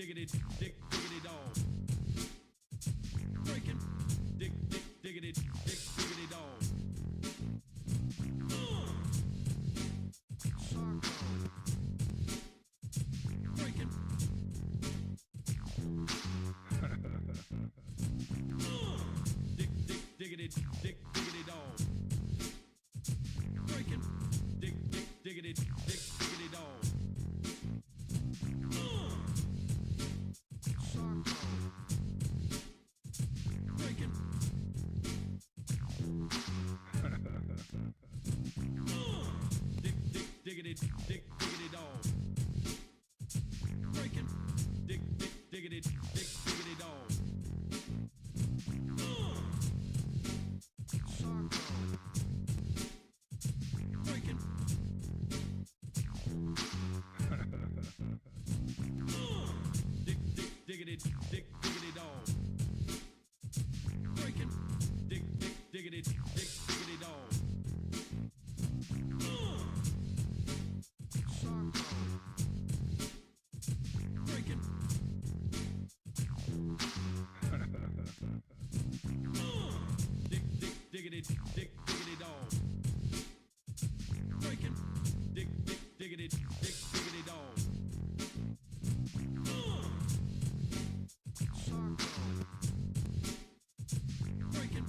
diggity, diggity dog. Breaking, diggity, diggity dog. Breaking. Diggity, diggity dog. Breaking, diggity, diggity dog. Breaking. Diggity, diggity dog. Breaking, diggity, diggity dog. Breaking. Diggity, diggity dog. Breaking, diggity, diggity dog. Breaking. Diggity, diggity dog. Breaking, diggity, diggity dog. Breaking.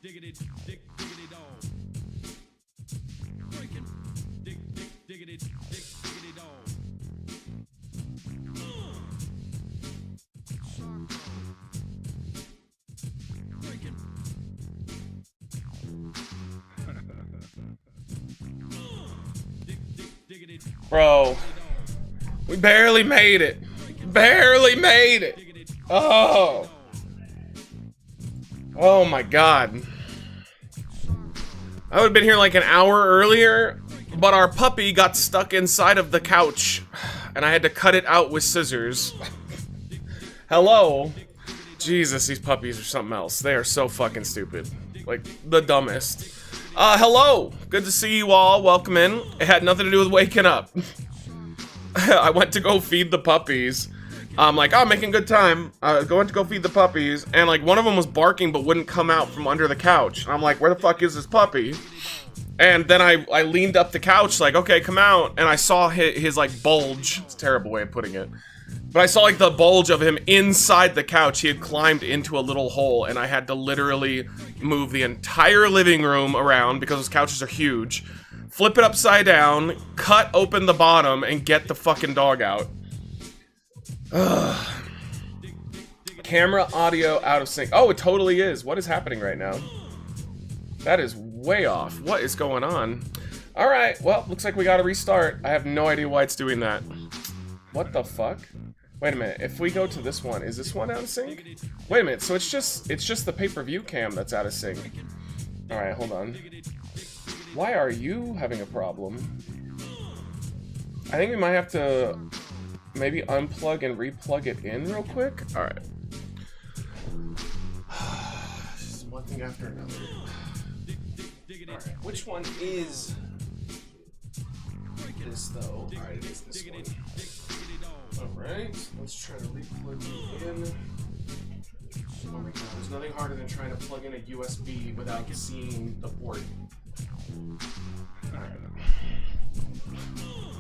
Diggity, diggity dog. Breaking, diggity, diggity dog. Breaking. Bro, we barely made it. Barely made it. Oh. Oh my god. I would have been here like an hour earlier, but our puppy got stuck inside of the couch, and I had to cut it out with scissors. Hello. Jesus, these puppies are something else. They are so fucking stupid. Like, the dumbest. Hello. Good to see you all. Welcome in. It had nothing to do with waking up. I went to go feed the puppies. I'm like, oh, making good time. Going to go feed the puppies, and like one of them was barking but wouldn't come out from under the couch. I'm like, where the fuck is this puppy? And then I leaned up the couch like, okay, come out, and I saw his like bulge. It's a terrible way of putting it. But I saw like the bulge of him inside the couch. He had climbed into a little hole, and I had to literally move the entire living room around because those couches are huge. Flip it upside down, cut open the bottom, and get the fucking dog out. Ugh. Camera audio out of sync. Oh, it totally is. What is happening right now? That is way off. What is going on? Alright, well, looks like we gotta restart. I have no idea why it's doing that. What the fuck? Wait a minute, if we go to this one, is this one out of sync? Wait a minute, so it's just the pay-per-view cam that's out of sync. Alright, hold on. Why are you having a problem? I think we might have to maybe unplug and replug it in real quick. Alright. This is one thing after another. Alright, which one is this though? Alright, it is this one. Alright, let's try to replug it in. Oh my god, there's nothing harder than trying to plug in a USB without seeing the port. Alright.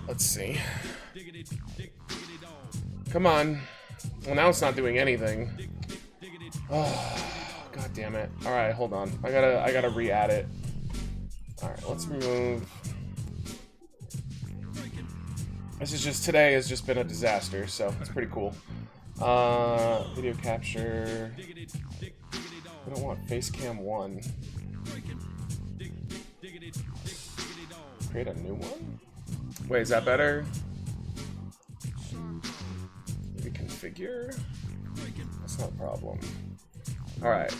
Let's see. Come on. Well, now it's not doing anything. Oh, god damn it. Alright, hold on. I gotta re-add it. Alright, let's remove. Today has just been a disaster, so it's pretty cool. Video capture. I don't want face cam 1. Create a new one? Wait, is that better? Maybe configure? That's not a problem. Alright.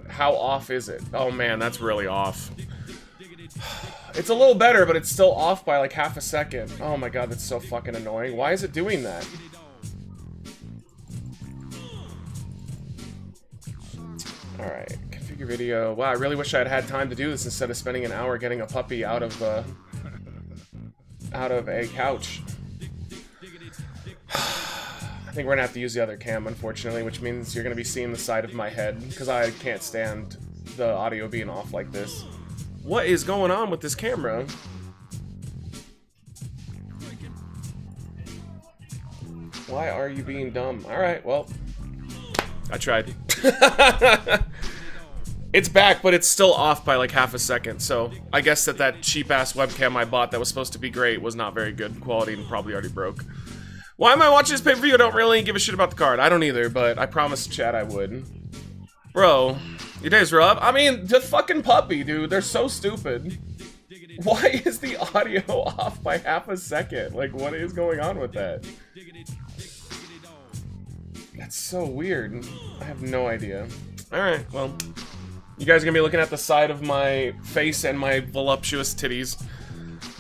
How off is it? Oh man, that's really off. It's a little better, but it's still off by like half a second. Oh my god, that's so fucking annoying. Why is it doing that? Alright, configure Puppy video. Wow, I really wish I had had time to do this instead of spending an hour getting a puppy out of a couch. I think we're gonna have to use the other cam, unfortunately, which means you're gonna be seeing the side of my head, because I can't stand the audio being off like this. What is going on with this camera? Why are you being dumb? Alright, well, I tried. It's back, but it's still off by like half a second, so I guess that cheap-ass webcam I bought that was supposed to be great was not very good quality and probably already broke. Why am I watching this pay-per-view? I don't really give a shit about the card. I don't either, but I promised Chad I would. Bro, your day's rough? I mean, the fucking puppy, dude. They're so stupid. Why is the audio off by half a second? Like, what is going on with that? That's so weird. I have no idea. Alright, well, you guys are gonna be looking at the side of my face and my voluptuous titties.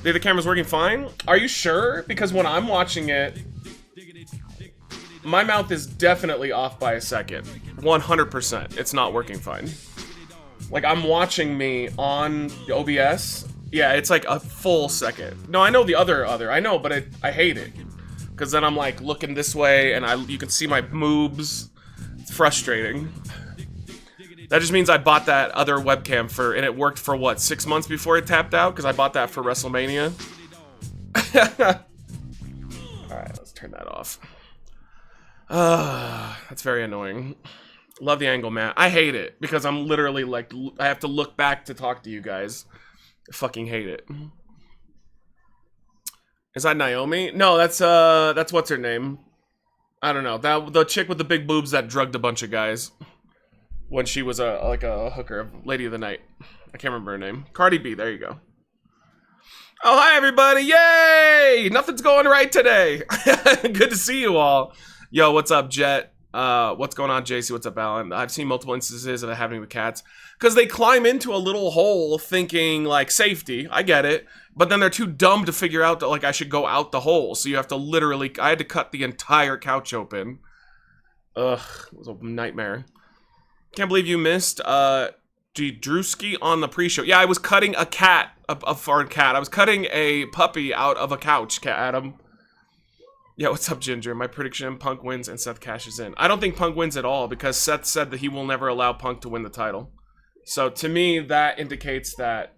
The camera's working fine? Are you sure? Because when I'm watching it, my mouth is definitely off by a second. 100%. It's not working fine. Like, I'm watching me on OBS. Yeah, it's like a full second. No, I know the other. I know, but I hate it. Because then I'm like looking this way and you can see my moobs. It's frustrating. That just means I bought that other webcam and it worked for what, 6 months before it tapped out? Because I bought that for WrestleMania. Alright, let's turn that off. That's very annoying. Love the angle, Matt. I hate it because I'm literally like, I have to look back to talk to you guys. I fucking hate it. Is that Naomi? No, that's what's her name? I don't know. The chick with the big boobs that drugged a bunch of guys when she was like a hooker, lady of the night. I can't remember her name. Cardi B. There you go. Oh, hi everybody! Yay! Nothing's going right today. Good to see you all. Yo, what's up, Jet? What's going on, JC? What's up, Alan? I've seen multiple instances of it happening with cats. Because they climb into a little hole thinking, like, safety. I get it. But then they're too dumb to figure out that, like, I should go out the hole. So you have to literally... I had to cut the entire couch open. Ugh, it was a nightmare. Can't believe you missed, Drewski on the pre-show. Yeah, I was cutting a cat, a foreign cat. I was cutting a puppy out of a couch, Adam. Yeah, what's up, Ginger? My prediction, Punk wins and Seth cashes in. I don't think Punk wins at all because Seth said that he will never allow Punk to win the title. So to me, that indicates that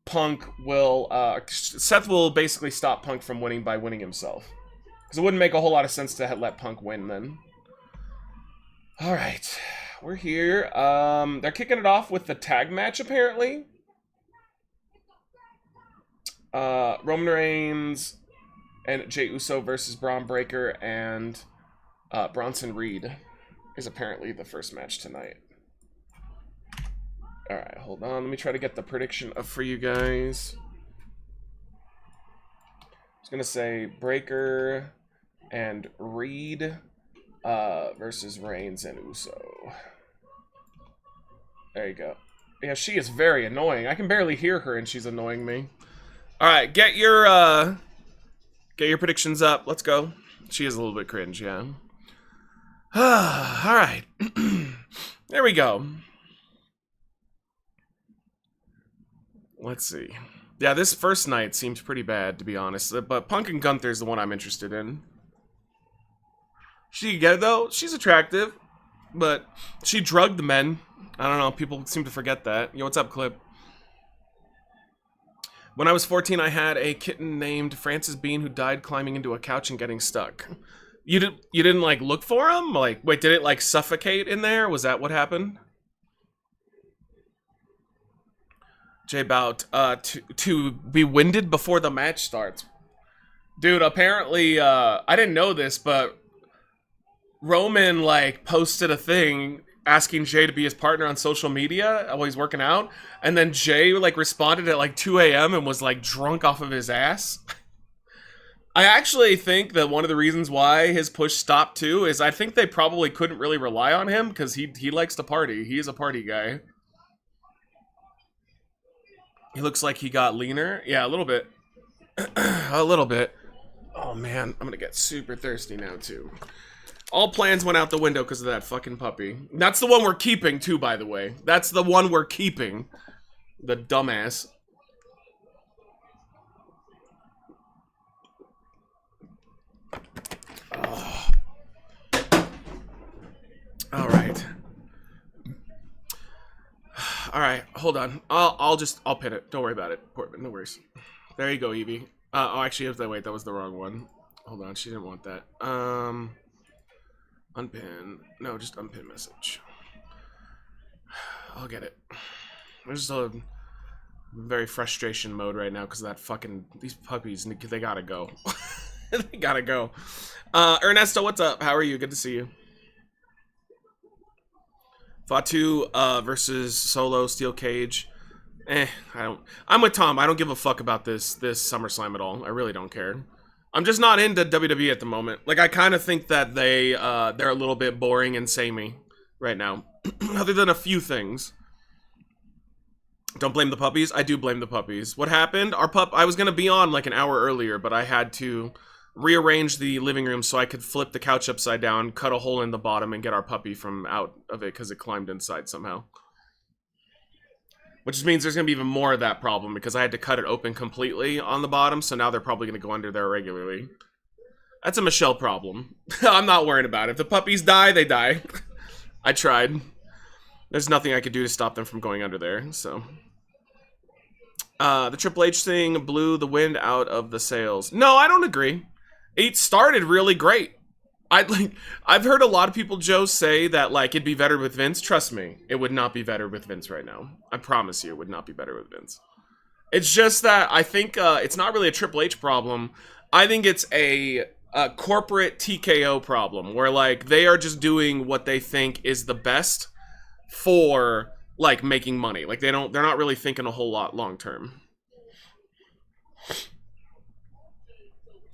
Punk will, Seth will basically stop Punk from winning by winning himself. Because it wouldn't make a whole lot of sense to let Punk win then. Alright, we're here. They're kicking it off with the tag match, apparently. Roman Reigns and Jey Uso versus Braun Breaker and Bronson Reed is apparently the first match tonight. Alright, hold on. Let me try to get the prediction up for you guys. I was going to say Breaker and Reed versus Reigns and Uso. There you go. Yeah, she is very annoying. I can barely hear her and she's annoying me. Alright, get your predictions up. Let's go. She is a little bit cringe, yeah. Alright. There we go. Let's see. Yeah, this first night seems pretty bad, to be honest. But Punk and Gunther is the one I'm interested in. She can get it, though. She's attractive. But she drugged the men. I don't know. People seem to forget that. Yo, what's up, Clip? When I was 14, I had a kitten named Francis Bean who died climbing into a couch and getting stuck. You didn't, like, look for him? Like, wait, did it, like, suffocate in there? Was that what happened? Jay about to be winded before the match starts. Dude, apparently, I didn't know this, but Roman, like, posted a thing asking Jay to be his partner on social media while he's working out, and then Jay, like, responded at, like, 2 a.m. and was, like, drunk off of his ass. I actually think that one of the reasons why his push stopped, too, is I think they probably couldn't really rely on him, because he likes to party. He is a party guy. He looks like he got leaner. Yeah, a little bit. A little bit. Oh, man. I'm gonna get super thirsty now, too. All plans went out the window because of that fucking puppy. That's the one we're keeping, too, by the way. That's the one we're keeping. The dumbass. Oh. Alright. Alright, hold on. I'll pin it. Don't worry about it. Portman, no worries. There you go, Evie. Oh, actually, wait, that was the wrong one. Hold on, she didn't want that. Unpin. No, just unpin message. I'll get it. There's a very frustration mode right now because of that fucking... These puppies, they gotta go. They gotta go. Ernesto, what's up? How are you? Good to see you. Fatu versus Solo, Steel Cage. I'm with Tom. I don't give a fuck about this SummerSlam at all. I really don't care. I'm just not into WWE at the moment. Like, I kind of think that they're a little bit boring and samey right now. Other than a few things. Don't blame the puppies. I do blame the puppies. What happened? I was going to be on like an hour earlier, but I had to rearrange the living room so I could flip the couch upside down, cut a hole in the bottom, and get our puppy from out of it because it climbed inside somehow. Which means there's going to be even more of that problem because I had to cut it open completely on the bottom, so now they're probably going to go under there regularly. That's a Michelle problem. I'm not worried about it. If the puppies die, they die. I tried. There's nothing I could do to stop them from going under there, so... the Triple H thing blew the wind out of the sails. No, I don't agree. It started really great. I've heard a lot of people, Joe, say that like it'd be better with Vince. Trust me, it would not be better with Vince right now. I promise you, it would not be better with Vince. It's just that I think it's not really a Triple H problem. I think it's a corporate TKO problem where like they are just doing what they think is the best for like making money. Like they're not really thinking a whole lot long term.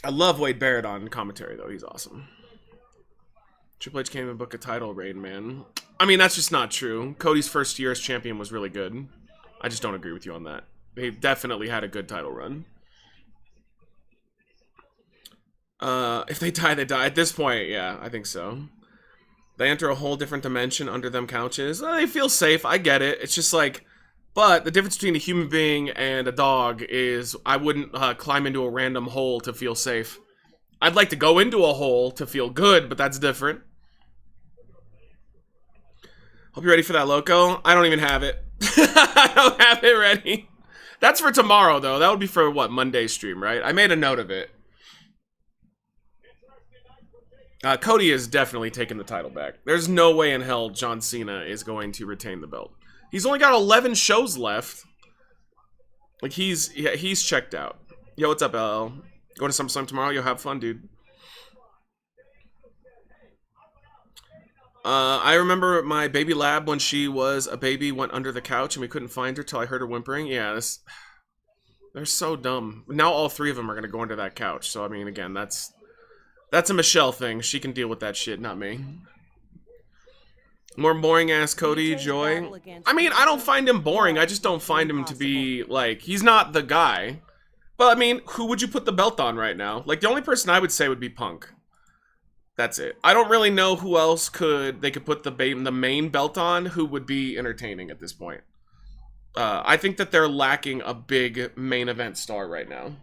I love Wade Barrett on commentary though. He's awesome. Triple H can't even book a title reign, man. I mean, that's just not true. Cody's first year as champion was really good. I just don't agree with you on that. He definitely had a good title run. If they die, they die. At this point, yeah, I think so. They enter a whole different dimension under them couches. They feel safe. I get it. It's just like... But the difference between a human being and a dog is I wouldn't climb into a random hole to feel safe. I'd like to go into a hole to feel good, but that's different. Hope you're ready for that loco. I don't even have it. I don't have it ready. That's for tomorrow, though. That would be for, what, Monday's stream, right? I made a note of it. Cody is definitely taking the title back. There's no way in hell John Cena is going to retain the belt. He's only got 11 shows left. Like, he's checked out. Yo, what's up, LL? Going to SummerSlam tomorrow? Yo, have fun, dude. I remember my baby lab when she was a baby went under the couch and we couldn't find her till I heard her whimpering. Yeah, they're so dumb. Now all three of them are going to go under that couch. So, I mean, again, that's a Michelle thing. She can deal with that shit, not me. More boring-ass Cody, Joy. I mean, I don't find him boring. I just don't find him to be, like, he's not the guy. But, I mean, who would you put the belt on right now? Like, the only person I would say would be Punk. That's it. I don't really know who else they could put the main belt on who would be entertaining at this point. I think that they're lacking a big main event star right now.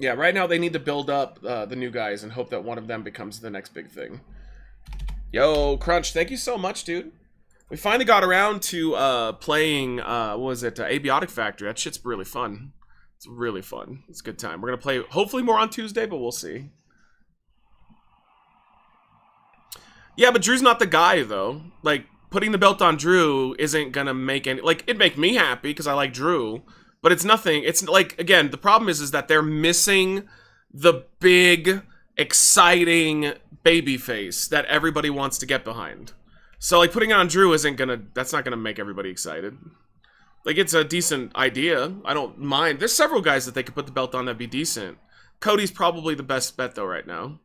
Yeah, right now they need to build up the new guys and hope that one of them becomes the next big thing. Yo, Crunch, thank you so much, dude. We finally got around to playing, what was it, Abiotic Factory. That shit's really fun. It's really fun. It's a good time. We're going to play, hopefully more on Tuesday, but we'll see. Yeah, but Drew's not the guy, though. Like, putting the belt on Drew isn't going to make any... Like, it'd make me happy, because I like Drew. But it's nothing. It's, like, again, the problem is that they're missing the big, exciting babyface that everybody wants to get behind. So, like, putting it on Drew isn't going to... That's not going to make everybody excited. Like, it's a decent idea. I don't mind. There's several guys that they could put the belt on that'd be decent. Cody's probably the best bet, though, right now.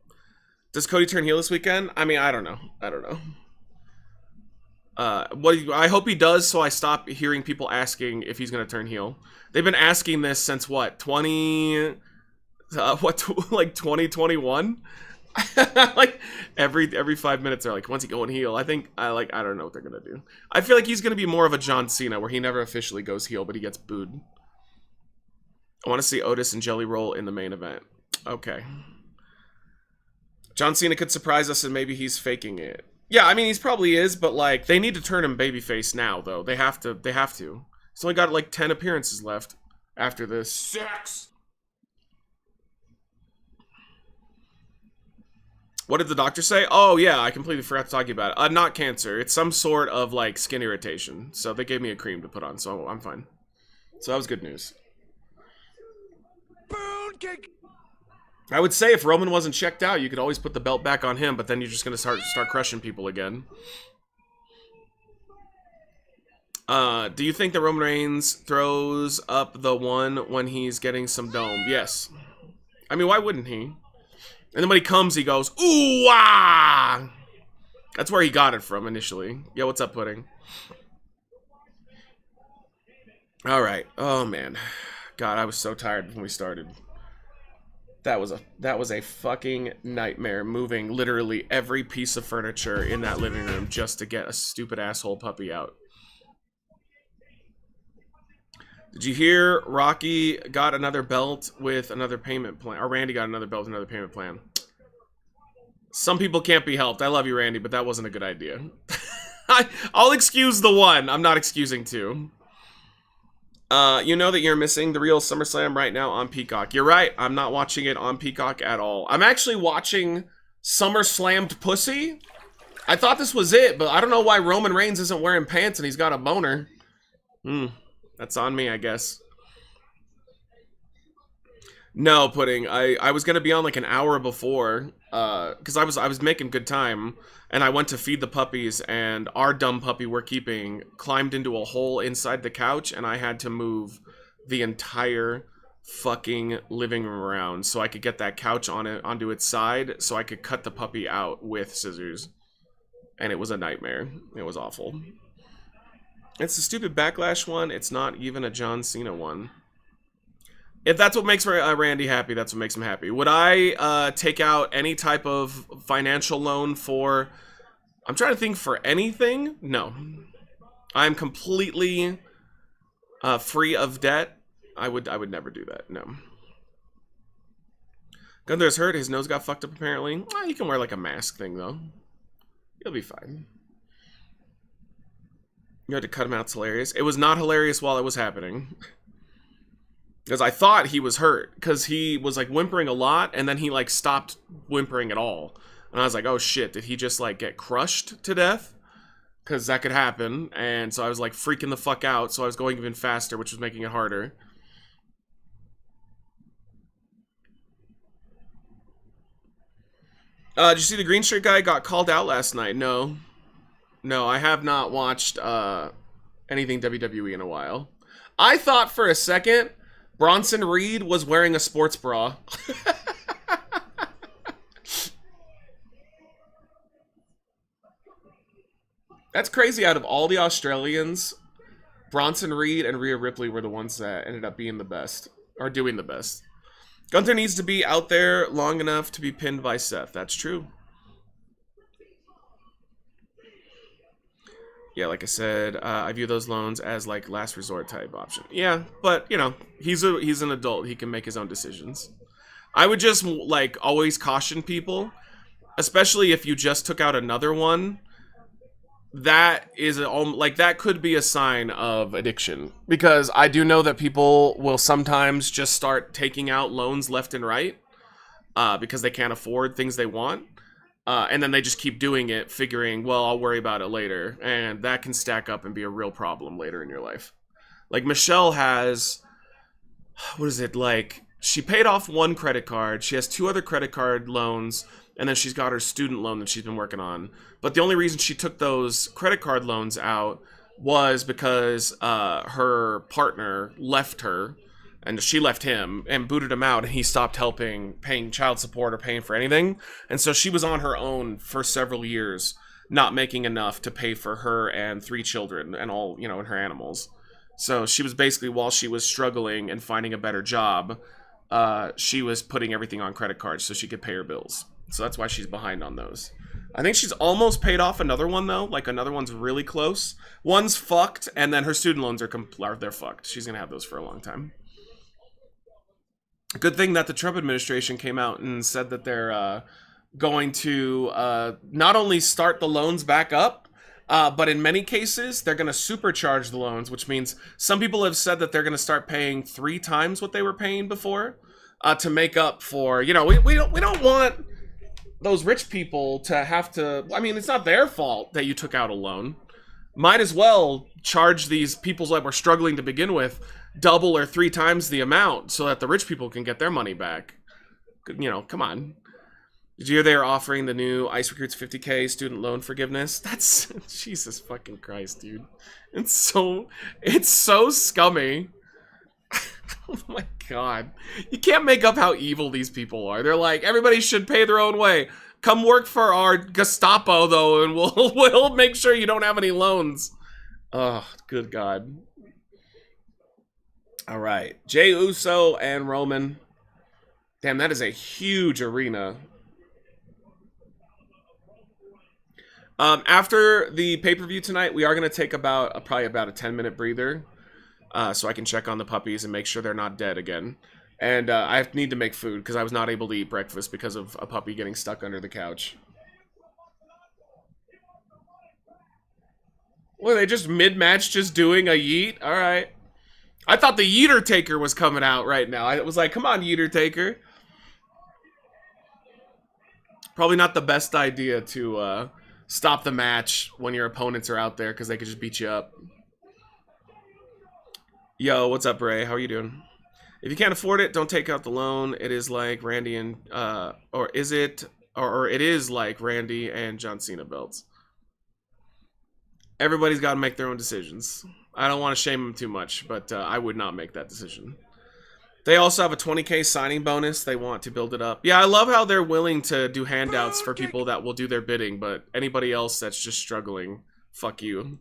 Does Cody turn heel this weekend? I mean, I don't know. I don't know. I hope he does, so I stop hearing people asking if he's going to turn heel. They've been asking this since, what, like 2021? Like every 5 minutes they're like, when's he going heel? I don't know what they're gonna do. I feel like he's gonna be more of a John Cena where he never officially goes heel, but he gets booed. I want to see Otis and Jelly Roll in the main event. Okay. John Cena could surprise us and maybe he's faking it. Yeah, I mean he's probably is, but like they need to turn him babyface now though. They have to. He's only got like 10 appearances left after this. 6. What did the doctor say? Oh, yeah, I completely forgot to talk about it. Not cancer. It's some sort of, like, skin irritation. So they gave me a cream to put on, so I'm fine. So that was good news. I would say if Roman wasn't checked out, you could always put the belt back on him, but then you're just going to start crushing people again. Do you think that Roman Reigns throws up the one when he's getting some dome? Yes. I mean, why wouldn't he? And then when he comes, he goes, ooh, ah! That's where he got it from initially. Yeah, what's up, Pudding? All right. Oh, man. God, I was so tired when we started. That was a fucking nightmare, moving literally every piece of furniture in that living room just to get a stupid asshole puppy out. Did you hear Rocky got another belt with another payment plan? Or Randy got another belt with another payment plan. Some people can't be helped. I love you, Randy, but that wasn't a good idea. I'll excuse the one. I'm not excusing two. You know that you're missing the real SummerSlam right now on Peacock. You're right. I'm not watching it on Peacock at all. I'm actually watching SummerSlammed Pussy. I thought this was it, but I don't know why Roman Reigns isn't wearing pants and he's got a boner. That's on me, I guess. No, Pudding. I was gonna be on like an hour before, because I was making good time, and I went to feed the puppies, and our dumb puppy we're keeping climbed into a hole inside the couch, and I had to move the entire fucking living room around so I could get that couch onto its side, so I could cut the puppy out with scissors, and it was a nightmare. It was awful. It's a stupid Backlash one. It's not even a John Cena one. If that's what makes Randy happy, that's what makes him happy. Would I take out any type of financial loan for... I'm trying to think for anything? No. I'm completely free of debt. I would never do that, no. Gunther's hurt. His nose got fucked up, apparently. Well, you can wear like a mask thing, though. You'll be fine. You had to cut him out. It's hilarious. It was not hilarious while it was happening. Because I thought he was hurt. Because he was, like, whimpering a lot. And then he, like, stopped whimpering at all. And I was like, oh, shit. Did he just, like, get crushed to death? Because that could happen. And so I was, like, freaking the fuck out. So I was going even faster, which was making it harder. Did you see the green shirt guy got called out last night? No. No, I have not watched anything WWE in a while. I thought for a second Bronson Reed was wearing a sports bra. That's crazy. Out of all the Australians, Bronson Reed and Rhea Ripley were the ones that ended up being the best, or doing the best. Gunther needs to be out there long enough to be pinned by Seth. That's true. Yeah, like I said, I view those loans as like last resort type option. Yeah, but you know, he's an adult. He can make his own decisions. I would just like always caution people, especially if you just took out another one. That is like that could be a sign of addiction, because I do know that people will sometimes just start taking out loans left and right because they can't afford things they want. And then they just keep doing it, figuring, well, I'll worry about it later. And that can stack up and be a real problem later in your life. Like, Michelle has, what is it, like, she paid off one credit card. She has 2 other credit card loans. And then she's got her student loan that she's been working on. But the only reason she took those credit card loans out was because her partner left her. And she left him and booted him out, and he stopped paying child support or paying for anything. And so she was on her own for several years, not making enough to pay for her and 3 children and all, you know, and her animals. So she was basically, while she was struggling and finding a better job, she was putting everything on credit cards so she could pay her bills. So that's why she's behind on those. I think she's almost paid off another one, though. Like, another one's really close. One's fucked, and then her student loans they're fucked. She's going to have those for a long time. Good thing that the Trump administration came out and said that they're going to not only start the loans back up, but in many cases, they're going to supercharge the loans, which means some people have said that they're going to start paying 3 times what they were paying before to make up for, we don't want those rich people to have to, I mean, it's not their fault that you took out a loan. Might as well charge these people that were struggling to begin with double or 3 times the amount so that the rich people can get their money back. Come on. Did you hear they are offering the new ICE Recruits 50K student loan forgiveness? That's, Jesus fucking Christ, dude. It's so scummy. Oh my God. You can't make up how evil these people are. They're like, everybody should pay their own way. Come work for our Gestapo, though, and we'll make sure you don't have any loans. Oh, good God. All right. Jey Uso and Roman. Damn, that is a huge arena. After the pay-per-view tonight, we are going to take probably about a 10-minute breather. So I can check on the puppies and make sure they're not dead again. And I need to make food because I was not able to eat breakfast because of a puppy getting stuck under the couch. What, are they just mid-match just doing a yeet? All right. I thought the Yeeter Taker was coming out right now. I was like, come on, Yeeter Taker. Probably not the best idea to stop the match when your opponents are out there because they could just beat you up. Yo, what's up, Ray? How are you doing? If you can't afford it, don't take out the loan. It is like Randy and or it is like Randy and John Cena belts. Everybody's got to make their own decisions. I don't want to shame them too much, but I would not make that decision. They also have a 20K signing bonus. They want to build it up. Yeah, I love how they're willing to do handouts for people that will do their bidding, but anybody else that's just struggling, fuck you.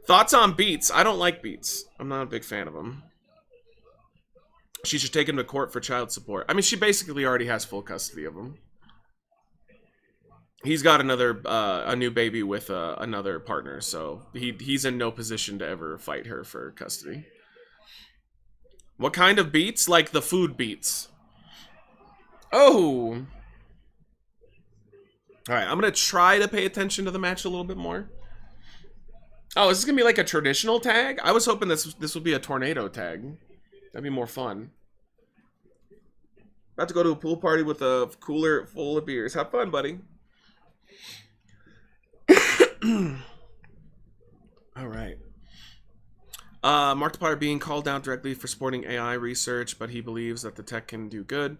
Thoughts on Beats? I don't like Beats. I'm not a big fan of them. She should take him to court for child support. I mean, she basically already has full custody of him. He's got a new baby with another partner, so he's in no position to ever fight her for custody. What kind of beats? Like the food beats. Oh! Alright, I'm gonna try to pay attention to the match a little bit more. Oh, is this gonna be like a traditional tag? I was hoping this would be a tornado tag. That'd be more fun. About to go to a pool party with a cooler full of beers. Have fun, buddy. All right. Markiplier being called out directly for supporting AI research, but he believes that the tech can do good.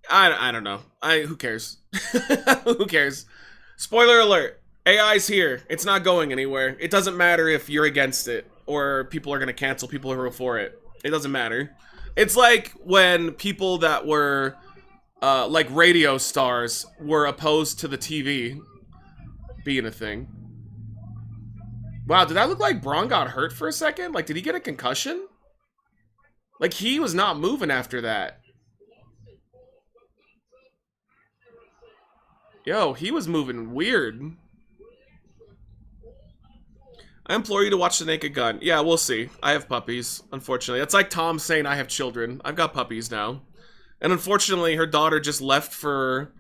I don't know. Who cares? Who cares? Spoiler alert. AI's here. It's not going anywhere. It doesn't matter if you're against it or people are going to cancel people who are for it. It doesn't matter. It's like when people that were like radio stars were opposed to the TV being a thing. Wow, did that look like Braun got hurt for a second? Like, did he get a concussion? Like, he was not moving after that. Yo, he was moving weird. I implore you to watch The Naked Gun. Yeah, we'll see. I have puppies, unfortunately. It's like Tom saying I have children. I've got puppies now. And unfortunately, her daughter just left for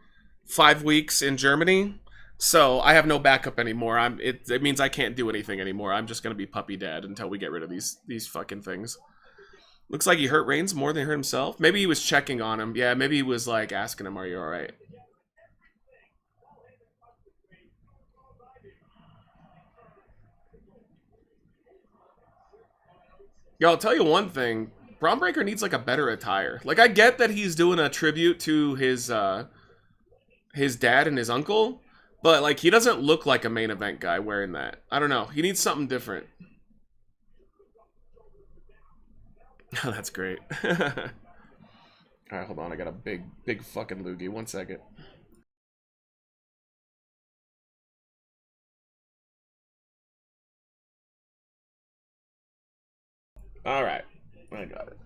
5 weeks in Germany. So I have no backup anymore. It means I can't do anything anymore. I'm just going to be puppy dad until we get rid of these fucking things. Looks like he hurt Reigns more than he hurt himself. Maybe he was checking on him. Yeah, maybe he was like asking him, are you alright? Yo, I'll tell you one thing. Braun Breaker needs like a better attire. Like, I get that he's doing a tribute to his dad and his uncle, but like he doesn't look like a main event guy wearing that. I don't know. He needs something different. Oh, that's great. Alright, hold on. I got a big fucking loogie. 1 second. Alright. I got it.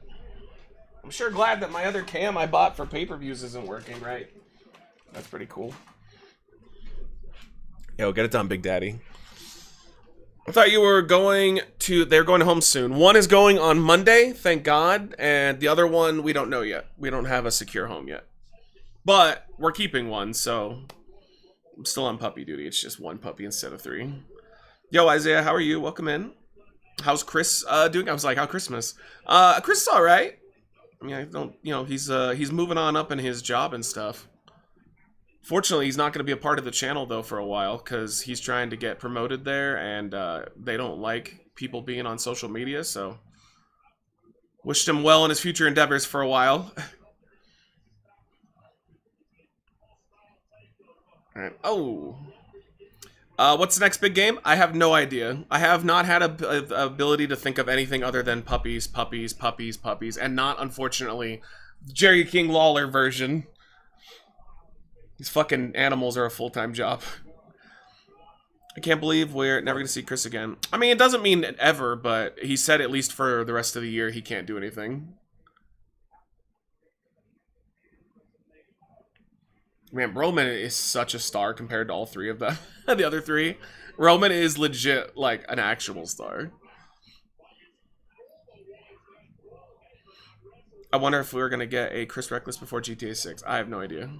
I'm sure glad that my other cam I bought for pay-per-views isn't working, right? That's pretty cool. Yo, get it done, Big Daddy. I thought you were going to... They're going home soon. One is going on Monday, thank God. And the other one, we don't know yet. We don't have a secure home yet. But we're keeping one, so... I'm still on puppy duty. It's just one puppy instead of 3. Yo, Isaiah, how are you? Welcome in. How's Chris doing? I was like, how Christmas? Chris is all right. I mean, I don't, you know, he's moving on up in his job and stuff. Fortunately, he's not going to be a part of the channel though for a while because he's trying to get promoted there, and they don't like people being on social media. So, wished him well in his future endeavors for a while. All right. Oh. What's the next big game? I have no idea. I have not had a ability to think of anything other than puppies, puppies, puppies, puppies, and not, unfortunately, Jerry King Lawler version. These fucking animals are a full-time job. I can't believe we're never going to see Chris again. I mean, it doesn't mean ever, but he said at least for the rest of the year he can't do anything. Man, Roman is such a star compared to all 3 of them. The other 3. Roman is legit, like, an actual star. I wonder if we're going to get a Chris Reckless before GTA 6. I have no idea.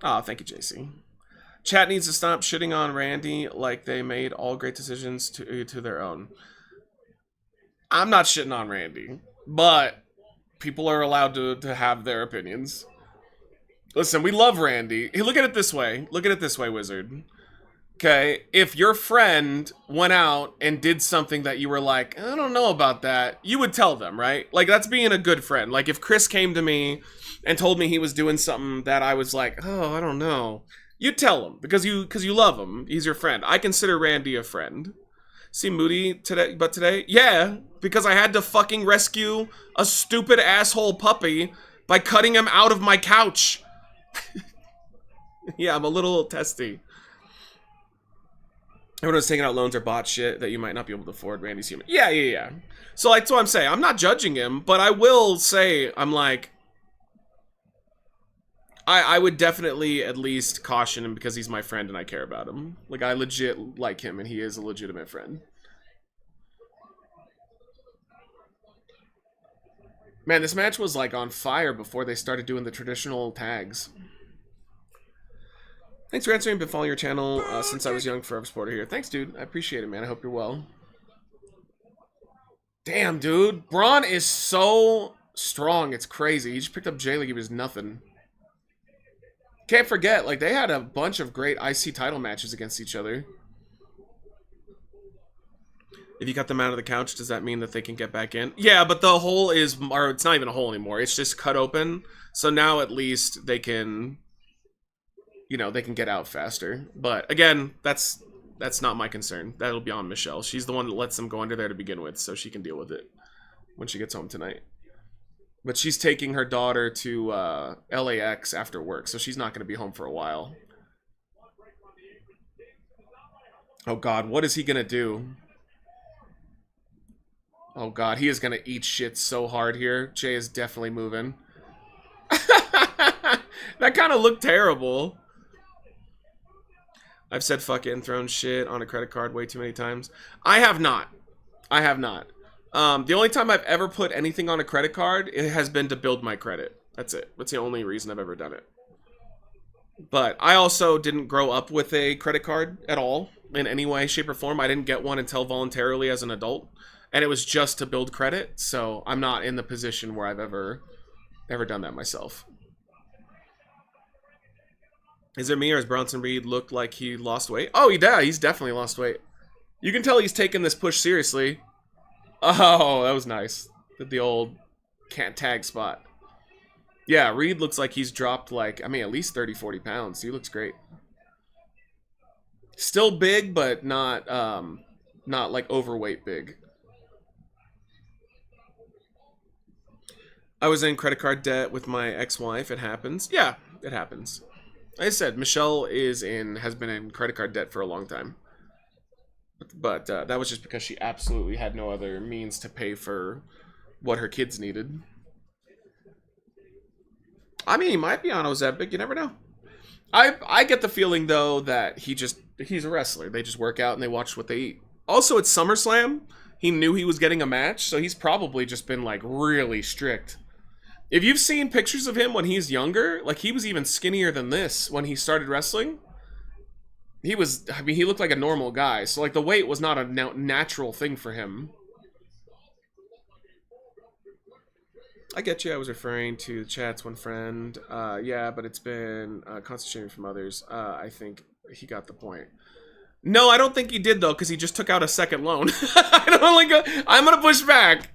Oh, thank you, JC. Chat needs to stop shitting on Randy like they made all great decisions to their own. I'm not shitting on Randy, but people are allowed to have their opinions. Listen, we love Randy. Hey, look at it this way. Look at it this way, Wizard. Okay, if your friend went out and did something that you were like, I don't know about that, you would tell them, right? Like, that's being a good friend. Like, if Chris came to me and told me he was doing something that I was like, oh, I don't know, you'd tell him because you love him. He's your friend. I consider Randy a friend. See Moody today? Yeah, because I had to fucking rescue a stupid asshole puppy by cutting him out of my couch. Yeah, I'm a little testy. Everyone was taking out loans or bought shit that you might not be able to afford. Randy's human. Yeah. So like, that's what I'm saying. I'm not judging him, but I will say, I'm like, I would definitely at least caution him because he's my friend and I care about him. Like, I legit like him and he is a legitimate friend. Man, this match was like on fire before they started doing the traditional tags. Thanks for answering. Been following your channel since I was young. Forever supporter here. Thanks, dude. I appreciate it, man. I hope you're well. Damn, dude. Braun is so strong. It's crazy. He just picked up Jay like he was nothing. Can't forget, like, they had a bunch of great IC title matches against each other. If you cut them out of the couch, does that mean that they can get back in? Yeah, but the hole is, or it's not even a hole anymore. It's just cut open. So now at least they can, you know, they can get out faster. But again, that's not my concern. That'll be on Michelle. She's the one that lets them go under there to begin with, so she can deal with it when she gets home tonight. But she's taking her daughter to LAX after work, so she's not going to be home for a while. Oh God, what is he going to do? Oh God, he is going to eat shit so hard here. Jay is definitely moving. That kind of looked terrible. I've said fuck it and thrown shit on a credit card way too many times. I have not. I have not. The only time I've ever put anything on a credit card, it has been to build my credit. That's it. That's the only reason I've ever done it. But I also didn't grow up with a credit card at all in any way, shape, or form. I didn't get one until voluntarily as an adult. And it was just to build credit. So I'm not in the position where I've ever done that myself. Is it me or has Bronson Reed looked like he lost weight? Oh, yeah, he's definitely lost weight. You can tell he's taking this push seriously. Oh, that was nice. Did the old can't tag spot. Yeah, Reed looks like he's dropped like, I mean, at least 30, 40 pounds. He looks great. Still big, but not like overweight big. I was in credit card debt with my ex-wife. It happens. Yeah, it happens. Like I said, Michelle has been in credit card debt for a long time. But that was just because she absolutely had no other means to pay for what her kids needed. I mean, he might be on Ozempic. You never know. I get the feeling though that he's a wrestler. They just work out and they watch what they eat. Also, at SummerSlam, he knew he was getting a match, so he's probably just been like really strict. If you've seen pictures of him when he's younger, like he was even skinnier than this when he started wrestling. He looked like a normal guy, so like the weight was not a natural thing for him. I get you. I was referring to the chats, one friend. Yeah, but it's been concentrating from others. I think he got the point. No, I don't think he did, though, because he just took out a second loan. I'm going to push back.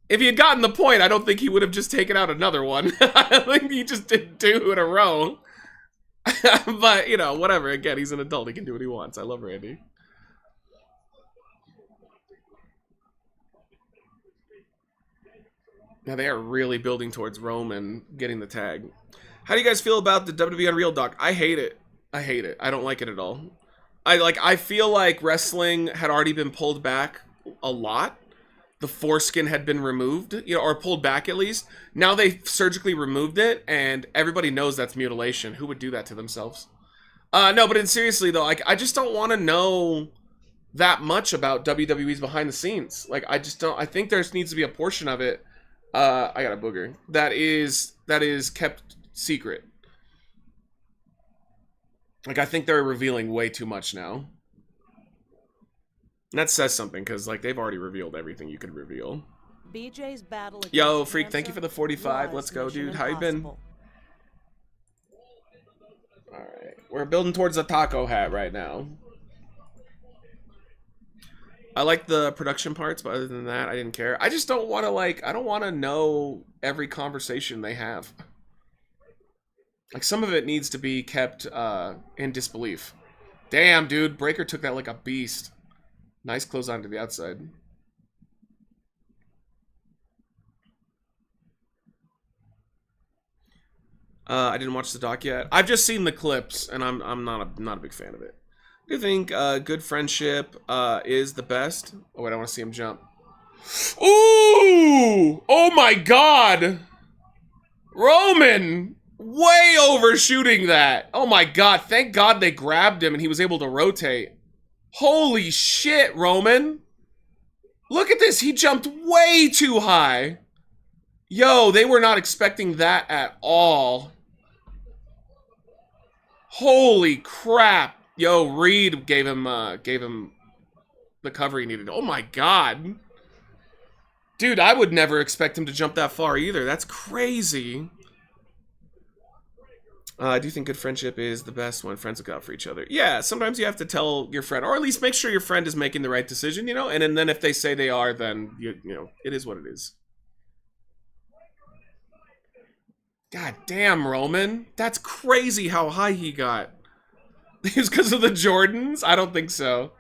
If he had gotten the point, I don't think he would have just taken out another one. I think he just did 2 in a row. But, you know, whatever. Again, he's an adult. He can do what he wants. I love Randy. Now they are really building towards Roman getting the tag. How do you guys feel about the WWE Unreal doc? I hate it. I hate it. I don't like it at all. I feel like wrestling had already been pulled back a lot. The foreskin had been removed, you know, or pulled back at least. Now they surgically removed it, and everybody knows that's mutilation. Who would do that to themselves? No, but seriously though, like I just don't want to know that much about WWE's behind the scenes. Like I just don't. I think there needs to be a portion of it. I got a booger that is kept secret. Like I think they're revealing way too much now. And that says something because like they've already revealed everything you could reveal. BJ's battle against Yo, Freak, thank you for the 45. Let's go, dude. How you been? Alright. We're building towards a taco hat right now. I like the production parts, but other than that, I didn't care. I just don't want to, like, I don't want to know every conversation they have. Like, some of it needs to be kept in disbelief. Damn, dude. Breaker took that like a beast. Nice close on to the outside. I didn't watch the doc yet. I've just seen the clips, and I'm not a big fan of it. Do you think good friendship is the best? Oh wait, I want to see him jump. Ooh! Oh my God! Roman! Way overshooting that. Oh my God, thank God they grabbed him and he was able to rotate. Holy shit, Roman. Look at this, he jumped way too high. Yo, they were not expecting that at all. Holy crap. Yo, Reed gave him the cover he needed. Oh my God. Dude, I would never expect him to jump that far either. That's crazy. I do think good friendship is the best when friends look out for each other. Yeah, sometimes you have to tell your friend, or at least make sure your friend is making the right decision, you know? And then if they say they are, then, you know, it is what it is. God damn, Roman. That's crazy how high he got. It was because of the Jordans? I don't think so.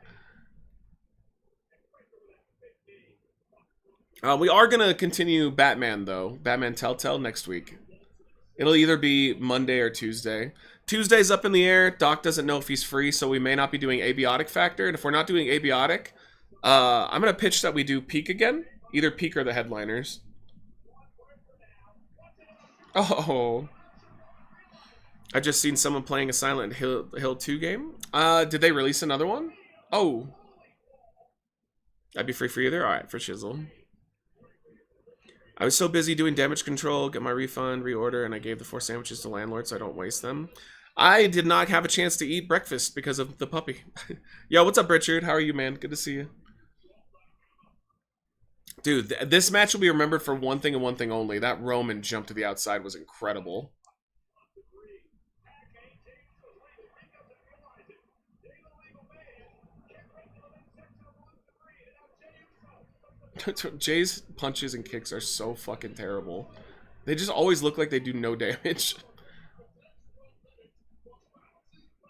We are going to continue Batman, though. Batman Telltale next week. It'll either be Monday or Tuesday. Tuesday's up in the air. Doc doesn't know if he's free, so we may not be doing Abiotic Factor. And if we're not doing Abiotic, I'm going to pitch that we do Peak again. Either Peak or the headliners. Oh. I just seen someone playing a Silent Hill 2 game. Did they release another one? Oh. I'd be free for either? Alright, for Shizzle. I was so busy doing damage control, get my refund, reorder, and I gave the 4 sandwiches to landlord so I don't waste them. I did not have a chance to eat breakfast because of the puppy. Yo, what's up, Richard? How are you, man? Good to see you. Dude, this match will be remembered for one thing and one thing only. That Roman jump to the outside was incredible. Jay's punches and kicks are so fucking terrible. They just always look like they do no damage.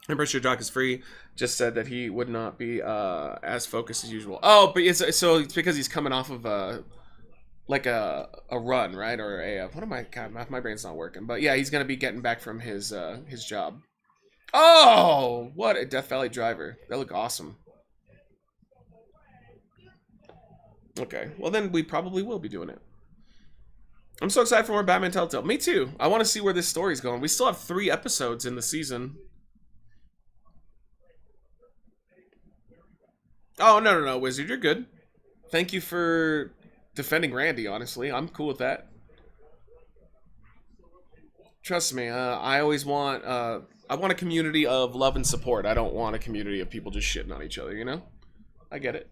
I'm pretty sure Doc is free. Just said that he would not be as focused as usual. Oh, but so it's because he's coming off of a run, right? Or a what am I? God, my brain's not working. But yeah, he's gonna be getting back from his job. Oh, what a Death Valley driver! That looked awesome. Okay, well then we probably will be doing it. I'm so excited for more Batman Telltale. Me too. I want to see where this story's going. We still have 3 episodes in the season. Oh, no, Wizard, you're good. Thank you for defending Randy, honestly. I'm cool with that. Trust me, I always want, I want a community of love and support. I don't want a community of people just shitting on each other, you know? I get it.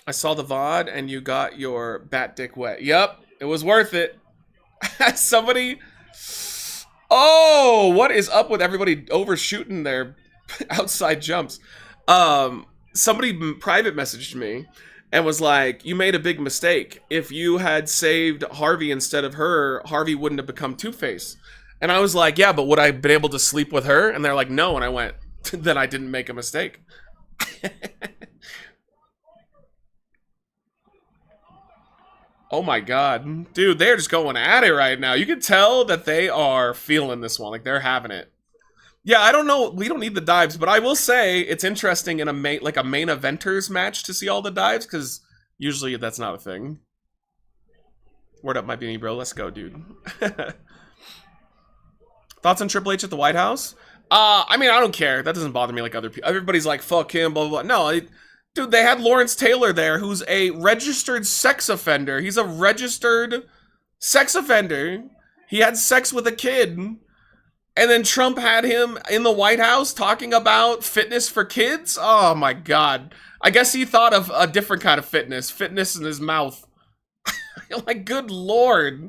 I saw the VOD and you got your bat dick wet. Yep, it was worth it. Somebody... Oh, what is up with everybody overshooting their outside jumps? Somebody private messaged me and was like, you made a big mistake. If you had saved Harvey instead of her, Harvey wouldn't have become Two-Face. And I was like, yeah, but would I have been able to sleep with her? And they're like, no. And I went, then I didn't make a mistake. Oh my god. Dude, they're just going at it right now. You can tell that they are feeling this one. Like, they're having it. Yeah, I don't know. We don't need the dives, but I will say it's interesting in a main eventers match to see all the dives, because usually that's not a thing. Word up, my beanie bro. Let's go, dude. Thoughts on Triple H at the White House? I mean, I don't care. That doesn't bother me like other people. Everybody's like, fuck him, blah, blah, blah. No, dude, they had Lawrence Taylor there, who's a registered sex offender. He's a registered sex offender. He had sex with a kid. And then Trump had him in the White House talking about fitness for kids? Oh my god. I guess he thought of a different kind of fitness. Fitness in his mouth. Like, good lord.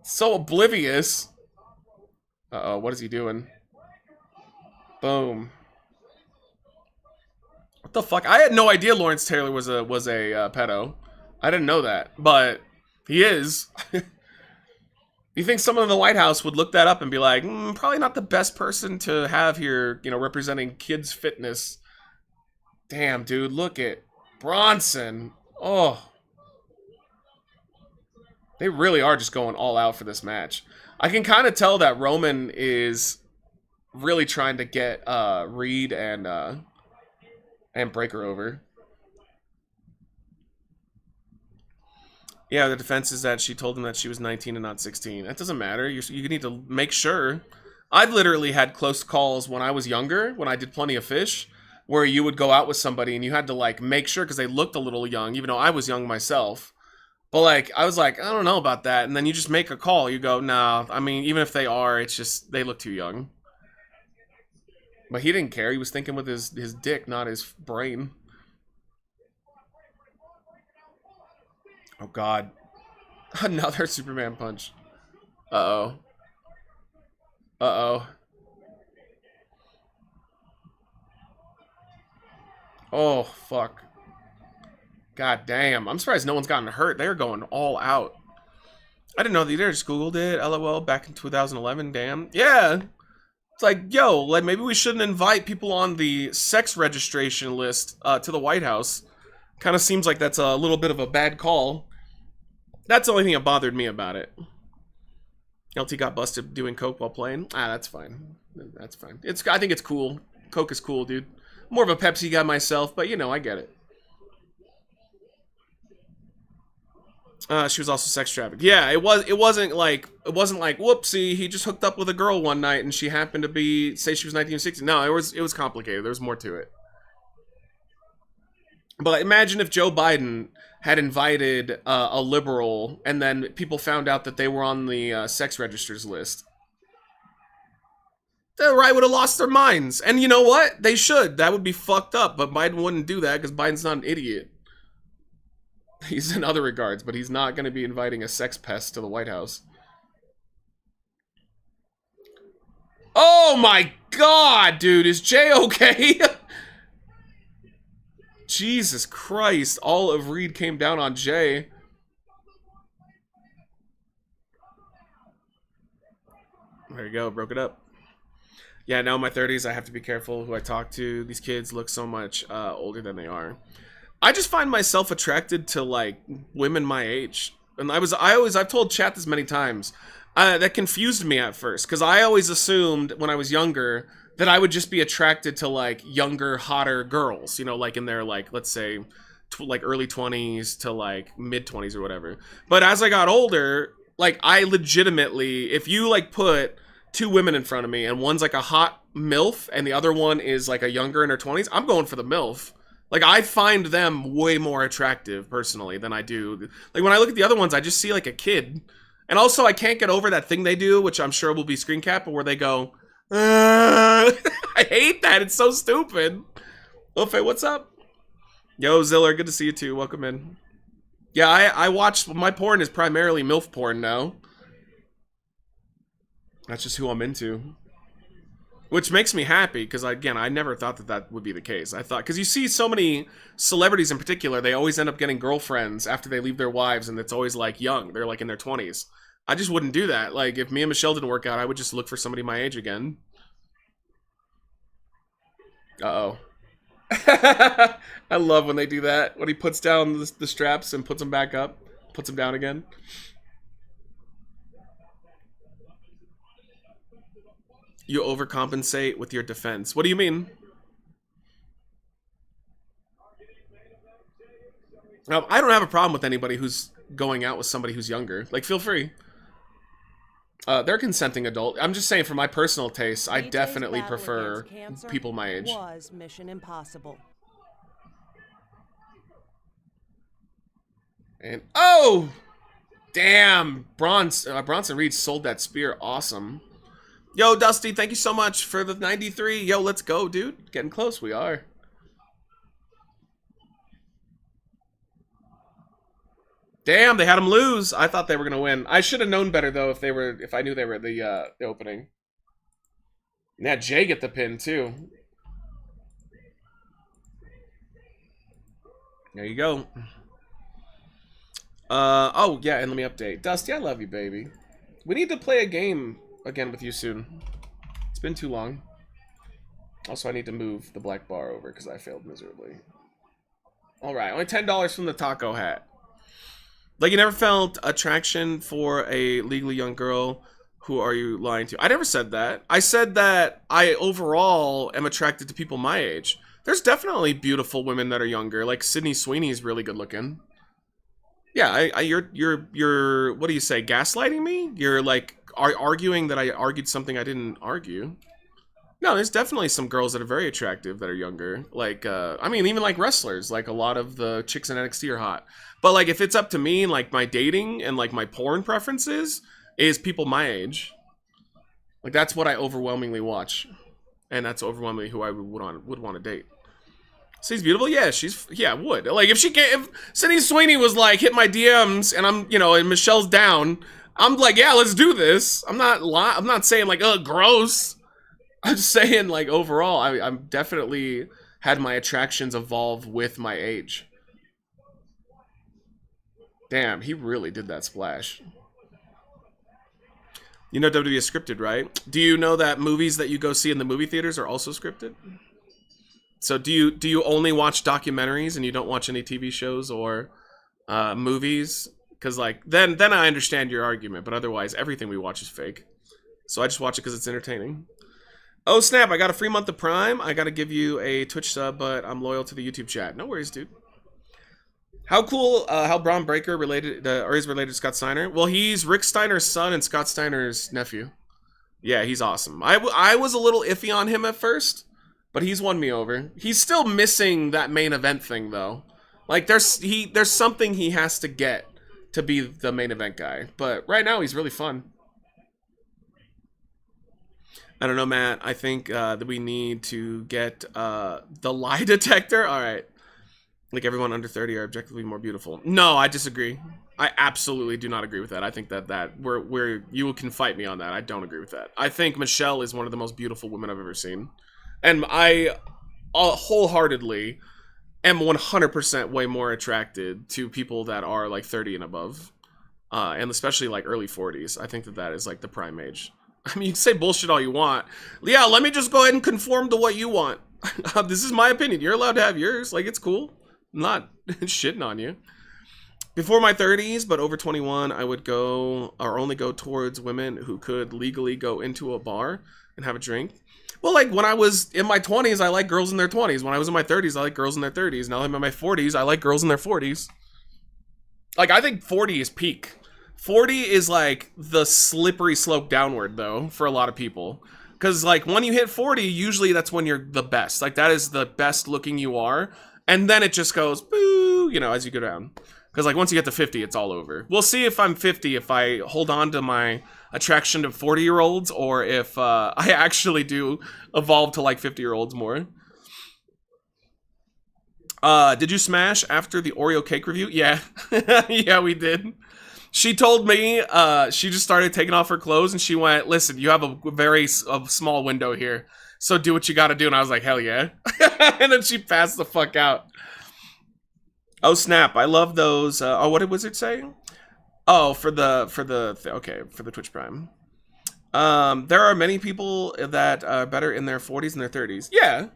So oblivious. Uh-oh, what is he doing? Boom. What the fuck? I had no idea Lawrence Taylor was a pedo. I didn't know that, but he is. You think someone in the White House would look that up and be like, probably not the best person to have here, you know, representing kids' fitness. Damn, dude, look at Bronson. Oh. They really are just going all out for this match. I can kind of tell that Roman is really trying to get Reed and Breaker over. Yeah, the defense is that she told him that she was 19 and not 16. That doesn't matter. You need to make sure. I've literally had close calls when I was younger, when I did Plenty of Fish, where you would go out with somebody and you had to, like, make sure, because they looked a little young, even though I was young myself. But, like, I was like, I don't know about that. And then you just make a call. You go, nah, I mean, even if they are, it's just, they look too young. But he didn't care. He was thinking with his dick, not his brain. Oh, God. Another Superman punch. Uh-oh. Uh-oh. Oh, fuck. God damn. I'm surprised no one's gotten hurt. They're going all out. I didn't know that either. Just Googled it. LOL. Back in 2011. Damn. Yeah. It's like, yo, like, maybe we shouldn't invite people on the sex registration list to the White House. Kind of seems like that's a little bit of a bad call. That's the only thing that bothered me about it. LT got busted doing coke while playing. Ah, that's fine. That's fine. I think it's cool. Coke is cool, dude. More of a Pepsi guy myself, but you know, I get it. She was also sex trafficked. Yeah, it wasn't like whoopsie, he just hooked up with a girl one night and she happened to say she was 19 or 16. No, it was complicated. There was more to it. But imagine if Joe Biden had invited a liberal, and then people found out that they were on the sex registers list. The right would have lost their minds. And you know what? They should. That would be fucked up. But Biden wouldn't do that because Biden's not an idiot. He's in other regards, but he's not going to be inviting a sex pest to the White House. Oh my god, dude. Is Jay okay? Jesus Christ, all of Reed came down on Jay. There you go, broke it up. Yeah, now in my 30s, I have to be careful who I talk to. These kids look so much older than they are. I just find myself attracted to, like, women my age. And I've told chat this many times. That confused me at first, because I always assumed when I was younger that I would just be attracted to, like, younger, hotter girls, you know, like in their, like, let's say, like early 20s to like mid 20s or whatever. But as I got older, like, I legitimately, if you like put two women in front of me, and one's like a hot MILF, and the other one is like a younger in her 20s, I'm going for the MILF. Like, I find them way more attractive, personally, than I do. Like, when I look at the other ones, I just see, like, a kid. And also, I can't get over that thing they do, which I'm sure will be screen cap, but where they go, I hate that. It's so stupid. Ofe, what's up? Yo, Ziller, good to see you, too. Welcome in. Yeah, I watch, my porn is primarily MILF porn now. That's just who I'm into. Which makes me happy, because, again, I never thought that that would be the case. I thought, because you see so many celebrities in particular, they always end up getting girlfriends after they leave their wives, and it's always, like, young. They're, like, in their 20s. I just wouldn't do that. Like, if me and Michelle didn't work out, I would just look for somebody my age again. Uh-oh. I love when they do that. When he puts down the straps and puts them back up. Puts them down again. You overcompensate with your defense. What do you mean? I don't have a problem with anybody who's going out with somebody who's younger. Like, feel free. They're a consenting adult. I'm just saying, for my personal taste, I definitely prefer people my age. Was Mission Impossible. And oh, damn! Bronson Reed sold that spear. Awesome. Yo, Dusty, thank you so much for the 93. Yo, let's go, dude. Getting close, we are. Damn, they had them lose. I thought they were gonna win. I should have known better though if I knew they were the opening. Yeah, Jay get the pin too. There you go. Oh yeah, and let me update. Dusty, I love you, baby. We need to play a game again with you soon. It's been too long. Also, I need to move the black bar over because I failed miserably. Alright, only $10 from the taco hat. Like, you never felt attraction for a legally young girl? Who are you lying to? I never said that. I said that I overall am attracted to people my age. There's definitely beautiful women that are younger. Like, Sydney Sweeney's really good looking. Yeah, you're what do you say, gaslighting me? You're like arguing that I argued something I didn't argue. No, there's definitely some girls that are very attractive that are younger. Like, I mean, even like wrestlers. Like, a lot of the chicks in NXT are hot. But, like, if it's up to me, like, my dating and, like, my porn preferences is people my age. Like, that's what I overwhelmingly watch. And that's overwhelmingly who I would want to date. She's beautiful? Yeah, yeah, would. Like, if Sydney Sweeney was like, hit my DMs, and I'm, you know, and Michelle's down, I'm like, yeah, let's do this. I'm not saying, like, ugh, gross. I'm just saying, like, overall, I'm definitely had my attractions evolve with my age. Damn, he really did that splash. You know WWE is scripted, right? Do you know that movies that you go see in the movie theaters are also scripted? So do you only watch documentaries and you don't watch any TV shows or movies? Because, like, then I understand your argument, but otherwise everything we watch is fake. So I just watch it because it's entertaining. Oh snap, I got a free month of Prime. I gotta give you a Twitch sub, but I'm loyal to the YouTube chat. No worries, dude. How cool, how Braun Breaker is related to Scott Steiner? Well, he's Rick Steiner's son and Scott Steiner's nephew. Yeah, he's awesome. I was a little iffy on him at first, but he's won me over. He's still missing that main event thing, though. Like, there's something he has to get to be the main event guy. But right now, he's really fun. I don't know, Matt. I think that we need to get the lie detector. All right. Like, everyone under 30 are objectively more beautiful. No, I disagree. I absolutely do not agree with that. I think that you can fight me on that. I don't agree with that. I think Michelle is one of the most beautiful women I've ever seen. And I wholeheartedly am 100% way more attracted to people that are, like, 30 and above. And especially, like, early 40s. I think that is, like, the prime age. I mean, you can say bullshit all you want. Yeah, let me just go ahead and conform to what you want. This is my opinion. You're allowed to have yours. Like, it's cool. I'm not shitting on you. Before my 30s, but over 21, I would go, or only go towards women who could legally go into a bar and have a drink. Well, like, when I was in my 20s, I like girls in their 20s. When I was in my 30s, I like girls in their 30s. Now I'm in my 40s, I like girls in their 40s. Like, I think 40 is peak. 40 is like the slippery slope downward though for a lot of people. Because like when you hit 40, usually that's when you're the best. Like that is the best looking you are. And then it just goes boo, you know, as you go down. Because like once you get to 50, it's all over. We'll see if I'm 50, if I hold on to my attraction to 40-year-olds or if I actually do evolve to like 50-year-olds more. Did you smash after the Oreo cake review? Yeah. Yeah, we did. She told me, she just started taking off her clothes and she went, listen, you have a very small window here, so do what you gotta do. And I was like, hell yeah. And then she passed the fuck out. Oh snap, I love those. Oh, what did Wizard say? Oh, for the Twitch Prime. There are many people that are better in their 40s and their 30s. Yeah.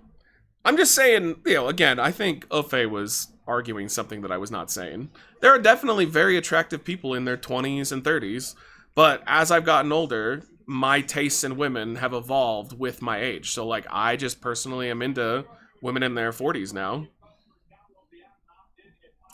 I'm just saying, you know, again, I think Ofe was arguing something that I was not saying. There are definitely very attractive people in their 20s and 30s, but as I've gotten older, my tastes in women have evolved with my age. So, like, I just personally am into women in their 40s now.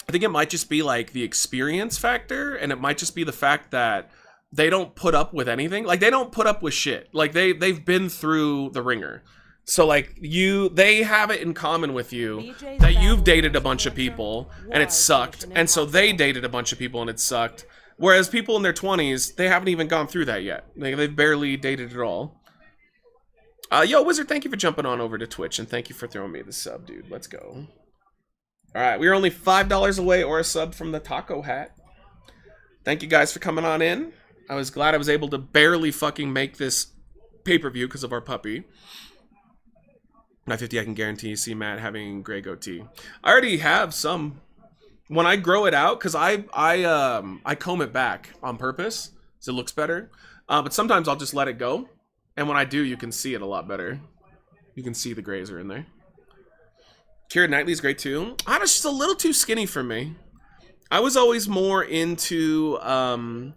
I think it might just be, like, the experience factor, and it might just be the fact that they don't put up with anything. Like, they don't put up with shit. Like, they've been through the ringer. So, like, they have it in common with you that you've dated a bunch of people and it sucked. And so they dated a bunch of people and it sucked. Whereas people in their 20s, they haven't even gone through that yet. They've barely dated at all. Yo, Wizard, thank you for jumping on over to Twitch. And thank you for throwing me the sub, dude. Let's go. All right, we are only $5 away or a sub from the taco hat. Thank you guys for coming on in. I was glad I was able to barely fucking make this pay-per-view because of our puppy. By 50, I can guarantee you see Matt having gray goatee. I already have some. When I grow it out, because I comb it back on purpose, so it looks better. But sometimes I'll just let it go, and when I do, you can see it a lot better. You can see the grays are in there. Keira Knightley's great too. She's just a little too skinny for me. I was always more into, oh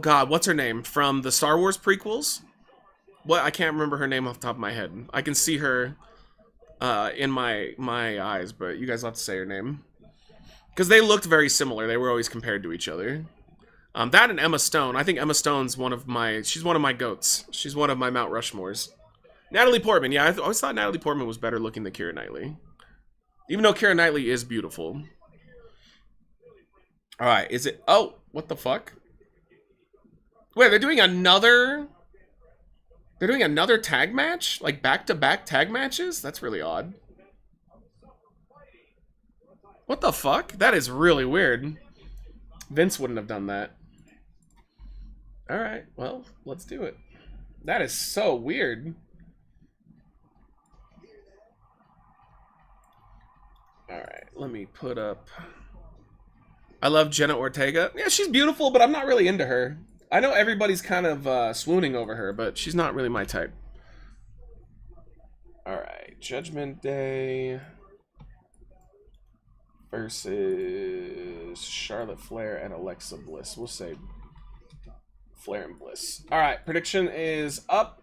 god, what's her name? From the Star Wars prequels? What? I can't remember her name off the top of my head. I can see her in my eyes, but you guys will have to say her name. Because they looked very similar. They were always compared to each other. That and Emma Stone. I think Emma Stone's she's one of my goats. She's one of my Mount Rushmores. Natalie Portman. Yeah, I always thought Natalie Portman was better looking than Keira Knightley. Even though Keira Knightley is beautiful. Alright, is it... Oh, what the fuck? Wait, they're doing another... They're doing another tag match? Like back-to-back tag matches? That's really odd. What the fuck? That is really weird. Vince wouldn't have done that. Alright, well, let's do it. That is so weird. Alright, let me put up... I love Jenna Ortega. Yeah, she's beautiful, but I'm not really into her. I know everybody's kind of swooning over her, but she's not really my type. Alright, Judgment Day versus Charlotte Flair and Alexa Bliss. We'll say Flair and Bliss. Alright, prediction is up.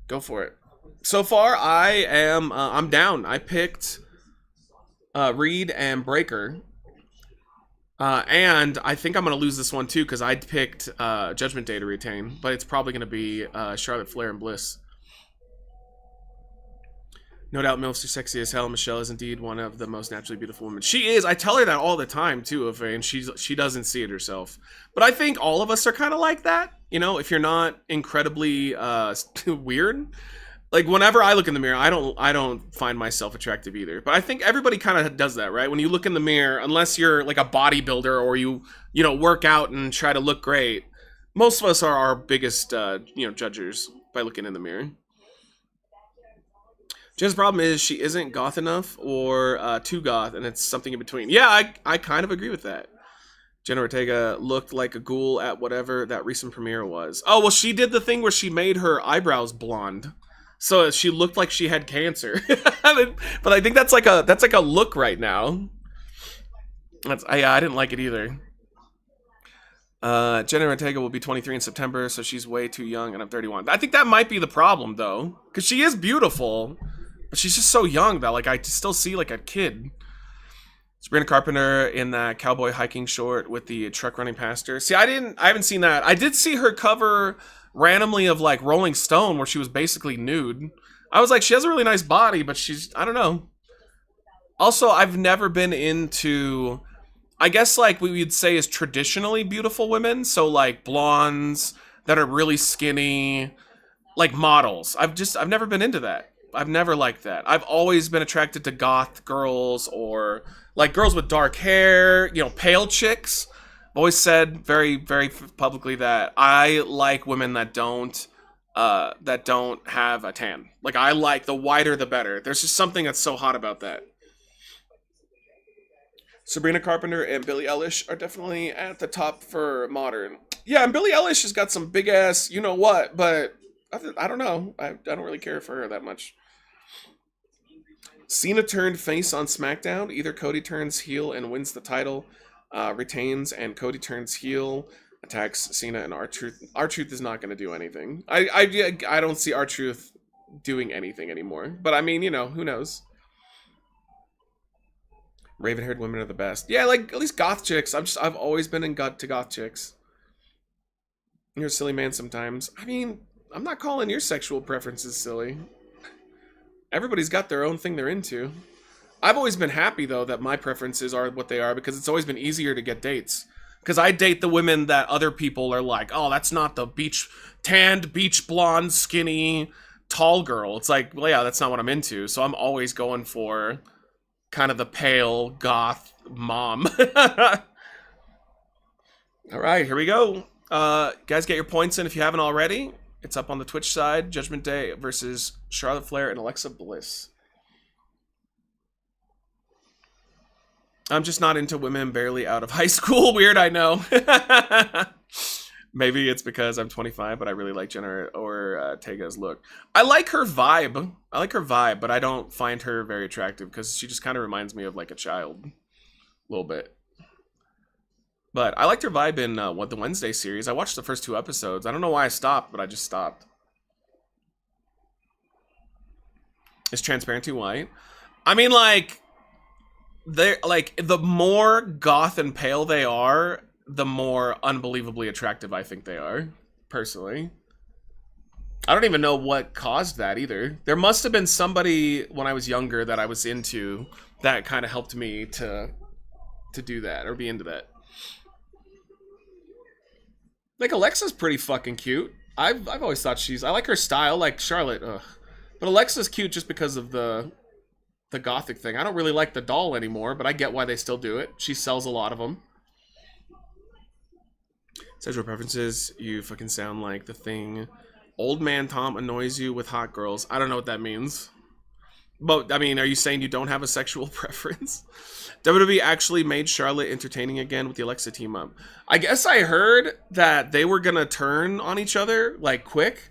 Go for it. So far, I'm down. I picked Reed and Breaker. And I think I'm going to lose this one too, because I picked Judgment Day to retain, but it's probably going to be Charlotte Flair and Bliss. No doubt MILFs are sexy as hell. Michelle is indeed one of the most naturally beautiful women. She is. I tell her that all the time too, and she doesn't see it herself. But I think all of us are kind of like that. You know, if you're not incredibly weird. Like, whenever I look in the mirror, I don't find myself attractive either. But I think everybody kind of does that, right? When you look in the mirror, unless you're like a bodybuilder or you know, work out and try to look great, most of us are our biggest, judgers by looking in the mirror. Jen's problem is she isn't goth enough or too goth, and it's something in between. Yeah, I kind of agree with that. Jenna Ortega looked like a ghoul at whatever that recent premiere was. Oh, well, she did the thing where she made her eyebrows blonde. So she looked like she had cancer. But I think that's like a look right now. I didn't like it either. Jenna Ortega will be 23 in September, so she's way too young, and I'm 31. I think that might be the problem, though. Because she is beautiful, but she's just so young that, like, I still see, like, a kid. Sabrina Carpenter in that cowboy hiking short with the truck running past her. See, I haven't seen that. I did see her cover randomly of like Rolling Stone where she was basically nude. I was like, she has a really nice body, but I don't know. Also, I've never been into, I guess like we would say is traditionally beautiful women. So like blondes that are really skinny, like models. I've never been into that. I've never liked that. I've always been attracted to goth girls or like girls with dark hair, pale chicks. I've always said very, very publicly that I like women that don't have a tan. Like I like the whiter the better. There's just something that's so hot about that. Sabrina Carpenter and Billie Eilish are definitely at the top for modern. Yeah, and Billie Eilish has got some big ass, you know what, but I don't know. I don't really care for her that much. Cena turned face on SmackDown. Either Cody turns heel and wins the title, retains, and Cody turns heel, attacks Cena and R-Truth. R-Truth is not going to do anything. I don't see R-Truth doing anything anymore. But I mean, who knows? Raven-haired women are the best. Yeah, like at least goth chicks. I've always been in to goth chicks. You're a silly man sometimes. I mean, I'm not calling your sexual preferences silly. Everybody's got their own thing they're into. I've always been happy, though, that my preferences are what they are because it's always been easier to get dates. Because I date the women that other people are like, oh, that's not the tanned, beach blonde, skinny, tall girl. It's like, well, yeah, that's not what I'm into. So I'm always going for kind of the pale, goth mom. All right, here we go. Guys, get your points in if you haven't already. It's up on the Twitch side. Judgment Day versus Charlotte Flair and Alexa Bliss. I'm just not into women barely out of high school. Weird, I know. Maybe it's because I'm 25, but I really like Jenna or Tega's look. I like her vibe. But I don't find her very attractive because she just kind of reminds me of like a child. A little bit. But I liked her vibe in the Wednesday series. I watched the first 2 episodes. I don't know why I stopped, but I just stopped. Is transparent too white? I mean, like, they're like the more goth and pale they are, the more unbelievably attractive I think they are. Personally, I don't even know what caused that either. There must have been somebody when I was younger that I was into that kind of helped me to do that or be into that. Like, Alexa's pretty fucking cute. I've always thought I like her style, like Charlotte, ugh. But Alexa's cute just because of the gothic thing. I don't really like the doll anymore, but I get why they still do it. She sells a lot of them. Sexual preferences, you fucking sound like the thing. Old man Tom annoys you with hot girls. I don't know what that means. But, I mean, are you saying you don't have a sexual preference? WWE actually made Charlotte entertaining again with the Alexa team up. I guess I heard that they were going to turn on each other, like, quick.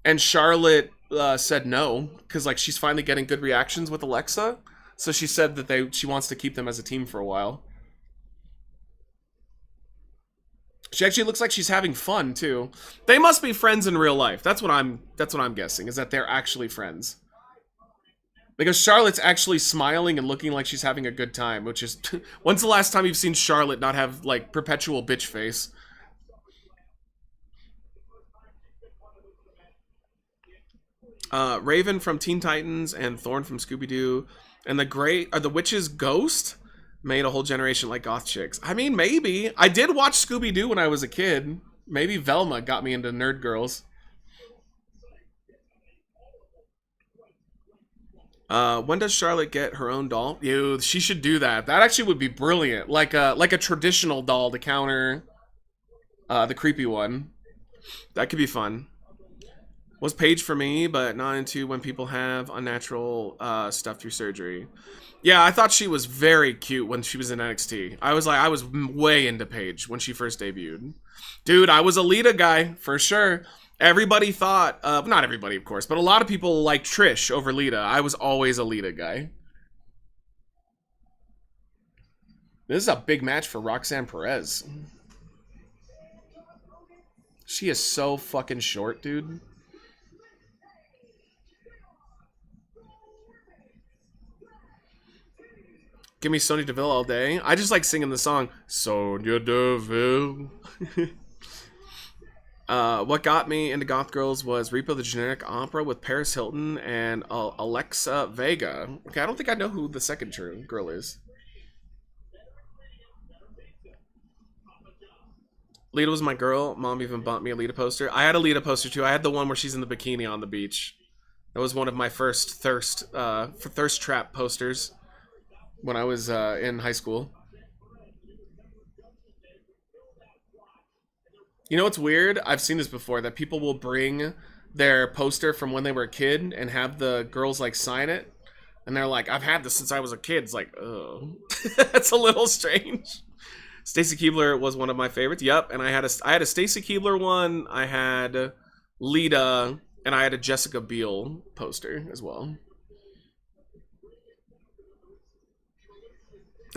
And Charlotte said no, because, like, she's finally getting good reactions with Alexa. So she said that she wants to keep them as a team for a while. She actually looks like she's having fun, too. They must be friends in real life. That's what I'm guessing, is that they're actually friends. Because Charlotte's actually smiling and looking like she's having a good time, which is... When's the last time you've seen Charlotte not have, like, perpetual bitch face? Raven from Teen Titans and Thorn from Scooby-Doo and the Witch's Ghost made a whole generation like goth chicks. I mean, maybe. I did watch Scooby-Doo when I was a kid. Maybe Velma got me into nerd girls. When does Charlotte get her own doll? Ew, she should do that. That actually would be brilliant. Like a traditional doll to counter the creepy one. That could be fun. Was Paige for me, but not into when people have unnatural stuff through surgery. Yeah, I thought she was very cute when she was in NXT. I was way into Paige when she first debuted. Dude, I was a Lita guy, for sure. Everybody thought, not everybody, of course, but a lot of people liked Trish over Lita. I was always a Lita guy. This is a big match for Roxanne Perez. She is so fucking short, dude. Give me Sonya Deville all day. I just like singing the song Sonya Deville. What got me into goth girls was Repo the Generic Opera with Paris Hilton and Alexa Vega. Okay, I don't think I know who the second girl is. Lita was my girl. Mom even bought me a Lita poster. I had a Lita poster too. I had the one where she's in the bikini on the beach. That was one of my first thirst trap posters when I was in high school. You know what's weird? I've seen this before, that people will bring their poster from when they were a kid and have the girls like sign it. And they're like, I've had this since I was a kid. It's like, oh. That's a little strange. Stacy Keibler was one of my favorites. Yep, and I had a Stacy Keibler one, I had Lita, and I had a Jessica Biel poster as well.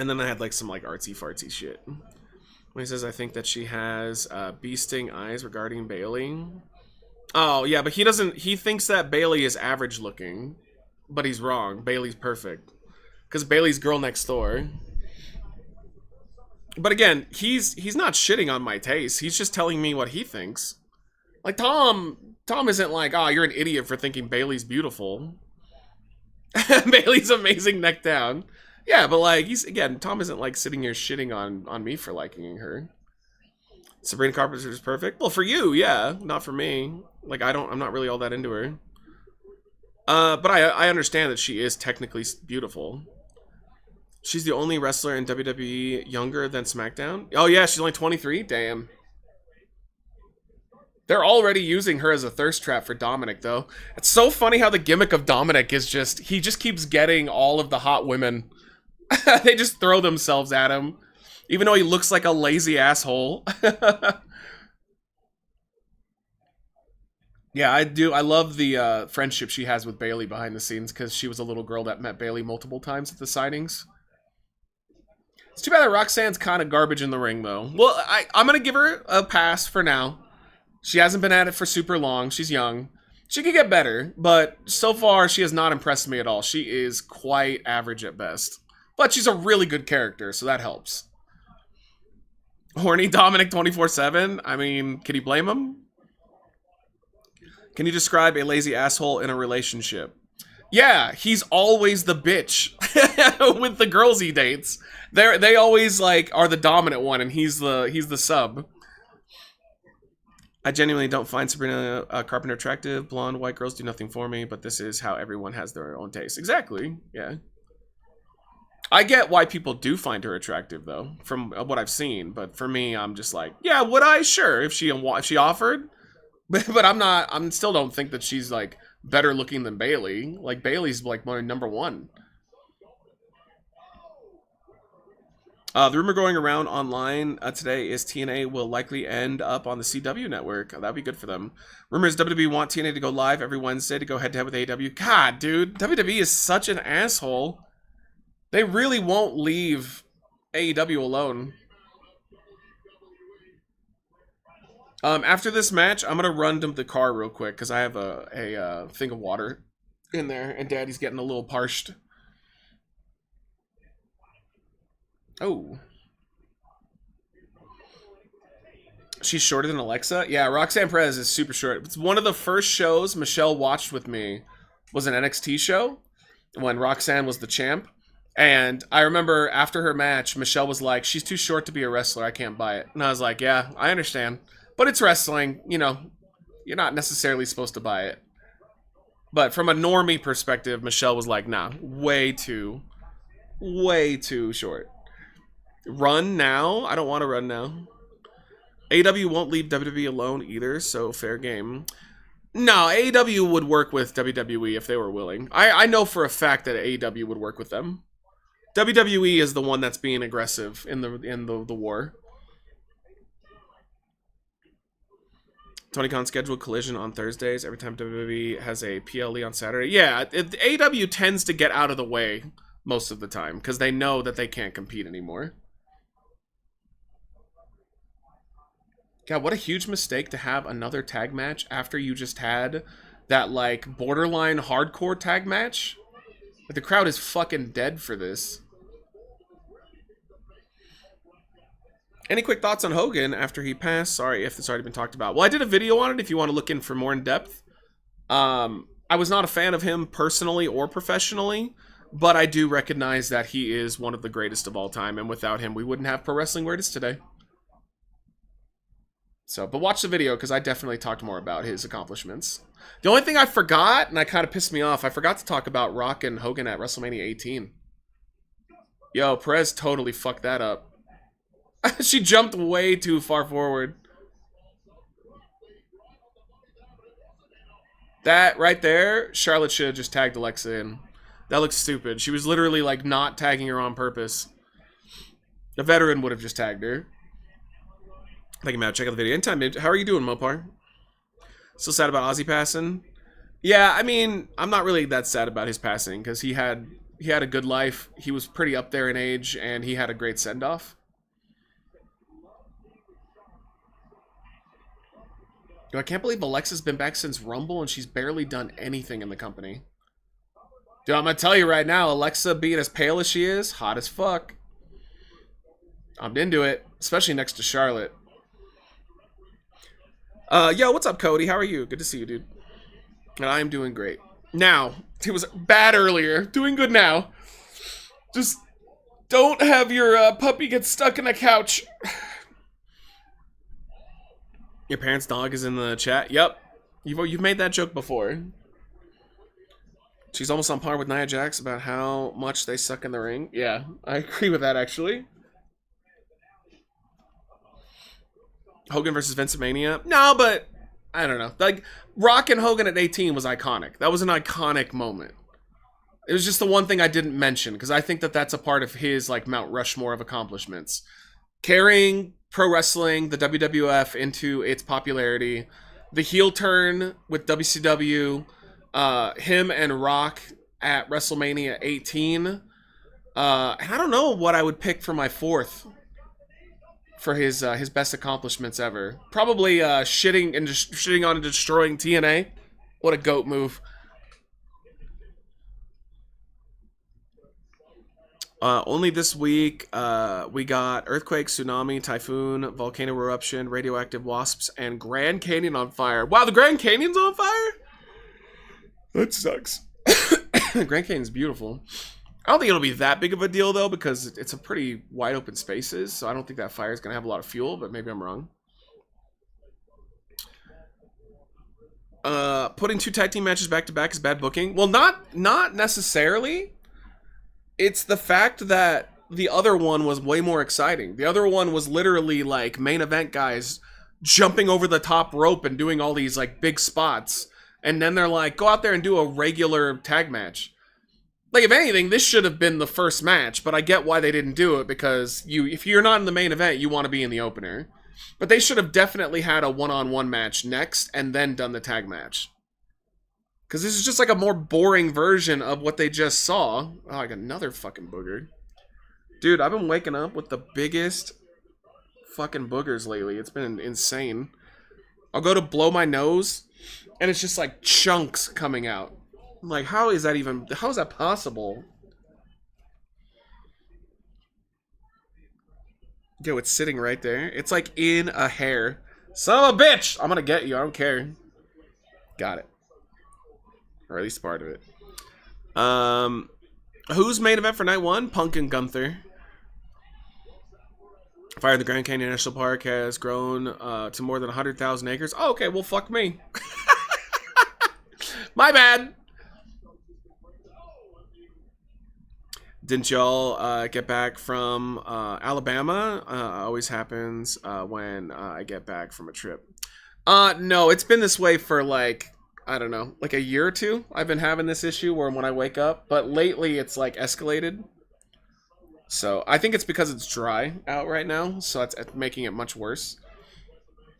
And then I had like some like artsy fartsy shit. When he says, I think that she has bee sting eyes regarding Bailey. Oh, yeah, but he thinks that Bailey is average looking. But he's wrong. Bailey's perfect. Because Bailey's girl next door. But again, he's not shitting on my taste. He's just telling me what he thinks. Like, Tom isn't like, oh, you're an idiot for thinking Bailey's beautiful. Bailey's amazing neck down. Yeah, but like, Tom isn't like sitting here shitting on me for liking her. Sabrina Carpenter is perfect. Well, for you, yeah, not for me. Like, I'm not really all that into her. But I understand that she is technically beautiful. She's the only wrestler in WWE younger than SmackDown. Oh yeah, she's only 23? Damn. They're already using her as a thirst trap for Dominic, though. It's so funny how the gimmick of Dominic is he just keeps getting all of the hot women. They just throw themselves at him. Even though he looks like a lazy asshole. Yeah, I do. I love the friendship she has with Bailey behind the scenes, because she was a little girl that met Bailey multiple times at the signings. It's too bad that Roxanne's kind of garbage in the ring, though. Well, I'm going to give her a pass for now. She hasn't been at it for super long. She's young. She could get better, but so far she has not impressed me at all. She is quite average at best. But she's a really good character, so that helps. Horny Dominic 24/7? I mean, can you blame him? Can you describe a lazy asshole in a relationship? Yeah, he's always the bitch with the girls he dates. They always like are the dominant one, and he's the sub. I genuinely don't find Sabrina Carpenter attractive. Blonde, white girls do nothing for me, but this is how everyone has their own taste. Exactly, yeah. I get why people do find her attractive, though, from what I've seen. But for me, I'm just like, yeah, would I? Sure, if she offered. But I'm still don't think that she's, like, better looking than Bailey. Like, Bailey's, like, my number one. The rumor going around online today is TNA will likely end up on the CW network. That'd be good for them. Rumors WWE want TNA to go live every Wednesday to go head-to-head with AEW. God, dude, WWE is such an asshole. They really won't leave AEW alone. After this match, I'm gonna run to the car real quick because I have a thing of water in there, and Daddy's getting a little parched. Oh. She's shorter than Alexa? Yeah, Roxanne Perez is super short. It's one of the first shows Michelle watched with me was an NXT show when Roxanne was the champ. And I remember after her match, Michelle was like, she's too short to be a wrestler. I can't buy it. And I was like, yeah, I understand. But it's wrestling. You know, you're not necessarily supposed to buy it. But from a normie perspective, Michelle was like, nah, way too short. Run now? I don't want to run now. AEW won't leave WWE alone either, so fair game. No, AEW would work with WWE if they were willing. I know for a fact that AEW would work with them. WWE is the one that's being aggressive in the war. Tony Khan scheduled Collision on Thursdays every time WWE has a PLE on Saturday. Yeah, AEW tends to get out of the way most of the time because they know that they can't compete anymore. God, what a huge mistake to have another tag match after you just had that, like, borderline hardcore tag match. Like, the crowd is fucking dead for this. Any quick thoughts on Hogan after he passed? Sorry if it's already been talked about. Well, I did a video on it if you want to look in for more in depth. I was not a fan of him personally or professionally, but I do recognize that he is one of the greatest of all time, and without him, we wouldn't have pro wrestling where it is today. So, but watch the video, because I definitely talked more about his accomplishments. The only thing I forgot, and I kind of pissed me off, I forgot to talk about Rock and Hogan at WrestleMania 18. Yo, Perez totally fucked that up. She jumped way too far forward. That right there, Charlotte should have just tagged Alexa in. That looks stupid. She was literally like not tagging her on purpose. A veteran would have just tagged her. Thank you, Matt. Check out the video. Anytime, dude. How are you doing, Mopar? Still sad about Ozzy passing? Yeah, I mean, I'm not really that sad about his passing because he had a good life. He was pretty up there in age, and he had a great send-off. Dude, I can't believe Alexa's been back since Rumble, and she's barely done anything in the company. Dude, I'm gonna tell you right now, Alexa being as pale as she is, hot as fuck. I'm into it, especially next to Charlotte. Yo, what's up, Cody? How are you? Good to see you, dude. And I'm doing great. Now, it was bad earlier. Doing good now. Just don't have your puppy get stuck in a couch. Your parents' dog is in the chat. Yep. You've made that joke before. She's almost on par with Nia Jax about how much they suck in the ring. Yeah, I agree with that, actually. Hogan versus Vince Mania? No, but I don't know. Like, Rock and Hogan at 18 was iconic. That was an iconic moment. It was just the one thing I didn't mention, because I think that that's a part of his, like, Mount Rushmore of accomplishments. Carrying pro wrestling, the WWF, into its popularity. The heel turn with WCW. Him and Rock at WrestleMania 18. And I don't know what I would pick for my fourth for his best accomplishments ever. Probably shitting on and destroying TNA. What a GOAT move. Only this week, we got earthquake, tsunami, typhoon, volcano eruption, radioactive wasps, and Grand Canyon on fire. Wow, the Grand Canyon's on fire? That sucks. Grand Canyon's beautiful. I don't think it'll be that big of a deal, though, because it's a pretty wide open spaces, so I don't think that fire is going to have a lot of fuel, but maybe I'm wrong. Putting two tag team matches back-to-back is bad booking. Well, not necessarily. It's the fact that the other one was way more exciting. The other one was literally, like, main event guys jumping over the top rope and doing all these, like, big spots. And then they're like, go out there and do a regular tag match. Like, if anything, this should have been the first match, but I get why they didn't do it, because if you're not in the main event, you want to be in the opener. But they should have definitely had a one-on-one match next, and then done the tag match. Because this is just like a more boring version of what they just saw. Oh, I got another fucking booger. Dude, I've been waking up with the biggest fucking boogers lately. It's been insane. I'll go to blow my nose, and it's just like chunks coming out. I'm like, how is that possible? Yo, it's sitting right there. It's like in a hair. Son of a bitch! I'm gonna get you, I don't care. Got it. Or at least part of it. Who's main event for night one? Punk and Gunther. Fire in the Grand Canyon National Park has grown to more than 100,000 acres. Oh, okay, well, fuck me. My bad. Didn't y'all get back from Alabama? Always happens when I get back from a trip. No, it's been this way for like, I don't know, like a year or two. I've been having this issue where when I wake up, but lately it's like escalated. So I think it's because it's dry out right now, so it's making it much worse.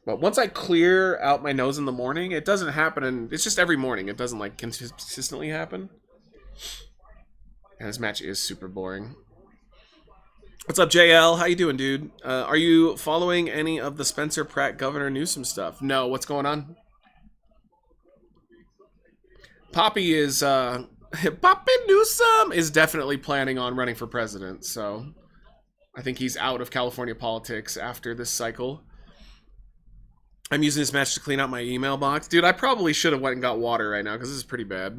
But once I clear out my nose in the morning, it doesn't happen, and it's just every morning. It doesn't like consistently happen. And this match is super boring. What's up, JL? How you doing, dude? Are you following any of the Spencer Pratt Governor Newsom stuff? No, what's going on? Poppy is, Poppy Newsom is definitely planning on running for president, so I think he's out of California politics after this cycle. I'm using this match to clean out my email box. Dude, I probably should have went and got water right now because this is pretty bad.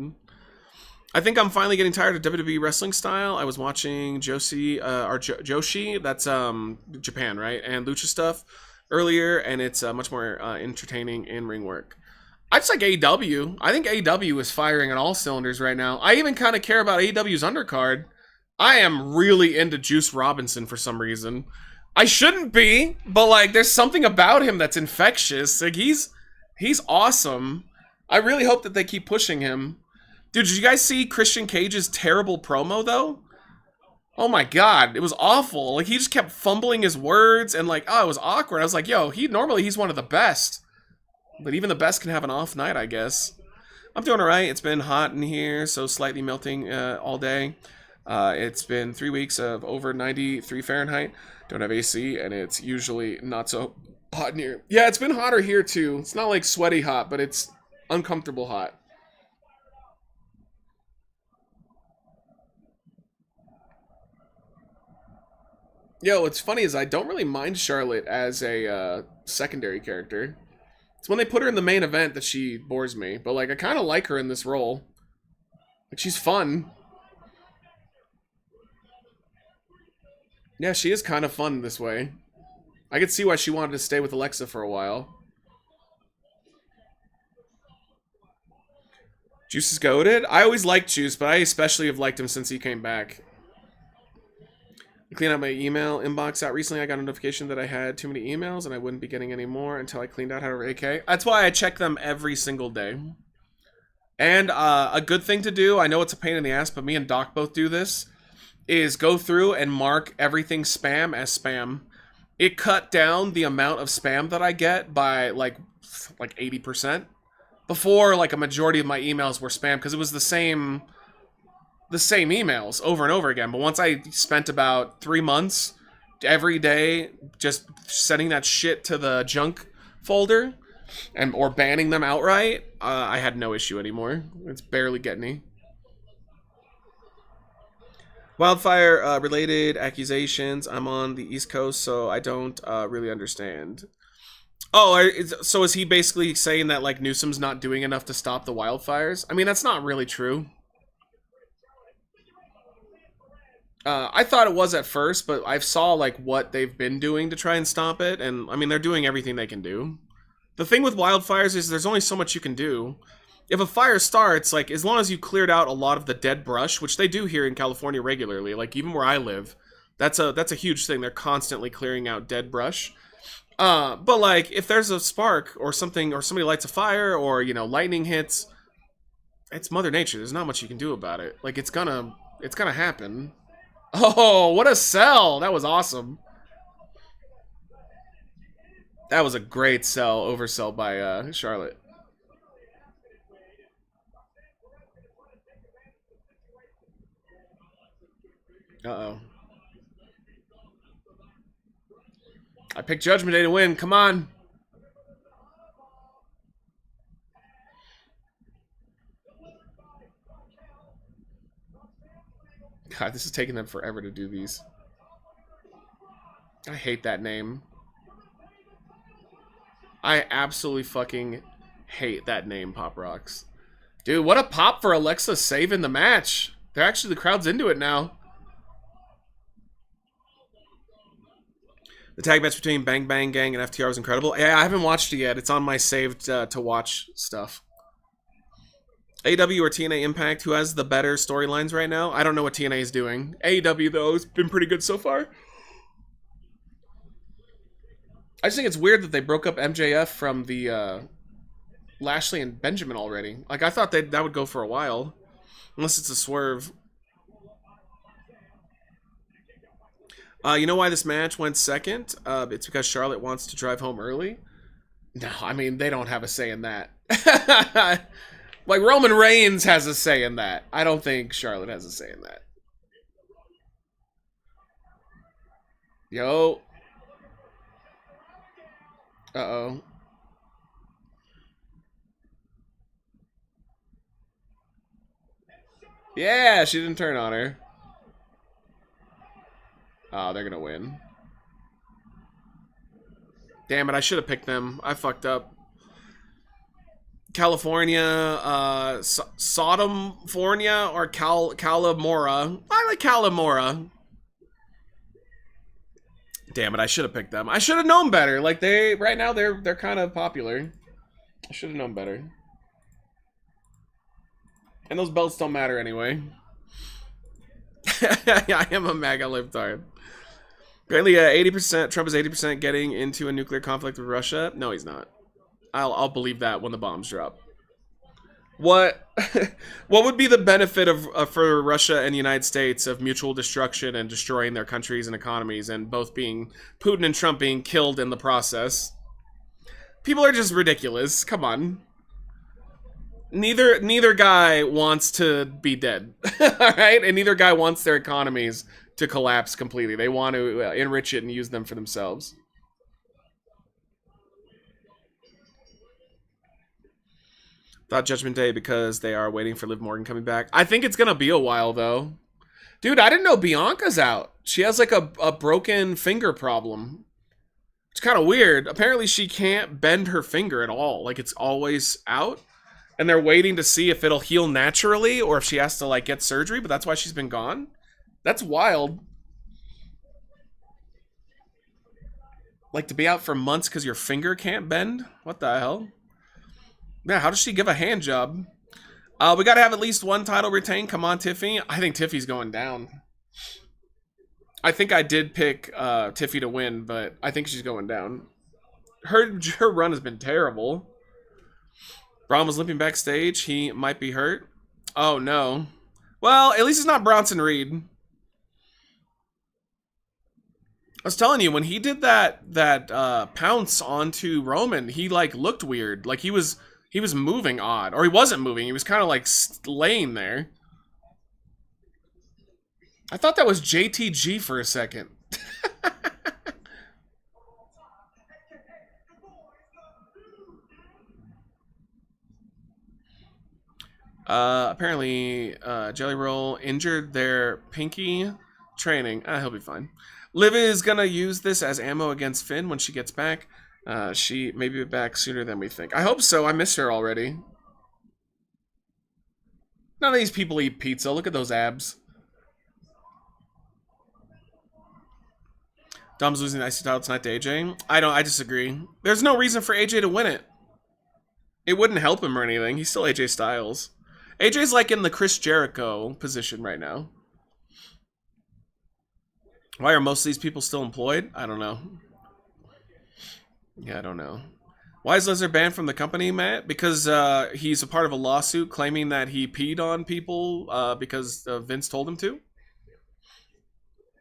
I think I'm finally getting tired of WWE wrestling style. I was watching Joshi, that's Japan, right? And Lucha stuff earlier, and it's much more entertaining in ring work. I just like AEW. I think AEW is firing on all cylinders right now. I even kind of care about AEW's undercard. I am really into Juice Robinson for some reason. I shouldn't be, but like there's something about him that's infectious. Like he's awesome. I really hope that they keep pushing him. Dude, did you guys see Christian Cage's terrible promo though? Oh my god, it was awful. Like he just kept fumbling his words and like, oh, it was awkward. I was like, yo, he's one of the best. But even the best can have an off night, I guess. I'm doing alright. It's been hot in here, so slightly melting all day. It's been 3 weeks of over 93 Fahrenheit. Don't have AC, and it's usually not so hot in here. Yeah, it's been hotter here, too. It's not like sweaty hot, but it's uncomfortable hot. Yo, what's funny is I don't really mind Charlotte as a secondary character. It's when they put her in the main event that she bores me. But, like, I kind of like her in this role. Like, she's fun. Yeah, she is kind of fun this way. I could see why she wanted to stay with Alexa for a while. Juice is goated? I always liked Juice, but I especially have liked him since he came back. I cleaned out my email inbox out recently. I got a notification that I had too many emails and I wouldn't be getting any more until I cleaned out however AK. That's why I check them every single day. And a good thing to do, I know it's a pain in the ass, but me and Doc both do this, is go through and mark everything spam as spam. It cut down the amount of spam that I get by like 80%. Before, like a majority of my emails were spam because it was the same emails over and over again. But once I spent about 3 months every day just sending that shit to the junk folder or banning them outright, I had no issue anymore. It's barely getting me. Wildfire related accusations. I'm on the East Coast, so I don't really understand. Oh, so is he basically saying that like Newsom's not doing enough to stop the wildfires? I mean, that's not really true. I thought it was at first, but I saw like what they've been doing to try and stop it, and I mean they're doing everything they can do. The thing with wildfires is there's only so much you can do. If a fire starts, like as long as you cleared out a lot of the dead brush, which they do here in California regularly, like even where I live, that's a huge thing. They're constantly clearing out dead brush. But like if there's a spark or something, or somebody lights a fire, or you know lightning hits, it's Mother Nature. There's not much you can do about it. Like it's gonna happen. Oh, what a sell! That was awesome. That was a great sell, oversell by Charlotte. Uh-oh. I picked Judgment Day to win. Come on. God, this is taking them forever to do these. I hate that name. I absolutely fucking hate that name, Pop Rocks. Dude, what a pop for Alexa saving the match. They're actually, the crowd's into it now. The tag match between Bang Bang Gang and FTR was incredible. Yeah, I haven't watched it yet. It's on my saved to watch stuff. AEW or TNA Impact, who has the better storylines right now? I don't know what TNA is doing. AEW, though, has been pretty good so far. I just think it's weird that they broke up MJF from the Lashley and Benjamin already. Like, I thought that would go for a while. Unless it's a swerve. You know why this match went second? It's because Charlotte wants to drive home early. No, I mean, they don't have a say in that. Like, Roman Reigns has a say in that. I don't think Charlotte has a say in that. Yo. Uh-oh. Yeah, she didn't turn on her. Oh, they're gonna win. Damn it, I should have picked them. I fucked up. California, Sodomfornia or Calamora. I like Calamora. Damn it, I should have picked them. I should have known better. Like right now they're kind of popular. I should have known better. And those belts don't matter anyway. I am a MAGA libtard. Apparently, 80%. Trump is 80% getting into a nuclear conflict with Russia. No, he's not. I'll believe that when the bombs drop. What would be the benefit of for Russia and the United States of mutual destruction and destroying their countries and economies, and both being Putin and Trump being killed in the process? People are just ridiculous. Come on. Neither guy wants to be dead. All right? And neither guy wants their economies to collapse completely. They want to enrich it and use them for themselves. Thought Judgment Day because they are waiting for Liv Morgan coming back. I think it's gonna be a while though. Dude, I didn't know Bianca's out. She has like a broken finger problem. It's kind of weird. Apparently she can't bend her finger at all. Like it's always out. And they're waiting to see if it'll heal naturally or if she has to like get surgery, but that's why she's been gone. That's wild. Like to be out for months because your finger can't bend? What the hell? Yeah, how does she give a hand job? We gotta have at least one title retained. Come on, Tiffy. I think Tiffy's going down. I think I did pick Tiffy to win, but I think she's going down. Her run has been terrible. Braun was limping backstage. He might be hurt. Oh, no. Well, at least it's not Bronson Reed. I was telling you, when he did that pounce onto Roman, he like looked weird. Like he was moving odd. Or he wasn't moving. He was kind of like laying there. I thought that was JTG for a second. Apparently, Jelly Roll injured their pinky training. He'll be fine. Liv is gonna use this as ammo against Finn when she gets back. She may be back sooner than we think. I hope so. I miss her already. None of these people eat pizza. Look at those abs. Dom's losing the IC title tonight to AJ. I disagree. There's no reason for AJ to win it. It wouldn't help him or anything. He's still AJ Styles. AJ's like in the Chris Jericho position right now. Why are most of these people still employed? I don't know. Yeah, I don't know. Why is Lesnar banned from the company, Matt? Because he's a part of a lawsuit claiming that he peed on people because Vince told him to.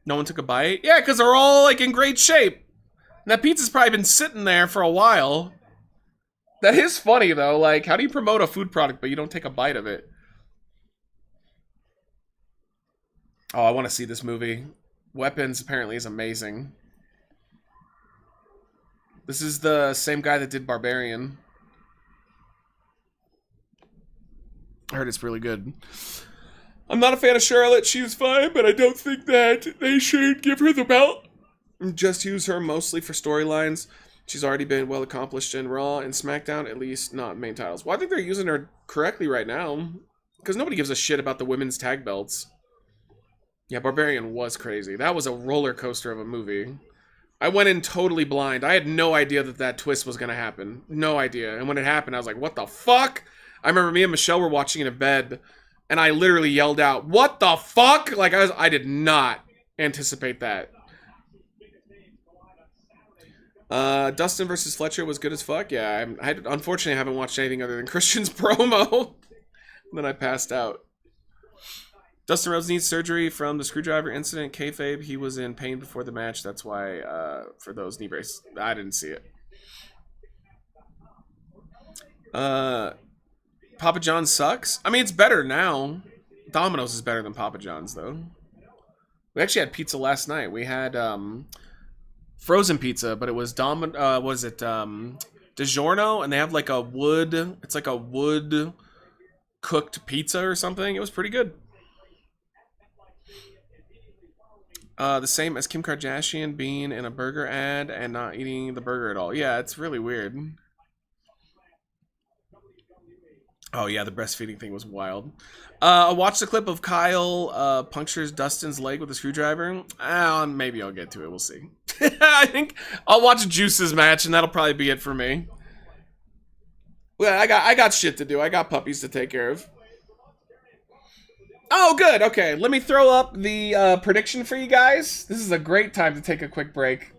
No one took a bite? Yeah, because they're all like in great shape. And that pizza's probably been sitting there for a while. That is funny though. Like, how do you promote a food product but you don't take a bite of it? Oh, I want to see this movie. Weapons apparently is amazing. This is the same guy that did Barbarian. I heard it's really good. I'm not a fan of Charlotte. She's fine, but I don't think that they should give her the belt. Just use her mostly for storylines. She's already been well accomplished in Raw and SmackDown, at least not main titles. Well, I think they're using her correctly right now. Because nobody gives a shit about the women's tag belts. Yeah, Barbarian was crazy. That was a roller coaster of a movie. I went in totally blind. I had no idea that twist was going to happen. No idea. And when it happened, I was like, what the fuck? I remember me and Michelle were watching it in bed, and I literally yelled out, what the fuck? Like, I did not anticipate that. Dustin versus Fletcher was good as fuck. Yeah, unfortunately, I haven't watched anything other than Christian's promo. Then I passed out. Dustin Rhodes needs surgery from the screwdriver incident. Kayfabe, he was in pain before the match. That's why, for those knee braces, I didn't see it. Papa John's sucks. I mean, it's better now. Domino's is better than Papa John's, though. We actually had pizza last night. We had frozen pizza, but it was DiGiorno, and they have like a wood. It's like a wood cooked pizza or something. It was pretty good. The same as Kim Kardashian being in a burger ad and not eating the burger at all. Yeah, it's really weird. Oh yeah, the breastfeeding thing was wild. I watched the clip of Kyle punctures Dustin's leg with a screwdriver. Maybe I'll get to it. We'll see. I think I'll watch Juice's match, and that'll probably be it for me. Well, I got shit to do. I got puppies to take care of. Oh, good. Okay, let me throw up the prediction for you guys. This is a great time to take a quick break.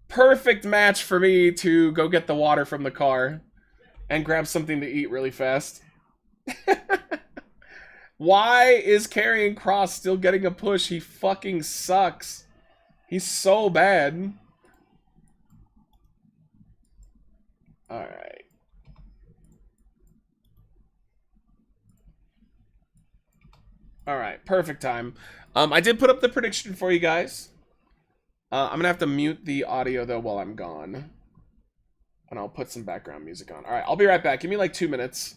Perfect match for me to go get the water from the car and grab something to eat really fast. Why is Karrion Kross still getting a push? He fucking sucks. He's so bad. Alright. Alright, perfect time. I did put up the prediction for you guys. I'm gonna have to mute the audio though while I'm gone. And I'll put some background music on. Alright, I'll be right back. Give me like 2 minutes.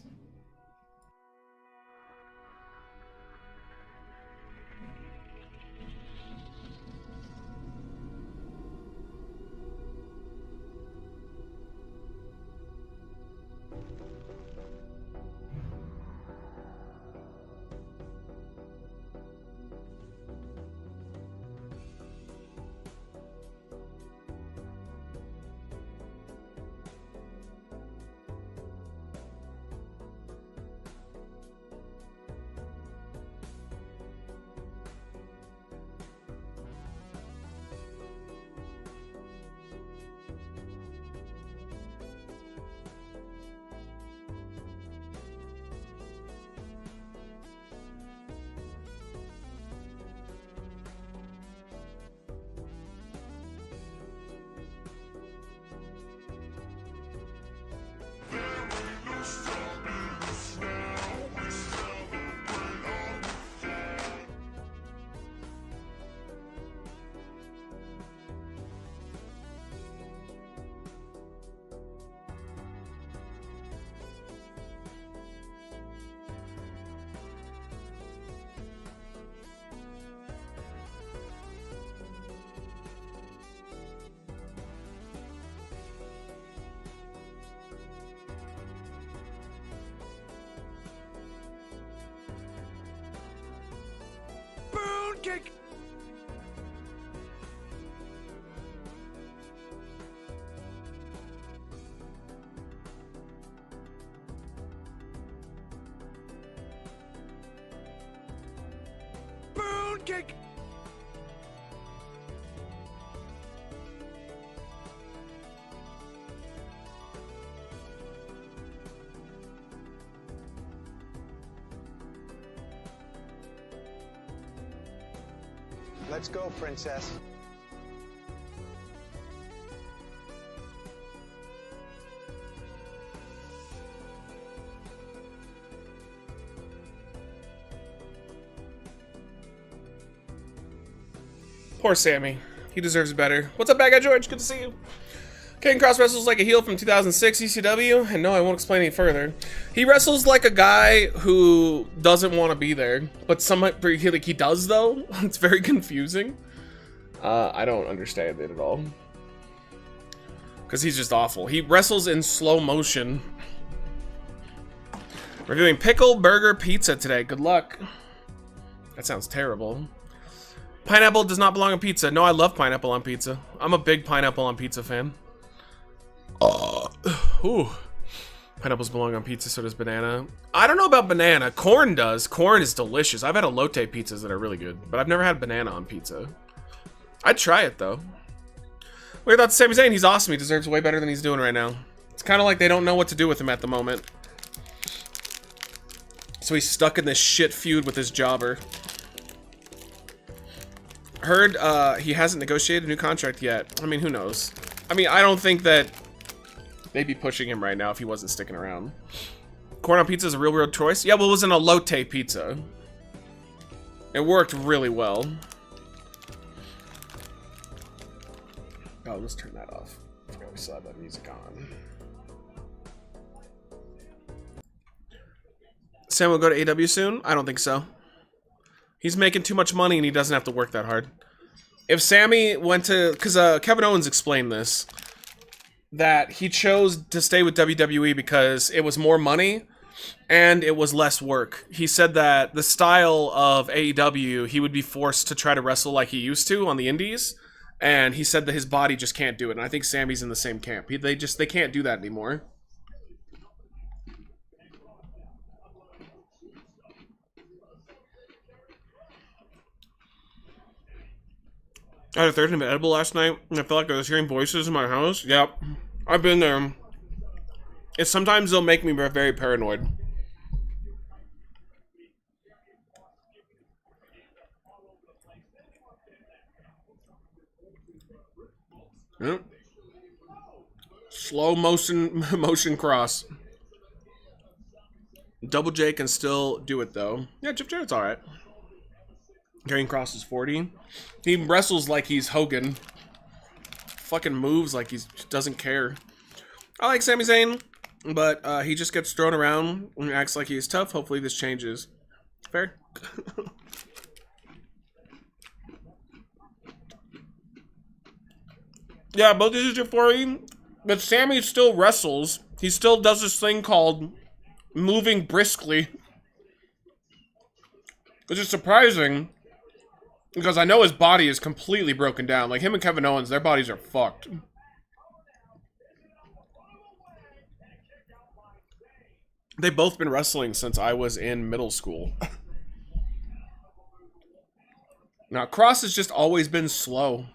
Kick. Boom kick. Let's go, princess. Poor Sammy. He deserves better. What's up, bad guy George? Good to see you. Karrion Kross wrestles like a heel from 2006 ECW, and no, I won't explain any further. He wrestles like a guy who doesn't want to be there, but like he does though. It's very confusing. I don't understand it at all. Because he's just awful. He wrestles in slow motion. Reviewing pickle burger pizza today. Good luck. That sounds terrible. Pineapple does not belong on pizza. No, I love pineapple on pizza. I'm a big pineapple on pizza fan. Ooh. Pineapples belong on pizza, so does banana. I don't know about banana. Corn does. Corn is delicious. I've had elote pizzas that are really good, but I've never had banana on pizza. I'd try it, though. What about Sami Zayn? He's awesome. He deserves way better than he's doing right now. It's kind of like they don't know what to do with him at the moment. So he's stuck in this shit feud with his jobber. Heard he hasn't negotiated a new contract yet. I mean, who knows? I mean, I don't think that they'd be pushing him right now if he wasn't sticking around. Corn on pizza is a real weird choice. Yeah, well, it was an elote pizza. It worked really well. Oh, let's turn that off. I forgot we still have that music on. Sam will go to AW soon? I don't think so. He's making too much money and he doesn't have to work that hard. If Sammy went to, because Kevin Owens explained this, that he chose to stay with WWE because it was more money and it was less work. He said that the style of AEW, he would be forced to try to wrestle like he used to on the indies, and he said that his body just can't do it. And I think Sammy's in the same camp. They can't do that anymore. I had a Thursday night edible last night, and I felt like I was hearing voices in my house. Yep, I've been there. Sometimes they'll make me very paranoid. Yep. Slow motion cross. Double J can still do it though. Yeah, Jeff Jarrett's alright. Carrying Cross is 40. He wrestles like he's Hogan. Fucking moves like he doesn't care. I like Sami Zayn, but he just gets thrown around and acts like he's tough. Hopefully this changes. Fair. Yeah, both these are 40, but Sammy still wrestles. He still does this thing called moving briskly. Which is surprising, because I know his body is completely broken down. Like him and Kevin Owens, their bodies are fucked. They've both been wrestling since I was in middle school. Now, Cross has just always been slow.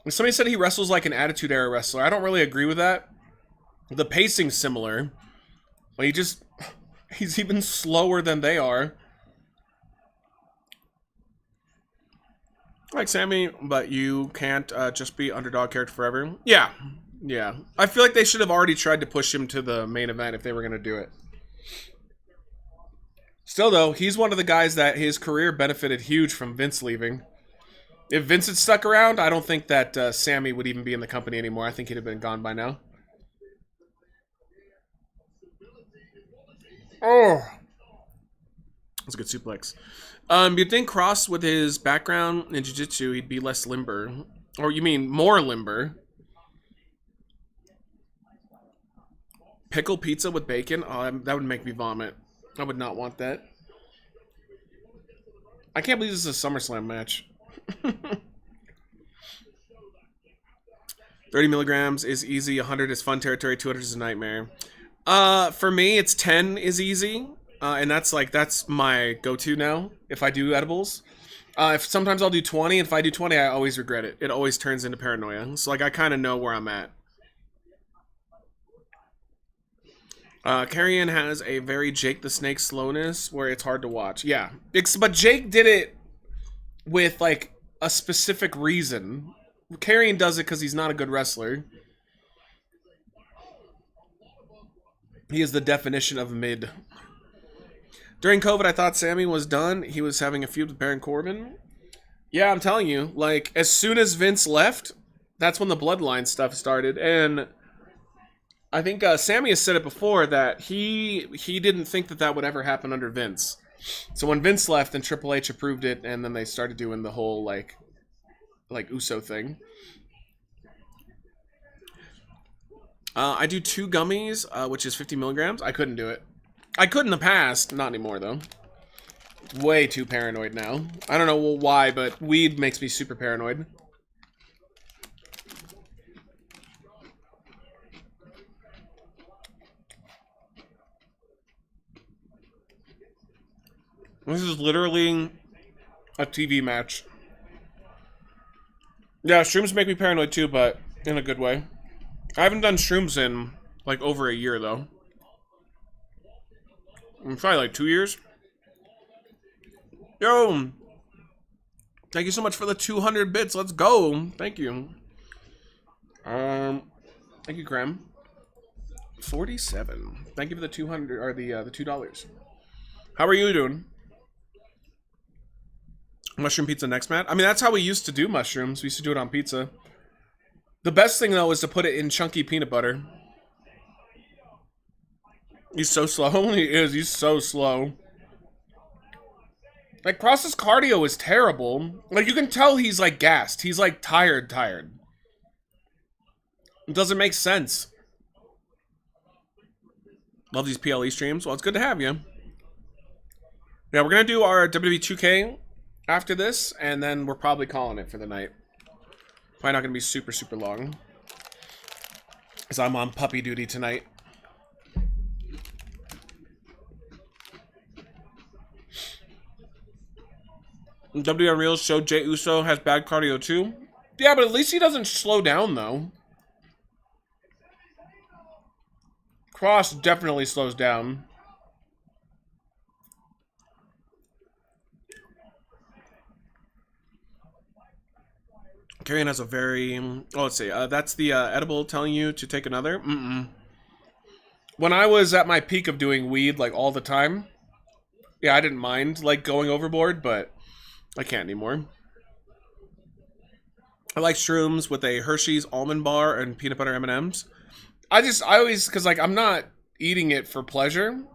Somebody said he wrestles like an Attitude Era wrestler. I don't really agree with that. The pacing's similar, but he's even slower than they are. I like Sammy, but you can't just be underdog character forever. Yeah. Yeah. I feel like they should have already tried to push him to the main event if they were going to do it. Still, though, he's one of the guys that his career benefited huge from Vince leaving. If Vince had stuck around, I don't think that Sammy would even be in the company anymore. I think he'd have been gone by now. Oh. That's a good suplex. You'd think Cross, with his background in jiu-jitsu, he'd be less limber. Or you mean more limber. Pickle pizza with bacon? Oh, that would make me vomit. I would not want that. I can't believe this is a SummerSlam match. 30 milligrams is easy, 100 is fun territory, 200 is a nightmare. For me, it's 10 is easy. And that's my go-to now if I do edibles. If sometimes I'll do 20, and if I do 20, I always regret it. It always turns into paranoia. So I kind of know where I'm at. Carrion has a very Jake the Snake slowness where it's hard to watch. Yeah, but Jake did it with like a specific reason. Carrion does it because he's not a good wrestler. He is the definition of mid. During COVID, I thought Sammy was done. He was having a feud with Baron Corbin. Yeah, I'm telling you, like, as soon as Vince left, that's when the bloodline stuff started. And I think Sammy has said it before that he didn't think that would ever happen under Vince. So when Vince left, then Triple H approved it, and then they started doing the whole, like Uso thing. I do 2 gummies, which is 50 milligrams. I couldn't do it. I could in the past. Not anymore, though. Way too paranoid now. I don't know why, but weed makes me super paranoid. This is literally a TV match. Yeah, shrooms make me paranoid too, but in a good way. I haven't done shrooms in, like, over a year, though. Probably like 2 years. Yo! Thank you so much for the 200 bits. Let's go. Thank you. Thank you, Graham. 47. Thank you for the 200, or the $2. How are you doing? Mushroom pizza next, Matt? I mean, that's how we used to do mushrooms. We used to do it on pizza. The best thing, though, is to put it in chunky peanut butter. He's so slow. He is. He's so slow. Like, Cross's cardio is terrible. Like, you can tell he's, like, gassed. He's, like, tired. It doesn't make sense. Love these PLE streams. Well, it's good to have you. Yeah, we're going to do our WWE 2K after this, and then we're probably calling it for the night. Probably not going to be super, super long. Because I'm on puppy duty tonight. WWE Unreal showed Jey Uso has bad cardio too. Yeah, but at least he doesn't slow down though. Cross definitely slows down. Carrion has a very... Oh, let's see. That's the edible telling you to take another? When I was at my peak of doing weed, like, all the time, yeah, I didn't mind, like, going overboard, but I can't anymore. I like shrooms with a Hershey's almond bar and peanut butter M&Ms. I always, because, like, I'm not eating it for pleasure.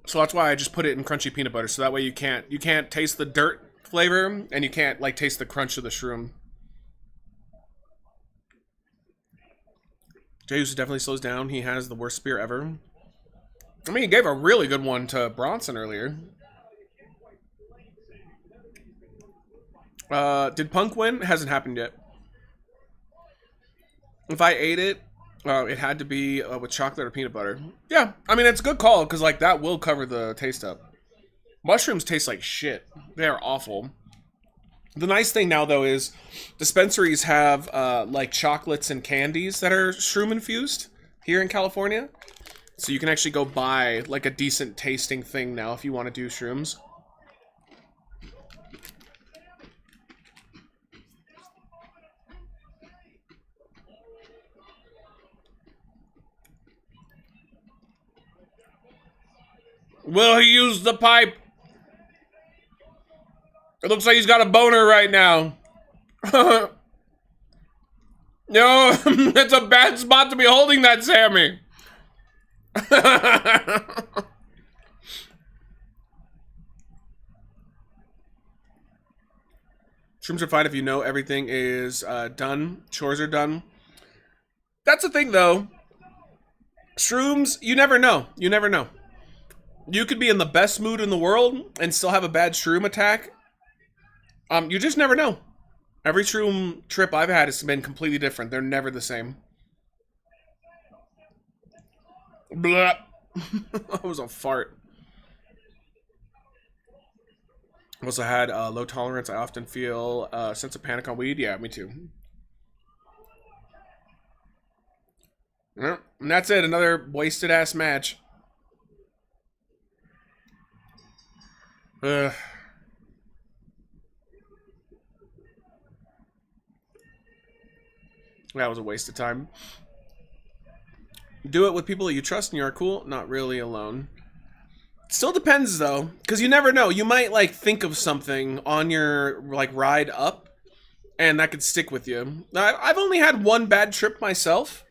So that's why I just put it in crunchy peanut butter, so that way you can't taste the dirt flavor, and you can't, like, taste the crunch of the shroom. Jey Uso definitely slows down. He has the worst spear ever. I mean, he gave a really good one to Bronson earlier. Did Punk win? It hasn't happened yet. If I ate it, it had to be with chocolate or peanut butter. Yeah, I mean, it's a good call, because, like, that will cover the taste up. Mushrooms taste like shit. They are awful. The nice thing now, though, is dispensaries have, like, chocolates and candies that are shroom infused here in California. So you can actually go buy, like, a decent tasting thing now if you want to do shrooms. Will he use the pipe? It looks like he's got a boner right now. No, it's a bad spot to be holding that, Sammy. Shrooms are fine if you know everything is done. Chores are done. That's the thing, though. Shrooms, you never know. You never know. You could be in the best mood in the world and still have a bad shroom attack. You just never know. Every shroom trip I've had has been completely different. They're never the same. Blah. That was a fart. I also had low tolerance. I often feel a sense of panic on weed. Yeah, me too. And that's it. Another wasted ass match. That was a waste of time. Do it with people that you trust and you are cool. Not really alone. Still depends though, because you never know. You might like think of something on your like ride up, and that could stick with you. I've only had one bad trip myself,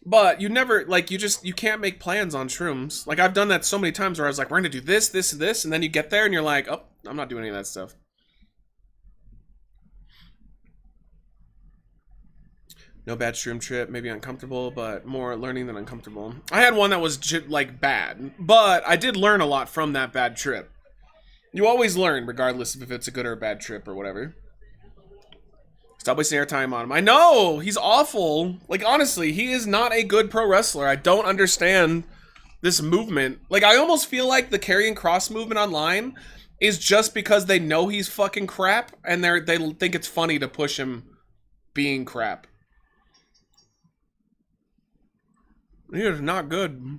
but you never like you can't make plans on shrooms. Like I've done that so many times where I was like, we're gonna do this, this, and this, and then you get there and you're like, oh, I'm not doing any of that stuff. No bad shroom trip, maybe uncomfortable, but more learning than uncomfortable. I had one that was like bad, but I did learn a lot from that bad trip. You always learn, regardless of if it's a good or a bad trip or whatever. Stop wasting airtime on him. I know, he's awful. Like, honestly, he is not a good pro wrestler. I don't understand this movement. Like, I almost feel like the Karrion Kross movement online is just because they know he's fucking crap, and they think it's funny to push him being crap. He is not good.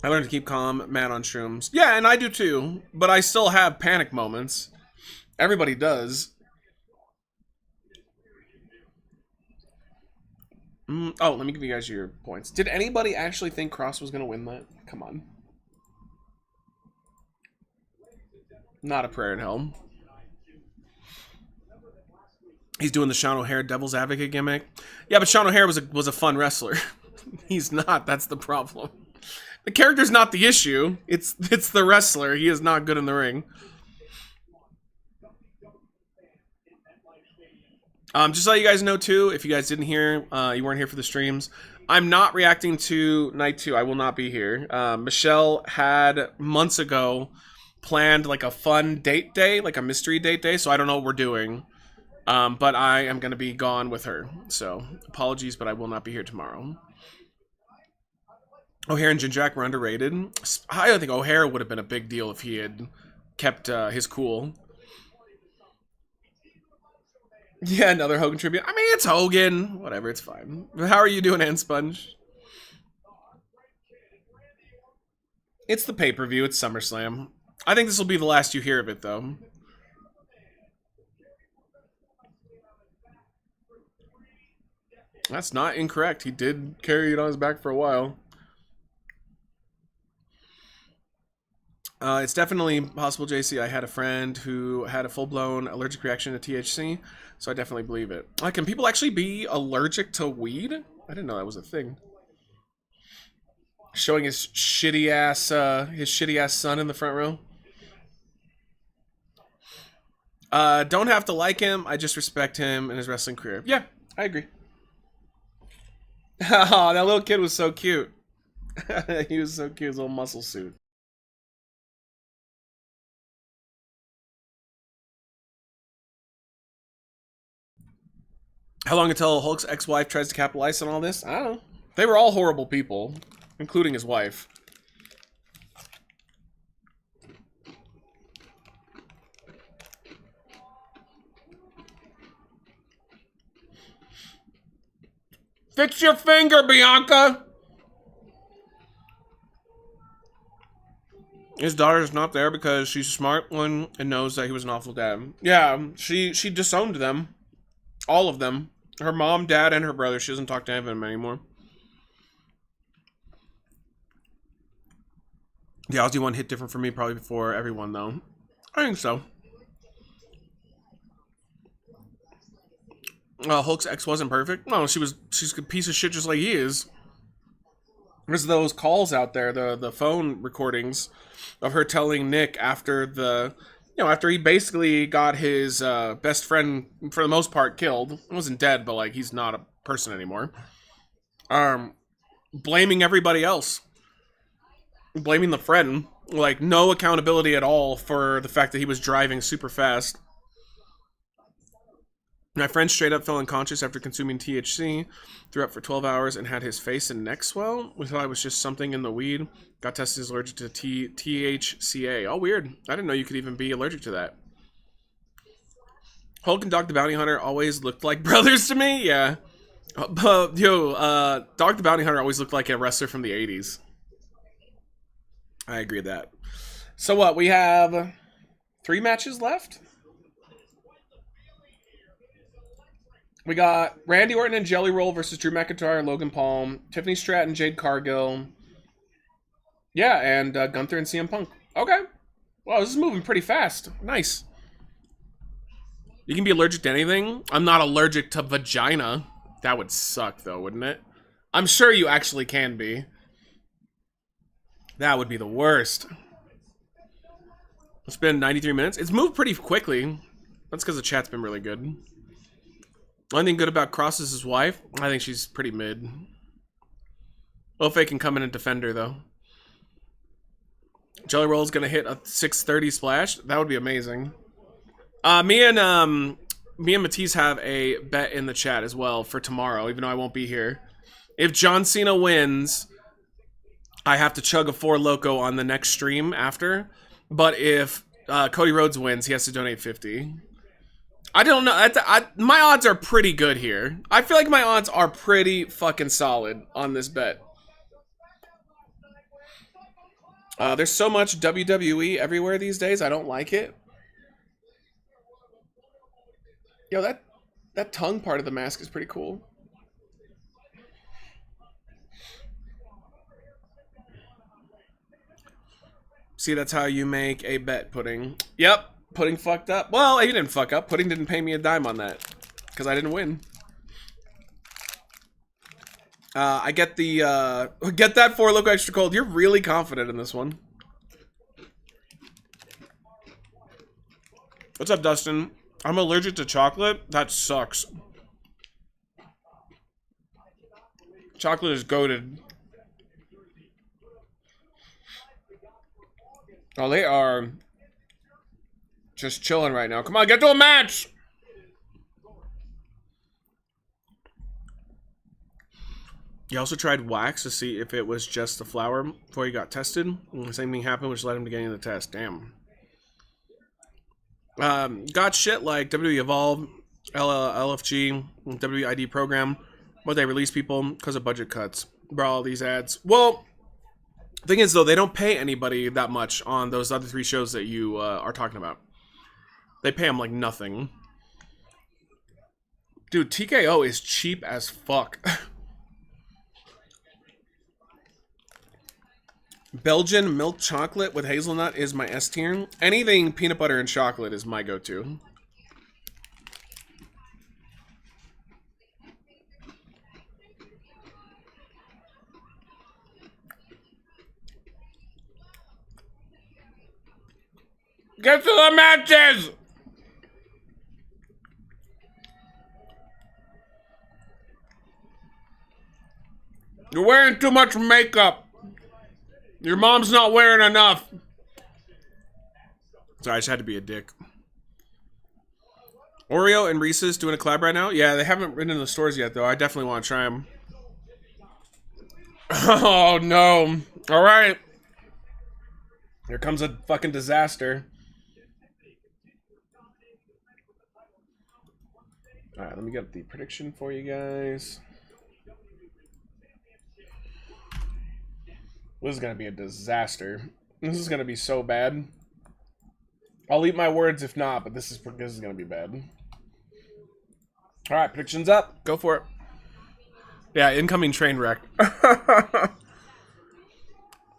I learned to keep calm, mad on shrooms. Yeah, and I do too, but I still have panic moments. Everybody does. Oh, let me give you guys your points. Did anybody actually think Kross was going to win that? Come on. Not a prayer in hell. He's doing the Sean O'Haire Devil's Advocate gimmick. Yeah, but Sean O'Haire was a fun wrestler. He's not. That's the problem. The character's not the issue. It's the wrestler. He is not good in the ring. Just to let you guys know too, if you guys didn't hear, you weren't here for the streams, I'm not reacting to night 2. I will not be here. Michelle had months ago planned like a fun date day, like a mystery date day, so I don't know what we're doing. But I am going to be gone with her. So apologies, but I will not be here tomorrow. O'Hare and Jindrak were underrated. I don't think O'Hare would have been a big deal if he had kept his cool. Yeah, another Hogan tribute. I mean, it's Hogan. Whatever, it's fine. How are you doing, Ann Sponge? It's the pay-per-view. It's SummerSlam. I think this will be the last you hear of it, though. That's not incorrect. He did carry it on his back for a while. It's definitely possible, JC. I had a friend who had a full-blown allergic reaction to THC, so I definitely believe it. Can people actually be allergic to weed? I didn't know that was a thing. Showing his shitty ass son in the front row. Don't have to like him. I just respect him and his wrestling career. Yeah, I agree. Oh, that little kid was so cute. He was so cute, his little muscle suit. How long until Hulk's ex-wife tries to capitalize on all this? I don't know. They were all horrible people, including his wife. Fix your finger, Bianca! His daughter's not there because she's a smart one and knows that he was an awful dad. Yeah, she disowned them. All of them. Her mom, dad, and her brother. She doesn't talk to any of them anymore. The Aussie one hit different for me probably before everyone, though. I think so. Hulk's ex wasn't perfect. No, she's a piece of shit just like he is. There's those calls out there, the phone recordings of her telling Nick after after he basically got his best friend, for the most part, killed. He wasn't dead, but like he's not a person anymore. Blaming everybody else. Blaming the friend. Like, no accountability at all for the fact that he was driving super fast. My friend straight up fell unconscious after consuming THC, threw up for 12 hours, and had his face and neck swell. We thought it was just something in the weed. Got tested as allergic to THCA. Oh, weird. I didn't know you could even be allergic to that. Hulk and Dog the Bounty Hunter always looked like brothers to me. Yeah. Dog the Bounty Hunter always looked like a wrestler from the 80s. I agree with that. So what? We have 3 matches left? We got Randy Orton and Jelly Roll versus Drew McIntyre and Logan Paul. Tiffany Stratton, Jade Cargill. Yeah, and Gunther and CM Punk. Okay. Wow, this is moving pretty fast. Nice. You can be allergic to anything. I'm not allergic to vagina. That would suck, though, wouldn't it? I'm sure you actually can be. That would be the worst. It's been 93 minutes. It's moved pretty quickly. That's because the chat's been really good. Only thing good about Cross is his wife. I think she's pretty mid. Well, if they can come in and defend her, though. Jelly Roll's gonna hit a 630 splash. That would be amazing. Me and Matisse have a bet in the chat as well for tomorrow, even though I won't be here. If John Cena wins, I have to chug a 4 Loko on the next stream after. But if Cody Rhodes wins, he has to donate 50. I don't know. My odds are pretty good here. I feel like my odds are pretty fucking solid on this bet. There's so much WWE everywhere these days. I don't like it. Yo, that tongue part of the mask is pretty cool. See, that's how you make a bet, Pudding. Yep. Pudding fucked up. Well, he didn't fuck up. Pudding didn't pay me a dime on that. Because I didn't win. I get the, get that for Loco Extra Cold. You're really confident in this one. What's up, Dustin? I'm allergic to chocolate? That sucks. Chocolate is goated. Oh, they are just chilling right now. Come on, get to a match! You also tried wax to see if it was just the flour before you got tested. And the same thing happened, which led him to getting the test. Damn. Got shit like WWE Evolve, LFG, WID program, but they release people because of budget cuts. Bro, all these ads. Well, thing is, though, they don't pay anybody that much on those other 3 shows that you are talking about. They pay them like nothing. Dude, TKO is cheap as fuck. Belgian milk chocolate with hazelnut is my S tier. Anything peanut butter and chocolate is my go-to. Get to the matches! You're wearing too much makeup. Your mom's not wearing enough. Sorry, I just had to be a dick. Oreo and Reese's doing a collab right now? Yeah, they haven't been in the stores yet, though. I definitely want to try them. Oh, no. All right. Here comes a fucking disaster. All right, let me get the prediction for you guys. This is going to be a disaster. This is going to be so bad. I'll eat my words if not, but this is going to be bad. All right, predictions up. Go for it. Yeah, incoming train wreck.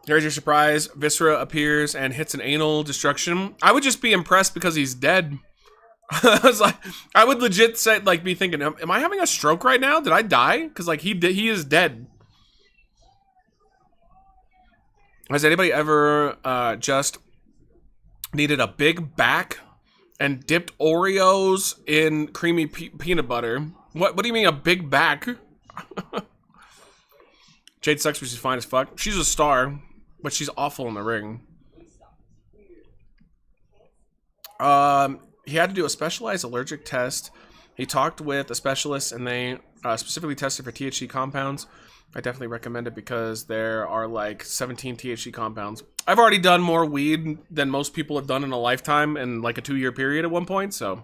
Here's your surprise. Viscera appears and hits an anal destruction. I would just be impressed because he's dead. I was like, I would legit say, like, be thinking, am I having a stroke right now? Did I die? Because, like, he is dead. Has anybody ever just needed a big back and dipped Oreos in creamy peanut butter? What do you mean a big back? Jade sucks, but she's fine as fuck. She's a star, but she's awful in the ring. He had to do a specialized allergic test. He talked with a specialist, and they specifically tested for THC compounds. I definitely recommend it because there are like 17 THC compounds. I've already done more weed than most people have done in a lifetime in like a 2-year period at one point, so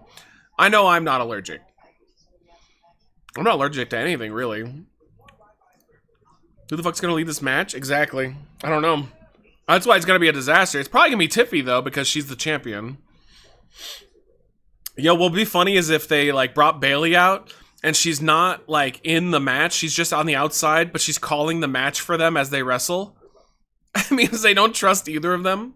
I know I'm not allergic. I'm not allergic to anything, really. Who the fuck's gonna lead this match? Exactly. I don't know. That's why it's gonna be a disaster. It's probably gonna be Tiffy, though, because she's the champion. Yo, what'll be funny is if they, like, brought Bailey out, and she's not, like, in the match. She's just on the outside, but she's calling the match for them as they wrestle. It means they don't trust either of them.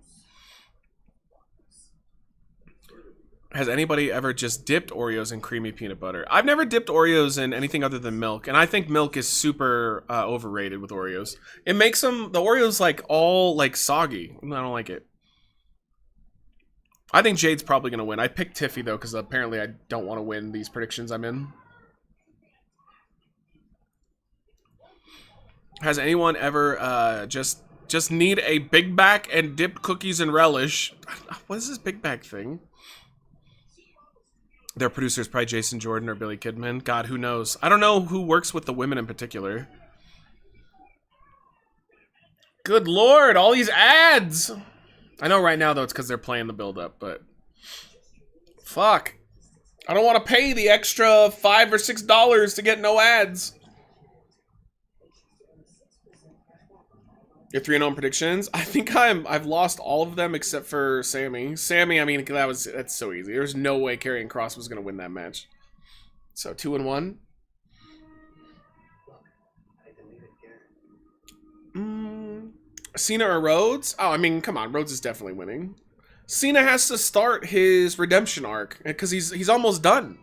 Has anybody ever just dipped Oreos in creamy peanut butter? I've never dipped Oreos in anything other than milk, and I think milk is super overrated with Oreos. It makes them, the Oreos, like, all, like, soggy. I don't like it. I think Jade's probably going to win. I picked Tiffy, though, because apparently I don't want to win these predictions I'm in. Has anyone ever just need a big back and dipped cookies in relish? What is this big back thing? Their producer is probably Jason Jordan or Billy Kidman. God, who knows? I don't know who works with the women in particular. Good lord, all these ads! I know right now, though, it's because they're playing the build-up, but... Fuck. I don't want to pay the extra $5 or $6 to get no ads. Your 3-0 predictions? I think I've lost all of them except for Sammy. Sammy, I mean, that's so easy. There's no way Karrion Kross was going to win that match. So, 2-1. Cena or Rhodes? Oh, I mean, come on. Rhodes is definitely winning. Cena has to start his redemption arc because he's almost done.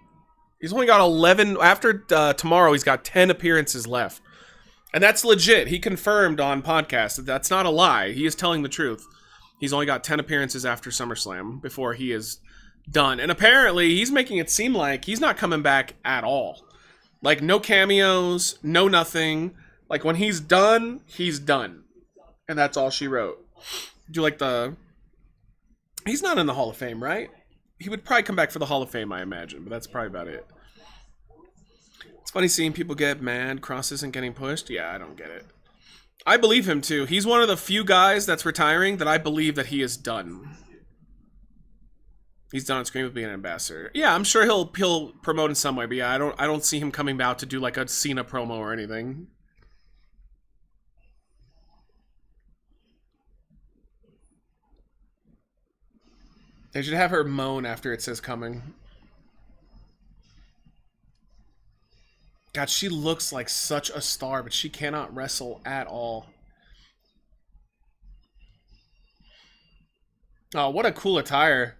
He's only got 11. After tomorrow, he's got 10 appearances left. And that's legit. He confirmed on podcast that that's not a lie. He is telling the truth. He's only got 10 appearances after SummerSlam before he is done. And apparently, he's making it seem like he's not coming back at all. Like, no cameos, no nothing. Like, when he's done, he's done. And that's all she wrote. Do like the... He's not in the Hall of Fame, right? He would probably come back for the Hall of Fame, I imagine. But that's probably about it. It's funny seeing people get mad. Cross isn't getting pushed. Yeah, I don't get it. I believe him, too. He's one of the few guys that's retiring that I believe that he is done. He's done on screen with being an ambassador. Yeah, I'm sure he'll promote in some way, but yeah, I don't see him coming out to do like a Cena promo or anything. They should have her moan after it says coming. God, she looks like such a star, but she cannot wrestle at all. Oh, what a cool attire.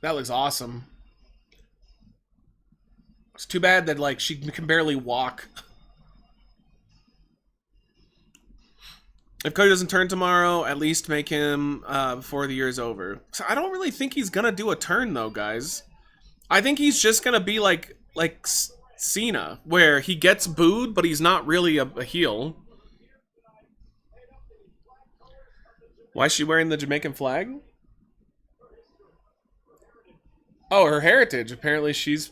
That looks awesome. It's too bad that, like, she can barely walk. If Cody doesn't turn tomorrow, at least make him before the year's over. So I don't really think he's gonna do a turn, though, guys. I think he's just gonna be like Cena, where he gets booed, but he's not really a heel. Why is she wearing the Jamaican flag? Oh, her heritage. Apparently she's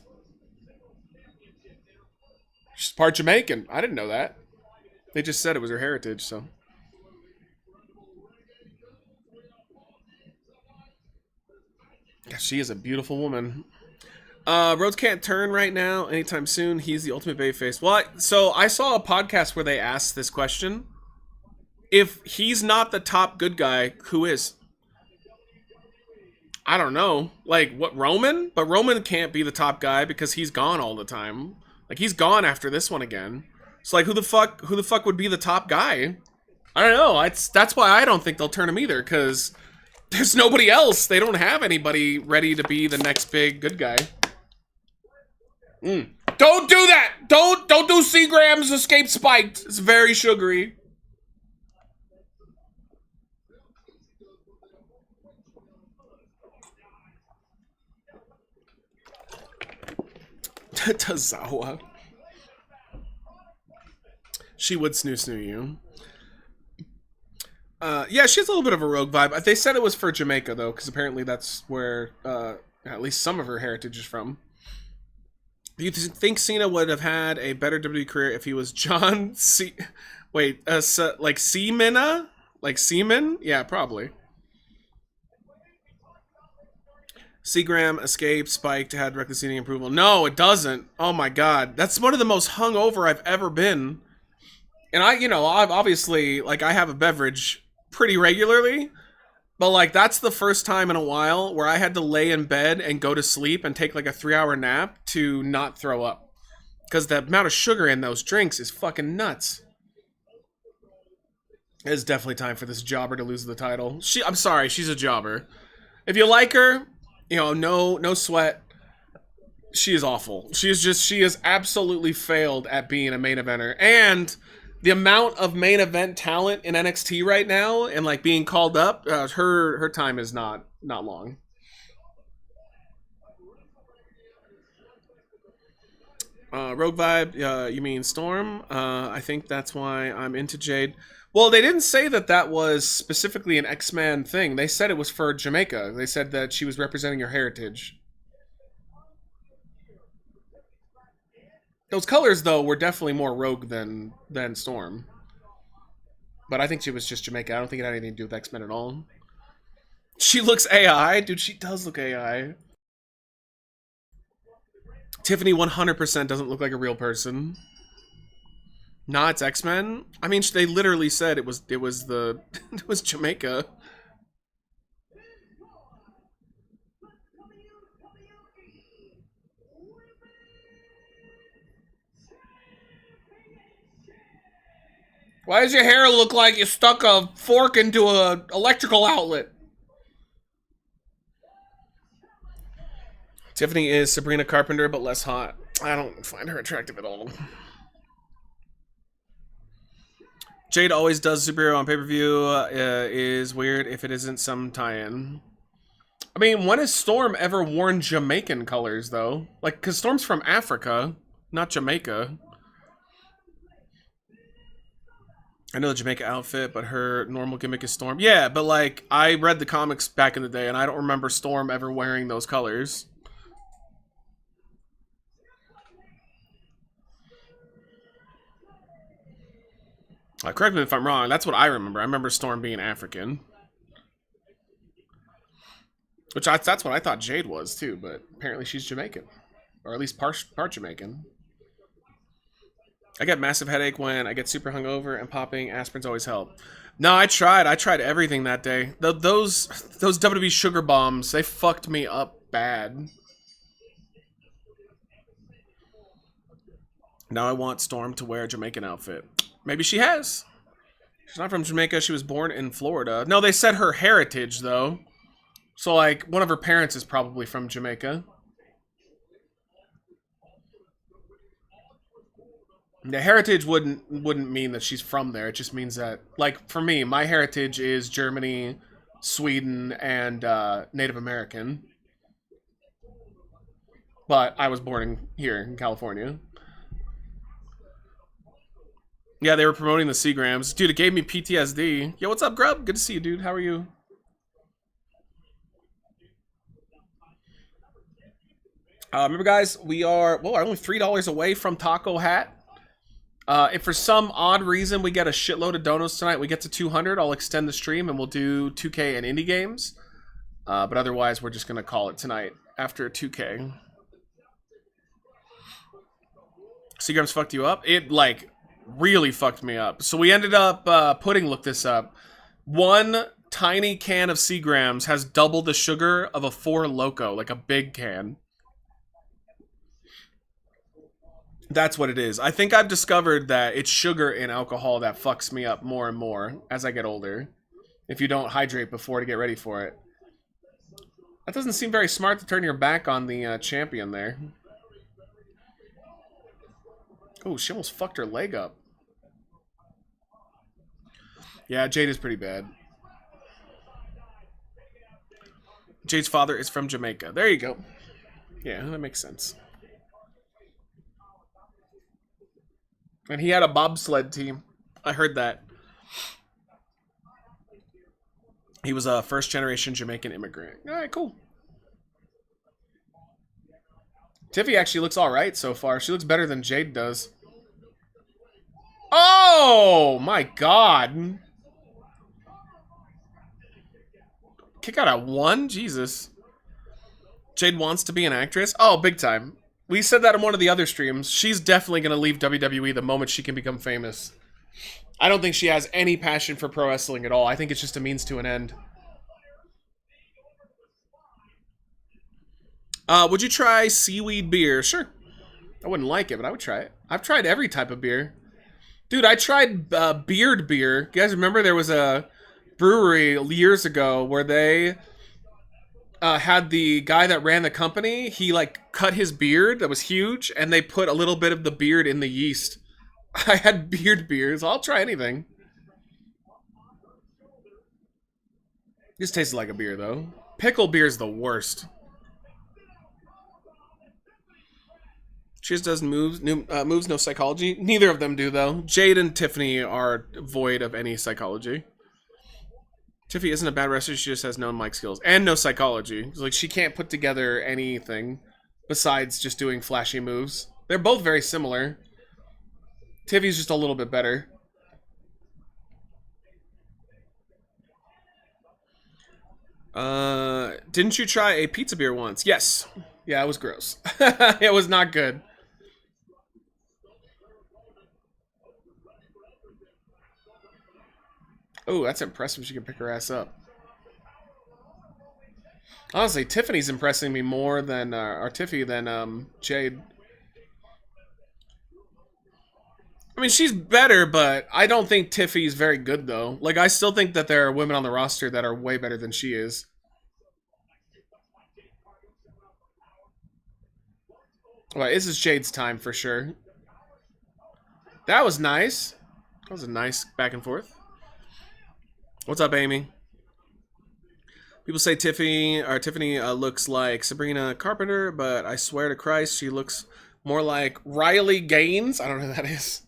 part Jamaican. I didn't know that. They just said it was her heritage, so... Yeah, she is a beautiful woman. Rhodes can't turn right now anytime soon. He's the ultimate babyface. Well, so I saw a podcast where they asked this question. If he's not the top good guy, who is? I don't know. Like, what, Roman? But Roman can't be the top guy because he's gone all the time. Like, he's gone after this one again. So, like, who the fuck would be the top guy? I don't know. That's why I don't think they'll turn him either, because... There's nobody else. They don't have anybody ready to be the next big good guy. Don't do that! Don't do Seagram's Escape Spiked. It's very sugary. Tazawa. She would snoo you. Yeah, she has a little bit of a rogue vibe. They said it was for Jamaica, though, because apparently that's where at least some of her heritage is from. Do you think Cena would have had a better WWE career if he was John C... Wait, like Seamina? Like Seaman? Yeah, probably. Seagram, Escape, Spiked, had reckless eating approval. No, it doesn't. Oh my god. That's one of the most hungover I've ever been. And I've obviously, like, I have a beverage pretty regularly, but, like, that's the first time in a while where I had to lay in bed and go to sleep and take, like, a 3-hour nap to not throw up. Because the amount of sugar in those drinks is fucking nuts. It's definitely time for this jobber to lose the title. I'm sorry, she's a jobber. If you like her, no sweat. She is awful. She is absolutely failed at being a main eventer. And... the amount of main event talent in NXT right now and like being called up, her time is not long. Rogue Vibe, you mean Storm? I think that's why I'm into Jade. Well, they didn't say that was specifically an X-Man thing. They said it was for Jamaica. They said that she was representing her heritage. Those colors, though, were definitely more Rogue than Storm. But I think she was just Jamaica. I don't think it had anything to do with X-Men at all. She looks AI? Dude, she does look AI. Tiffany 100% doesn't look like a real person. Nah, it's X-Men? I mean, they literally said it was it was Jamaica. Why does your hair look like you stuck a fork into an electrical outlet? Tiffany is Sabrina Carpenter, but less hot. I don't find her attractive at all. Jade always does superhero on pay-per-view. Is weird if it isn't some tie-in. I mean, when has Storm ever worn Jamaican colors, though? Like, because Storm's from Africa, not Jamaica. I know the Jamaica outfit, but her normal gimmick is Storm. Yeah, but, like, I read the comics back in the day, and I don't remember Storm ever wearing those colors. Correct me if I'm wrong. That's what I remember. I remember Storm being African. Which that's what I thought Jade was, too. But apparently she's Jamaican. Or at least part Jamaican. I get massive headache when I get super hungover, and popping aspirins always help. No, I tried. I tried everything that day. Those WWE sugar bombs, they fucked me up bad. Now I want Storm to wear a Jamaican outfit. Maybe she has. She's not from Jamaica. She was born in Florida. No, they said her heritage, though. So, like, one of her parents is probably from Jamaica. The heritage wouldn't mean that she's from there. It just means that, like, for me, my heritage is Germany, Sweden, and Native American. But I was born here in California. Yeah, they were promoting the Seagrams. Dude, it gave me PTSD. Yo, what's up, Grub? Good to see you, dude. How are you? Remember, guys, we are only $3 away from Taco Hat. If for some odd reason we get a shitload of donuts tonight, we get to 200, I'll extend the stream and we'll do 2K and indie games. But otherwise, we're just going to call it tonight after 2K. Seagrams fucked you up? It, like, really fucked me up. So we ended up, Pudding looked this up. One tiny can of Seagrams has double the sugar of a 4 Loco, like a big can. That's what it is. I think I've discovered that it's sugar in alcohol that fucks me up more and more as I get older. If you don't hydrate before to get ready for it. That doesn't seem very smart to turn your back on the champion there. Oh, she almost fucked her leg up. Yeah, Jade is pretty bad. Jade's father is from Jamaica. There you go. Yeah, that makes sense. And he had a bobsled team. I heard that. He was a first-generation Jamaican immigrant. All right, cool. Tiffy actually looks all right so far. She looks better than Jade does. Oh, my God. Kick out at 1? Jesus. Jade wants to be an actress? Oh, big time. We said that in one of the other streams. She's definitely going to leave WWE the moment she can become famous. I don't think she has any passion for pro wrestling at all. I think it's just a means to an end. Would you try seaweed beer? Sure. I wouldn't like it, but I would try it. I've tried every type of beer. Dude, I tried beard beer. You guys remember there was a brewery years ago where they had the guy that ran the company, he like cut his beard that was huge, and they put a little bit of the beard in the yeast. I had beard beers. I'll try anything. This tastes like a beer, though. Pickle beer is the worst. She just does moves, no psychology. Neither of them do, though. Jade and Tiffany are void of any psychology. Tiffy isn't a bad wrestler, she just has no mic skills. And no psychology. Like, she can't put together anything besides just doing flashy moves. They're both very similar. Tiffy's just a little bit better. Didn't you try a pizza beer once? Yes. Yeah, it was gross. It was not good. Oh, that's impressive. She can pick her ass up. Honestly, Tiffany's impressing me more than or Tiffy than Jade. I mean, she's better, but I don't think Tiffy's very good though. Like, I still think that there are women on the roster that are way better than she is. Alright, this is Jade's time for sure. That was nice. That was a nice back and forth. What's up, Amy? People say Tiffany looks like Sabrina Carpenter, but I swear to Christ, she looks more like Riley Gaines. I don't know who that is.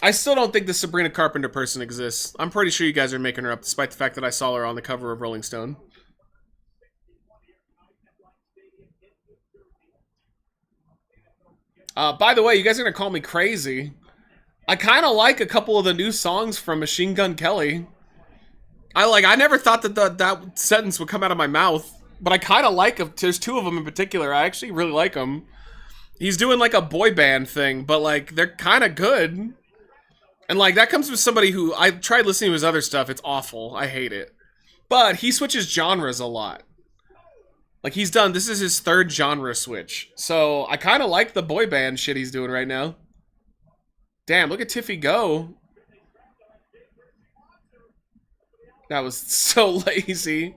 I still don't think the Sabrina Carpenter person exists. I'm pretty sure you guys are making her up, despite the fact that I saw her on the cover of Rolling Stone. By the way, you guys are gonna call me crazy. I kind of like a couple of the new songs from Machine Gun Kelly. I never thought that that sentence would come out of my mouth, but I kind of like them. There's two of them in particular. I actually really like them. He's doing like a boy band thing, but like they're kind of good. And like that comes from somebody who I tried listening to his other stuff. It's awful. I hate it. But he switches genres a lot. Like this is his third genre switch. So I kind of like the boy band shit he's doing right now. Damn, look at Tiffy go. That was so lazy.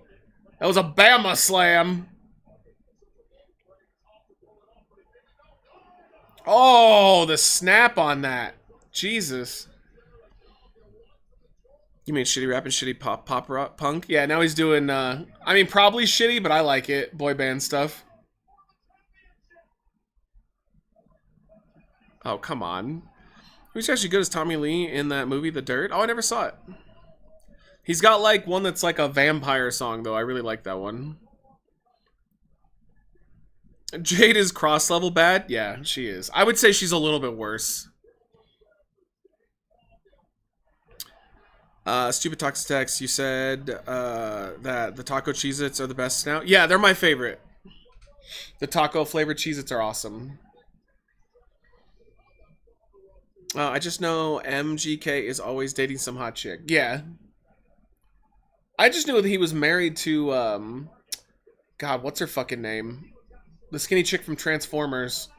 That was a Bama slam. Oh, the snap on that. Jesus. You mean shitty rap and shitty pop rock punk? Yeah, now he's doing, I mean, probably shitty, but I like it. Boy band stuff. Oh, come on. Who's actually good as Tommy Lee in that movie, The Dirt? Oh, I never saw it. He's got, like, one that's like a vampire song, though. I really like that one. Jade is cross-level bad? Yeah, she is. I would say she's a little bit worse. Stupid Toxic Text, you said that the taco Cheez-Its are the best now. Yeah, they're my favorite. The taco flavored Cheez-Its are awesome. I just know MGK is always dating some hot chick. Yeah. I just knew that he was married to, God, what's her fucking name? The skinny chick from Transformers.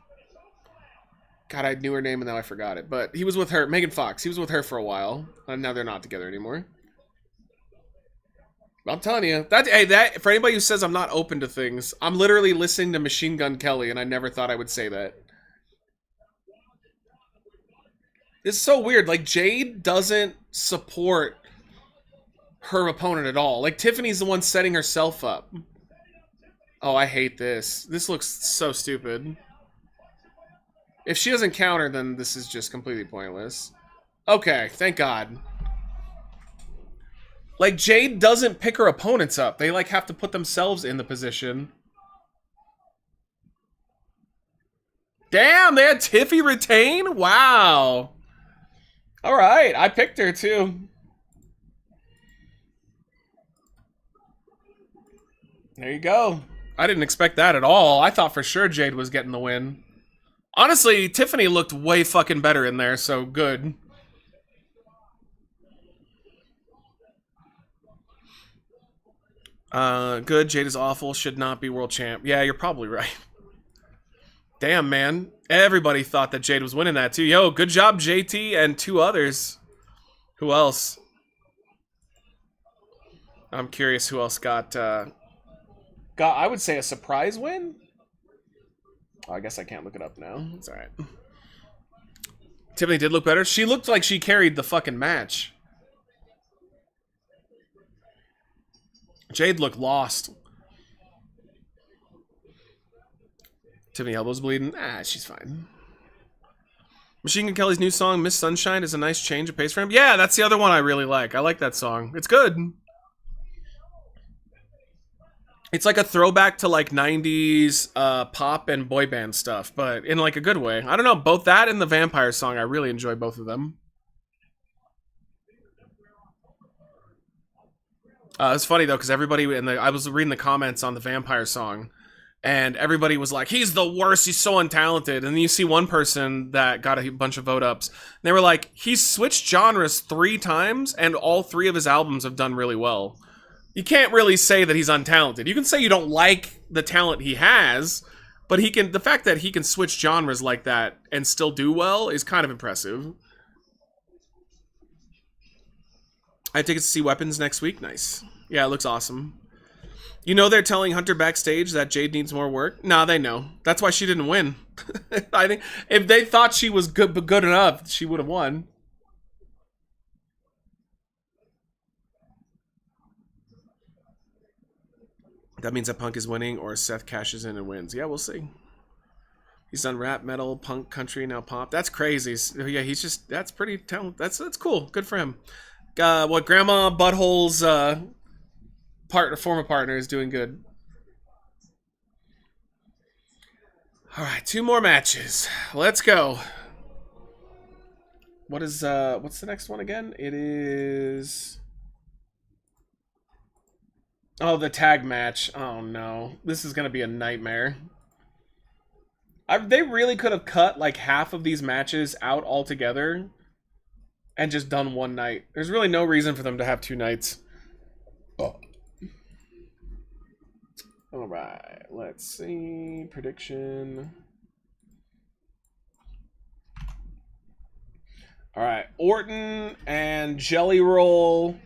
God, I knew her name and now I forgot it. But he was with her, Megan Fox. He was with her for a while. And now they're not together anymore. I'm telling you. That for anybody who says I'm not open to things, I'm literally listening to Machine Gun Kelly and I never thought I would say that. It's so weird. Like, Jade doesn't support her opponent at all. Like, Tiffany's the one setting herself up. Oh, I hate this. This looks so stupid. If she doesn't counter, then this is just completely pointless. Okay, thank God. Like, Jade doesn't pick her opponents up. They, like, have to put themselves in the position. Damn, they had Tiffy retain? Wow. Alright, I picked her, too. There you go. I didn't expect that at all. I thought for sure Jade was getting the win. Honestly, Tiffany looked way fucking better in there, so good. Good. Jade is awful. Should not be world champ. Yeah, you're probably right. Damn, man. Everybody thought that Jade was winning that, too. Yo, good job, JT and two others. Who else? I'm curious who else got, I would say, a surprise win? Oh, I guess I can't look it up now. It's alright. Tiffany did look better. She looked like she carried the fucking match. Jade looked lost. Tiffany elbows bleeding. Ah, she's fine. Machine Gun Kelly's new song, Miss Sunshine, is a nice change of pace for him. Yeah, that's the other one I really like. I like that song. It's good. It's like a throwback to like 90s pop and boy band stuff, but in like a good way. I don't know, both that and the Vampire song, I really enjoy both of them. It's funny though, because everybody I was reading the comments on the Vampire song, and everybody was like, he's the worst, he's so untalented. And then you see one person that got a bunch of vote ups, and they were like, he's switched genres 3 times, and all 3 of his albums have done really well. You can't really say that he's untalented. You can say you don't like the talent he has, but the fact that he can switch genres like that and still do well is kind of impressive. I have tickets to see Weapons next week. Nice. Yeah, it looks awesome. You know they're telling Hunter backstage that Jade needs more work? Nah, they know. That's why she didn't win. I think if they thought she was good enough, she would have won. That means that Punk is winning or Seth cashes in and wins. Yeah, we'll see. He's done rap, metal, punk, country, now pop. That's crazy. Yeah, he's just, that's pretty talented. That's cool. Good for him. What Grandma Butthole's former partner is doing good. All right, 2 more matches. Let's go. What's the next one again? It is... Oh, the tag match. Oh, no. This is going to be a nightmare. They really could have cut like half of these matches out altogether and just done one night. There's really no reason for them to have 2 nights. Oh. All right. Let's see. Prediction. All right. Orton and Jelly Roll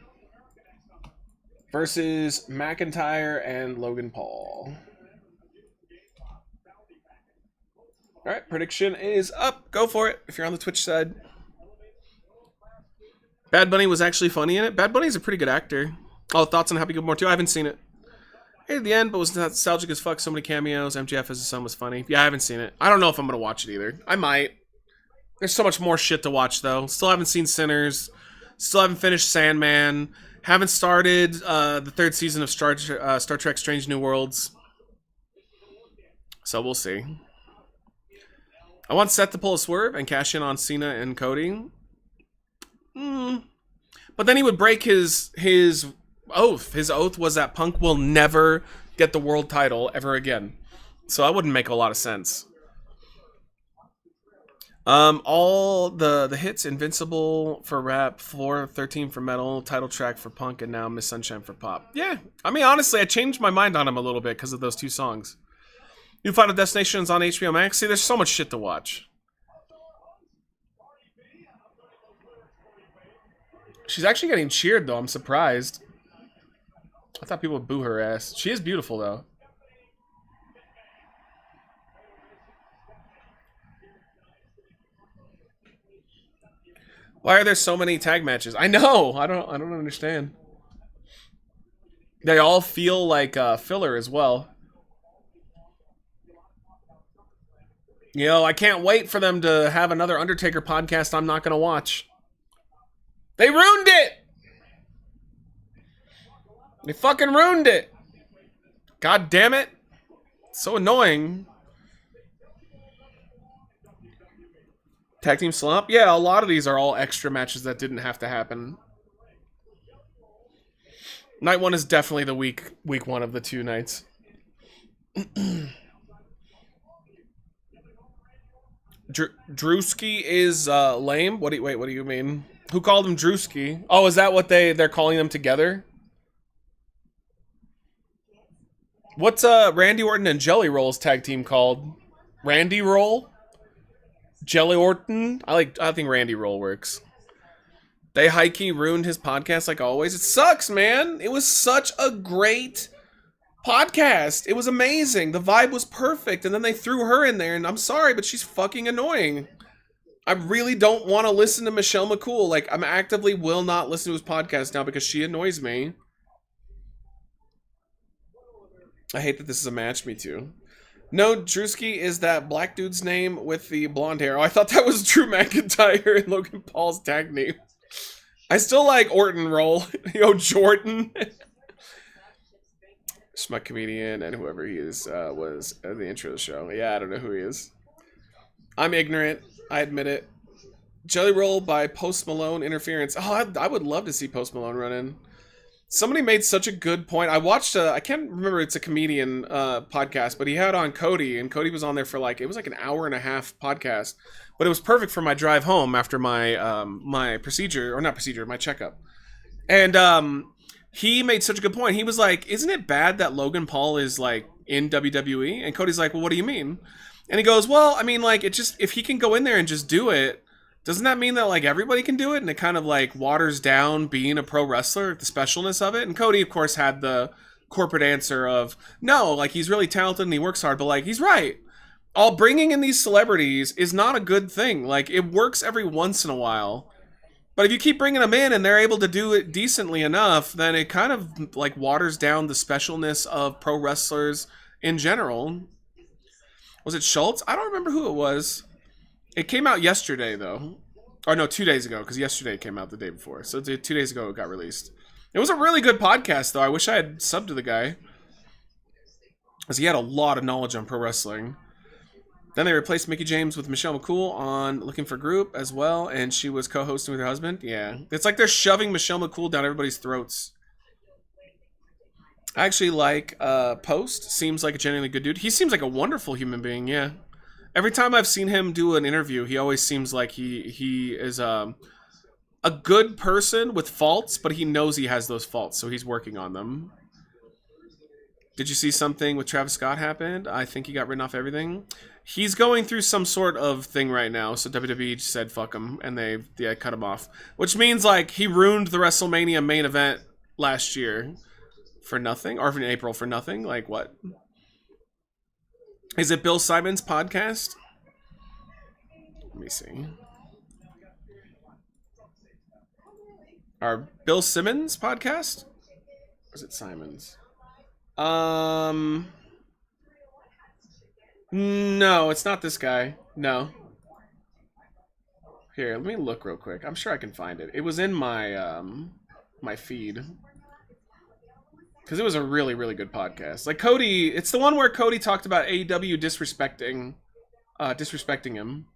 versus McIntyre and Logan Paul. All right, prediction is up. Go for it if you're on the Twitch side. Bad Bunny was actually funny in it. Bad Bunny's a pretty good actor. Oh, thoughts on Happy Gilmore 2? I haven't seen it. Hey, at the end, but was nostalgic as fuck. So many cameos. MJF as his son was funny. Yeah, I haven't seen it. I don't know if I'm going to watch it either. I might. There's so much more shit to watch, though. Still haven't seen Sinners. Still haven't finished Sandman. Haven't started the 3rd season of Star Trek Strange New Worlds. So we'll see. I want Seth to pull a swerve and cash in on Cena and Cody. But then he would break his oath. His oath was that Punk will never get the world title ever again. So that wouldn't make a lot of sense. All the hits, Invincible for rap, Floor 13 for metal, title track for Punk, and now Miss Sunshine for pop. Yeah, I mean, honestly, I changed my mind on him a little bit because of those 2 songs. New Final Destinations on HBO Max. See, there's so much shit to watch. She's actually getting cheered, though. I'm surprised. I thought people would boo her ass. She is beautiful, though. Why are there so many tag matches? I know. I don't understand. They all feel like filler as well. You know, I can't wait for them to have another Undertaker podcast I'm not going to watch. They ruined it! They fucking ruined it! God damn it. So annoying. Tag team slump? Yeah, a lot of these are all extra matches that didn't have to happen. Night 1 is definitely the week 1 of the 2 nights. Drewski is lame? What do you mean? Who called him Drewski? Oh, is that what they're calling them together? What's Randy Orton and Jelly Roll's tag team called? Randy Roll? Jelly Orton? I think Randy Roll works. They high-key ruined his podcast like always. It sucks, man. It was such a great podcast. It was amazing. The vibe was perfect, and then they threw her in there, and I'm sorry, but she's fucking annoying. I really don't want to listen to Michelle McCool. Like, I'm actively will not listen to his podcast now because she annoys me. I hate that this is a match, me too. No, Drewski is that black dude's name with the blonde hair. Oh, I thought that was Drew McIntyre and Logan Paul's tag name. I still like Orton Roll. Yo, Jordan. Schmuck comedian and whoever he is was at the intro of the show. Yeah, I don't know who he is. I'm ignorant. I admit it. Jelly Roll by Post Malone interference. Oh, I would love to see Post Malone run in. Somebody made such a good point. I watched I can't remember, it's a comedian podcast, but he had on Cody, and Cody was on there for it was like an hour and a half podcast. But it was perfect for my drive home after my my checkup. And he made such a good point. He was like, isn't it bad that Logan Paul is like in WWE? And Cody's like, well, what do you mean? And he goes, well, I mean, like, it just, if he can go in there and just do it, doesn't that mean that like everybody can do it? And it kind of like waters down being a pro wrestler, the specialness of it. And Cody, of course, had the corporate answer of, no, like, he's really talented and he works hard, but, like, he's right. All bringing in these celebrities is not a good thing. Like, it works every once in a while. But if you keep bringing them in and they're able to do it decently enough, then it kind of, like, waters down the specialness of pro wrestlers in general. Was it Schultz? I don't remember who it was. It came out yesterday, though. Or no, 2 days ago, because yesterday it came out the day before. So 2 days ago it got released. It was a really good podcast, though. I wish I had subbed to the guy, because he had a lot of knowledge on pro wrestling. Then they replaced Mickie James with Michelle McCool on Looking for Group as well, and she was co-hosting with her husband. Yeah. It's like they're shoving Michelle McCool down everybody's throats. I actually like Post. Seems like a genuinely good dude. He seems like a wonderful human being, yeah. Every time I've seen him do an interview, he always seems like he is a good person with faults, but he knows he has those faults, so he's working on them. Did you see something with Travis Scott happened? I think he got written off everything. He's going through some sort of thing right now, so WWE just said fuck him, and they cut him off. Which means, like, he ruined the WrestleMania main event last year for nothing, or in April for nothing. Like, what? Is it Bill Simon's podcast? Let me see. Our Bill Simmons podcast? Or is it Simon's? No, it's not this guy. No. Here, let me look real quick. I'm sure I can find it. It was in my my feed. Because it was a really, really good podcast. Like, Cody, it's the one where Cody talked about AEW disrespecting him.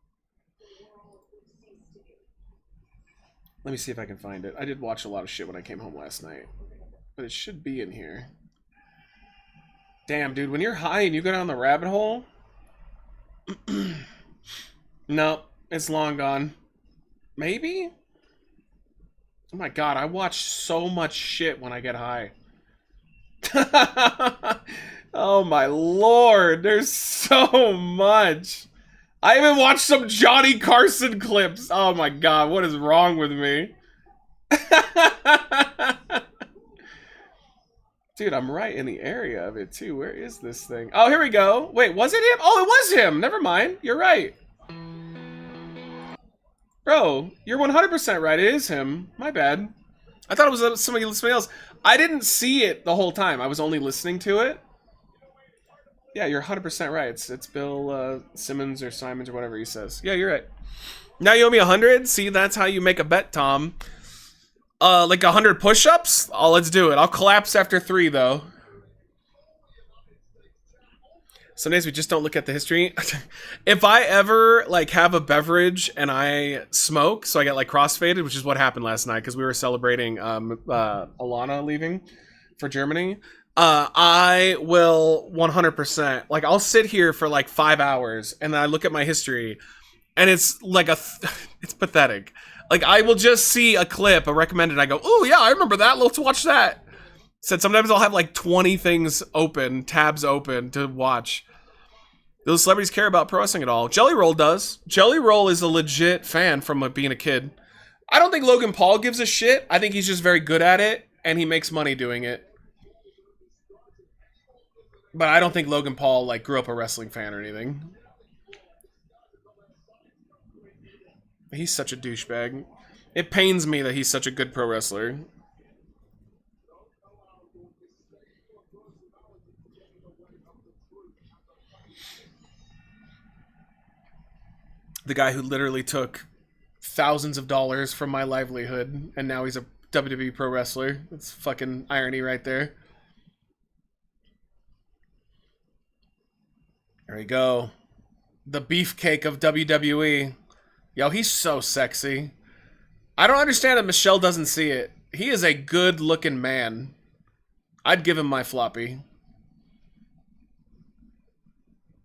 Let me see if I can find it. I did watch a lot of shit when I came home last night. But it should be in here. Damn, dude, when you're high and you go down the rabbit hole... No, it's long gone. Maybe? Oh my god, I watch so much shit when I get high. Oh my lord, there's so much. I even watched some Johnny Carson clips. Oh my god, what is wrong with me? Dude, I'm right in the area of it too. Where is this thing? Oh, here we go. Wait, was it him? Oh, it was him. Never mind. You're right. Bro, you're 100% right. It is him. My bad. I thought it was somebody else. I didn't see it the whole time. I was only listening to it. Yeah, you're 100% right. It's Bill Simmons or Simons or whatever he says. Yeah, you're right. Now you owe me 100? See, that's how you make a bet, Tom. Like 100 push-ups? Oh, let's do it. I'll collapse after 3, though. Some days we just don't look at the history. If I ever, like, have a beverage and I smoke, so I get, like, crossfaded, which is what happened last night, because we were celebrating Alana leaving for Germany, I will 100%, like, I'll sit here for, like, 5 hours, and then I look at my history, and it's, like, it's pathetic. Like, I will just see a clip, a recommended, and I go, oh, yeah, I remember that, let's watch that. Said sometimes I'll have like 20 things open, tabs open to watch. Do those celebrities care about pro wrestling at all? Jelly Roll does. Jelly Roll is a legit fan from being a kid. I don't think Logan Paul gives a shit. I think he's just very good at it, and he makes money doing it. But I don't think Logan Paul like grew up a wrestling fan or anything. He's such a douchebag. It pains me that he's such a good pro wrestler. The guy who literally took thousands of dollars from my livelihood, and now he's a WWE pro wrestler. That's fucking irony right there. There we go. The beefcake of WWE. Yo, he's so sexy. I don't understand that Michelle doesn't see it. He is a good-looking man. I'd give him my floppy.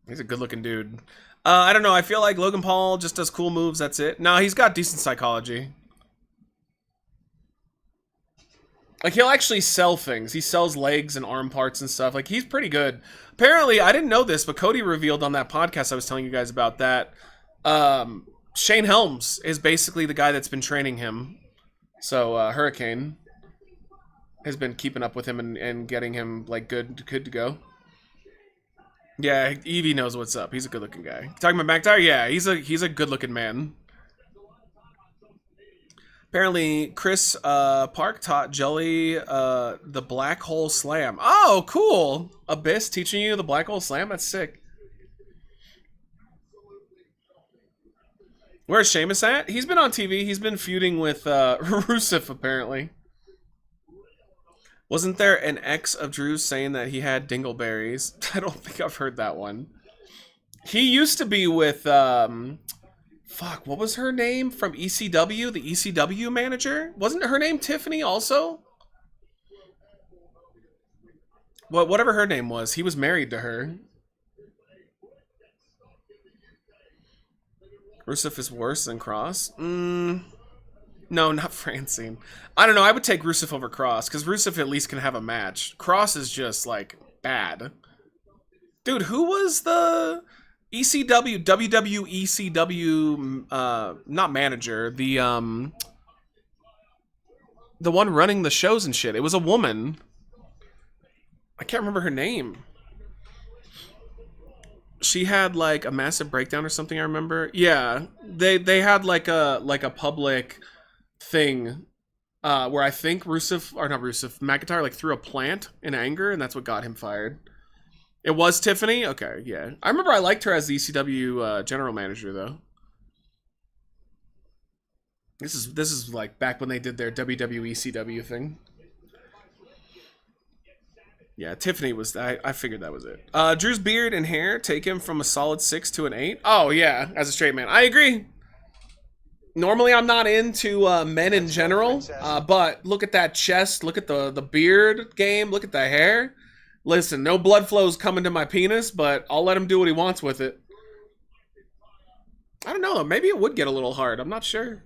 He's a good-looking dude. I don't know. I feel like Logan Paul just does cool moves. That's it. No, he's got decent psychology. Like, he'll actually sell things. He sells legs and arm parts and stuff. Like, he's pretty good. Apparently, I didn't know this, but Cody revealed on that podcast I was telling you guys about that. Shane Helms is basically the guy that's been training him. So, Hurricane. has been keeping up with him and getting him like good to go. Yeah, Evie knows what's up. He's a good looking guy. Talking about McIntyre? Yeah, he's a good looking man. Apparently, Chris Park taught Jelly the black hole slam. Oh, cool! Abyss teaching you the black hole slam? That's sick. Where's Sheamus at? He's been on TV. He's been feuding with Rusev, apparently. Wasn't there an ex of Drew's saying that he had dingleberries? I don't think I've heard that one. He used to be with... fuck, what was her name from ECW? The ECW manager? Wasn't her name Tiffany also? Whatever her name was, he was married to her. Rusev is worse than Cross? No, not Francine. I don't know, I would take Rusev over Cross, because Rusev at least can have a match. Cross is just, like, bad. Dude, who was the... ECW, WWE ECW, not manager, the one running the shows and shit. It was a woman. I can't remember her name. She had like a massive breakdown or something, I remember. Yeah, they had like a public thing where I think McIntyre like threw a plant in anger, and that's what got him fired. It was Tiffany? Okay, yeah. I remember I liked her as the ECW general manager, though. This is like back when they did their WWE ECW thing. Yeah, Tiffany was... I figured that was it. Drew's beard and hair take him from a solid 6 to an 8. Oh, yeah, as a straight man. I agree. Normally, I'm not into men in general, but look at that chest. Look at the beard game. Look at the hair. Listen, no blood flow's coming to my penis, but I'll let him do what he wants with it. I don't know. Maybe it would get a little hard. I'm not sure.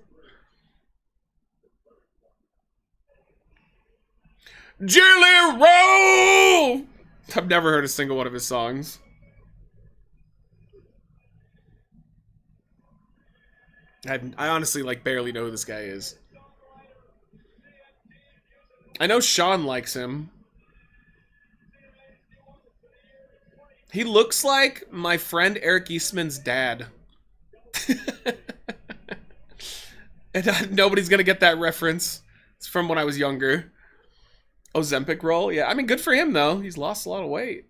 Jelly Roll! I've never heard a single one of his songs. I honestly, like, barely know who this guy is. I know Sean likes him. He looks like my friend Eric Eastman's dad. And nobody's gonna get that reference. It's from when I was younger. Ozempic roll? Yeah, I mean, good for him, though. He's lost a lot of weight.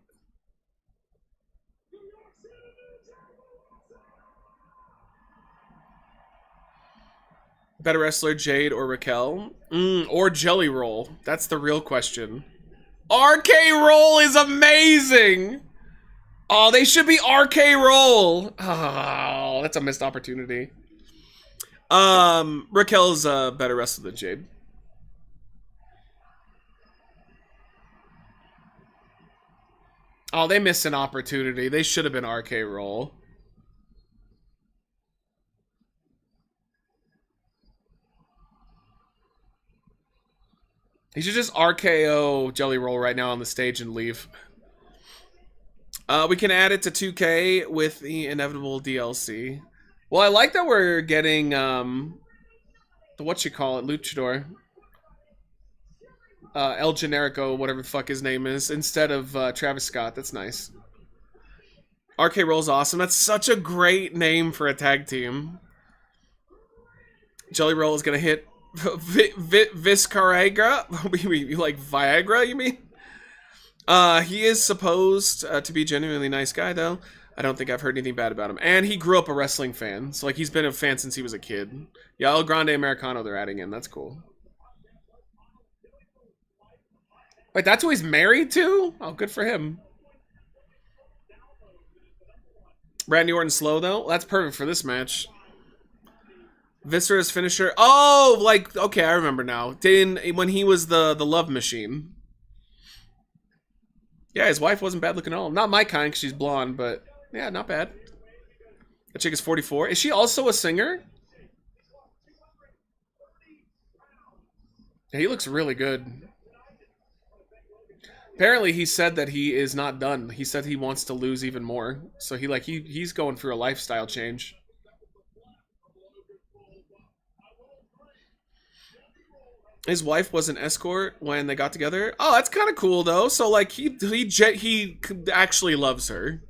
Better wrestler, Jade or Raquel? Or Jelly Roll. That's the real question. RK Roll is amazing! Oh, they should be RK Roll. Oh, that's a missed opportunity. Raquel's a better wrestler than Jade. Oh, they missed an opportunity. They should have been RK Roll. He should just RKO Jelly Roll right now on the stage and leave. We can add it to 2K with the inevitable DLC. Well, I like that we're getting, the whatchamacallit, Luchador. El Generico, whatever the fuck his name is, instead of Travis Scott. That's nice. RK Roll's awesome. That's such a great name for a tag team. Jelly Roll is gonna hit Viscaragra? You like Viagra, you mean? He is supposed to be a genuinely nice guy, though. I don't think I've heard anything bad about him. And he grew up a wrestling fan. So, like, he's been a fan since he was a kid. Yeah, El Grande Americano they're adding in. That's cool. Wait, that's who he's married to? Oh, good for him. Randy Orton slow, though? That's perfect for this match. Viscera's finisher. Oh, like, okay, I remember now. When he was the love machine. Yeah, his wife wasn't bad looking at all. Not my kind, because she's blonde, but yeah, not bad. That chick is 44. Is she also a singer? Yeah, he looks really good. Apparently, he said that he is not done. He said he wants to lose even more. So he's going through a lifestyle change. His wife was an escort when they got together. Oh, that's kind of cool though. So like he actually loves her.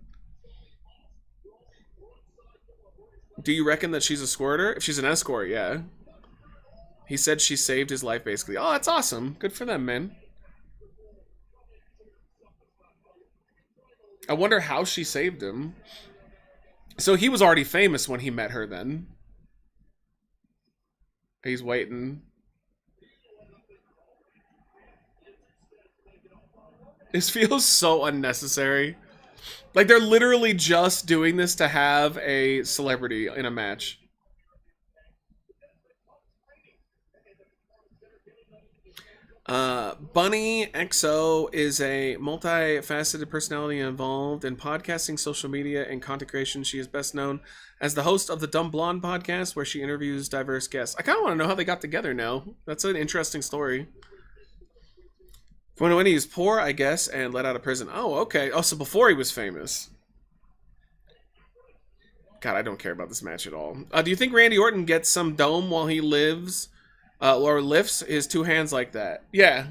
Do you reckon that she's a squirter? If she's an escort, yeah. He said she saved his life basically. Oh, that's awesome. Good for them, man. I wonder how she saved him. So he was already famous when he met her then. He's waiting. This feels so unnecessary. Like, they're literally just doing this to have a celebrity in a match. Bunny XO is a multifaceted personality involved in podcasting, social media, and content creation. She is best known as the host of the Dumb Blonde podcast, where she interviews diverse guests. I kind of want to know how they got together now. That's an interesting story. When he was poor, I guess, and let out of prison. Oh, okay. Oh, so before he was famous. God, I don't care about this match at all. Do you think Randy Orton gets some dome while he lives, or lifts his two hands like that? Yeah.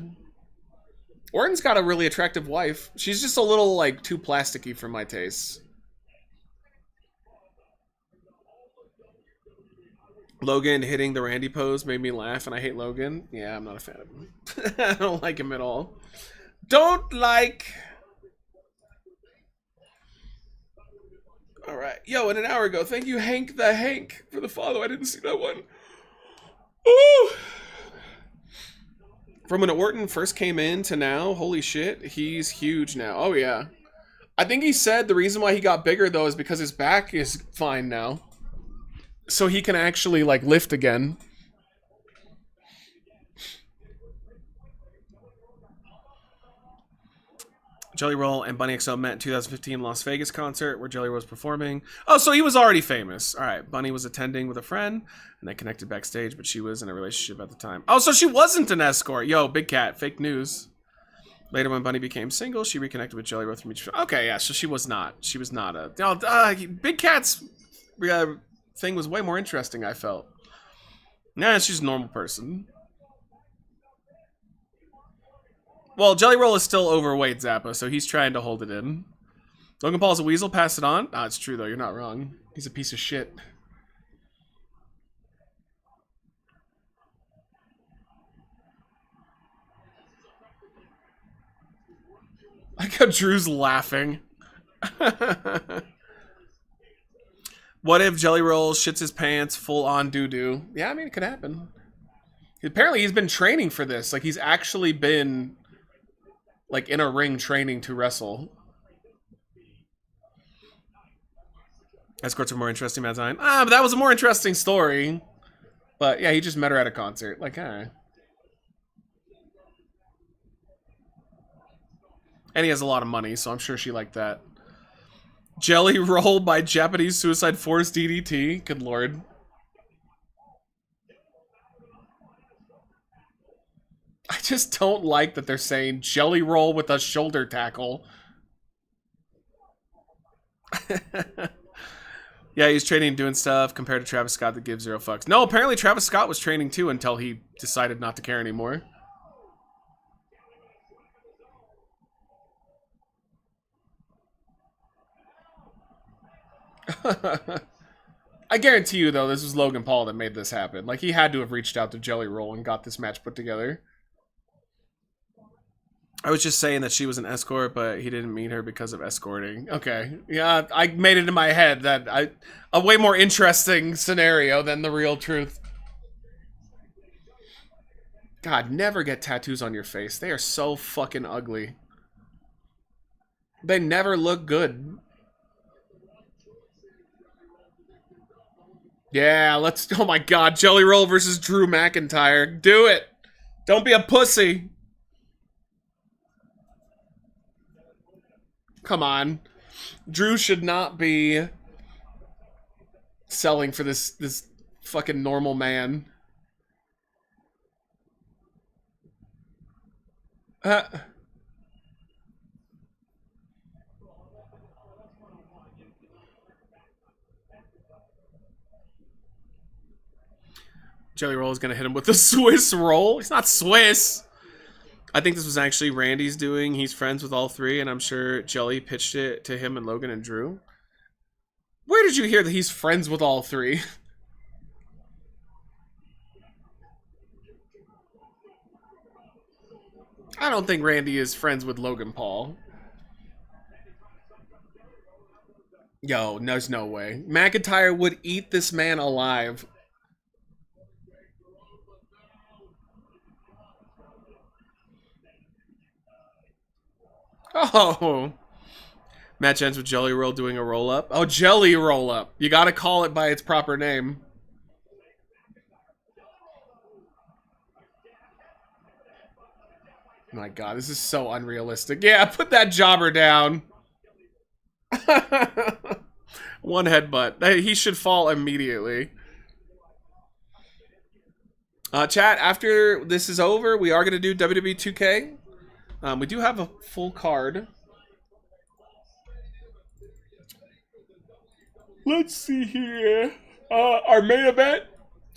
Orton's got a really attractive wife. She's just a little, like, too plasticky for my tastes. Logan hitting the Randy pose made me laugh, and I hate Logan. Yeah, I'm not a fan of him. I don't like him at all. Don't like. All right. Yo, and an hour ago, thank you, Hank the Hank, for the follow. I didn't see that one. Ooh. From when Orton first came in to now, holy shit, he's huge now. Oh, yeah. I think he said the reason why he got bigger, though, is because his back is fine now. So he can actually, like, lift again. Jelly Roll and Bunny XO met in 2015 Las Vegas concert where Jelly Roll was performing. Oh, so he was already famous. All right, Bunny was attending with a friend, and they connected backstage, but she was in a relationship at the time. Oh, so she wasn't an escort. Yo, Big Cat, fake news. Later, when Bunny became single, she reconnected with Jelly Roll through mutual. Okay, yeah, so she was not. She was not a. Oh, Big Cat's thing was way more interesting, I felt. Nah, she's a normal person. Well, Jelly Roll is still overweight, Zappa, so he's trying to hold it in. Logan Paul's a weasel, pass it on. Ah, it's true, though. You're not wrong. He's a piece of shit. I got Drew's laughing. What if Jelly Roll shits his pants full on doo-doo? Yeah, I mean, it could happen. Apparently, he's been training for this. Like, he's actually been, like, in a ring training to wrestle. Escorts are more interesting, Matt Zion. Ah, but that was a more interesting story. But, yeah, he just met her at a concert. Like, alright. And he has a lot of money, so I'm sure she liked that. Jelly Roll by Japanese Suicide Force DDT. Good lord. I just don't like that they're saying Jelly Roll with a shoulder tackle. Yeah, he's training and doing stuff compared to Travis Scott that gives 0 fucks. No, apparently Travis Scott was training too until he decided not to care anymore. I guarantee you, though, this was Logan Paul that made this happen. Like, he had to have reached out to Jelly Roll and got this match put together. I was just saying that she was an escort, but he didn't meet her because of escorting. Okay. Yeah, I made it in my head that a way more interesting scenario than the real truth. God, never get tattoos on your face. They are so fucking ugly. They never look good. Yeah, let's... Oh my god, Jelly Roll versus Drew McIntyre. Do it! Don't be a pussy. Come on. Drew should not be selling for this fucking normal man. Jelly Roll is going to hit him with the Swiss roll. He's not Swiss. I think this was actually Randy's doing. He's friends with all three, and I'm sure Jelly pitched it to him and Logan and Drew. Where did you hear that he's friends with all three? I don't think Randy is friends with Logan Paul. Yo, there's no way. McIntyre would eat this man alive. Oh. Match ends with Jelly Roll doing a roll-up. Oh, Jelly Roll-up. You gotta call it by its proper name. My God, this is so unrealistic. Yeah, put that jobber down. One headbutt. He should fall immediately. Chat, after this is over, we are going to do WWE 2K. We do have a full card. Let's see here. Our main event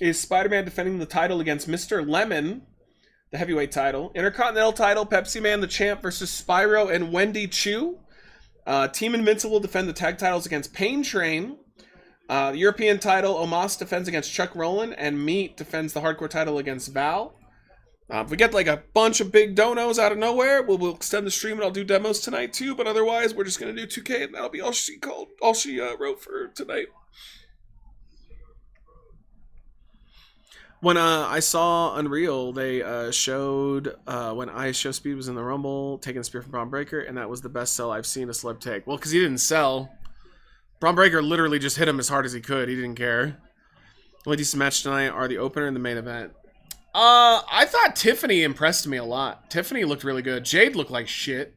is Spider-Man defending the title against Mr. Lemon, the heavyweight title. Intercontinental title, Pepsi Man, the champ, versus Spyro and Wendy Chu. Team Invincible defend the tag titles against Pain Train. The European title, Omos defends against Chuck Rowland, and Meat defends the hardcore title against Val. If we get like a bunch of big donos out of nowhere, we'll extend the stream and I'll do demos tonight too. But otherwise, we're just gonna do 2K, and that'll be all she wrote for tonight. When I saw Unreal, they showed when ISO Speed was in the Rumble, taking a spear from Braun Breaker, and that was the best sell I've seen a celeb take. Well, because he didn't sell. Braun Breaker literally just hit him as hard as he could. He didn't care. The only decent match tonight are the opener and the main event. I thought Tiffany impressed me a lot. Tiffany looked really good. Jade looked like shit.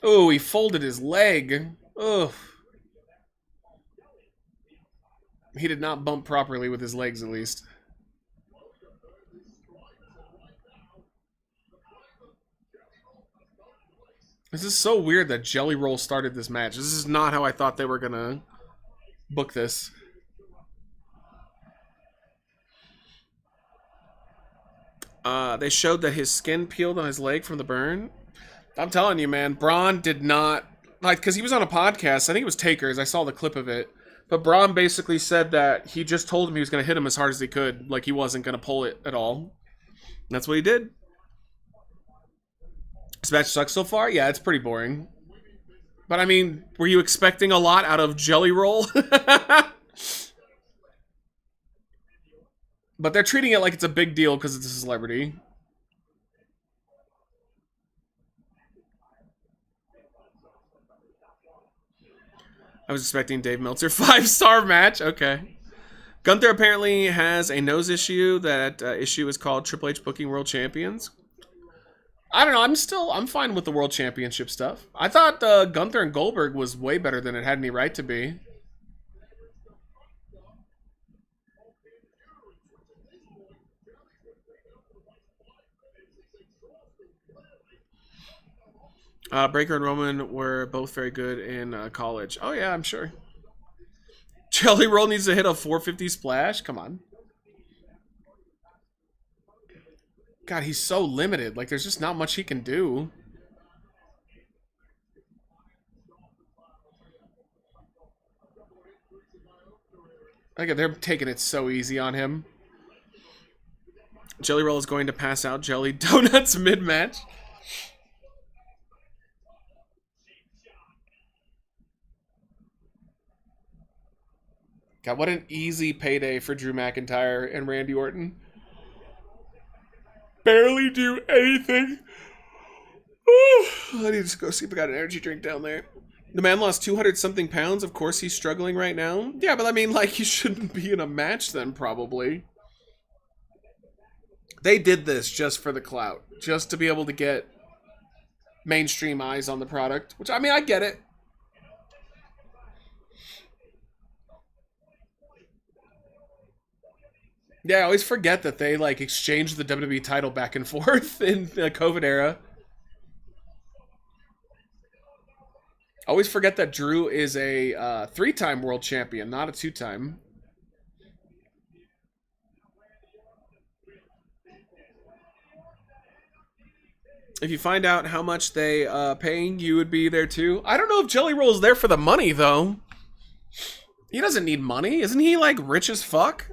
Oh, he folded his leg. Ugh. He did not bump properly with his legs, at least. This is so weird that Jelly Roll started this match. This is not how I thought they were gonna book this. They showed that his skin peeled on his leg from the burn. I'm telling you, man, Braun did not... Like, because he was on a podcast. I think it was Taker's. I saw the clip of it. But Braun basically said that he just told him he was going to hit him as hard as he could. Like, he wasn't going to pull it at all. And that's what he did. This match sucks so far? Yeah, it's pretty boring. But, I mean, were you expecting a lot out of Jelly Roll? But they're treating it like it's a big deal because it's a celebrity. I was expecting Dave Meltzer 5-star match. Okay. Gunther apparently has a nose issue. That issue is called Triple H booking world champions. I don't know. I'm fine with the world championship stuff. I thought Gunther and Goldberg was way better than it had any right to be. Breaker and Roman were both very good in college. Oh, yeah, I'm sure. Jelly Roll needs to hit a 450 splash? Come on. God, he's so limited. Like, there's just not much he can do. Like, they're taking it so easy on him. Jelly Roll is going to pass out Jelly Donuts mid-match. God, what an easy payday for Drew McIntyre and Randy Orton. Barely do anything. I need to go see if I got an energy drink down there. The man lost 200-something pounds. Of course he's struggling right now. Yeah, but I mean, like, he shouldn't be in a match then, probably. They did this just for the clout. Just to be able to get mainstream eyes on the product. Which, I mean, I get it. Yeah, I always forget that they, like, exchanged the WWE title back and forth in the COVID era. I always forget that Drew is a 3-time world champion, not a 2-time. If you find out how much they paying, you would be there too. I don't know if Jelly Roll's there for the money though. He doesn't need money. Isn't he like rich as fuck?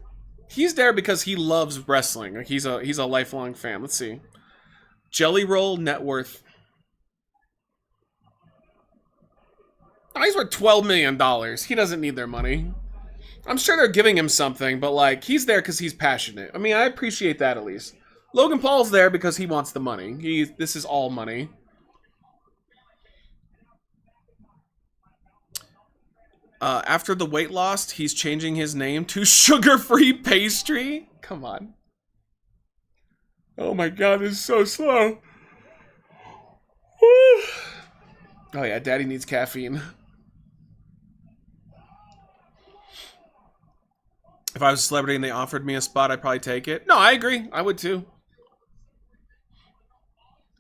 He's there because he loves wrestling. Like he's a lifelong fan. Let's see. Jelly Roll net worth. Oh, he's worth $12 million. He doesn't need their money. I'm sure they're giving him something, but like he's there because he's passionate. I mean, I appreciate that at least. Logan Paul's there because he wants the money. This is all money. After the weight loss, he's changing his name to Sugar-Free Pastry. Come on. Oh my god, this is so slow. Oh yeah, Daddy needs caffeine. If I was a celebrity and they offered me a spot, I'd probably take it. No, I agree. I would too.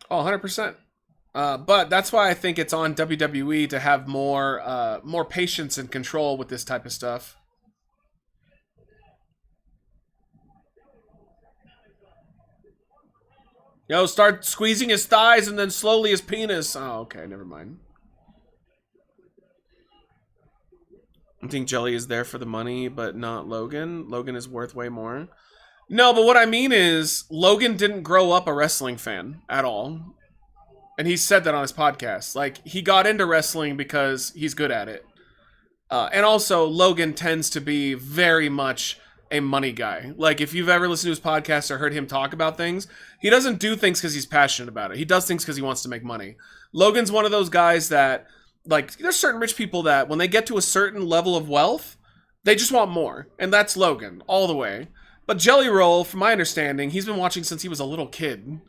Oh, 100%. But that's why I think it's on WWE to have more patience and control with this type of stuff. Yo, start squeezing his thighs and then slowly his penis. Oh, okay, never mind. I think Jelly is there for the money, but not Logan. Logan is worth way more. No, but what I mean is, Logan didn't grow up a wrestling fan at all. And he said that on his podcast. Like, he got into wrestling because he's good at it. And also, Logan tends to be very much a money guy. Like, if you've ever listened to his podcast or heard him talk about things, he doesn't do things because he's passionate about it. He does things because he wants to make money. Logan's one of those guys that, like, there's certain rich people that when they get to a certain level of wealth, they just want more. And that's Logan, all the way. But Jelly Roll, from my understanding, he's been watching since he was a little kid.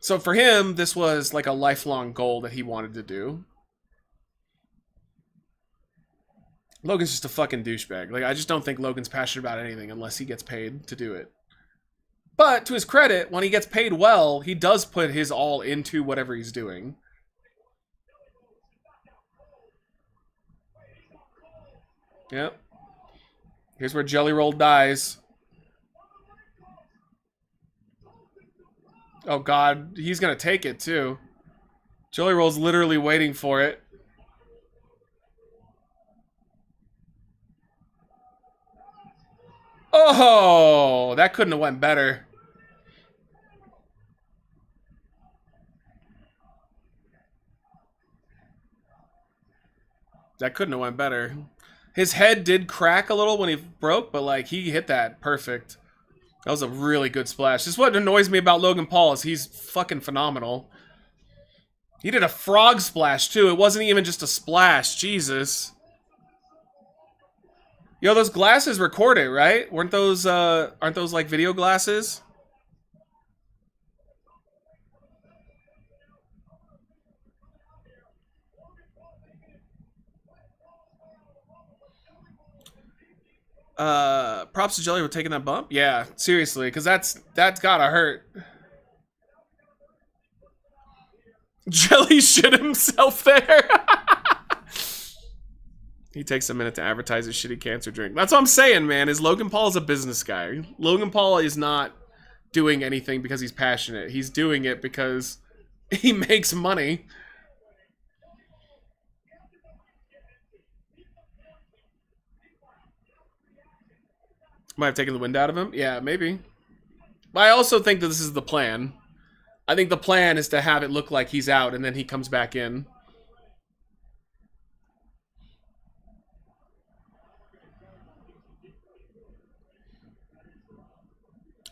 So for him, this was like a lifelong goal that he wanted to do. Logan's just a fucking douchebag. Like, I just don't think Logan's passionate about anything unless he gets paid to do it. But to his credit, when he gets paid well, he does put his all into whatever he's doing. Yep. Here's where Jelly Roll dies. Oh god, he's gonna take it too. Jelly Roll's literally waiting for it. Oh, that couldn't have went better. That couldn't have went better. His head did crack a little when he broke, but like he hit that perfect. That was a really good splash. This is what annoys me about Logan Paul is he's fucking phenomenal. He did a frog splash too. It wasn't even just a splash. Jesus. Yo, those glasses record it, right? Aren't those like video glasses? Props to Jelly for taking that bump. Yeah, seriously, because that's gotta hurt. Jelly shit himself there. He takes a minute to advertise his shitty cancer drink. That's what I'm saying, man, is Logan Paul is a business guy. Logan Paul is not doing anything because he's passionate. He's doing it because he makes money. Might have taken the wind out of him. Yeah, maybe. But I also think that this is the plan. I think the plan is to have it look like he's out and then he comes back in.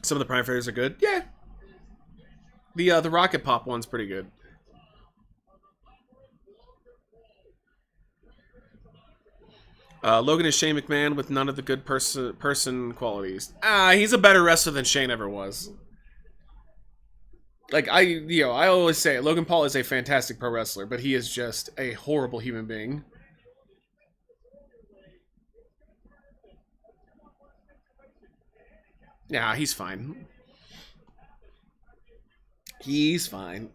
Some of the Prime Fighters are good. Yeah. The Rocket Pop one's pretty good. Logan is Shane McMahon with none of the good person qualities. He's a better wrestler than Shane ever was. Like, I always say, Logan Paul is a fantastic pro wrestler, but he is just a horrible human being. Yeah, he's fine. He's fine.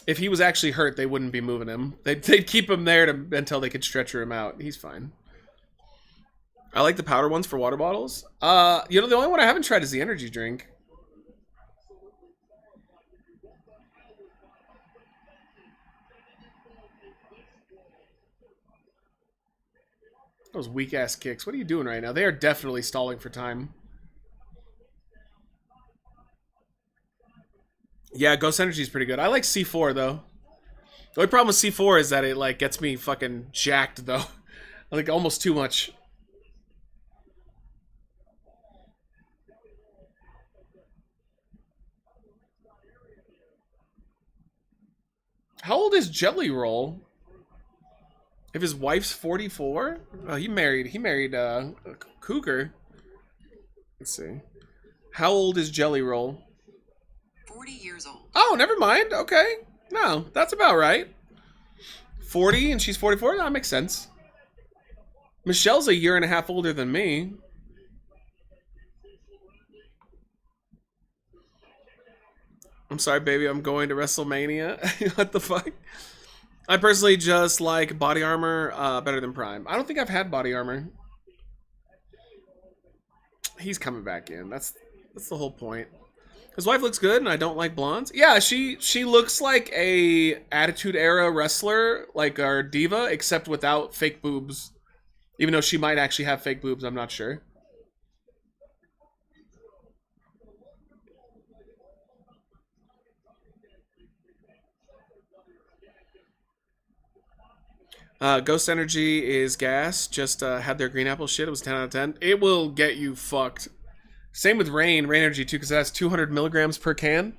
If he was actually hurt, they wouldn't be moving him. They'd keep him there until they could stretcher him out. He's fine. I like the powder ones for water bottles. The only one I haven't tried is the energy drink. Those weak-ass kicks. What are you doing right now? They are definitely stalling for time. Yeah, Ghost Energy is pretty good. I like C4, though. The only problem with C4 is that it, like, gets me fucking jacked, though. Like, almost too much. How old is Jelly Roll? If his wife's 44? Oh, he married a cougar. Let's see. How old is Jelly Roll? 40 years old. Oh, never mind. Okay. No, that's about right. 40 and she's 44? That makes sense. Michelle's a year and a half older than me. I'm sorry, baby. I'm going to WrestleMania. What the fuck? I personally just like body armor better than Prime. I don't think I've had body armor. He's coming back in. That's the whole point. His wife looks good, and I don't like blondes. Yeah, she looks like a Attitude Era wrestler, like our diva, except without fake boobs. Even though she might actually have fake boobs, I'm not sure. Ghost Energy is gas. Just had their green apple shit. It was 10 out of 10. It will get you fucked. Same with Rain Energy too, because it has 200 milligrams per can.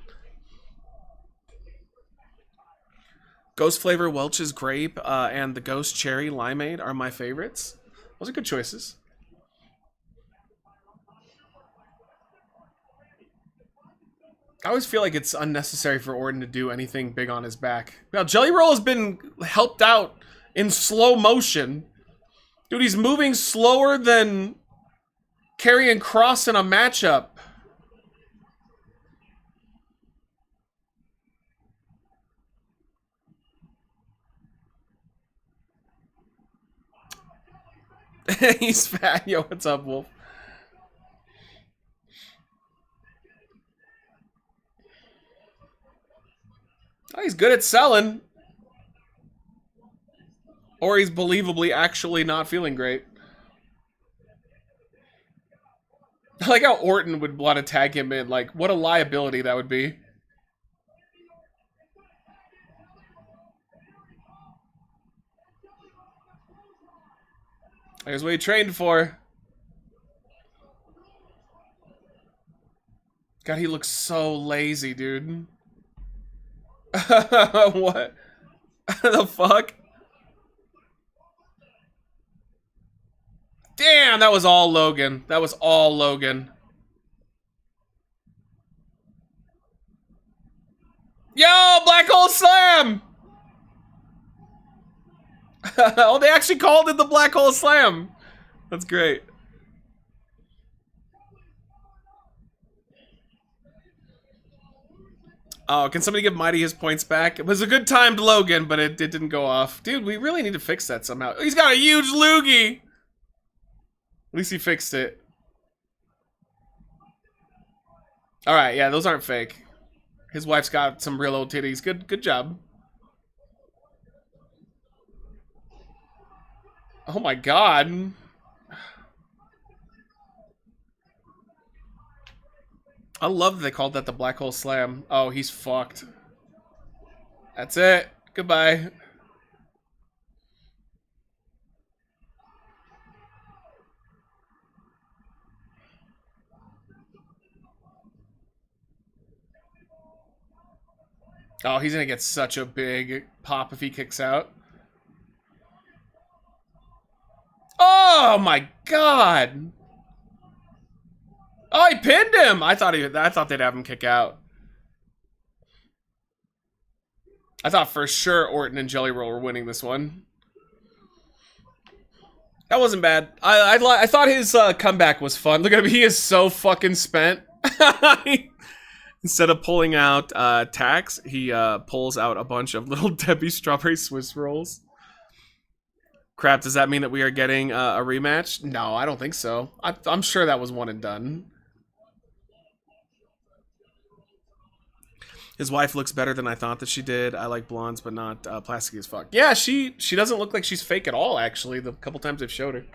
Ghost Flavor Welch's Grape and the Ghost Cherry Limeade are my favorites. Those are good choices. I always feel like it's unnecessary for Orton to do anything big on his back. Now, Jelly Roll has been helped out in slow motion. Dude, he's moving slower than Karrion Kross in a matchup. He's fat. Yo, what's up, Wolf? Oh, he's good at selling. Or he's believably actually not feeling great. I like how Orton would want to tag him in. Like, what a liability that would be. Here's what he trained for. God, he looks so lazy, dude. What? The fuck? Damn, that was all Logan. That was all Logan. Yo, Black Hole Slam! Oh, they actually called it the Black Hole Slam. That's great. Oh, can somebody give Mighty his points back? It was a good timed Logan, but it didn't go off. Dude, we really need to fix that somehow. He's got a huge loogie! At least he fixed it. Alright, yeah, those aren't fake. His wife's got some real old titties. Good job. Oh my god. I love that they called that the Black Hole Slam. Oh, he's fucked. That's it. Goodbye. Oh, he's gonna get such a big pop if he kicks out. Oh my god! Oh, he pinned him. I thought they'd have him kick out. I thought for sure Orton and Jelly Roll were winning this one. That wasn't bad. I thought his comeback was fun. Look at him. He is so fucking spent. Instead of pulling out tacks, he pulls out a bunch of Little Debbie strawberry Swiss rolls. Crap, does that mean that we are getting a rematch? No, I don't think so. I'm sure that was one and done. His wife looks better than I thought that she did. I like blondes, but not plastic as fuck. Yeah, she doesn't look like she's fake at all, actually, the couple times I've showed her.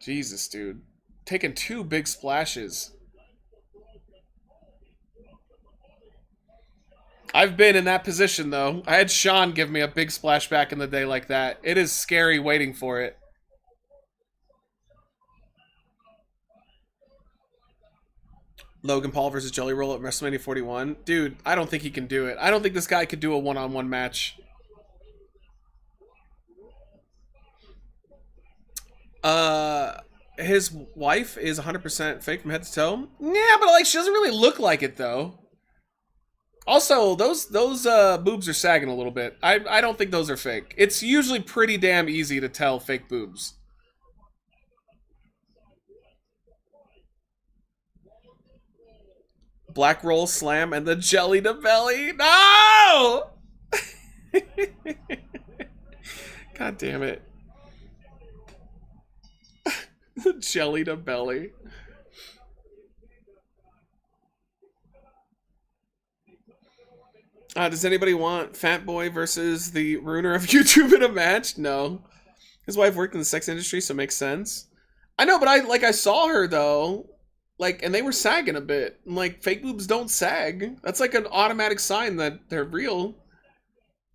Jesus, dude. Taking 2 big splashes. I've been in that position, though. I had Sean give me a big splash back in the day like that. It is scary waiting for it. Logan Paul versus Jelly Roll at WrestleMania 41. Dude, I don't think he can do it. I don't think this guy could do a one-on-one match. His wife is 100% fake from head to toe. Yeah, but like she doesn't really look like it though. Also, those boobs are sagging a little bit. I don't think those are fake. It's usually pretty damn easy to tell fake boobs. Black roll slam and the jelly to belly. No! God damn it. Jelly to belly. Does anybody want Fat Boy versus the ruiner of YouTube in a match? No. His wife worked in the sex industry, so it makes sense. I know, but I saw her though. Like, and they were sagging a bit. Like, fake boobs don't sag. That's like an automatic sign that they're real.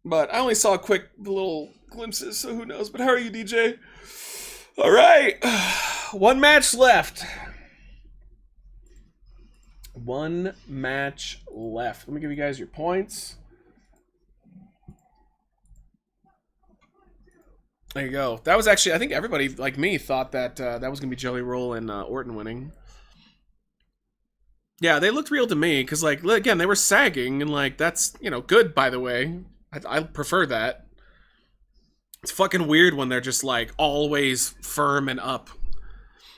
But I only saw quick little glimpses, so who knows. But how are you, DJ? All right. 1 match left. 1 match left. Let me give you guys your points. There you go. That was actually, I think everybody, like me, thought that that was going to be Jelly Roll and Orton winning. Yeah, they looked real to me, because, like, again, they were sagging, and, like, that's, you know, good, by the way. I prefer that. It's fucking weird when they're just, like, always firm and up.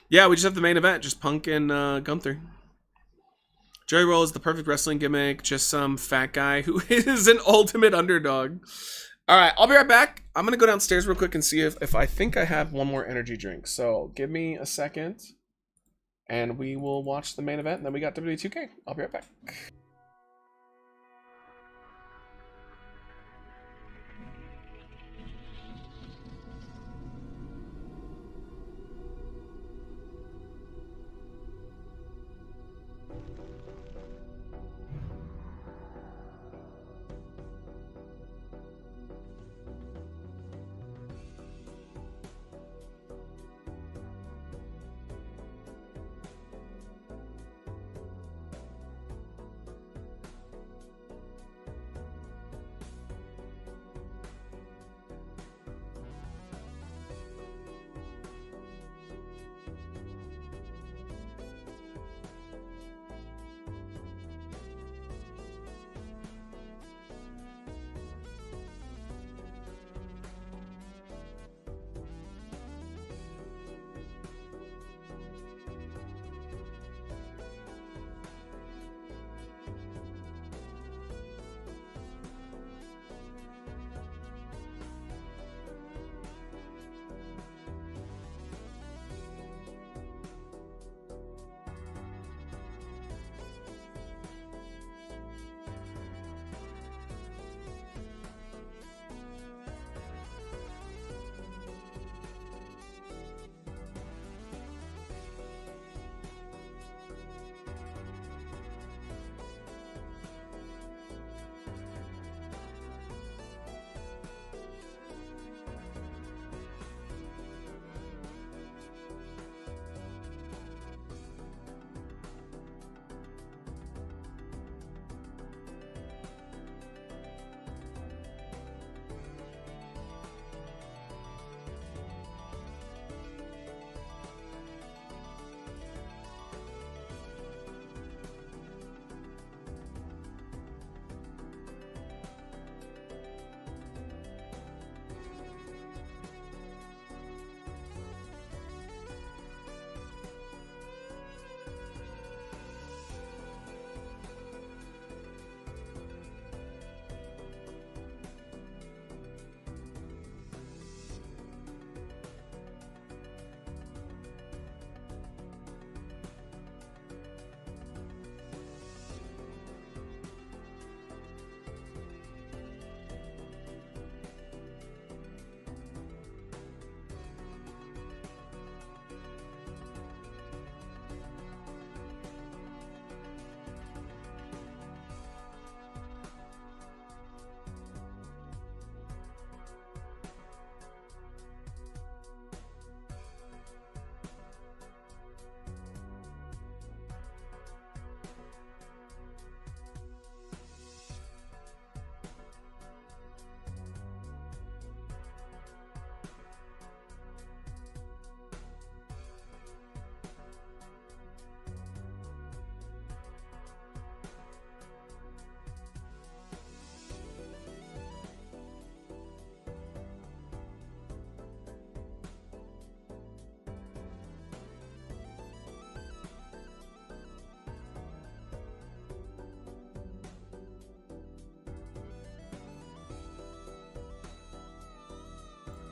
Yeah, we just have the main event, just Punk and Gunther. Jelly Roll is the perfect wrestling gimmick, just some fat guy who is an ultimate underdog. Alright, I'll be right back. I'm gonna go downstairs real quick and see if I think I have one more energy drink. So, give me a second. And we will watch the main event, and then we got WWE 2K. I'll be right back.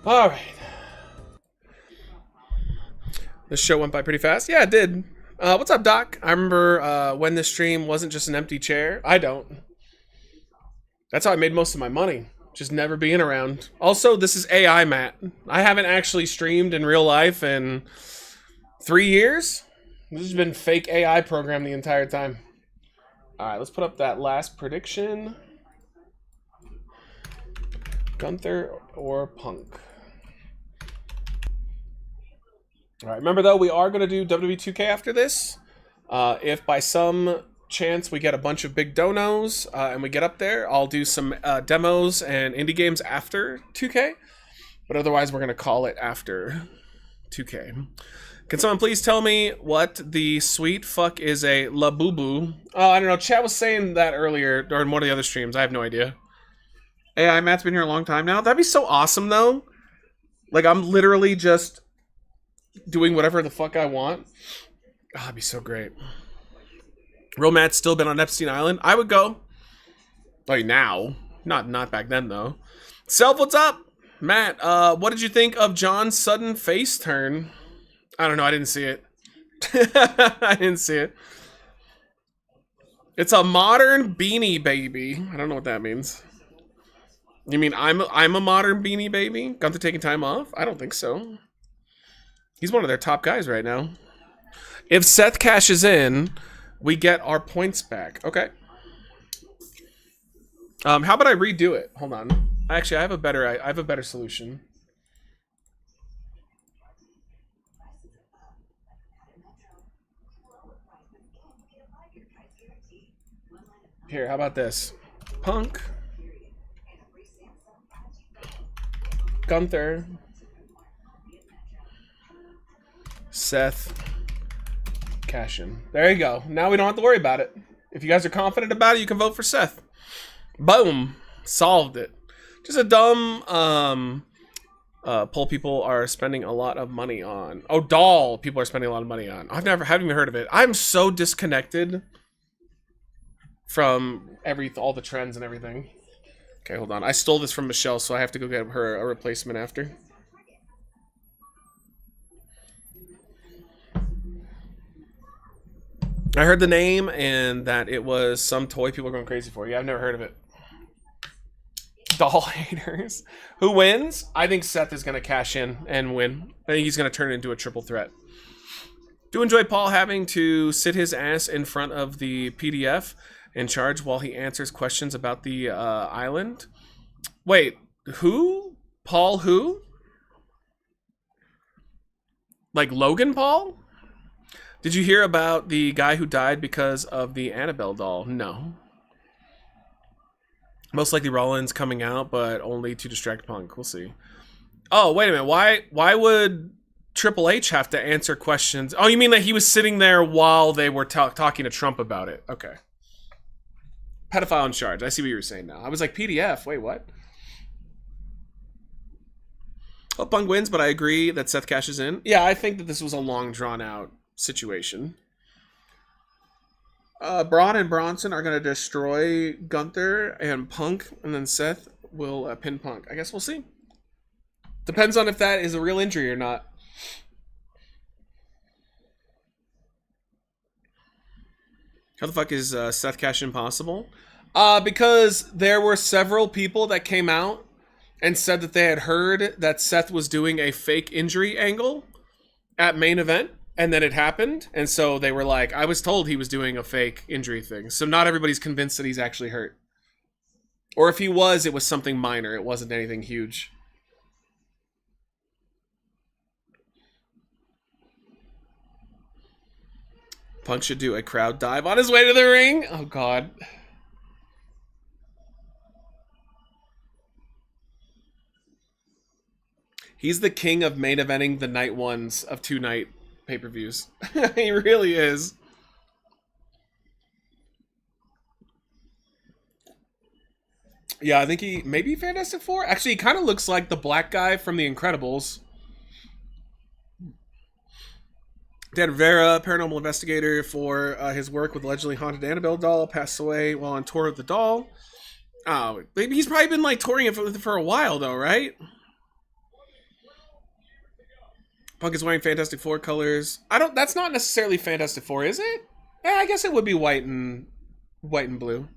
All right. This show went by pretty fast. Yeah, it did. What's up, Doc? I remember when this stream wasn't just an empty chair. I don't. That's how I made most of my money. Just never being around. Also, this is AI Matt. I haven't actually streamed in real life in 3 years. This has been fake AI program the entire time. All right, let's put up that last prediction. Gunther or Punk? All right, remember though, we are going to do WWE 2K after this. If by some chance we get a bunch of big donos and we get up there, I'll do some demos and indie games after 2K. But otherwise, we're going to call it after 2K. Can someone please tell me what the sweet fuck is a labubu? Oh, I don't know. Chat was saying that earlier or in one of the other streams. I have no idea. AI Matt's been here a long time now. That'd be so awesome, though. Like, I'm literally just doing whatever the fuck I want. Oh, that'd be so great. Real Matt's still been on Epstein Island. I would go. Like, now. Not back then, though. Self, what's up? Matt, what did you think of John's sudden face turn? I don't know. I didn't see it. I didn't see it. It's a modern Beanie Baby. I don't know what that means. You mean I'm a modern Beanie Baby? Gunther taking time off? I don't think so. He's one of their top guys right now. If Seth cashes in, we get our points back. Okay. How about I redo it? Hold on. Actually, I have a better solution. Here, how about this? Punk. Gunther. Seth. Cash in. There you go. Now we don't have to worry about it. If you guys are confident about it, you can vote for Seth. Boom. Solved it. Just a dumb poll people are spending a lot of money on. Oh, doll people are spending a lot of money on. Haven't even heard of it. I'm so disconnected from all the trends and everything. Okay, hold on. I stole this from Michelle, so I have to go get her a replacement after. I heard the name and that it was some toy people are going crazy for. Yeah, I've never heard of it. Doll haters. Who wins? I think Seth is going to cash in and win. I think he's going to turn it into a triple threat. Do enjoy Paul having to sit his ass in front of the PDF in charge while he answers questions about the island. Wait, who? Paul who? Like Logan Paul? Did you hear about the guy who died because of the Annabelle doll? No. Most likely Rollins coming out, but only to distract Punk. We'll see. Oh, wait a minute. Why would Triple H have to answer questions? Oh, you mean that he was sitting there while they were talking to Trump about it? Okay. Pedophile in charge. I see what you were saying now. I was like, PDF. Wait, what? Hope Punk wins, but I agree that Seth cashes in. Yeah, I think that this was a long, drawn-out situation. Braun and Bronson are going to destroy Gunther and Punk, and then Seth will pin Punk. I guess we'll see. Depends on if that is a real injury or not. How the fuck is Seth cash in possible? Because there were several people that came out and said that they had heard that Seth was doing a fake injury angle at main event. And then it happened, and so they were like, I was told he was doing a fake injury thing. So not everybody's convinced that he's actually hurt. Or if he was, it was something minor. It wasn't anything huge. Punk should do a crowd dive on his way to the ring. Oh, God. He's the king of main eventing the night ones of 2-night pay-per-views. He really is. Yeah, I think he maybe Fantastic Four. Actually, he kind of looks like the black guy from The Incredibles. Dan Rivera, paranormal investigator for his work with allegedly haunted Annabelle doll, passed away while on tour of the doll. Oh, he's probably been like touring it for a while though, right? Punk is wearing Fantastic Four colors. That's not necessarily Fantastic Four, is it? Yeah, I guess it would be white and blue.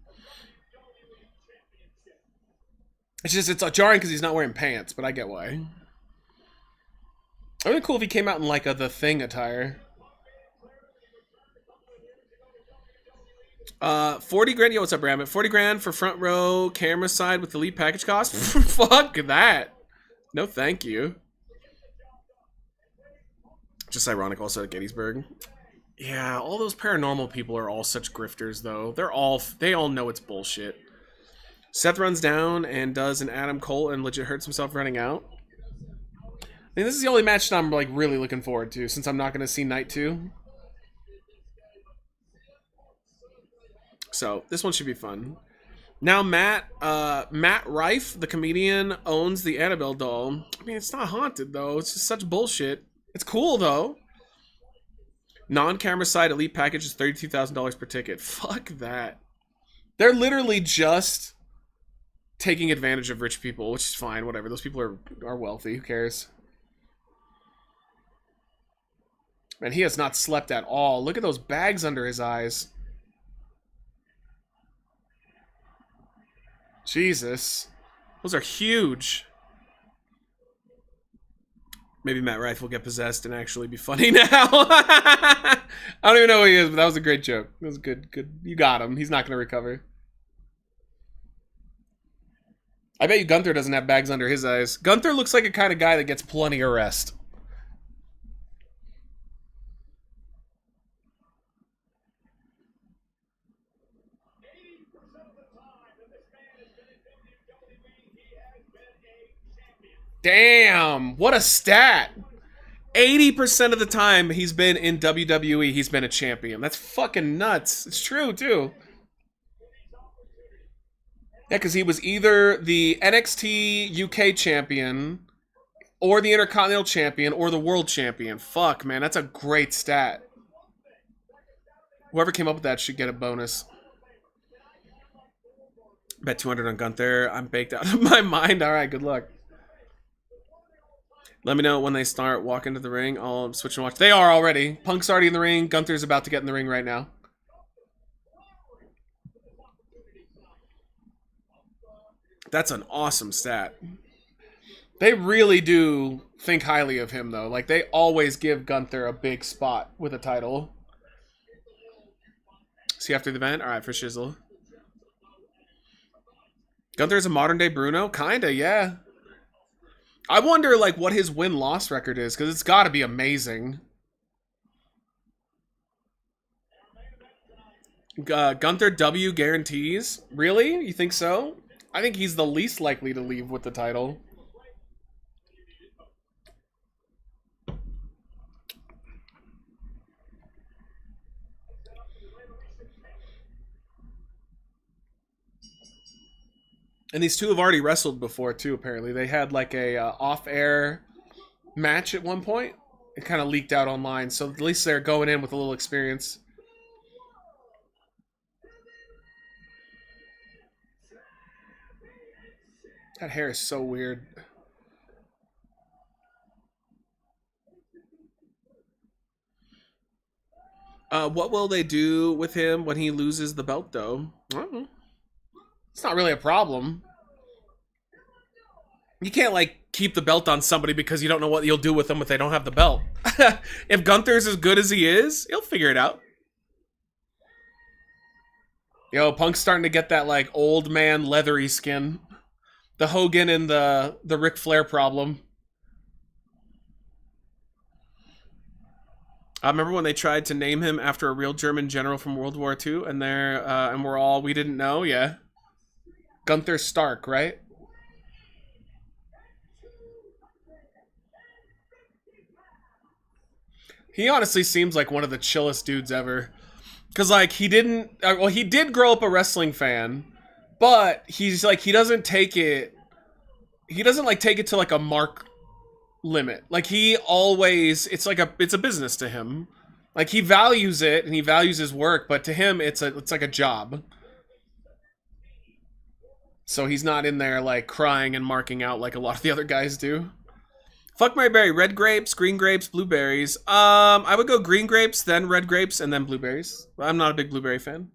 It's jarring because he's not wearing pants, but I get why. It would be cool if he came out in like the Thing attire. 40 grand. Yo, what's up, Rabbit? 40 grand for front row camera side with the elite package cost? Fuck that. No, thank you. Just ironic also at Gettysburg. Yeah, all those paranormal people are all such grifters, though. They all know it's bullshit. Seth runs down and does an Adam Cole and legit hurts himself running out. I mean, this is the only match that I'm like really looking forward to, since I'm not going to see Night 2. So this one should be fun. Now Matt Rife, the comedian, owns the Annabelle doll. I mean, it's not haunted though. It's just such bullshit. It's cool though. Non-camera side elite package is $32,000 per ticket. Fuck that. They're literally just taking advantage of rich people, which is fine. Whatever. Those people are wealthy. Who cares? Man, he has not slept at all. Look at those bags under his eyes. Jesus. Those are huge. Maybe Matt Rife will get possessed and actually be funny now. I don't even know who he is, but that was a great joke. That was good. Good. You got him. He's not going to recover. I bet you Gunther doesn't have bags under his eyes. Gunther looks like a kind of guy that gets plenty of rest. Damn, what a stat. 80% of the time he's been in WWE, he's been a champion. That's fucking nuts. It's true, too. Yeah, because he was either the NXT UK champion, or the Intercontinental champion, or the World champion. Fuck, man, that's a great stat. Whoever came up with that should get a bonus. Bet 200 on Gunther. I'm baked out of my mind. All right, good luck. Let me know when they start walking to the ring. I'll switch and watch. They are already. Punk's already in the ring. Gunther's about to get in the ring right now. That's an awesome stat. They really do think highly of him, though. Like, they always give Gunther a big spot with a title. See you after the event? All right, for shizzle. Gunther's a modern-day Bruno? Kinda, yeah. I wonder, like, what his win-loss record is, because it's got to be amazing. Gunther W guarantees? Really? You think so? I think he's the least likely to leave with the title. And these two have already wrestled before, too, apparently. They had, like, a off-air match at one point. It kind of leaked out online, so at least they're going in with a little experience. That hair is so weird. What will they do with him when he loses the belt, though? I don't know. It's not really a problem. You can't, like, keep the belt on somebody because you don't know what you'll do with them if they don't have the belt. If Gunther's as good as he is, he'll figure it out. Yo, Punk's starting to get that, like, old man leathery skin. The Hogan and the Ric Flair problem. I remember when they tried to name him after a real German general from World War II, and we're all, we didn't know, yeah. Gunther Stark, right? He honestly seems like one of the chillest dudes ever. Because, like, he did grow up a wrestling fan, but he's, like, he doesn't, like, take it to, like, a mark limit. Like, he always, it's a business to him. Like, he values it, and he values his work, but to him, it's like a job. So he's not in there, like, crying and marking out like a lot of the other guys do. Fuck my berry. Red grapes, green grapes, blueberries. I would go green grapes, then red grapes, and then blueberries. I'm not a big blueberry fan.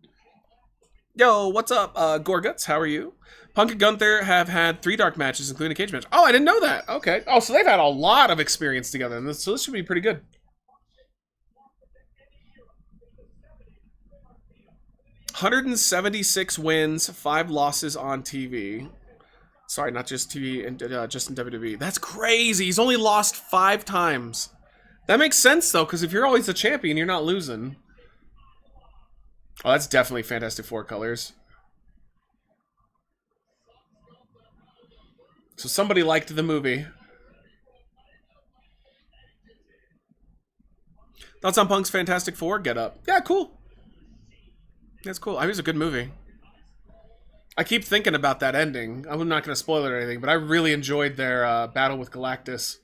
Yo, what's up, Gorguts? How are you? Punk and Gunther have had 3 dark matches, including a cage match. Oh, I didn't know that. Okay. Oh, so they've had a lot of experience together, and so this should be pretty good. 176 wins, 5 losses on TV. Sorry, not just TV and just in WWE. That's crazy. He's only lost 5 times. That makes sense though, because if you're always the champion, you're not losing. Oh, that's definitely Fantastic Four colors. So somebody liked the movie. Thoughts on Punk's Fantastic Four get up? Yeah, cool. That's cool. I mean, it was a good movie. I keep thinking about that ending. I'm not going to spoil it or anything, but I really enjoyed their battle with Galactus.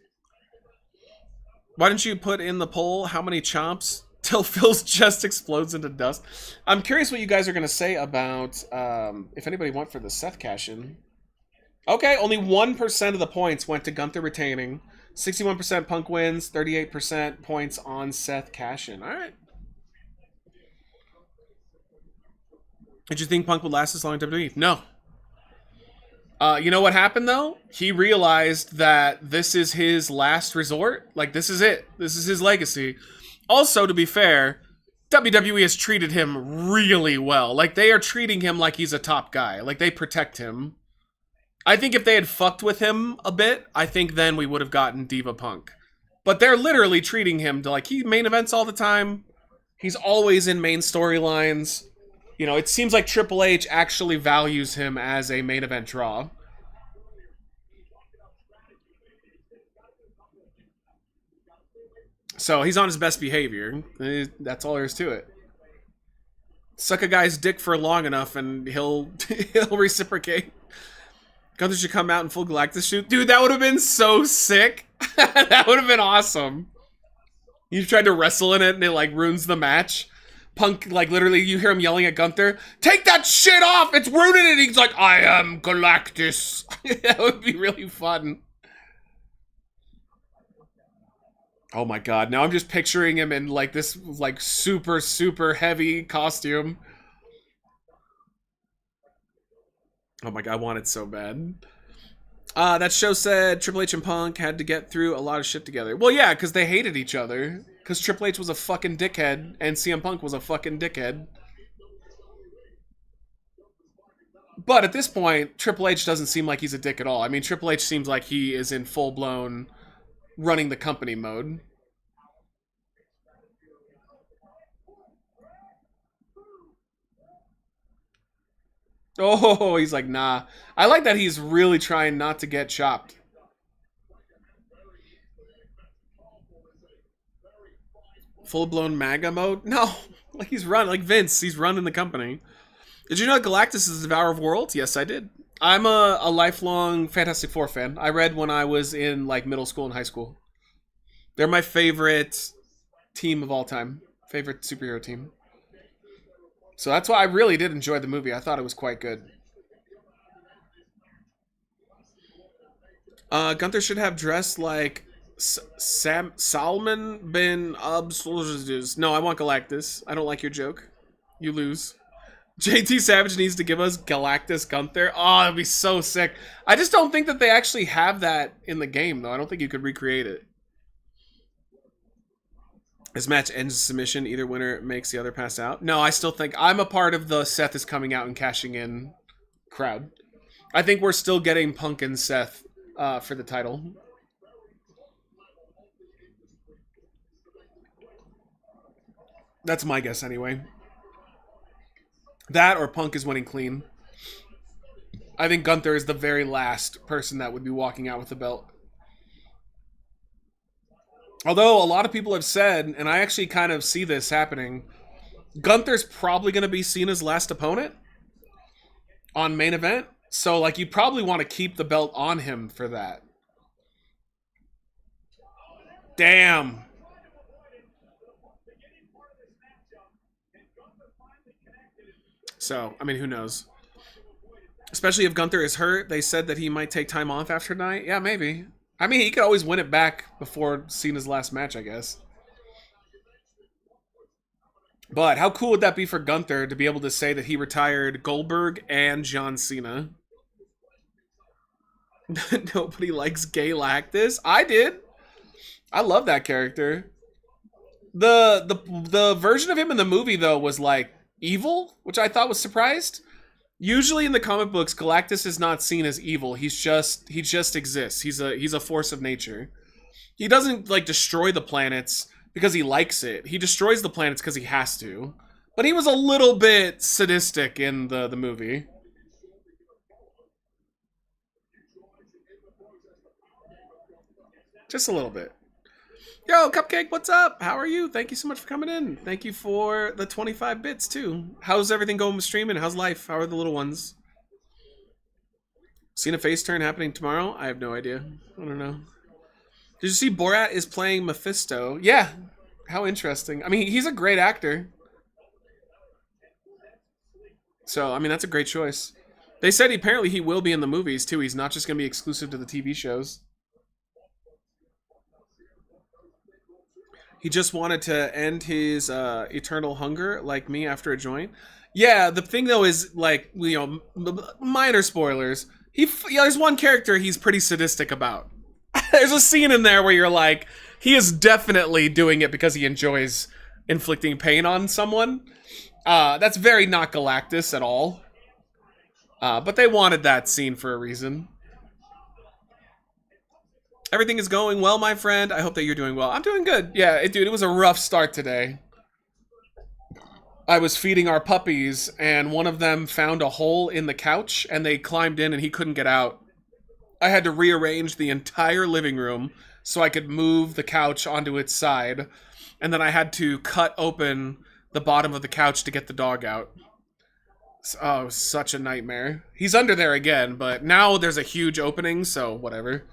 Why didn't you put in the poll how many chomps till Phil's chest explodes into dust? I'm curious what you guys are going to say about if anybody went for the Seth cash-in. Okay, only 1% of the points went to Gunther retaining. 61% Punk wins, 38% points on Seth cash-in. All right. Did you think Punk would last as long as WWE? No. You know what happened, though? He realized that this is his last resort. Like, this is it. This is his legacy. Also, to be fair, WWE has treated him really well. Like, they are treating him like he's a top guy. Like, they protect him. I think if they had fucked with him a bit, I think then we would have gotten Diva Punk. But they're literally treating him to, like, he main events all the time. He's always in main storylines. You know, it seems like Triple H actually values him as a main event draw. So he's on his best behavior. That's all there is to it. Suck a guy's dick for long enough and he'll reciprocate. Gunther should come out in full Galactus suit. Dude, that would have been so sick. That would have been awesome. You tried to wrestle in it and it like ruins the match. Punk, like, literally, you hear him yelling at Gunther, "Take that shit off! It's ruining it!" He's like, "I am Galactus." That would be really fun. Oh my god, now I'm just picturing him in, like, this, like, super, super heavy costume. Oh my god, I want it so bad. That show said Triple H and Punk had to get through a lot of shit together. Well, yeah, because they hated each other. Because Triple H was a fucking dickhead, and CM Punk was a fucking dickhead. But at this point, Triple H doesn't seem like he's a dick at all. I mean, Triple H seems like he is in full-blown running the company mode. Oh, he's like, nah. I like that he's really trying not to get chopped. Full-blown MAGA mode? No. Like, he's running. Like Vince, he's running the company. Did you know Galactus is the Devourer of Worlds? Yes, I did. I'm a lifelong Fantastic Four fan. I read when I was in, like, middle school and high school. They're my favorite team of all time. Favorite superhero team. So that's why I really did enjoy the movie. I thought it was quite good. Gunther should have dressed like Salman bin Abdulaziz. No, I want Galactus. I don't like your joke. You lose. JT Savage needs to give us Galactus Gunther. Oh, that'd be so sick. I just don't think that they actually have that in the game, though. I don't think you could recreate it. This match ends submission. Either winner makes the other pass out. No, I still think I'm a part of the Seth is coming out and cashing in crowd. I think we're still getting Punk and Seth for the title. That's my guess anyway. That or Punk is winning clean. I think Gunther is the very last person that would be walking out with the belt. Although a lot of people have said, and I actually kind of see this happening, Gunther's probably going to be seen as last opponent on main event. So, like, you probably want to keep the belt on him for that. Damn. So, I mean, who knows? Especially if Gunther is hurt. They said that he might take time off after tonight. Yeah, maybe. I mean, he could always win it back before Cena's last match, I guess. But how cool would that be for Gunther to be able to say that he retired Goldberg and John Cena? Nobody likes Galactus. I did. I love that character. The version of him in the movie though was like evil, which I thought was surprised. Usually in the comic books, Galactus is not seen as evil. He just exists. He's a force of nature. He doesn't like destroy the planets because he likes it. He destroys the planets because he has to. But he was a little bit sadistic in the movie. Just a little bit. Yo, Cupcake, what's up? How are you? Thank you so much for coming in. Thank you for the 25 bits, too. How's everything going with streaming? How's life? How are the little ones? Seen a face turn happening tomorrow? I have no idea. I don't know. Did you see Borat is playing Mephisto? Yeah. How interesting. I mean, he's a great actor. So, I mean, that's a great choice. They said apparently he will be in the movies, too. He's not just going to be exclusive to the TV shows. He just wanted to end his eternal hunger, like me, after a joint. Yeah, the thing, though, is, like, you know, minor spoilers. There's one character he's pretty sadistic about. There's a scene in there where you're like, he is definitely doing it because he enjoys inflicting pain on someone. That's very not Galactus at all. But they wanted that scene for a reason. Everything is going well, my friend. I hope that you're doing well. I'm doing good. Yeah, dude, it was a rough start today. I was feeding our puppies, and one of them found a hole in the couch, and they climbed in, and he couldn't get out. I had to rearrange the entire living room so I could move the couch onto its side, and then I had to cut open the bottom of the couch to get the dog out. Oh, it was such a nightmare. He's under there again, but now there's a huge opening, so whatever.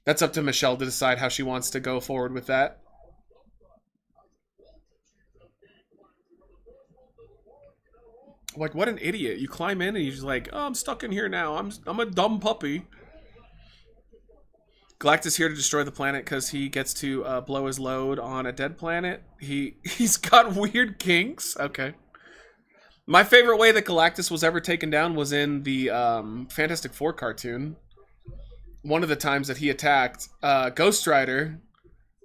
That's up to Michelle to decide how she wants to go forward with that. Like, what an idiot. You climb in and you're just like, oh, I'm stuck in here now. I'm a dumb puppy. Galactus here to destroy the planet because he gets to blow his load on a dead planet. He's got weird kinks. Okay. My favorite way that Galactus was ever taken down was in the Fantastic Four cartoon. One of the times that he attacked, Ghost Rider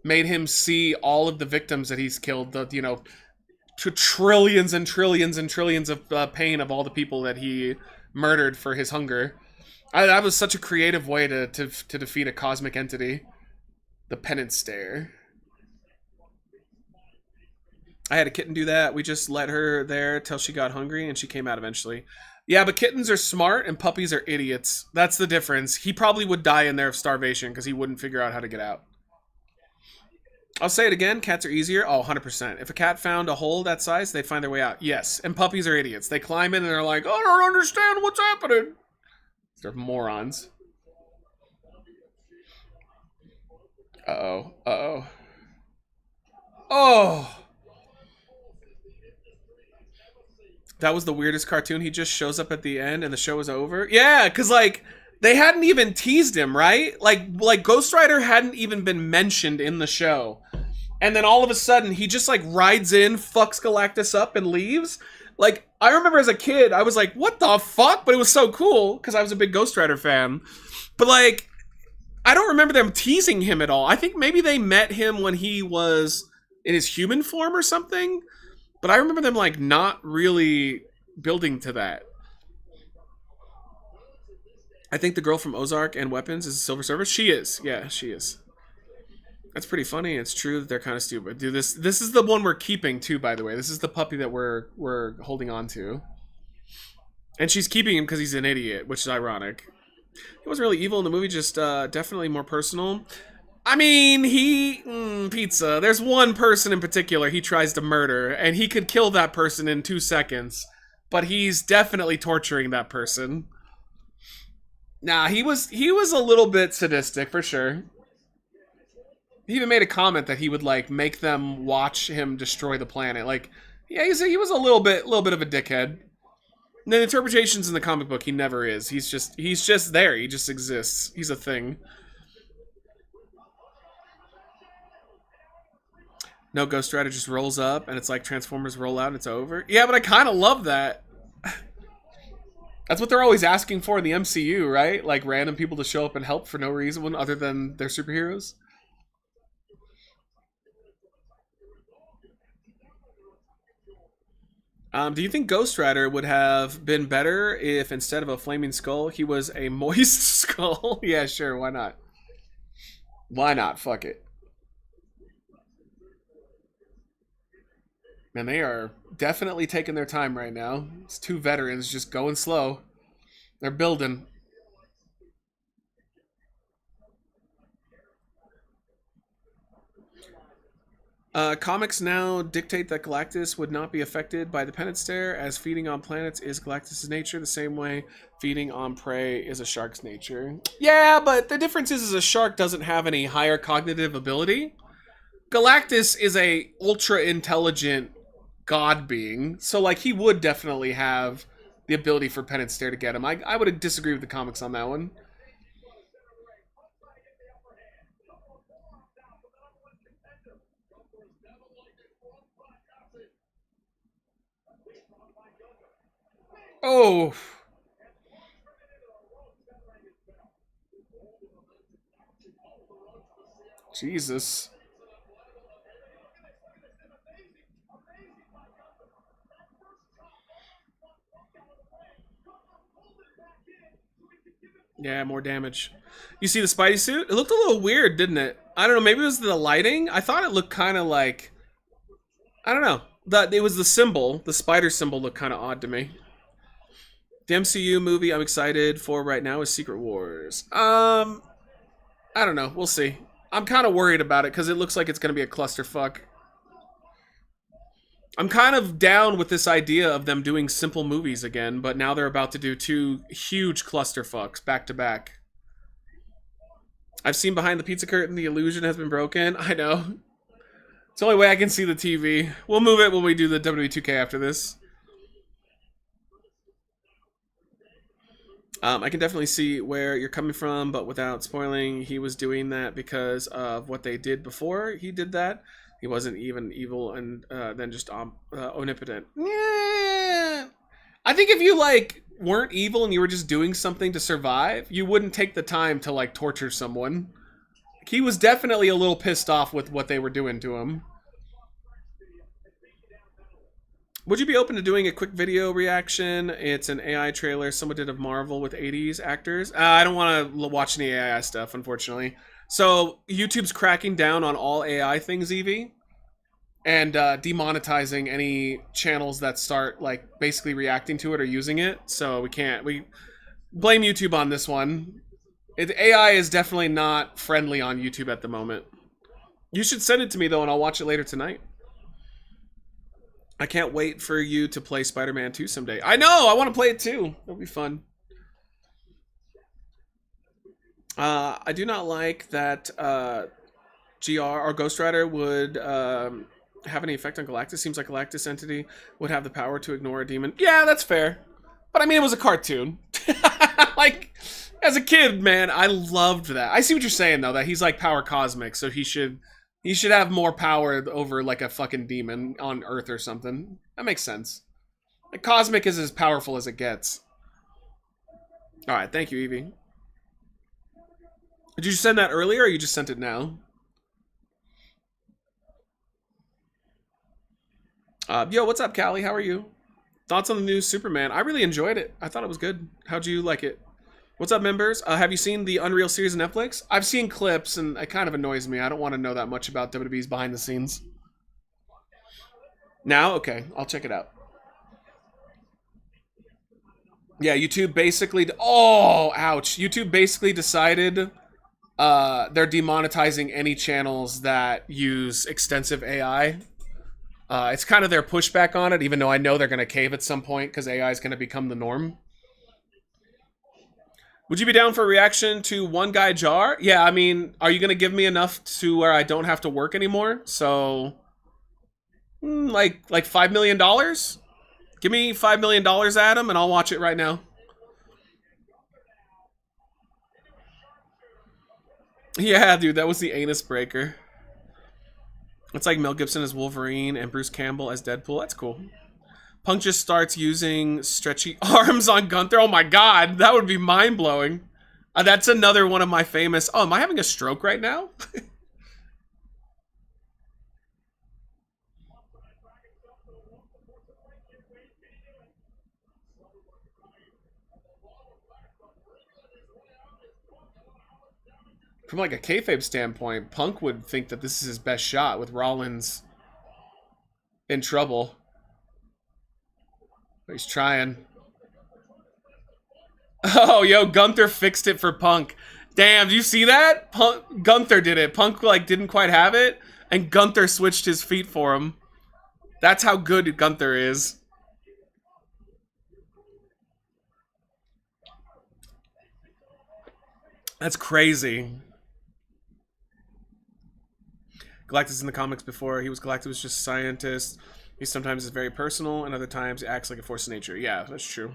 made him see all of the victims that he's killed, to trillions and trillions and trillions of pain of all the people that he murdered for his hunger. That was such a creative way to defeat a cosmic entity. The penance stare. I had a kitten do that. We just let her there till she got hungry and she came out eventually. Yeah, but kittens are smart and puppies are idiots. That's the difference. He probably would die in there of starvation because he wouldn't figure out how to get out. I'll say it again. Cats are easier. Oh, 100%. If a cat found a hole that size, they'd find their way out. Yes. And puppies are idiots. They climb in and they're like, I don't understand what's happening. They're morons. Uh-oh. Uh-oh. Oh! That was the weirdest cartoon. He just shows up at the end and the show is over. Yeah, because, like, they hadn't even teased him, right? Like Ghost Rider hadn't even been mentioned in the show. And then all of a sudden, he just, like, rides in, fucks Galactus up, and leaves. Like, I remember as a kid, I was like, what the fuck? But it was so cool, because I was a big Ghost Rider fan. But, like, I don't remember them teasing him at all. I think maybe they met him when he was in his human form or something. But I remember them, like, not really building to that. I think the girl from Ozark and Weapons is a Silver Surfer. She is. Yeah, she is. That's pretty funny. It's true that they're kind of stupid. Dude, this is the one we're keeping, too, by the way. This is the puppy that we're holding on to. And she's keeping him because he's an idiot, which is ironic. He wasn't really evil in the movie, just definitely more personal. I mean, pizza. There's one person in particular he tries to murder, and he could kill that person in 2 seconds. But he's definitely torturing that person. Nah, he was a little bit sadistic, for sure. He even made a comment that he would, like, make them watch him destroy the planet. Like, yeah, he was a little bit of a dickhead. And the interpretations in the comic book, he never is. He's just there. He just exists. He's a thing. No, Ghost Rider just rolls up and it's like Transformers roll out and it's over. Yeah, but I kind of love that. That's what they're always asking for in the MCU, right? Like random people to show up and help for no reason other than they're superheroes. Do you think Ghost Rider would have been better if instead of a flaming skull, he was a moist skull? Yeah, sure, why not? Why not? Fuck it. Man, they are definitely taking their time right now. It's two veterans just going slow. They're building. Comics now dictate that Galactus would not be affected by the Penance Stare, as feeding on planets is Galactus' nature, the same way feeding on prey is a shark's nature. Yeah, but the difference is a shark doesn't have any higher cognitive ability. Galactus is a ultra intelligent god being, so like he would definitely have the ability for Penance Stare to get him. I would disagree with the comics on that one. Oh. Jesus. Yeah, more damage. You see the Spidey suit? It looked a little weird, didn't it? I don't know, maybe it was the lighting? I thought it looked kind of like... I don't know. It was the symbol. The spider symbol looked kind of odd to me. The MCU movie I'm excited for right now is Secret Wars. I don't know. We'll see. I'm kind of worried about it because it looks like it's going to be a clusterfuck. I'm kind of down with this idea of them doing simple movies again, but now they're about to do two huge clusterfucks back to back. I've seen behind the pizza curtain, the illusion has been broken. I know. It's the only way I can see the TV. We'll move it when we do the WWE 2K after this. I can definitely see where you're coming from, but without spoiling, he was doing that because of what they did before he did that. He wasn't even evil and then just omnipotent. Yeah. I think if you like weren't evil and you were just doing something to survive, you wouldn't take the time to like torture someone. He was definitely a little pissed off with what they were doing to him. Would you be open to doing a quick video reaction? It's an AI trailer someone did of Marvel with 80s actors. I don't want to watch any AI stuff, unfortunately. So YouTube's cracking down on all AI things, Evie, and demonetizing any channels that start like basically reacting to it or using it. So we blame YouTube on this one. AI is definitely not friendly on YouTube at the moment. You should send it to me though, and I'll watch it later tonight. I can't wait for you to play Spider-Man 2 someday. I know! I want to play it too. It'll be fun. I do not like that GR or Ghost Rider would have any effect on Galactus. Seems like Galactus entity would have the power to ignore a demon. Yeah, that's fair. But I mean, it was a cartoon. Like, as a kid, man, I loved that. I see what you're saying, though, that he's like power cosmic, so he should have more power over like a fucking demon on Earth or something. That makes sense. Like, cosmic is as powerful as it gets. Alright, thank you, Evie. Did you send that earlier or you just sent it now? Yo, what's up, Callie? How are you? Thoughts on the new Superman? I really enjoyed it. I thought it was good. How'd you like it? What's up, members? Have you seen the Unreal series on Netflix? I've seen clips, and it kind of annoys me. I don't want to know that much about WWE's behind the scenes. Now? Okay, I'll check it out. Yeah, YouTube basically... Oh, ouch. YouTube basically decided they're demonetizing any channels that use extensive AI. It's kind of their pushback on it, even though I know they're going to cave at some point because AI is going to become the norm. Would you be down for a reaction to One Guy Jar? Yeah, I mean, are you going to give me enough to where I don't have to work anymore? So, like $5 million? Give me $5 million, Adam, and I'll watch it right now. Yeah, dude, that was the anus breaker. It's like Mel Gibson as Wolverine and Bruce Campbell as Deadpool. That's cool. Punk just starts using stretchy arms on Gunther. Oh my god, that would be mind-blowing. That's another one of my famous... Oh, am I having a stroke right now? From like a kayfabe standpoint, Punk would think that this is his best shot with Rollins in trouble. But he's trying. Oh, yo, Gunther fixed it for Punk. Damn, do you see that? Gunther did it. Punk like didn't quite have it, and Gunther switched his feet for him. That's how good Gunther is. That's crazy. Galactus in the comics before he was Galactus was just a scientist. He sometimes is very personal, and other times he acts like a force of nature. Yeah, that's true.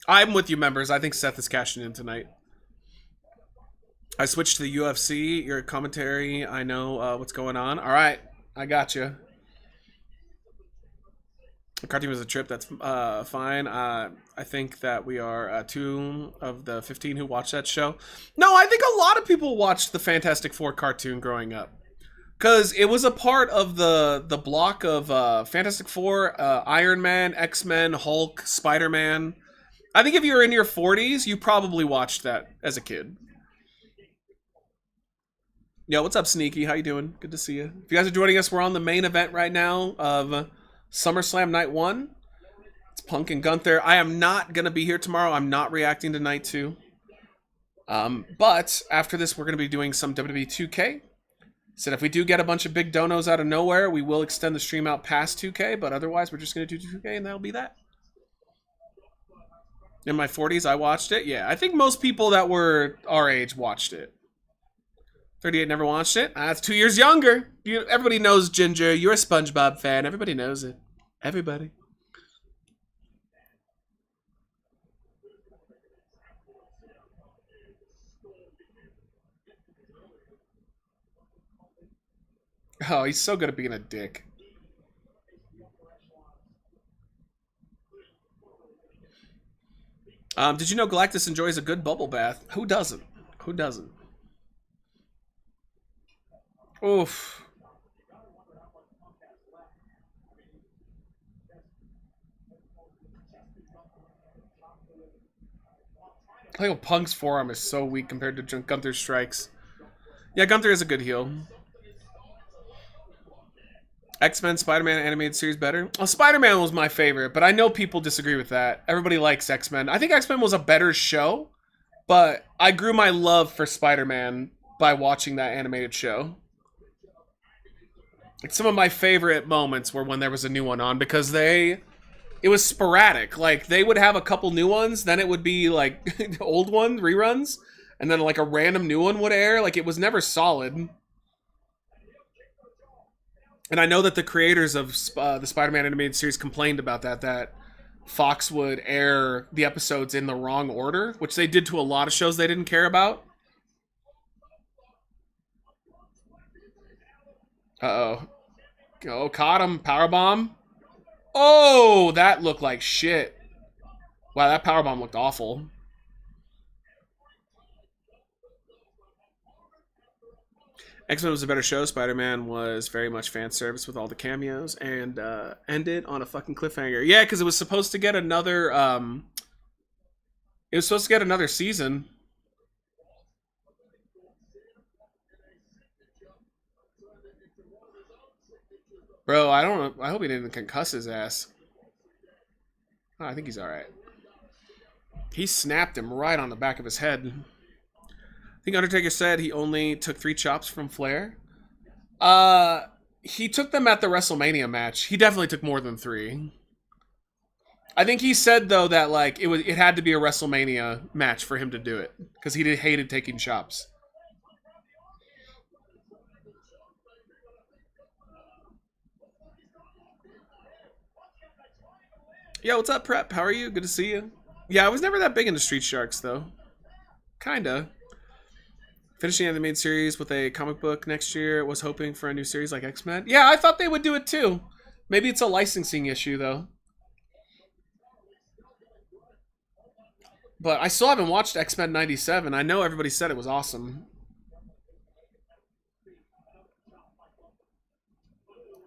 I'm with you, members. I think Seth is cashing in tonight. I switched to the UFC. Your commentary, I know what's going on. All right, I got you. The cartoon was a trip. That's fine. I think that we are 2 of the 15 who watched that show. No, I think a lot of people watched the Fantastic Four cartoon growing up. Because it was a part of the block of Fantastic Four, Iron Man, X-Men, Hulk, Spider-Man. I think if you're in your 40s, you probably watched that as a kid. Yo, what's up, Sneaky? How you doing? Good to see you. If you guys are joining us, we're on the main event right now of SummerSlam Night 1. It's Punk and Gunther. I am not going to be here tomorrow. I'm not reacting to Night 2. But after this, we're going to be doing some WWE 2K. Said if we do get a bunch of big donos out of nowhere, we will extend the stream out past 2K, but otherwise we're just going to do 2K and that'll be that. In my 40s, I watched it. Yeah, I think most people that were our age watched it. 38 never watched it. That's 2 years younger. Everybody knows Ginger. You're a SpongeBob fan. Everybody knows it. Everybody. Oh, he's so good at being a dick. Did you know Galactus enjoys a good bubble bath? Who doesn't? Who doesn't? Oof. I think Punk's forearm is so weak compared to Gunther's strikes. Yeah, Gunther is a good heel. X-Men, Spider-Man animated series better? Well, Spider-Man was my favorite, but I know people disagree with that. Everybody likes X-Men. I think X-Men was a better show, but I grew my love for Spider-Man by watching that animated show. Like, some of my favorite moments were when there was a new one on, because it was sporadic. Like, they would have a couple new ones, then it would be like old one reruns, and then like a random new one would air. Like, it was never solid. And I know that the creators of the Spider-Man animated series complained about that Fox would air the episodes in the wrong order, which they did to a lot of shows they didn't care about. Uh-oh. Oh, caught him. Powerbomb. Oh, that looked like shit. Wow, that powerbomb looked awful. X-Men was a better show. Spider-Man was very much fan service with all the cameos and ended on a fucking cliffhanger. Yeah, because it was supposed to get another season. Bro, I don't know. I hope he didn't concuss his ass. Oh, I think he's alright. He snapped him right on the back of his head. I think Undertaker said he only took 3 chops from Flair. He took them at the WrestleMania match. He definitely took more than 3. I think he said though that like it had to be a WrestleMania match for him to do it because he hated taking chops. Yeah, what's up, Prep? How are you? Good to see you. Yeah, I was never that big into Street Sharks though. Kinda. Finishing the animated series with a comic book next year. Was hoping for a new series like X-Men. Yeah, I thought they would do it too. Maybe it's a licensing issue though. But I still haven't watched X-Men 97. I know everybody said it was awesome.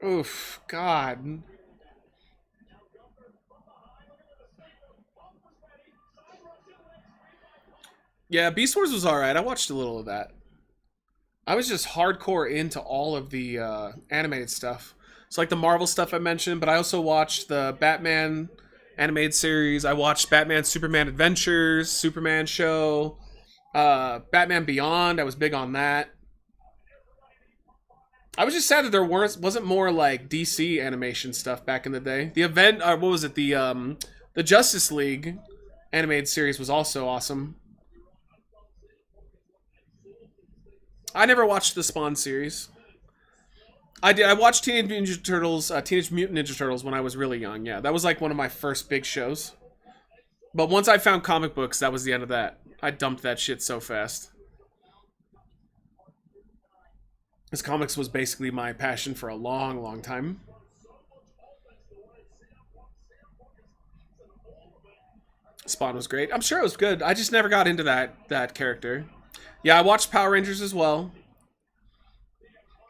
Oof, God. Yeah, Beast Wars was alright. I watched a little of that. I was just hardcore into all of the animated stuff. So like the Marvel stuff I mentioned, but I also watched the Batman animated series. I watched Batman Superman Adventures, Superman show, Batman Beyond. I was big on that. I was just sad that there wasn't more like DC animation stuff back in the day. The event, what was it? The Justice League animated series was also awesome. I never watched the Spawn series. I did. I watched Teenage Mutant Ninja Turtles when I was really young. Yeah, that was like one of my first big shows. But once I found comic books, that was the end of that. I dumped that shit so fast. Because comics was basically my passion for a long, long time. Spawn was great. I'm sure it was good. I just never got into that character. Yeah, I watched Power Rangers as well.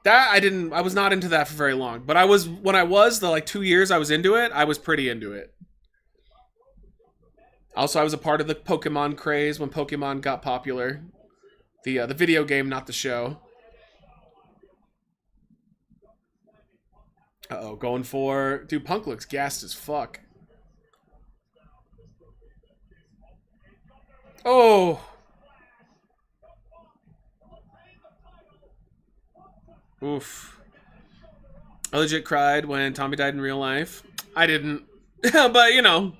That I was not into that for very long. But when I was the like 2 years I was into it, I was pretty into it. Also, I was a part of the Pokemon craze when Pokemon got popular. The video game, not the show. Uh-oh, going for... Dude, Punk looks gassed as fuck. Oh! Oof. I legit cried when Tommy died in real life. I didn't. But, you know,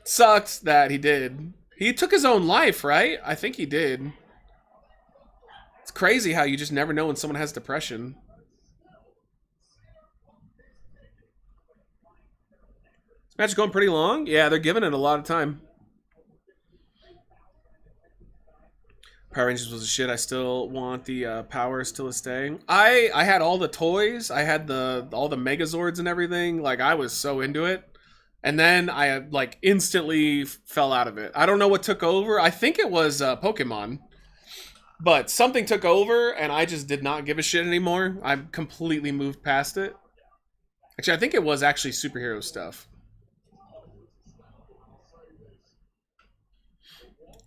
sucked that he did. He took his own life, right? I think he did. It's crazy how you just never know when someone has depression. This match is going pretty long. Yeah, they're giving it a lot of time. Power Rangers was a shit. I still want the powers till this day. I had all the toys. I had all the Megazords and everything. Like, I was so into it. And then I like instantly fell out of it. I don't know what took over. I think it was Pokemon. But something took over and I just did not give a shit anymore. I completely moved past it. Actually, I think it was actually superhero stuff.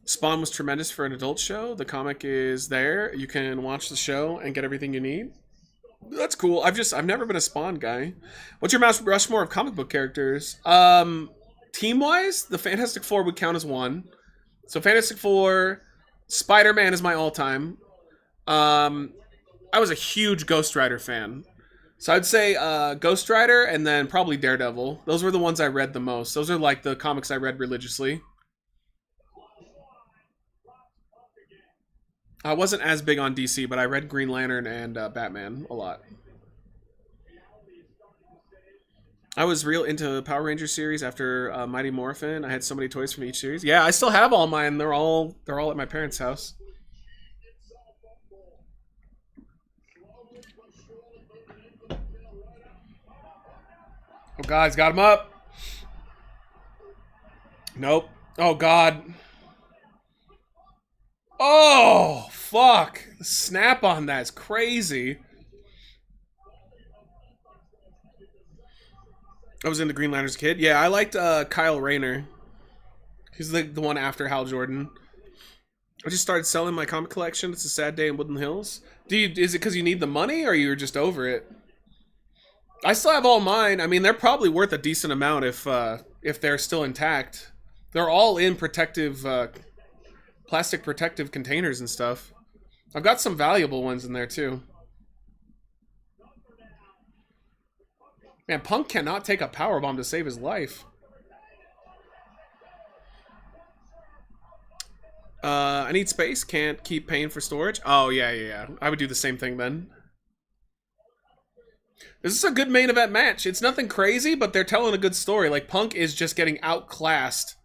Spawn was tremendous for an adult show. The comic is there. You can watch the show and get everything you need. That's cool. I've never been a Spawn guy. What's your Mount Rushmore of comic book characters? Team-wise, the Fantastic Four would count as one. So Fantastic Four, Spider-Man is my all-time. I was a huge Ghost Rider fan. So I'd say Ghost Rider and then probably Daredevil. Those were the ones I read the most. Those are like the comics I read religiously. I wasn't as big on DC, but I read Green Lantern and Batman a lot. I was real into Power Rangers series after Mighty Morphin. I had so many toys from each series. Yeah, I still have all mine. They're all at my parents' house. Oh God, he's got him up. Nope. Oh God. Oh, fuck. The snap on that is crazy. I was into Green Lantern as a kid. Yeah, I liked Kyle Rayner. He's the one after Hal Jordan. I just started selling my comic collection. It's a sad day in Woodland Hills. Is it because you need the money or you're just over it? I still have all mine. I mean, they're probably worth a decent amount if they're still intact. They're all in protective... plastic protective containers and stuff. I've got some valuable ones in there too. Man, Punk cannot take a powerbomb to save his life. I need space. Can't keep paying for storage. Oh, yeah. I would do the same thing then. This is a good main event match. It's nothing crazy, but they're telling a good story. Like, Punk is just getting outclassed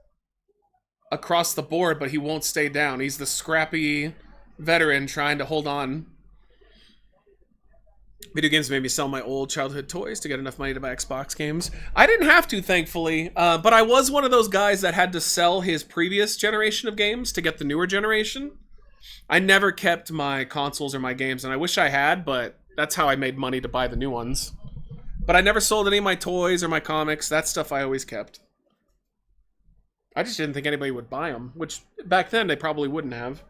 across the board, but he won't stay down. He's the scrappy, veteran trying to hold on. Video games made me sell my old childhood toys to get enough money to buy Xbox games. I didn't have to, thankfully, but I was one of those guys that had to sell his previous generation of games to get the newer generation. I never kept my consoles or my games, and I wish I had, but that's how I made money to buy the new ones. But I never sold any of my toys or my comics. That stuff I always kept. I just didn't think anybody would buy them, which back then they probably wouldn't have.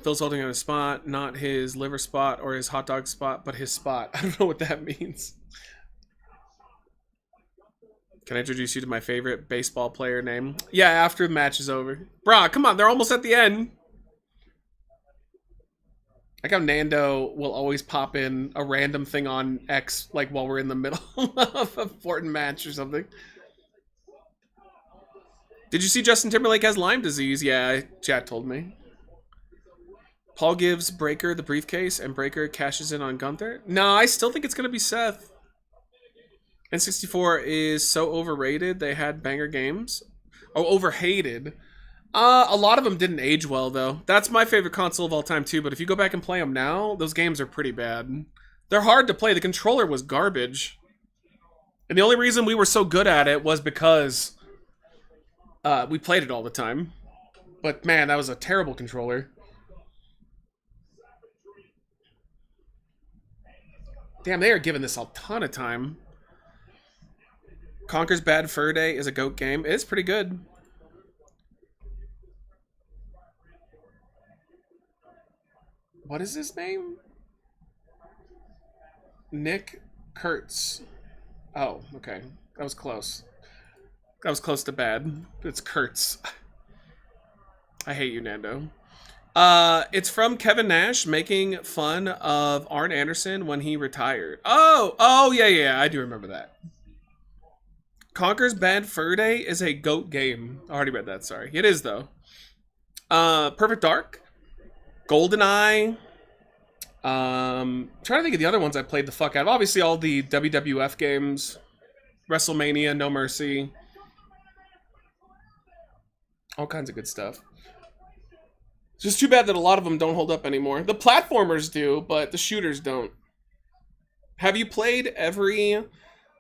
Phil's holding on his spot, not his liver spot or his hot dog spot, but his spot. I don't know what that means. Can I introduce you to my favorite baseball player name? Yeah, after the match is over. Bruh, come on, they're almost at the end. Like how Nando will always pop in a random thing on X, like while we're in the middle of a important match or something. Did you see Justin Timberlake has Lyme disease? Yeah, chat told me. Paul gives Breaker the briefcase and Breaker cashes in on Gunther. No, I still think it's going to be Seth. N64 is so overrated. They had banger games. Oh, overhated. A lot of them didn't age well, though. That's my favorite console of all time, too. But if you go back and play them now, those games are pretty bad. They're hard to play. The controller was garbage. And the only reason we were so good at it was because we played it all the time. But, man, that was a terrible controller. Damn, they are giving this a ton of time. Conker's Bad Fur Day is a GOAT game. It is pretty good. What is his name? Nick Kurtz. Oh, okay. That was close. That was close to bad. It's Kurtz. I hate you, Nando. It's from Kevin Nash making fun of Arn Anderson when he retired. Oh, yeah, I do remember that. Conker's Bad Fur Day is a GOAT game. I already read that, sorry. It is, though. Perfect Dark. GoldenEye. Trying to think of the other ones I played the fuck out of. Obviously, all the WWF games. WrestleMania, No Mercy. All kinds of good stuff. It's just too bad that a lot of them don't hold up anymore. The platformers do, but the shooters don't. Have you played every...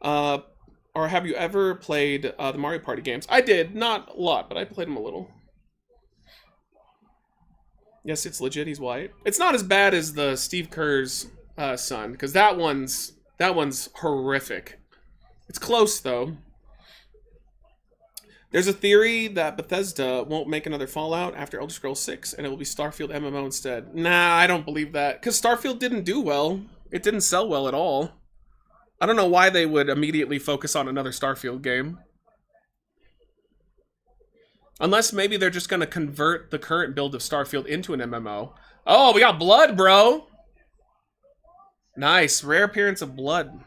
or have you ever played the Mario Party games? I did. Not a lot, but I played them a little. Yes, it's legit. He's white. It's not as bad as the Steve Kerr's son, because that one's horrific. It's close, though. There's a theory that Bethesda won't make another Fallout after Elder Scrolls 6, and it will be Starfield MMO instead. Nah, I don't believe that, because Starfield didn't do well. It didn't sell well at all. I don't know why they would immediately focus on another Starfield game. Unless maybe they're just going to convert the current build of Starfield into an MMO. Oh, we got blood, bro! Nice. Rare appearance of blood.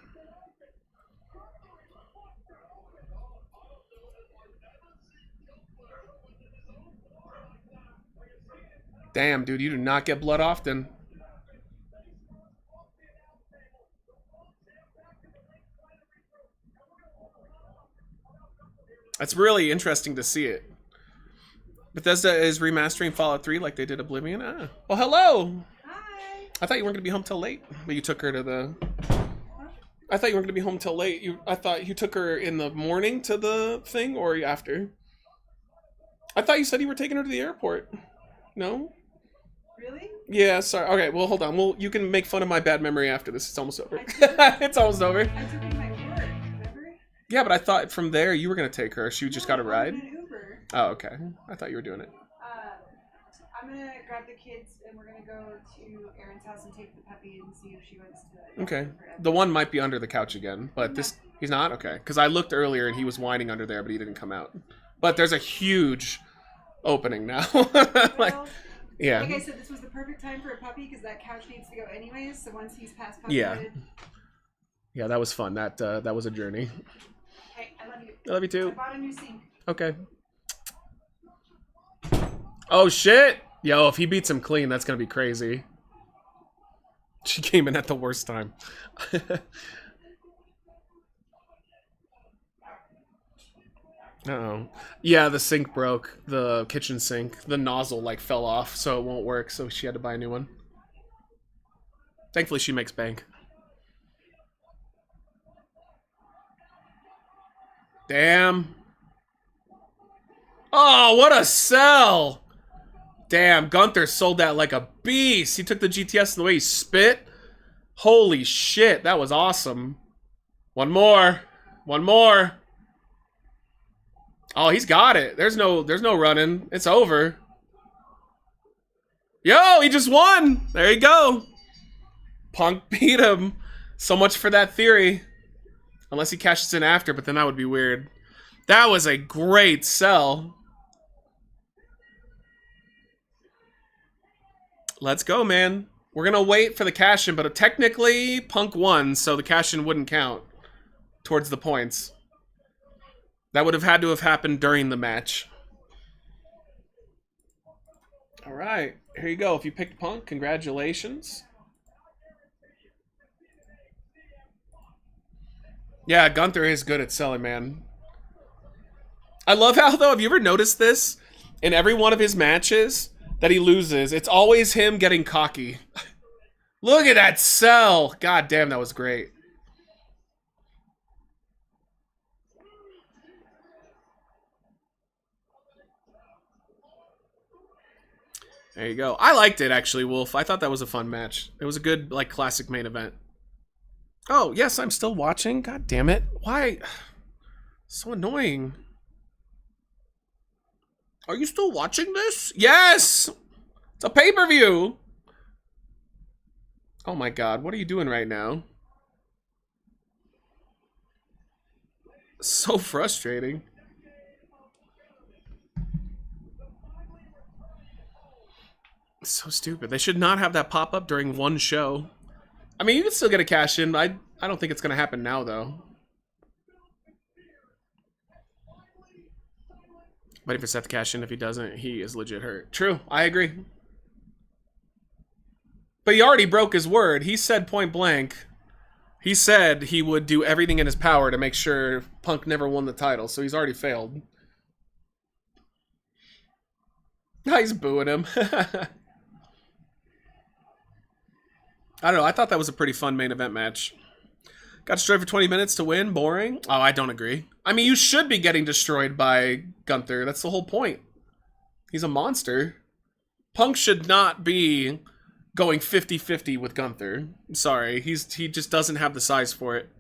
Damn, dude, you do not get blood often. That's really interesting to see it. Bethesda is remastering Fallout 3 like they did Oblivion. Ah. Well, hello! Hi! I thought you weren't going to be home till late. But you took her to the... I thought you weren't going to be home till late. I thought you took her in the morning to the thing, or after? I thought you said you were taking her to the airport. No? Really? Yeah, sorry. Okay, well, hold on. Well, you can make fun of my bad memory after this. It's almost over. It's almost over. I took her to my work, remember? Yeah, but I thought from there you were going to take her. She just got a ride? I'm in an Uber. Oh, okay. I thought you were doing it. I'm gonna grab the kids and we're gonna go to Aaron's house and take the puppy and see if she wants to. Okay. The one might be under the couch again, but this... He's not? Okay. Because I looked earlier and he was whining under there, but he didn't come out. But there's a huge opening now. Well, yeah. like I said, this was the perfect time for a puppy because that couch needs to go anyways. So once he's past puppyhood. Yeah. Yeah, that was fun. That was a journey. Hey, I love you. I love you too. I bought a new sink. Okay. Oh shit! Yo, if he beats him clean, that's gonna be crazy. She came in at the worst time. Uh-oh. Yeah, the sink broke. The kitchen sink. The nozzle, like, fell off, so it won't work, so she had to buy a new one. Thankfully, she makes bank. Damn. Oh, what a sell! Damn, Gunther sold that like a beast. He took the GTS and the way he spit. Holy shit, that was awesome. One more. One more. Oh, he's got it. There's no running. It's over. Yo, he just won. There you go. Punk beat him. So much for that theory. Unless he cashes in after, but then that would be weird. That was a great sell. Let's go, man. We're going to wait for the cash-in, but technically, Punk won, so the cash-in wouldn't count towards the points. That would have had to have happened during the match. All right, here you go. If you picked Punk, congratulations. Yeah, Gunther is good at selling, man. I love how, though, have you ever noticed this? In every one of his matches that he loses, it's always him getting cocky. Look at that sell. God damn, that was great. There you go. I liked it, actually, Wolf. I thought that was a fun match. It was a good, like, classic main event. Oh, yes, I'm still watching. God damn it. Why? So annoying. Are you still watching this? Yes! It's a pay-per-view! Oh my god, what are you doing right now? So frustrating. So stupid. They should not have that pop up during one show. I mean, you can still get a cash in. I don't think it's going to happen now, though. Waiting for Seth to cash in. If he doesn't, he is legit hurt. True. I agree. But he already broke his word. He said point blank. He said he would do everything in his power to make sure Punk never won the title. So he's already failed. He's booing him. I don't know. I thought that was a pretty fun main event match. Got destroyed for 20 minutes to win? Boring? Oh, I don't agree. I mean, you should be getting destroyed by Gunther. That's the whole point. He's a monster. Punk should not be going 50-50 with Gunther. I'm sorry. He just doesn't have the size for it.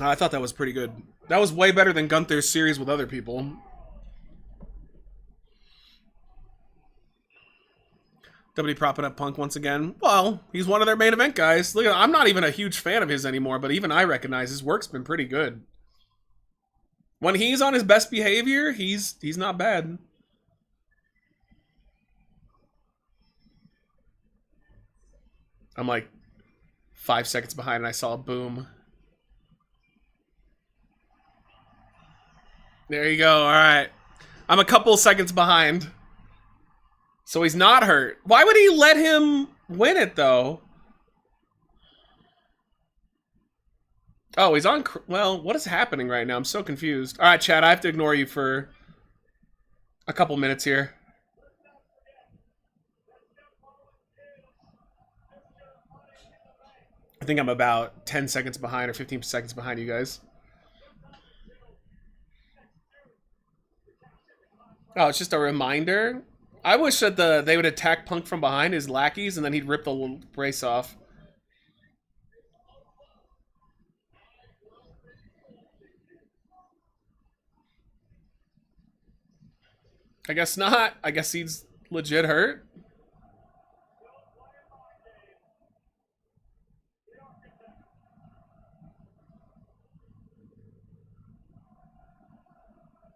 I thought that was pretty good. That was way better than Gunther's series with other people. WWE propping up Punk once again. Well, he's one of their main event guys. Look, I'm not even a huge fan of his anymore, but even I recognize his work's been pretty good. When he's on his best behavior, he's not bad. I'm like 5 seconds behind and I saw a boom. There you go. All right. I'm a couple seconds behind. So he's not hurt. Why would he let him win it, though? Oh, he's on... Well, what is happening right now? I'm so confused. All right, Chad, I have to ignore you for a couple minutes here. I think I'm about 10 seconds behind or 15 seconds behind you guys. Oh, it's just a reminder. I wish that they would attack Punk from behind his lackeys and then he'd rip the little brace off. I guess not. I guess he's legit hurt.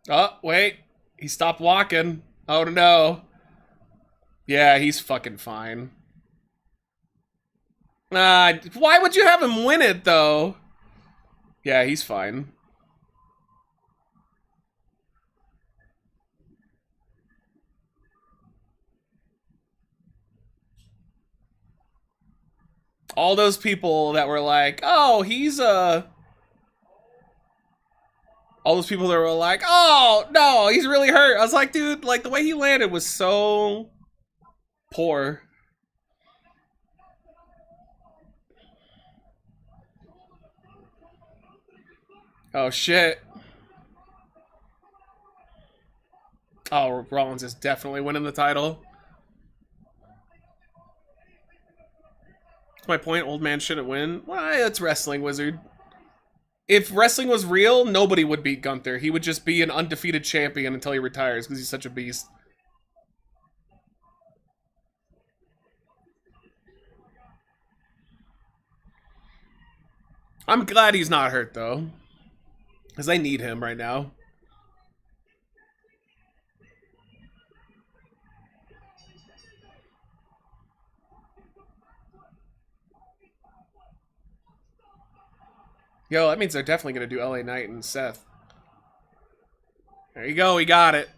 Oh, wait. He stopped walking. Oh, no. Yeah, he's fucking fine. Why would you have him win it, though? Yeah, he's fine. All those people that were like, oh, he's all those people that were like, oh, no, he's really hurt. I was like, dude, like, the way he landed was so poor. Oh, shit. Oh, Rollins is definitely winning the title. That's my point. Old man shouldn't win. Well, it's wrestling, Wizard. If wrestling was real, nobody would beat Gunther. He would just be an undefeated champion until he retires because he's such a beast. I'm glad he's not hurt, though. Because they need him right now. Yo, that means they're definitely going to do LA Knight and Seth. There you go, we got it.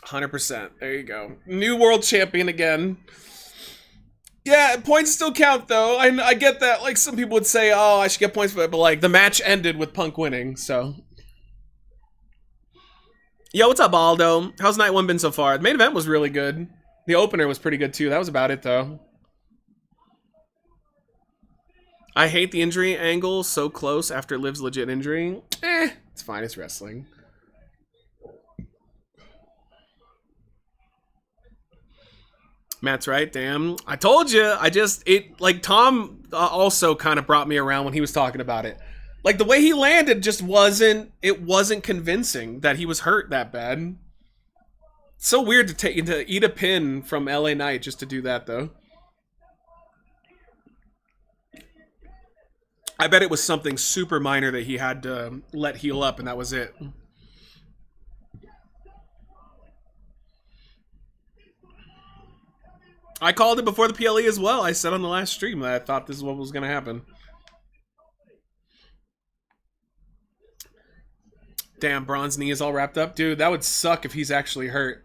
100%. There you go. New world champion again. Yeah, points still count, though. I get that. Like, some people would say, oh, I should get points for it. But, like, the match ended with Punk winning, so. Yo, what's up, Aldo? How's night one been so far? The main event was really good. The opener was pretty good, too. That was about it, though. I hate the injury angle so close after Liv's legit injury. It's fine. It's wrestling. Matt's right. Damn. I told you. Like, Tom also kind of brought me around when he was talking about it. Like, the way he landed just wasn't convincing that he was hurt that bad. It's so weird to eat a pin from LA Knight just to do that, though. I bet it was something super minor that he had to let heal up, and that was it. I called it before the PLE as well. I said on the last stream that I thought this is what was going to happen. Damn, Braun's knee is all wrapped up. Dude, that would suck if he's actually hurt.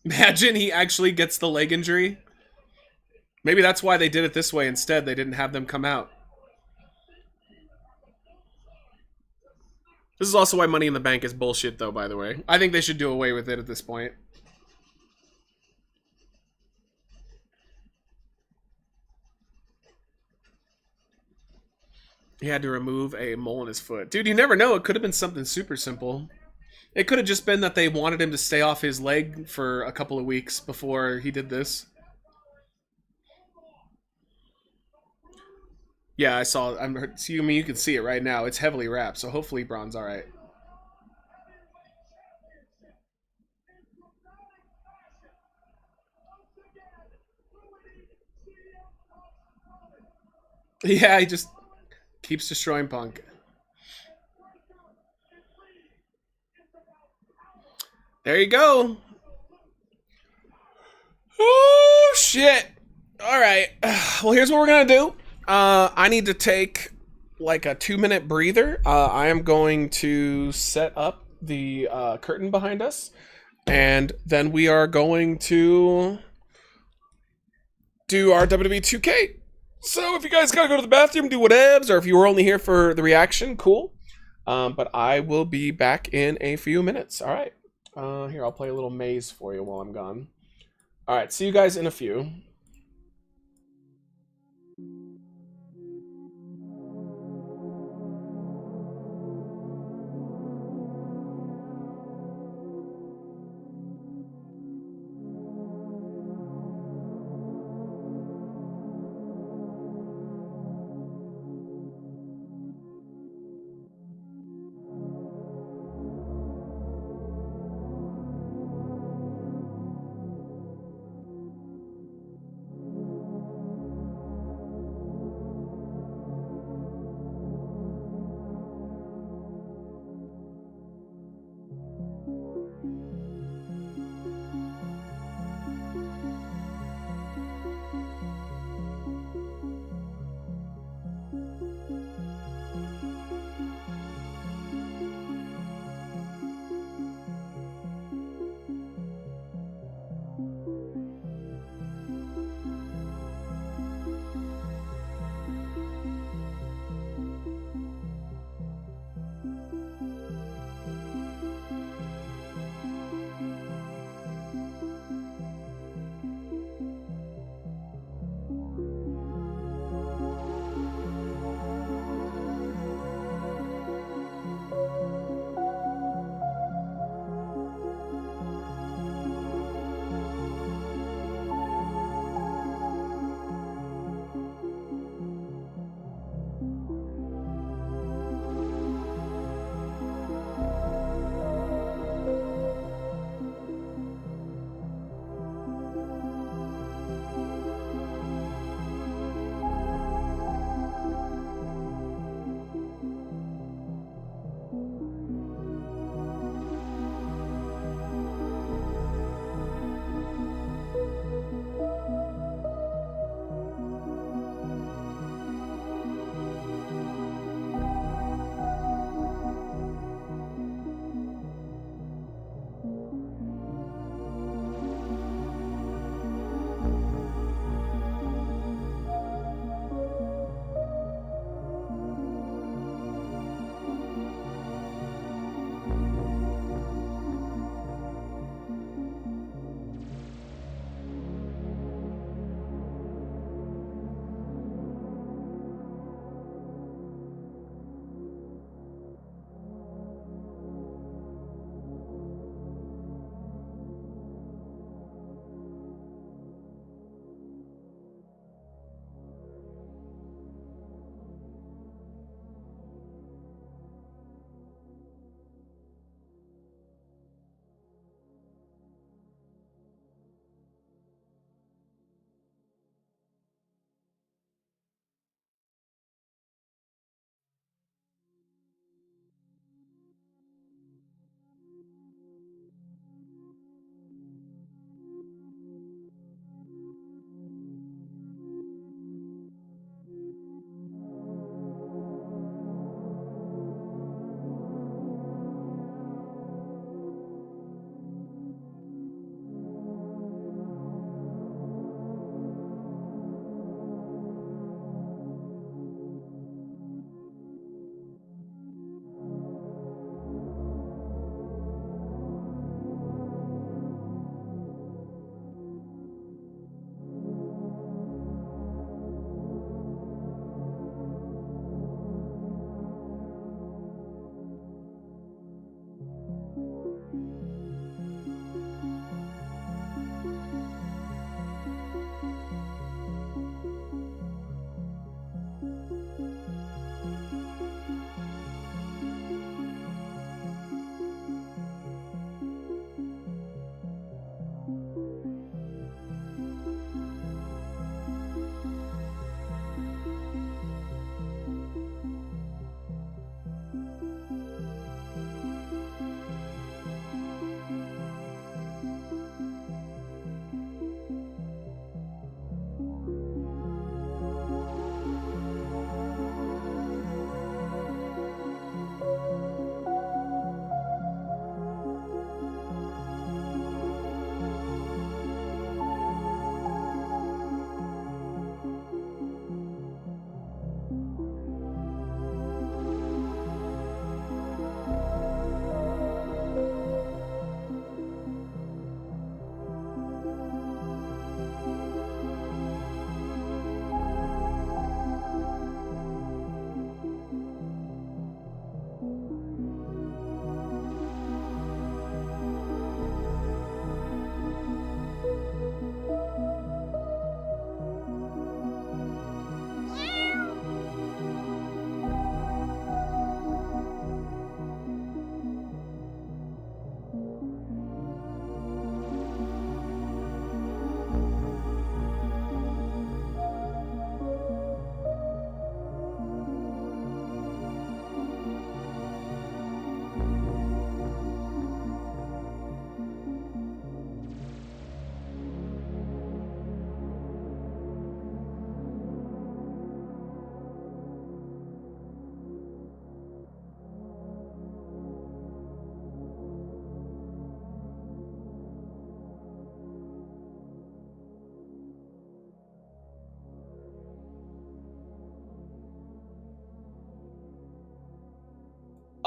Imagine he actually gets the leg injury. Maybe that's why they did it this way instead. They didn't have them come out. This is also why Money in the Bank is bullshit, though, by the way. I think they should do away with it at this point. He had to remove a mole in his foot. Dude, you never know. It could have been something super simple. It could have just been that they wanted him to stay off his leg for a couple of weeks before he did this. Yeah, I saw. I mean, you can see it right now. It's heavily wrapped, so hopefully Braun's all right. Yeah, he just keeps destroying Punk. There you go. Oh, shit. All right. Well, here's what we're going to do. I need to take like a 2-minute breather. I am going to set up the curtain behind us. And then we are going to do our WWE 2K. So if you guys gotta go to the bathroom, do whatevs, or if you were only here for the reaction, cool. But I will be back in a few minutes. All right. Here, I'll play a little maze for you while I'm gone. All right, see you guys in a few.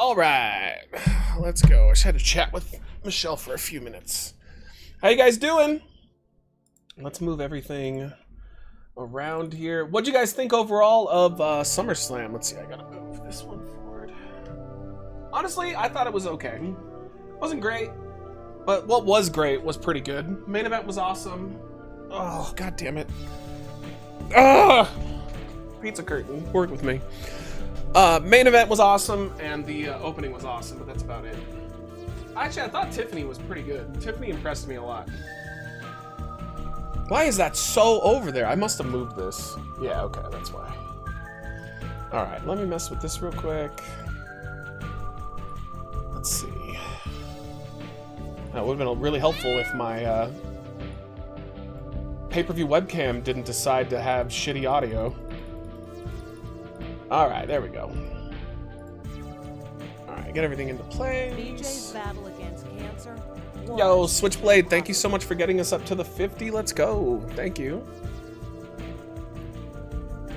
All right, let's go. I just had to chat with Michelle for a few minutes. How you guys doing? Let's move everything around here. What'd you guys think overall of SummerSlam? Let's see, I gotta move this one forward. Honestly, I thought it was okay. Wasn't great, but what was great was pretty good. Main event was awesome. Oh, god damn it. Ugh! Pizza curtain, work with me. Main event was awesome, and the opening was awesome, but that's about it. Actually, I thought Tiffany was pretty good. Tiffany impressed me a lot. Why is that so over there? I must have moved this. Yeah, okay, that's why. Alright, let me mess with this real quick. Let's see. That would have been really helpful if my pay-per-view webcam didn't decide to have shitty audio. Alright, there we go. Alright, get everything into place. BJ's battle against cancer. Yo, Switchblade, thank you so much for getting us up to the 50. Let's go. Thank you.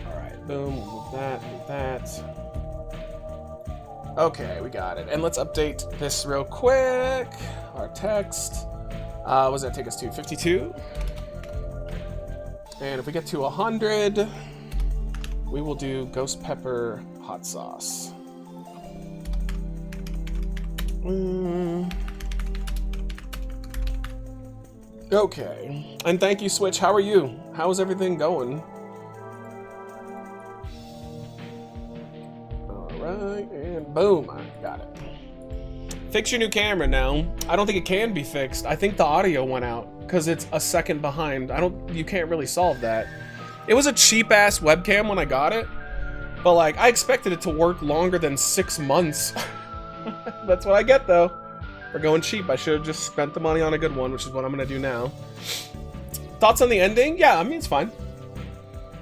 Alright, boom, move that. Okay, we got it. And let's update this real quick. Our text. What does that take us to? 52? And if we get to 100, we will do ghost pepper hot sauce. Okay. And thank you, Switch. How are you? How's everything going? Alright, and boom. I got it. Fix your new camera now. I don't think it can be fixed. I think the audio went out because it's a second behind. You can't really solve that. It was a cheap ass webcam when I got it, but like I expected it to work longer than 6 months. That's what I get though. For going cheap, I should have just spent the money on a good one, which is what I'm gonna do now. Thoughts on the ending? Yeah, I mean, it's fine.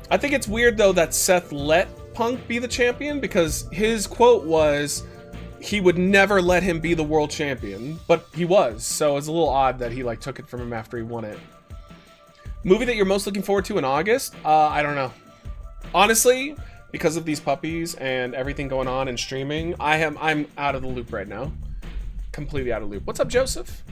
I think it's weird though that Seth let Punk be the champion because his quote was he would never let him be the world champion, but he was, so it's a little odd that he like took it from him after he won it. Movie that you're most looking forward to in August? I don't know. Honestly, because of these puppies and everything going on and streaming, I'm out of the loop right now. Completely out of the loop. What's up, Joseph?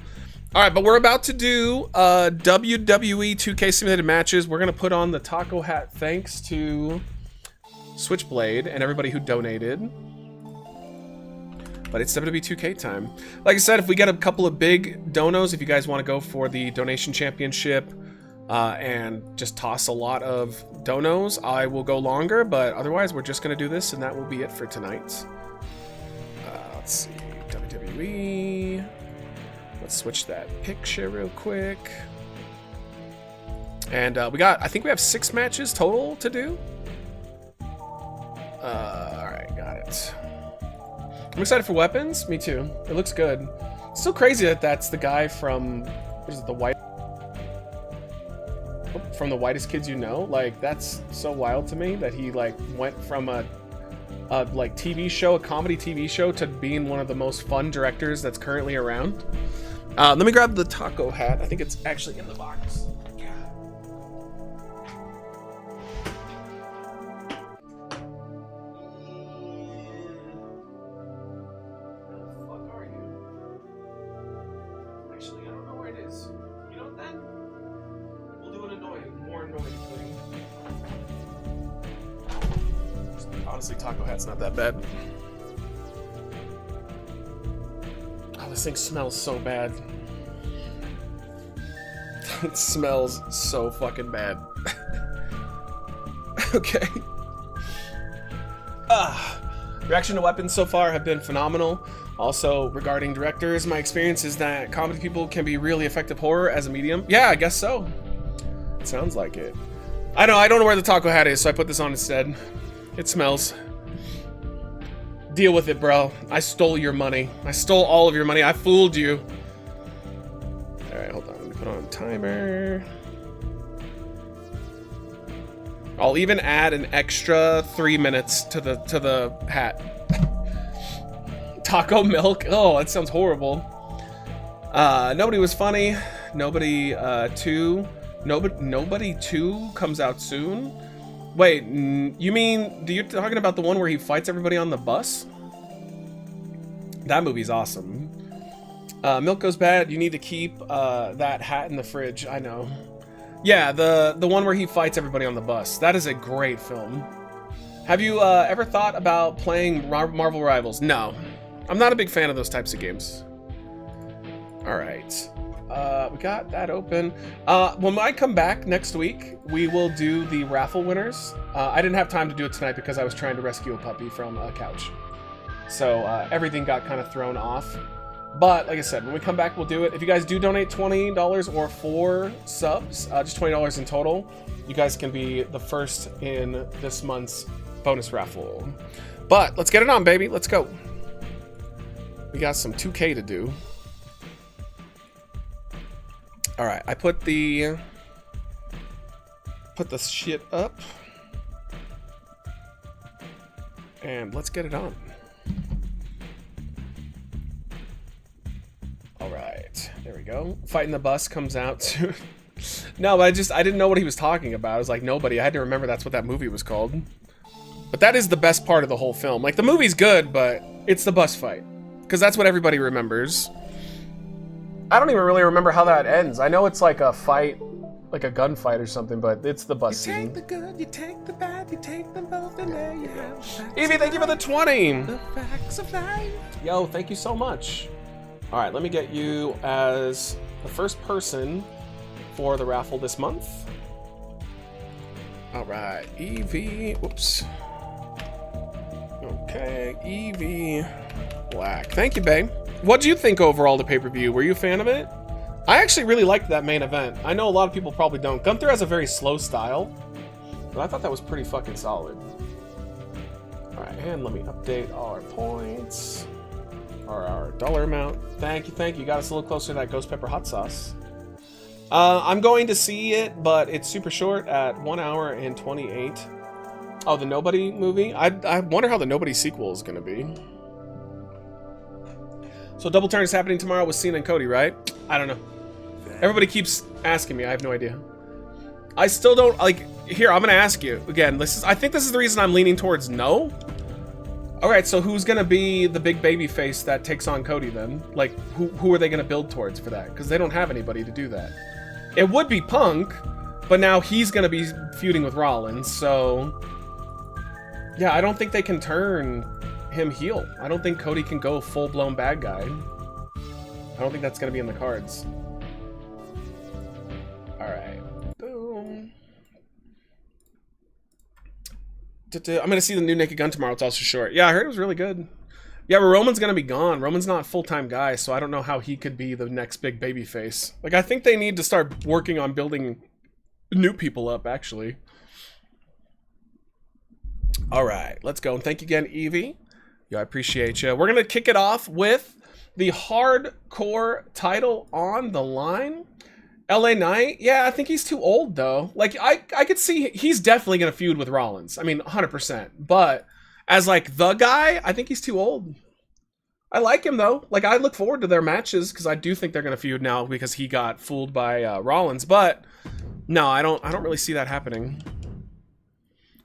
All right, but we're about to do WWE 2K simulated matches. We're gonna put on the taco hat thanks to Switchblade and everybody who donated. But it's WWE 2K time. Like I said, if we get a couple of big donos, if you guys want to go for the donation championship and just toss a lot of donos, I will go longer. But otherwise, we're just gonna do this, and that will be it for tonight. Let's see, WWE. Let's switch that picture real quick. And I think we have 6 matches total to do. All right, got it. I'm excited for weapons. Me too. It looks good. It's still crazy that that's the guy from, what is it, from the Whitest Kids You Know. Like, that's so wild to me that he like went from a like TV show, a comedy TV show, to being one of the most fun directors that's currently around. Let me grab the taco hat. I think it's actually in the box. Honestly, taco hat's not that bad. Oh, this thing smells so bad. It smells so fucking bad. Okay. Reaction to weapons so far have been phenomenal. Also, regarding directors, my experience is that comedy people can be really effective horror as a medium. Yeah, I guess so. It sounds like it. I don't know where the taco hat is, so I put this on instead. It smells. Deal with it, bro. I stole your money. I stole all of your money. I fooled you. Alright, hold on. Let me put on a timer. I'll even add an extra 3 minutes to the hat. Taco milk? Oh, that sounds horrible. Nobody was funny. Nobody 2. Nobody 2 comes out soon. Wait, you mean, you're talking about the one where he fights everybody on the bus? That movie's awesome. Milk goes bad. You need to keep that hat in the fridge. I know. Yeah, the one where he fights everybody on the bus. That is a great film. Have you ever thought about playing Marvel Rivals? No. I'm not a big fan of those types of games. All right. We got that open. When I come back next week, we will do the raffle winners. I didn't have time to do it tonight because I was trying to rescue a puppy from a couch. So everything got kind of thrown off. But like I said, when we come back, we'll do it. If you guys do donate $20 or 4 subs, just $20 in total, you guys can be the first in this month's bonus raffle. But let's get it on, baby. Let's go. We got some 2K to do. All right, I put the shit up. And let's get it on. All right, there we go. Fighting the Bus comes out soon. No, but I didn't know what he was talking about. I was like, nobody. I had to remember that's what that movie was called. But that is the best part of the whole film. Like, the movie's good, but it's the bus fight. Because that's what everybody remembers. I don't even really remember how that ends. I know it's like a fight, like a gunfight or something, but it's the bus scene. You take the good, you take the bad, you take them both, and there you have. Evie, thank you for the 20. The facts of life. Yo, thank you so much. All right, let me get you as the first person for the raffle this month. All right, Evie. Whoops. Okay, Evie Black. Thank you, babe. What do you think overall the pay-per-view? Were you a fan of it? I actually really liked that main event. I know a lot of people probably don't. Gunther has a very slow style, but I thought that was pretty fucking solid. All right, and let me update our points. Or our dollar amount. Thank you, thank you. Got us a little closer to that ghost pepper hot sauce. I'm going to see it, but it's super short at 1 hour and 28. Oh, the Nobody movie? I wonder how the Nobody sequel is going to be. So Double Turn is happening tomorrow with Cena and Cody, right? I don't know. Everybody keeps asking me. I have no idea. I still don't, like, here, I'm going to ask you. Again, I think this is the reason I'm leaning towards no. Alright, so who's going to be the big baby face that takes on Cody then? Like, who are they going to build towards for that? Because they don't have anybody to do that. It would be Punk, but now he's going to be feuding with Rollins, so... Yeah, I don't think they can turn him heel. I don't think Cody can go full-blown bad guy. I don't think that's going to be in the cards. Alright. Boom. I'm going to see the new Naked Gun tomorrow. It's also short. Yeah, I heard it was really good. Yeah, but Roman's going to be gone. Roman's not a full-time guy, so I don't know how he could be the next big baby face. Like, I think they need to start working on building new people up, actually. All right, let's go. And thank you again, Evie. Yo, I appreciate you. We're going to kick it off with the hardcore title on the line. LA Knight, yeah, I think he's too old, though. Like, I could see he's definitely going to feud with Rollins. I mean, 100%. But as, like, the guy, I think he's too old. I like him, though. Like, I look forward to their matches because I do think they're going to feud now because he got fooled by Rollins. But, no, I don't really see that happening.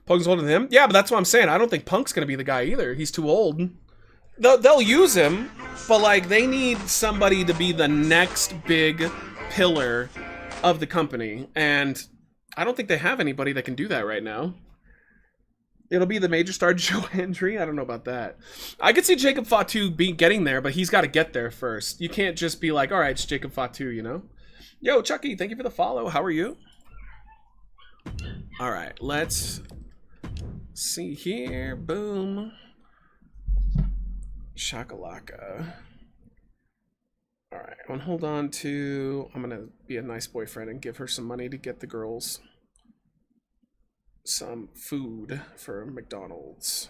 Punk's older than him? Yeah, but that's what I'm saying. I don't think Punk's going to be the guy either. He's too old. They'll use him, but, like, they need somebody to be the next big pillar of the company. And I don't think they have anybody that can do that right now. It'll be the major star Joe Hendry. I don't know about that. I could see Jacob Fatu getting there, but he's got to get there first. You can't just be like, all right, it's Jacob Fatu, you know? Yo, Chucky, thank you for the follow. How are you? All right, let's... see here, boom. Shakalaka. All right, I'm gonna hold on to, I'm gonna be a nice boyfriend and give her some money to get the girls some food for McDonald's.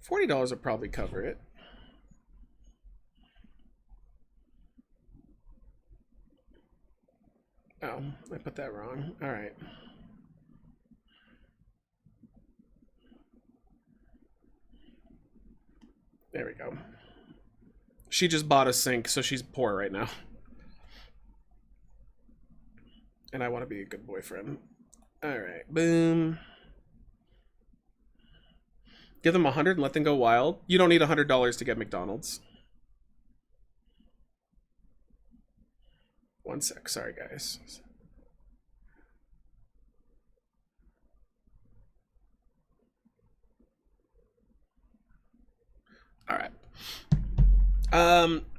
$40 will probably cover it. Oh, I put that wrong. All right. There we go. She just bought a sink, so she's poor right now. And I want to be a good boyfriend. All right, boom. Give them $100 and let them go wild. You don't need $100 to get McDonald's. 1 sec. Sorry, guys. All right.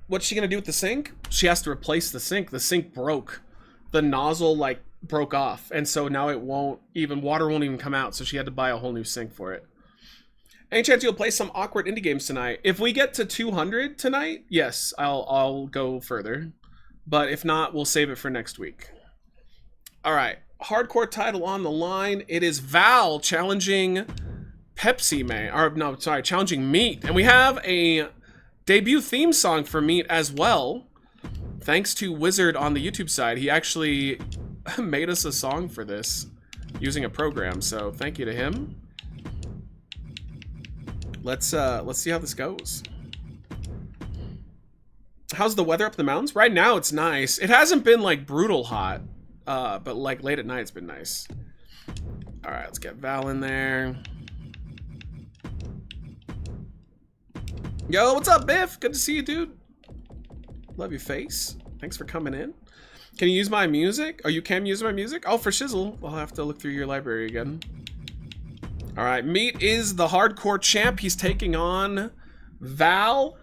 What's she gonna do with the sink? She has to replace the sink. The sink broke. The nozzle like broke off, and so now it won't even, water won't even come out. So she had to buy a whole new sink for it. Any chance you'll play some awkward indie games tonight? If we get to 200 tonight, yes, I'll go further. But if not, we'll save it for next week. All right, hardcore title on the line. It is Val challenging Pepsi Man, or no, sorry, challenging Meat, and we have a debut theme song for Meat as well. Thanks to Wizard on the YouTube side, he actually made us a song for this using a program. So thank you to him. Let's see how this goes. How's the weather up in the mountains? Right now it's nice. It hasn't been like brutal hot, but like late at night it's been nice. All right, let's get Val in there. Yo, what's up, Biff? Good to see you, dude. Love your face. Thanks for coming in. Can you use my music? Oh, you can use my music? Oh, for shizzle. I'll have to look through your library again. All right, Meat is the hardcore champ. He's taking on Val.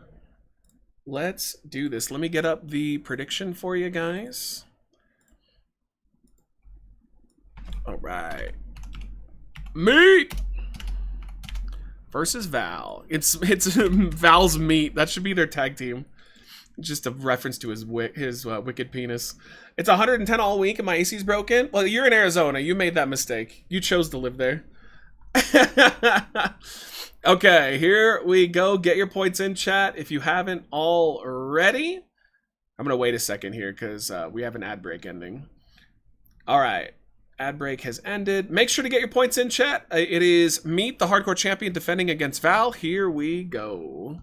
Let's do this. Let me get up the prediction for you guys. All right. Meat versus Val. It's Val's Meat. That should be their tag team. Just a reference to his wicked penis. It's 110 all week and my AC's broken. Well, you're in Arizona. You made that mistake. You chose to live there. Okay, here we go. Get your points in, chat, if you haven't already. I'm gonna wait a second here because we have an ad break ending. All right, ad break has ended. Make sure to get your points in, chat. It is Meat, the hardcore champion, defending against Val. Here we go.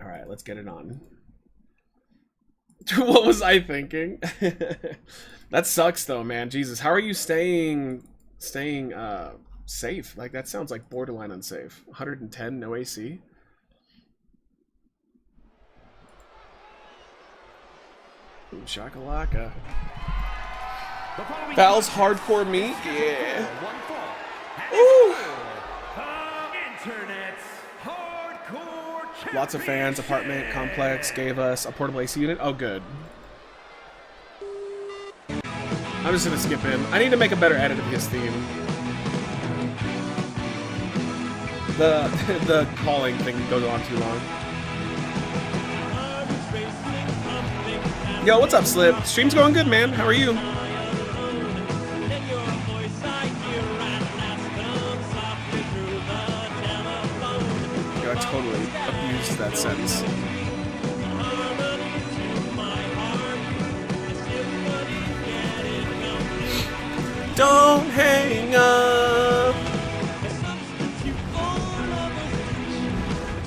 All right, let's get it on. What was I thinking? That sucks though, man. Jesus, how are you staying safe? Like, that sounds like borderline unsafe. 110, no AC. Ooh, shakalaka. Val's hardcore Meat, yeah. Ooh. Lots of fans. Apartment complex gave us a portable AC unit. Oh, good. I'm just gonna skip him. I need to make a better edit of his theme. The calling thing goes on too long. Yo, what's up, Slip? Stream's going good, man. How are you? Yo, I totally abused that sentence. Don't hang up.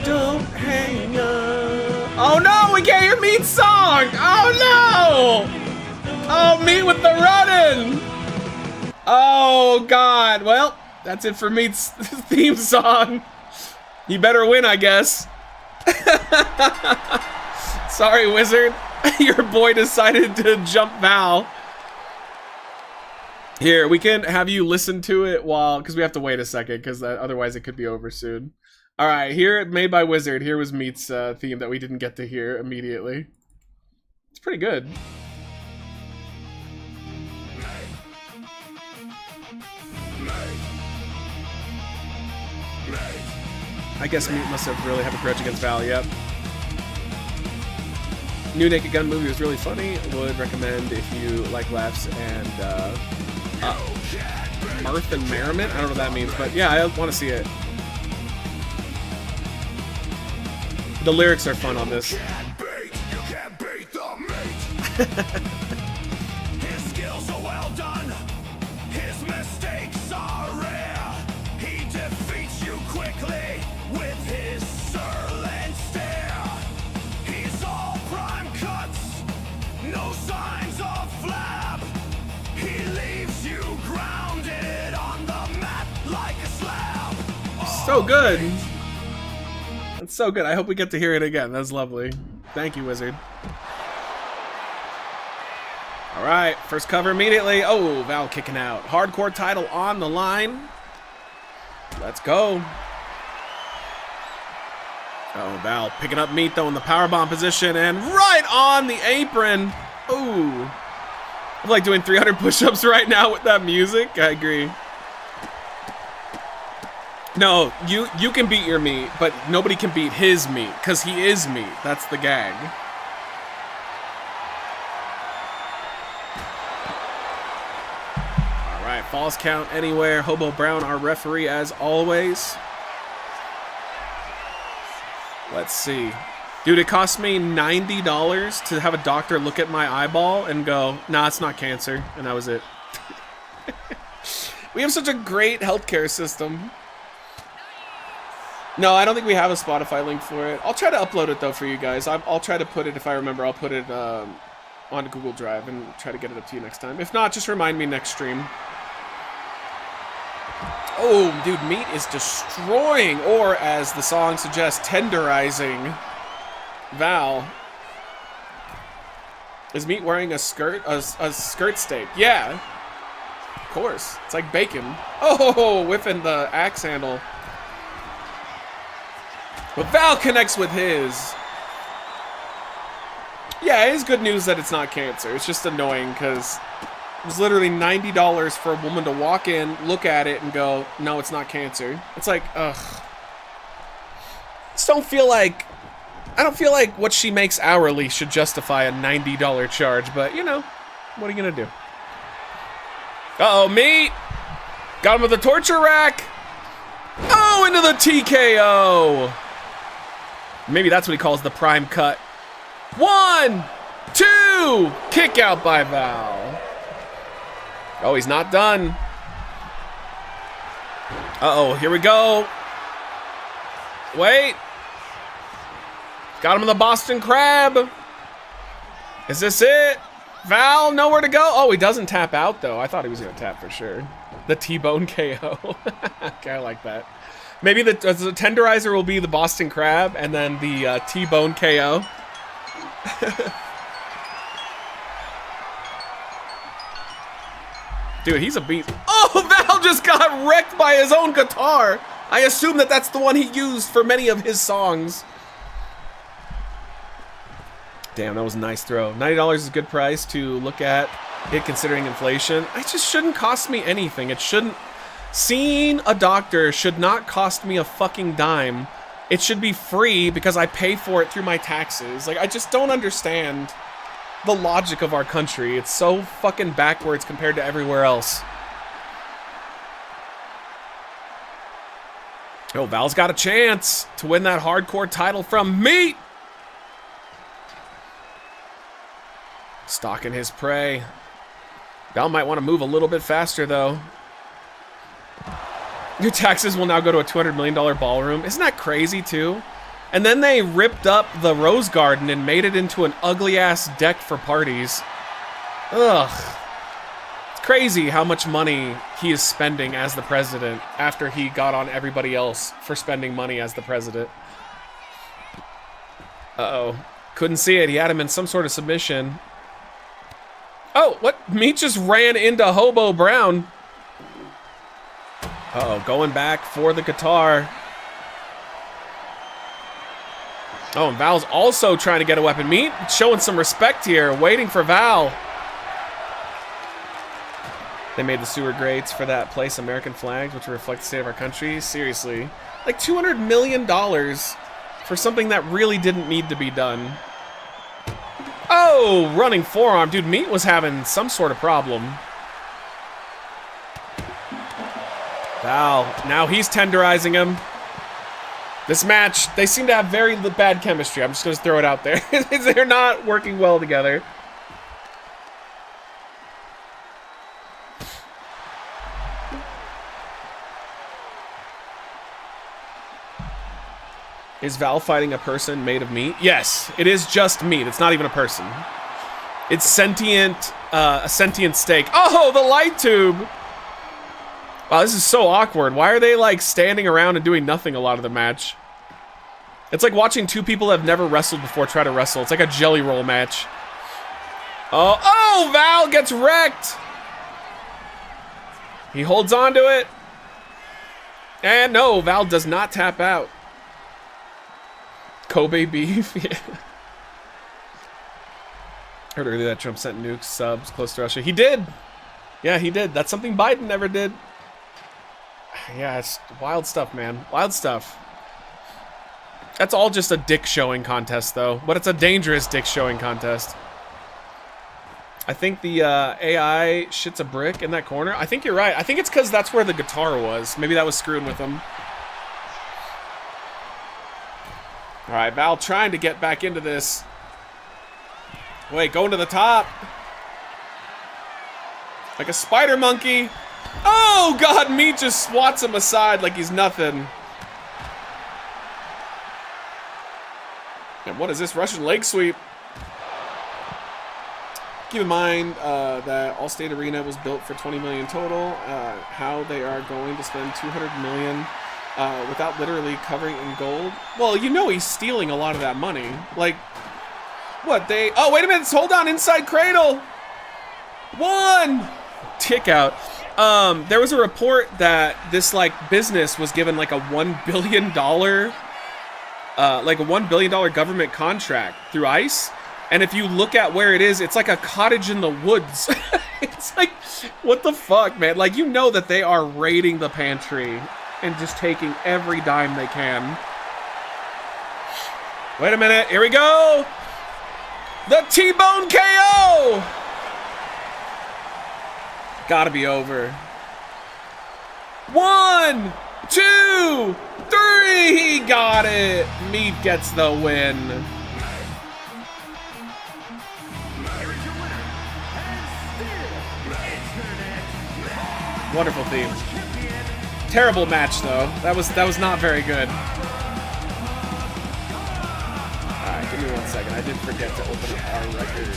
Don't hang up. Oh no, we can't hear Meat's song. Oh no. Oh, Meat with the running. Oh God. Well, that's it for Meat's theme song. You better win, I guess. Sorry, Wizard. Your boy decided to jump Val. Here, we can have you listen to it while, because we have to wait a second, because otherwise it could be over soon. All right, here, made by Wizard. Here was Meat's theme that we didn't get to hear immediately. It's pretty good. I guess Meat must have really have a grudge against Val, yep. New Naked Gun movie was really funny. Would recommend if you like laughs and mirth and merriment. I don't know what that means, but yeah, I want to see it. The lyrics are fun on this. You can't beat the meat. His skills are well done. His mistakes are rare. He defeats you quickly with his surly stare. He's all prime cuts, no signs of flab. He leaves you grounded on the mat like a slab. So good. That's so good. I hope we get to hear it again. That's lovely. Thank you, Wizard. All right, first cover immediately. Oh, Val kicking out. Hardcore title on the line. Let's go. Oh, Val picking up Meat, though, in the powerbomb position, and right on the apron. Ooh. I'm like doing 300 push-ups right now with that music. I agree. No, you can beat your Meat, but nobody can beat his Meat, because he is Meat. That's the gag. All right, falls count anywhere. Hobo Brown, our referee, as always. Let's see. Dude, it cost me $90 to have a doctor look at my eyeball and go, nah, it's not cancer. And that was it. We have such a great healthcare system. No, I don't think we have a Spotify link for it. I'll try to upload it, though, for you guys. I'll try to put it, if I remember, I'll put it on Google Drive and try to get it up to you next time. If not, just remind me next stream. Oh, dude, Meat is destroying, or as the song suggests, tenderizing Val. Is Meat wearing a skirt? A skirt steak? Yeah. Of course. It's like bacon. Oh, whipping the axe handle. But Val connects with his. Yeah, it is good news that it's not cancer. It's just annoying because it was literally $90 for a woman to walk in, look at it, and go, no, it's not cancer. It's like, ugh. I don't feel like what she makes hourly should justify a $90 charge, but, you know, what are you going to do? Uh-oh, Meat! Got him with the torture rack! Oh, into the TKO! Maybe that's what he calls the prime cut. 1, 2! Kick out by Val. Oh, he's not done. Uh-oh, here we go. Wait. Got him in the Boston Crab. Is this it? Val, nowhere to go. Oh, he doesn't tap out, though. I thought he was going to tap for sure. The T-bone KO. Okay, I like that. Maybe the tenderizer will be the Boston Crab, and then the T-bone KO. Dude, he's a beast. Oh, Val just got wrecked by his own guitar. I assume that that's the one he used for many of his songs. Damn, that was a nice throw. $90 is a good price to look at it considering inflation. It just shouldn't cost me anything. It shouldn't. Seeing a doctor should not cost me a fucking dime. It should be free because I pay for it through my taxes. Like, I just don't understand the logic of our country. It's so fucking backwards compared to everywhere else. Oh, Val's got a chance to win that hardcore title from Meat. Stalking his prey. Val might want to move a little bit faster, though. Your taxes will now go to a $200 million ballroom. Isn't that crazy, too? And then they ripped up the Rose Garden and made it into an ugly-ass deck for parties. Ugh. It's crazy how much money he is spending as the president after he got on everybody else for spending money as the president. Uh-oh. Couldn't see it. He had him in some sort of submission. Oh, what? Meat just ran into Hobo Brown. Uh-oh, going back for the guitar. Oh, and Val's also trying to get a weapon. Meat showing some respect here, waiting for Val. They made the sewer grates for that place, American flags, which reflect the state of our country. Seriously. Like $200 million for something that really didn't need to be done. Oh, running forearm. Dude, Meat was having some sort of problem. Val, now he's tenderizing him. This match, they seem to have very bad chemistry. I'm just going to throw it out there. They're not working well together. Is Val fighting a person made of meat? Yes, it is just meat. It's not even a person. It's sentient, a sentient steak. Oh, the light tube! Wow, this is so awkward. Why are they, like, standing around and doing nothing a lot of the match? It's like watching two people that have never wrestled before try to wrestle. It's like a jelly roll match. Oh, Val gets wrecked. He holds on to it. And no, Val does not tap out. Kobe beef. Yeah. Heard earlier that Trump sent nukes, subs close to Russia. He did. Yeah, he did. That's something Biden never did. Yeah, it's wild stuff, man. Wild stuff. That's all just a dick showing contest, though. But it's a dangerous dick showing contest. I think the AI shits a brick in that corner. I think you're right. I think it's because that's where the guitar was. Maybe that was screwing with him. All right, Val trying to get back into this. Wait, going to the top. Like a spider monkey. Oh, God, Meat just swats him aside like he's nothing. And what is this Russian leg sweep? Keep in mind that Allstate Arena was built for $20 million total. How they are going to spend $200 million without literally covering in gold. Well, you know he's stealing a lot of that money. Like, what they? Oh, wait a minute! Hold on, inside cradle. One kick out. There was a report that this like business was given like a $1 billion, like a $1 billion government contract through ICE. And if you look at where it is, it's like a cottage in the woods. It's like, what the fuck, man? Like, you know that they are raiding the pantry and just taking every dime they can. Wait a minute, here we go. The T-Bone KO. Gotta be over. 1, 2, 3. He got it. Meat gets the win. Wonderful theme. Terrible match though. That was not very good. Alright, give me 1 second. I did forget to open up our record.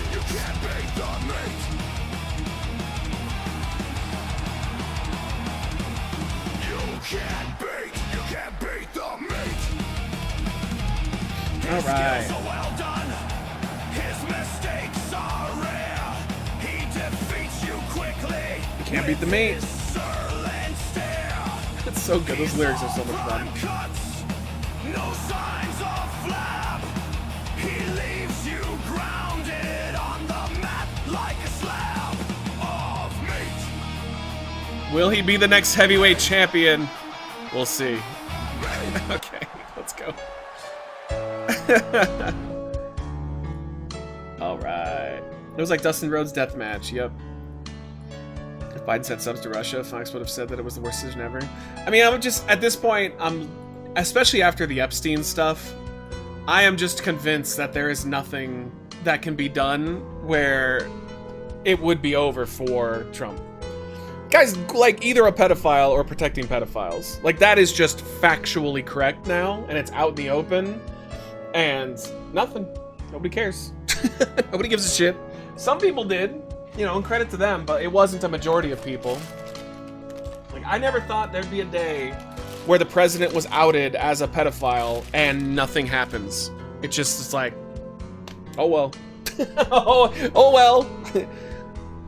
Alright. You can't beat the mate. It's so good. Those lyrics are so much fun. No signs of flap. He leaves you grounded on the mat like a slab of meat. Will he be the next heavyweight champion? We'll see. Okay, let's go. All right. It was like Dustin Rhodes' death match. Yep. If Biden sent subs to Russia, Fox would have said that it was the worst decision ever. I mean, I'm just, at this point, especially after the Epstein stuff, I am just convinced that there is nothing that can be done where it would be over for Trump. Guys, like, either a pedophile or protecting pedophiles. Like, that is just factually correct now, and it's out in the open, and nothing. Nobody cares. Nobody gives a shit. Some people did. You know, and credit to them, but it wasn't a majority of people. Like, I never thought there'd be a day where the president was outed as a pedophile and nothing happens. It's just, it's like, oh well. oh well.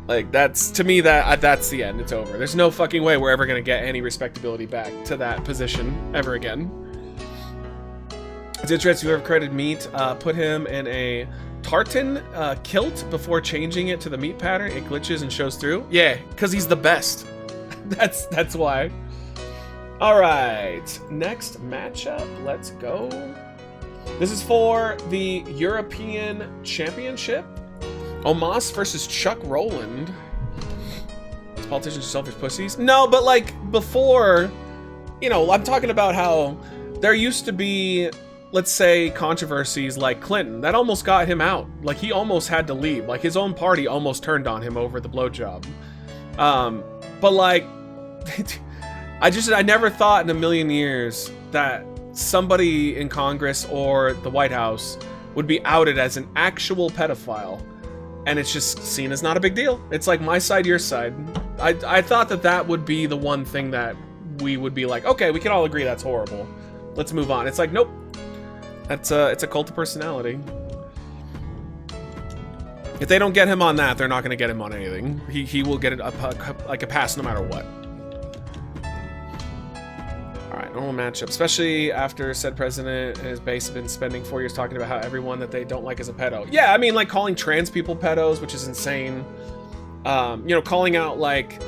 Like, that's, to me, that's the end. It's over. There's no fucking way we're ever gonna get any respectability back to that position ever again. It's interesting, whoever created Meat, put him in a tartan kilt before changing it to the meat pattern. It glitches and shows through. Yeah, because he's the best. That's why. All right, next matchup. Let's go. This is for the European Championship. Omos versus Chuck Rowland. These politicians are selfish pussies. No, but like before, you know, I'm talking about how there used to be, let's say, controversies like Clinton that almost got him out. Like, he almost had to leave. Like, his own party almost turned on him over the blowjob. But like, I never thought in a million years that somebody in Congress or the White House would be outed as an actual pedophile. And it's just seen as not a big deal. It's like my side, your side. I thought that would be the one thing that we would be like, okay, we can all agree that's horrible. Let's move on. It's like, nope. It's a cult of personality. If they don't get him on that, they're not going to get him on anything. He will get a pass no matter what. Alright, normal matchup. Especially after said president and his base have been spending 4 years talking about how everyone that they don't like is a pedo. Yeah, I mean, like calling trans people pedos, which is insane. You know, calling out like,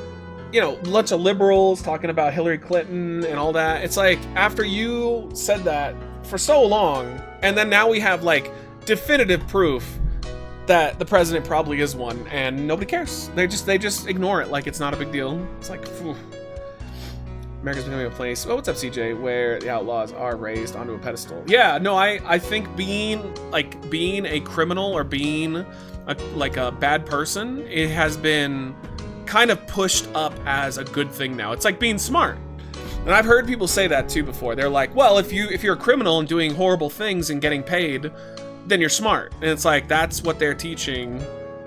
you know, a bunch of liberals talking about Hillary Clinton and all that. It's like, after you said that for so long, and then now we have like definitive proof that the president probably is one, and nobody cares. They just ignore it like it's not a big deal. It's like, phew. America's becoming a place, oh, what's up, CJ, where the outlaws are raised onto a pedestal. Yeah, no, I think being a criminal or being a bad person, it has been kind of pushed up as a good thing now. It's like being smart. And I've heard people say that too before. They're like, well, if you're a criminal and doing horrible things and getting paid, then you're smart. And it's like, that's what they're teaching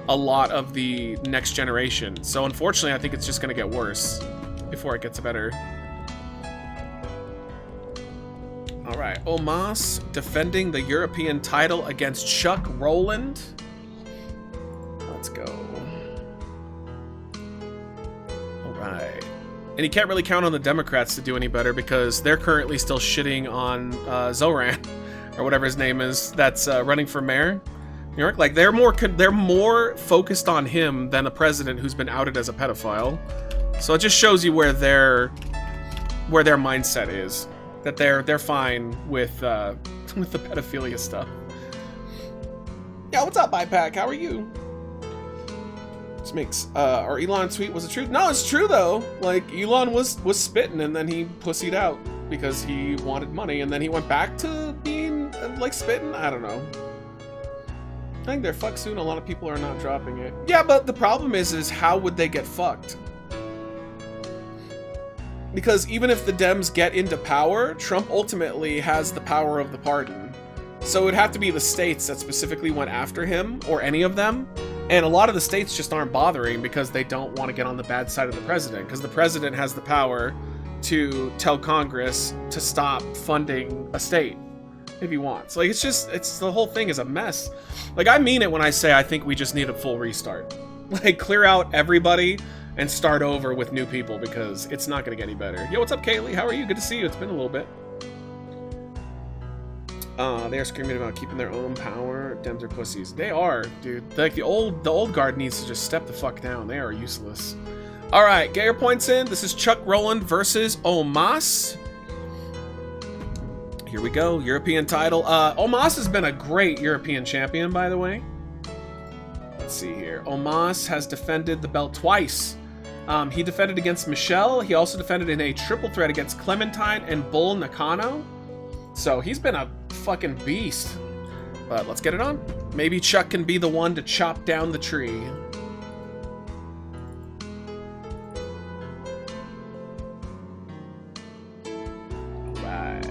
a lot of the next generation. So unfortunately, I think it's just gonna get worse before it gets better. All right, Omos defending the European title against Chuck Rowland. Let's go. All right. And you can't really count on the Democrats to do any better because they're currently still shitting on Zoran, or whatever his name is, that's running for mayor, New York. Like they're more focused on him than the president, who's been outed as a pedophile. So it just shows you where their mindset is. That they're fine with the pedophilia stuff. Yeah, what's up, BiPack? How are you? This makes our Elon tweet, was it true? No, it's true though. Like Elon was spitting and then he pussied out because he wanted money, and then he went back to being like spitting. I don't know. I think they're fucked soon. A lot of people are not dropping it. Yeah, but the problem is how would they get fucked? Because even if the Dems get into power, Trump ultimately has the power of the pardon. So it would have to be the states that specifically went after him, or any of them. And a lot of the states just aren't bothering because they don't want to get on the bad side of the president. Because the president has the power to tell Congress to stop funding a state if he wants. Like, it's the whole thing is a mess. Like, I mean it when I say I think we just need a full restart. Like, clear out everybody and start over with new people, because it's not gonna get any better. Yo, what's up, Kaylee? How are you? Good to see you. It's been a little bit. They are screaming about keeping their own power. Dems are pussies. They are, dude. Like the old guard needs to just step the fuck down. They are useless. All right, get your points in. This is Chuck Rowland versus Omos. Here we go. European title. Omos has been a great European champion, by the way. Let's see here. Omos has defended the belt twice. He defended against Michelle. He also defended in a triple threat against Clementine and Bull Nakano. So he's been a fucking beast. But let's get it on. Maybe Chuck can be the one to chop down the tree. Right.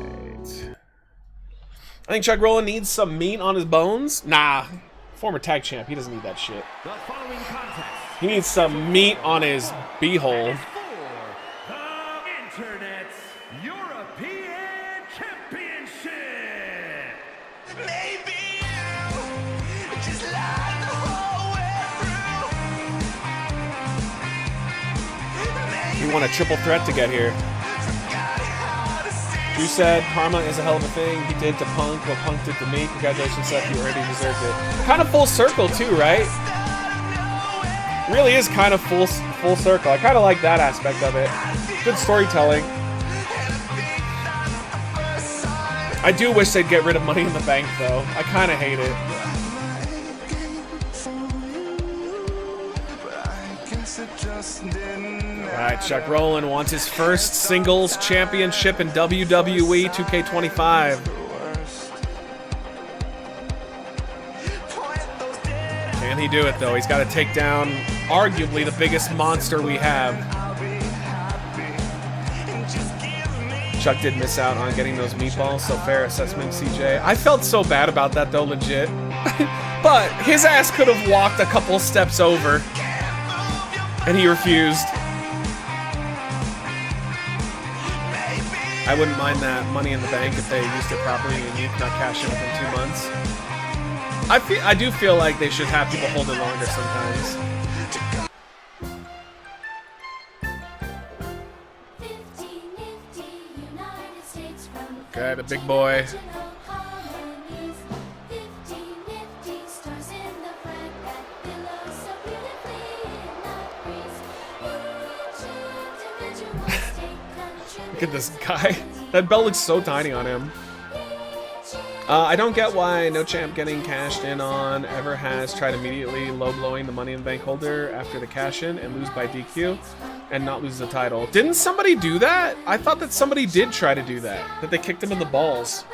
I think Chuck Rowland needs some meat on his bones. Nah. Former tag champ. He doesn't need that shit. He needs some meat on his beehole. The Internet's European Championship. Maybe you just lied the whole way through. We won a triple threat to get here. You said karma is a hell of a thing. He did to Punk, what Punk did to me. Congratulations, Seth. You already deserved it. Kind of full circle too, right? Really is kind of full circle. I kind of like that aspect of it. Good storytelling. I do wish they'd get rid of Money in the Bank, though. I kind of hate it. Alright, Chuck Rowland wants his first singles championship in WWE 2K25. Can he do it, though? He's got to take down arguably the biggest monster we have. Chuck did miss out on getting those meatballs, so fair assessment, CJ. I felt so bad about that, though, legit. But his ass could have walked a couple steps over, and he refused. I wouldn't mind that Money in the Bank if they used it properly and you could not cash in within 2 months. I do feel like they should have people hold it longer sometimes. Okay, the big boy. Look at this guy. That belt looks so tiny on him. I don't get why no champ getting cashed in on ever has tried immediately low blowing the Money in the Bank holder after the cash in and lose by DQ and not lose the title. Didn't somebody do that? I thought that somebody did try to do that. That they kicked him in the balls.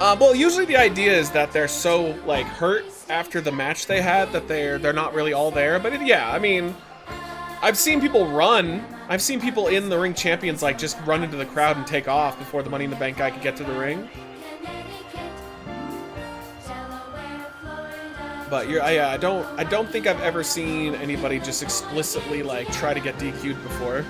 Well, usually the idea is that they're so like hurt after the match they had that they're not really all there. But yeah, I mean, I've seen people run. I've seen people in the ring champions like just run into the crowd and take off before the Money in the Bank guy could get to the ring. But I don't think I've ever seen anybody just explicitly like try to get DQ'd before.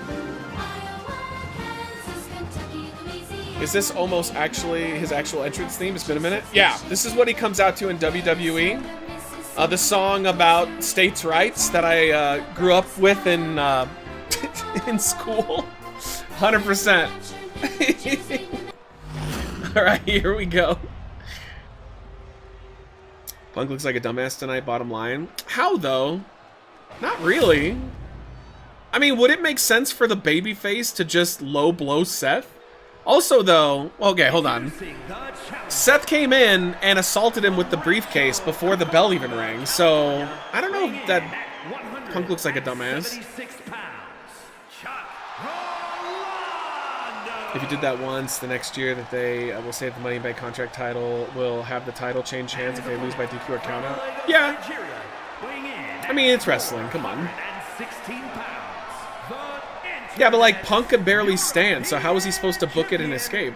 Is this almost actually his actual entrance theme? It's been a minute. Yeah, this is what he comes out to in WWE. The song about states' rights that I grew up with in in school. 100%. All right, here we go. Punk looks like a dumbass tonight, bottom line. How, though? Not really. I mean, would it make sense for the babyface to just low blow Seth? Also, though... Okay, hold on. Seth came in and assaulted him with the briefcase before the bell even rang, so... I don't know if that... Punk looks like a dumbass. If you did that once, the next year that they will save the Money in the Bank contract title, will have the title change hands if they lose by DQ or countout. Yeah. I mean, it's wrestling. Come on. Yeah, but like Punk could barely stand, so how was he supposed to book it and escape?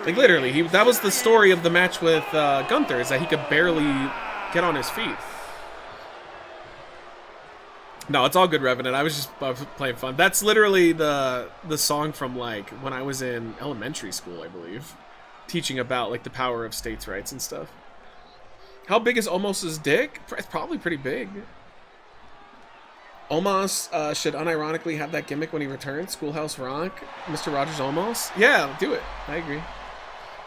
Like literally, that was the story of the match with Gunther, is that he could barely get on his feet. No, it's all good, Revenant. I was just playing fun. That's literally the song from like when I was in elementary school, I believe, teaching about like the power of states' rights and stuff. How big is Omos's dick? It's probably pretty big. Omos should unironically have that gimmick when he returns. Schoolhouse Rock, Mr. Rogers Omos. Yeah, do it. I agree.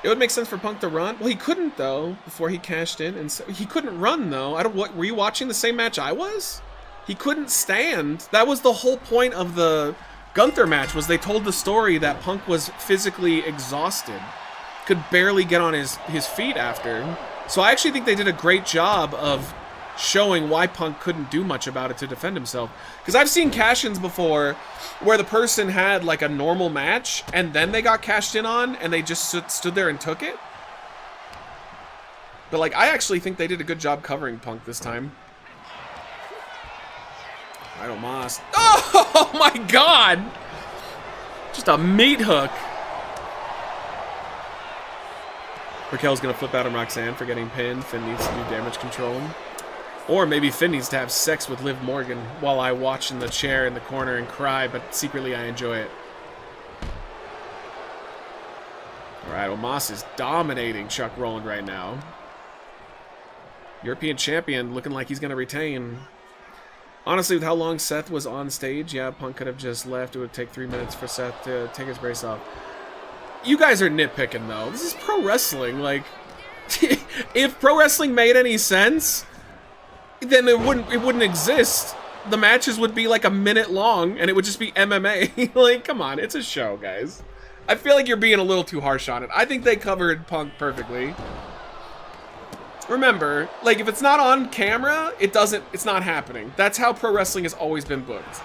It would make sense for Punk to run. Well, he couldn't though before he cashed in, and so he couldn't run though. I don't. What were you watching the same match I was? He couldn't stand. That was the whole point of the Gunther match, was they told the story that Punk was physically exhausted. Could barely get on his feet after. So I actually think they did a great job of showing why Punk couldn't do much about it to defend himself. Because I've seen cash-ins before where the person had like a normal match and then they got cashed in on and they just stood there and took it. But like, I actually think they did a good job covering Punk this time. Right on Moss. Oh my god! Just a meat hook. Raquel's gonna flip out on Roxanne for getting pinned. Finn needs to do damage control. Or maybe Finn needs to have sex with Liv Morgan while I watch in the chair in the corner and cry, but secretly I enjoy it. Alright, Omos is dominating Chuck Rowland right now. European champion looking like he's gonna retain. Honestly, with how long Seth was on stage, yeah, Punk could have just left. It would take 3 minutes for Seth to take his brace off. You guys are nitpicking, though. This is pro wrestling. Like, if pro wrestling made any sense, then it wouldn't exist. The matches would be like a minute long, and it would just be MMA. Like, come on, it's a show, guys. I feel like you're being a little too harsh on it. I think they covered Punk perfectly. Remember, like, if it's not on camera, it's not happening. That's how pro wrestling has always been booked.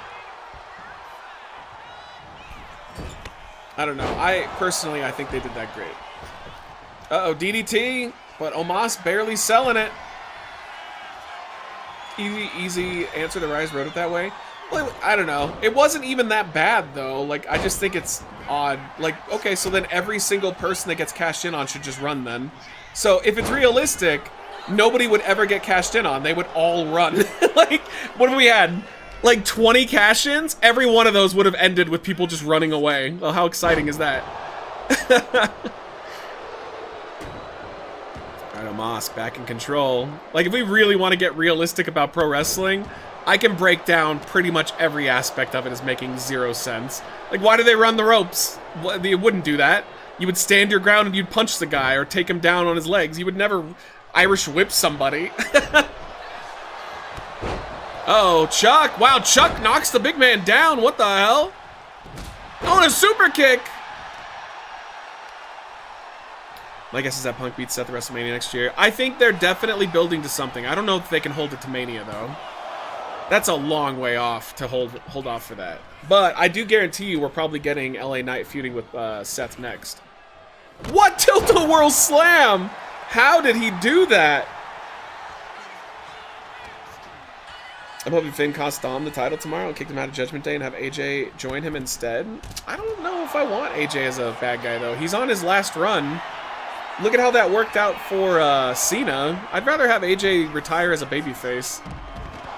I don't know. I think they did that great. Uh-oh, DDT, but Omos barely selling it. Easy answer. The Rise wrote it that way. Well, I don't know. It wasn't even that bad, though. Like, I just think it's odd. Like, okay, so then every single person that gets cashed in on should just run then. So if it's realistic, nobody would ever get cashed in on. They would all run. Like, what have we had? Like 20 cash-ins? Every one of those would have ended with people just running away. Well, how exciting is that? Moss back in control. Like, if we really want to get realistic about pro wrestling, I can break down pretty much every aspect of it as making 0 sense. Like, why do they run the ropes? You wouldn't do that. You would stand your ground and you'd punch the guy or take him down on his legs. You would never Irish whip somebody. Oh, Chuck. Wow, Chuck knocks the big man down. What the hell? Oh, and a super kick. My guess is that Punk beats Seth at WrestleMania next year. I think they're definitely building to something. I don't know if they can hold it to Mania, though. That's a long way off to hold off for that. But I do guarantee you we're probably getting LA Knight feuding with Seth next. What? Tilt-a-whirl slam? How did he do that? I'm hoping Finn costs Dom the title tomorrow and kick him out of Judgment Day and have AJ join him instead. I don't know if I want AJ as a bad guy, though. He's on his last run. Look at how that worked out for Cena. I'd rather have AJ retire as a babyface.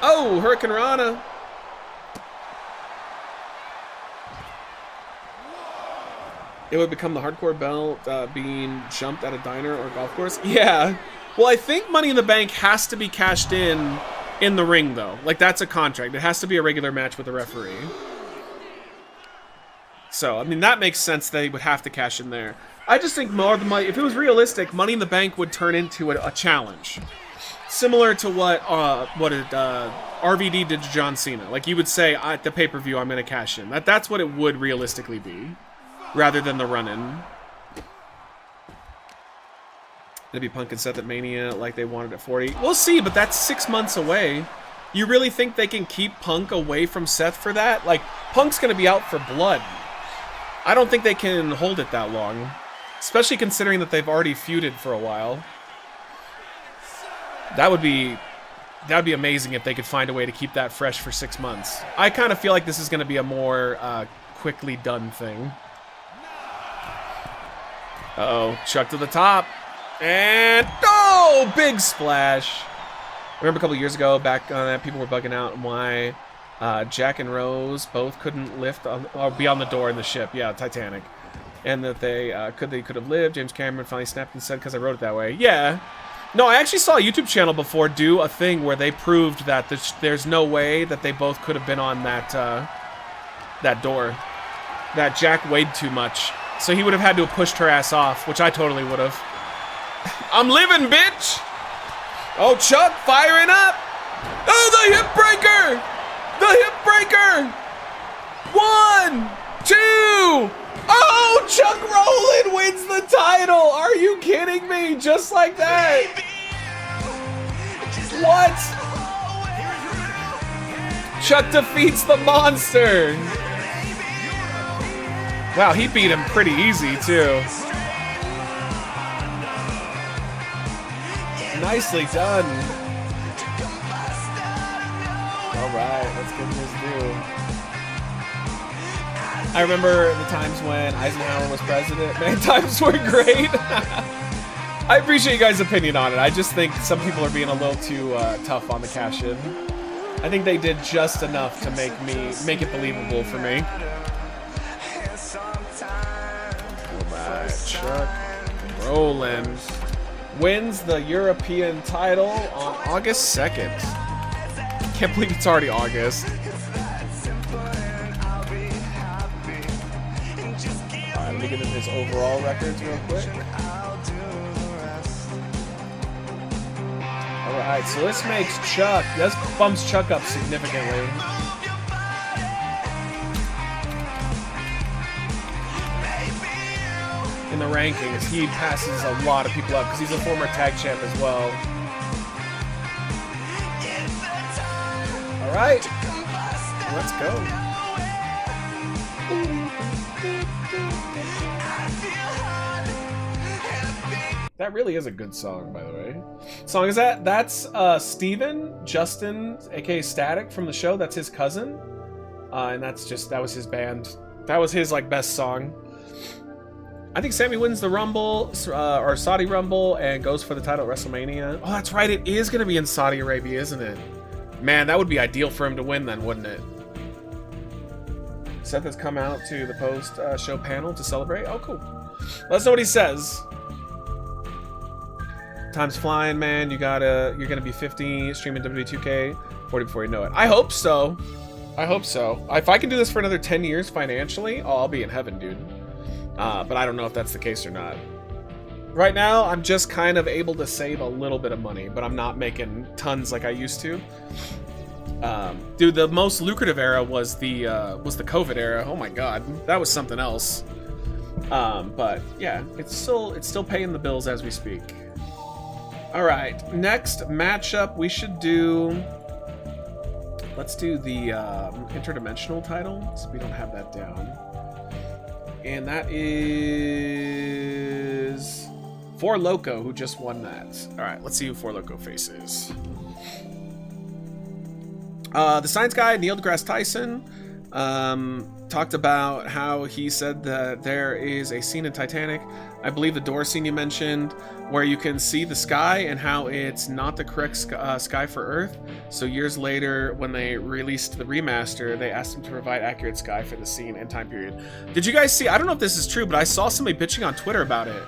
Oh, Hurricane Rana. It would become the hardcore belt being jumped at a diner or golf course. Yeah. Well, I think Money in the Bank has to be cashed in the ring, though. Like, that's a contract. It has to be a regular match with a referee. So, I mean, that makes sense. They would have to cash in there. I just think more than money. If it was realistic, Money in the Bank would turn into a challenge, similar to what RVD did to John Cena. Like, you would say at the pay-per-view, "I'm going to cash in." That's what it would realistically be, rather than the run-in. It'd be Punk and Seth at Mania like they wanted at 40. We'll see, but that's 6 months away. You really think they can keep Punk away from Seth for that? Like, Punk's going to be out for blood. I don't think they can hold it that long. Especially considering that they've already feuded for a while. That would be amazing if they could find a way to keep that fresh for 6 months. I kind of feel like this is going to be a more quickly done thing. Uh-oh, Chuck to the top. And, oh, big splash. I remember a couple years ago, back on that, people were bugging out on why Jack and Rose both couldn't lift or be on the door in the ship. Yeah, Titanic. And that they could have lived. James Cameron finally snapped and said, because I wrote it that way. Yeah. No, I actually saw a YouTube channel before do a thing where they proved that there's no way that they both could have been on that door. That Jack weighed too much. So he would have had to have pushed her ass off, which I totally would have. I'm living, bitch! Oh, Chuck firing up! Oh, the hip breaker! The hip breaker! 1, 2... Oh, Chuck Rowland wins the title! Are you kidding me? Just like that! What? Chuck defeats the monster! Wow, he beat him pretty easy, too. Nicely done. Alright, let's give him his due. I remember the times when Eisenhower was president. Man, times were great. I appreciate you guys' opinion on it. I just think some people are being a little too tough on the cash-in. I think they did just enough to make it believable for me. Alright, Chuck Rowland wins the European title on August 2nd. Can't believe it's already August. Alright, let me give him his overall records real quick. Alright, so this bumps Chuck up significantly. In the rankings, he passes a lot of people up because he's a former tag champ as well. Alright, let's go. That really is a good song, by the way. What song is that? That's Steven, Justin, aka Static from the show. That's his cousin. And that was his band. That was his best song. I think Sammy wins the Rumble, or Saudi Rumble, and goes for the title at WrestleMania. Oh, that's right. It is going to be in Saudi Arabia, isn't it? Man, that would be ideal for him to win then, wouldn't it? Seth has come out to the post-show panel to celebrate. Oh, cool. Let us know what he says. Time's flying, man. You're gonna be 50 streaming WWE 2K, 40 before you know it. I hope so. I hope so. If I can do this for another 10 years financially, oh, I'll be in heaven, dude. But I don't know if that's the case or not. Right now, I'm just kind of able to save a little bit of money, but I'm not making tons like I used to. Dude, the most lucrative era was the COVID era. Oh my god, that was something else. But yeah, it's still paying the bills as we speak. All right, next matchup we should do. Let's do the interdimensional title, so we don't have that down. And that is Four Loko, who just won that. All right, let's see who Four Loko faces. The science guy, Neil deGrasse Tyson, talked about how he said that there is a scene in Titanic, I believe the door scene you mentioned, where you can see the sky and how it's not the correct sky for Earth. So years later, when they released the remaster, they asked him to provide accurate sky for the scene and time period. Did you guys see, I don't know if this is true, but I saw somebody bitching on Twitter about it,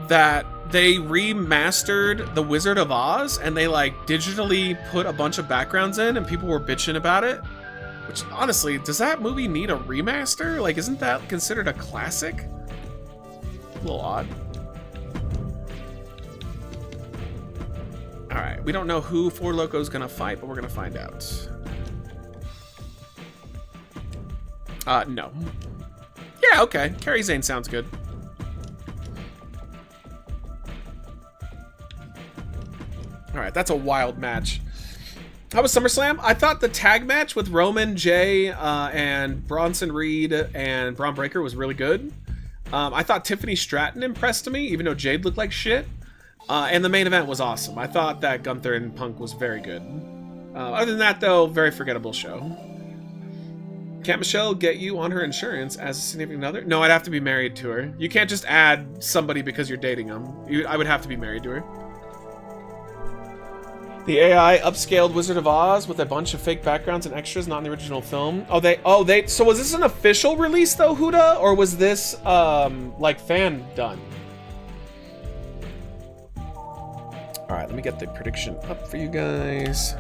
that they remastered The Wizard of Oz and they like digitally put a bunch of backgrounds in and people were bitching about it. Which, honestly, does that movie need a remaster? Like, isn't that considered a classic? A little odd. Alright, we don't know who Four Loko's gonna fight, but we're gonna find out. No. Yeah, okay. Kairi Sane sounds good. Alright, that's a wild match. How was SummerSlam? I thought the tag match with Roman, Jay, and Bronson Reed and Braun Breaker was really good. I thought Tiffany Stratton impressed me, even though Jade looked like shit. And the main event was awesome. I thought that Gunther and Punk was very good. Other than that, though, very forgettable show. Can't Michelle get you on her insurance as a significant other? No, I'd have to be married to her. You can't just add somebody because you're dating them. I would have to be married to her. The AI upscaled Wizard of Oz with a bunch of fake backgrounds and extras, not in the original film. So was this an official release though, Huda? Or was this, like, fan done? Alright, let me get the prediction up for you guys.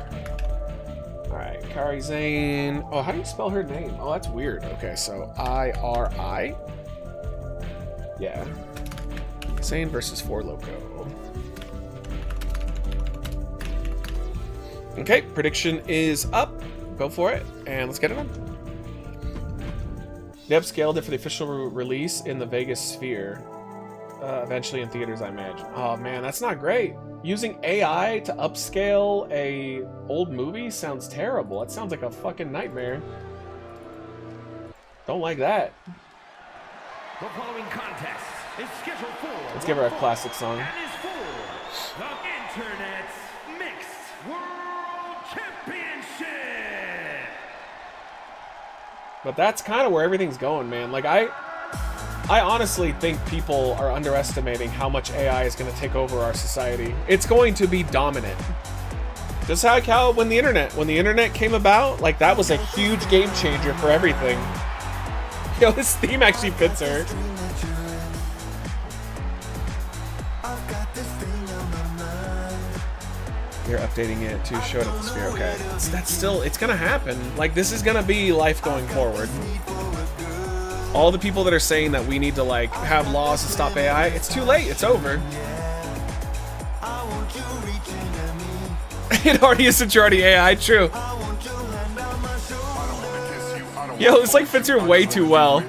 Alright, Kairi Sane. Oh, how do you spell her name? Oh, that's weird. Okay, so I-R-I? Yeah. Sane versus Four Loko. Okay, prediction is up. Go for it, and let's get it on. They upscaled it for the official release in the Vegas Sphere. Eventually in theaters, I imagine. Oh man, that's not great. Using AI to upscale a old movie sounds terrible. That sounds like a fucking nightmare. Don't like that. The following contest is scheduled for Let's give her a classic song. and is for the Internet's Mixed World Championship. But that's kind of where everything's going, man. Like, I honestly think people are underestimating how much AI is going to take over our society. It's going to be dominant. Just like how when the internet came about, like, that was a huge game changer for everything. Yo, this theme actually fits her. You're updating it to show it at the Sphere. Okay, that's still, it's gonna happen. Like, this is gonna be life going forward. All the people that are saying that we need to, like, have laws to stop AI, it's too late. It's over. It already is since you're already AI. True. Yo, this like fits her way too well.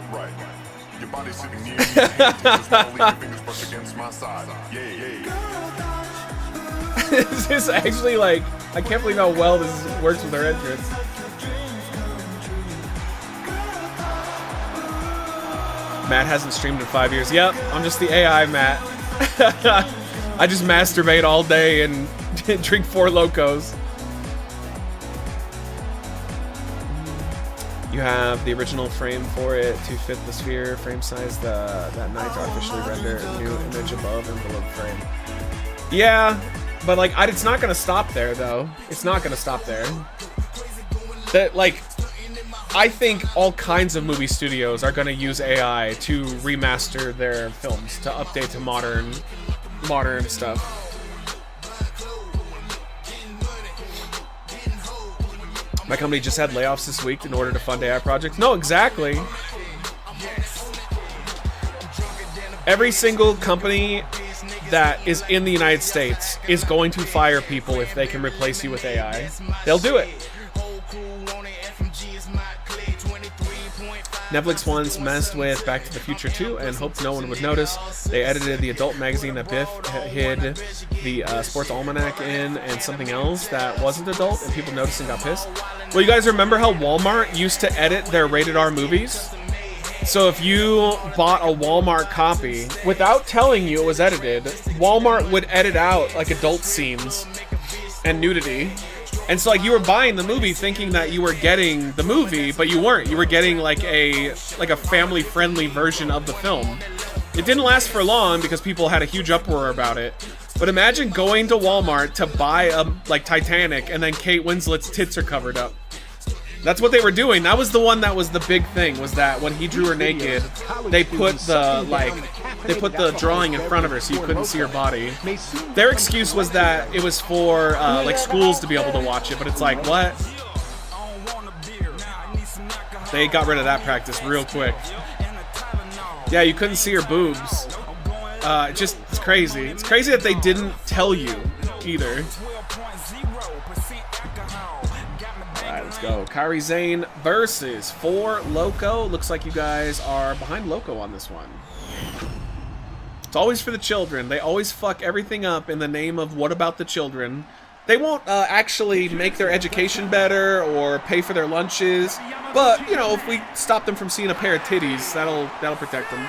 This is actually like, I can't believe how well this works with her entrance. Matt hasn't streamed in 5 years. Yep, I'm just the AI Matt. I just masturbate all day and drink Four Lokos. You have the original frame for it to fit the Sphere frame size that night to artificially render a new image above and below the frame. Yeah, but like, it's not gonna stop there though. It's not gonna stop there. That, like, I think all kinds of movie studios are gonna use AI to remaster their films, to update to modern stuff. My company just had layoffs this week in order to fund AI projects. No, exactly. Every single company that is in the United States is going to fire people if they can replace you with AI. They'll do it. Netflix once messed with Back to the Future 2 and hoped no one would notice. They edited the adult magazine that Biff hid the sports almanac in and something else that wasn't adult, and people noticed and got pissed. Well, you guys remember how Walmart used to edit their rated R movies? So if you bought a Walmart copy, without telling you it was edited, Walmart would edit out like adult scenes and nudity. And so like you were buying the movie thinking that you were getting the movie, but you weren't. You were getting like a family-friendly version of the film. It didn't last for long because people had a huge uproar about it. But imagine going to Walmart to buy like Titanic and then Kate Winslet's tits are covered up. That's what they were doing. That was the one that was the big thing, was that when he drew her naked, they put the drawing in front of her so you couldn't see her body. Their excuse was that it was for like schools to be able to watch it, but it's like, what? They got rid of that practice real quick. Yeah, you couldn't see her boobs. It's crazy. It's crazy that they didn't tell you either. Alright, let's go. Kairi Sane versus 4 Loco. Looks like you guys are behind Loco on this one. It's always for the children. They always fuck everything up in the name of what about the children. They won't actually make their education better or pay for their lunches. But, you know, if we stop them from seeing a pair of titties, that'll protect them.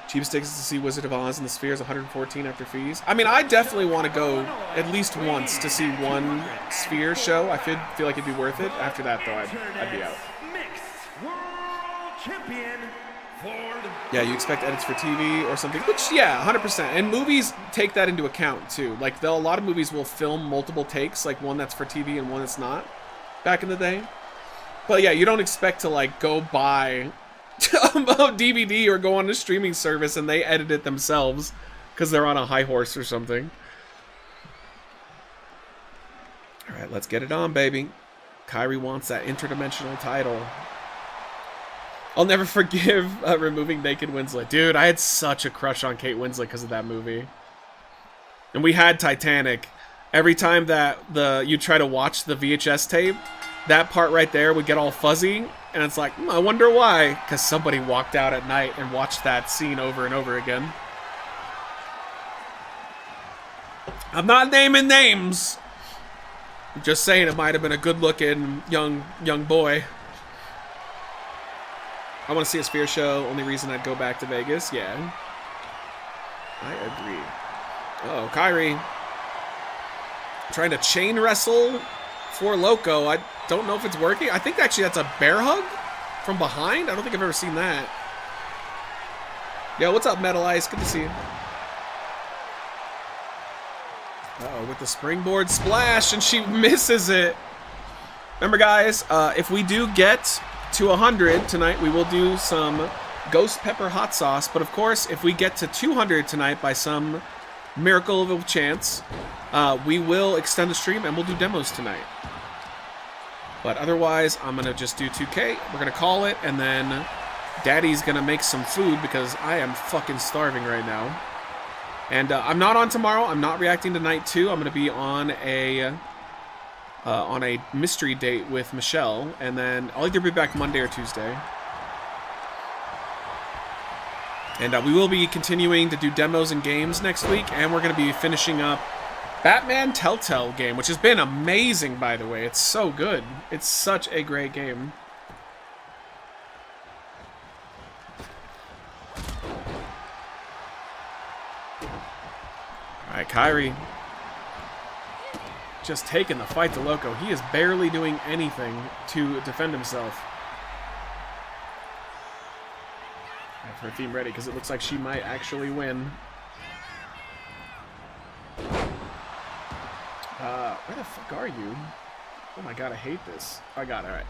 Cheapest tickets to see Wizard of Oz and the Sphere is $114 after fees. I mean, I definitely want to go at least once to see one Sphere show. I feel like it'd be worth it. After that, though, I'd be out. Yeah, you expect edits for TV or something, which, yeah, 100%. And movies take that into account, too. Like, a lot of movies will film multiple takes, like one that's for TV and one that's not, back in the day. But, yeah, you don't expect to, like, go buy a DVD or go on a streaming service and they edit it themselves because they're on a high horse or something. Alright, let's get it on, baby. Kairi wants that interdimensional title. I'll never forgive removing Naked Winslet. Dude, I had such a crush on Kate Winslet because of that movie. And we had Titanic. Every time that you try to watch the VHS tape, that part right there would get all fuzzy. And it's like, I wonder why. Because somebody walked out at night and watched that scene over and over again. I'm not naming names. I'm just saying it might have been a good-looking young boy. I want to see a Sphere show. Only reason I'd go back to Vegas. Yeah. I agree. Oh, Kairi. Trying to chain wrestle for Loco. I don't know if it's working. I think actually that's a bear hug from behind. I don't think I've ever seen that. Yo, what's up, Metal Ice? Good to see you. Uh-oh, with the springboard splash, and she misses it. Remember, guys, if we do get to 100 tonight, we will do some ghost pepper hot sauce. But, of course, if we get to 200 tonight by some miracle of a chance, we will extend the stream and we'll do demos tonight. But otherwise, I'm going to just do 2K. We're going to call it, and then Daddy's going to make some food because I am fucking starving right now. And I'm not on tomorrow. I'm not reacting to night 2. I'm going to be on a mystery date with Michelle, and then I'll either be back Monday or Tuesday. And we will be continuing to do demos and games next week, and we're going to be finishing up Batman Telltale game, which has been amazing, by the way. It's so good. It's such a great game. Alright, Kairi. Just taking the fight to Loco. He is barely doing anything to defend himself. I have her theme ready because it looks like she might actually win. Where the fuck are you? Oh my god, I hate this. I got it, alright.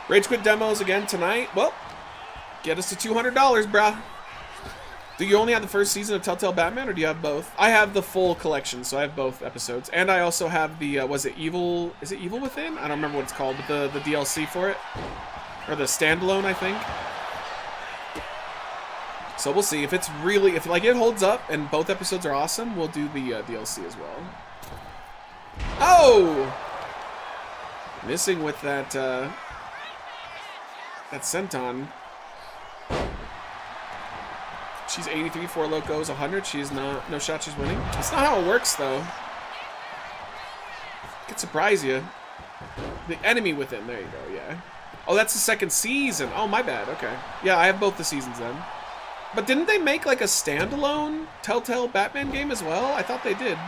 Rage Quit demos again tonight. Well, get us to $200, bruh. Do you only have the first season of Telltale Batman, or do you have both? I have the full collection, so I have both episodes. And I also have the, was it Evil... Is it Evil Within? I don't remember what it's called, but the DLC for it. Or the standalone, I think. So we'll see. If it's really... If, like, it holds up and both episodes are awesome, we'll do the DLC as well. Oh! Missing with that, that senton. She's 83, 4 locos, 100. She's not... No shot she's winning. That's not how it works, though. Could surprise you. The enemy within. There you go, yeah. Oh, that's the second season. Oh, my bad. Okay. Yeah, I have both the seasons then. But didn't they make, like, a standalone Telltale Batman game as well? I thought they did.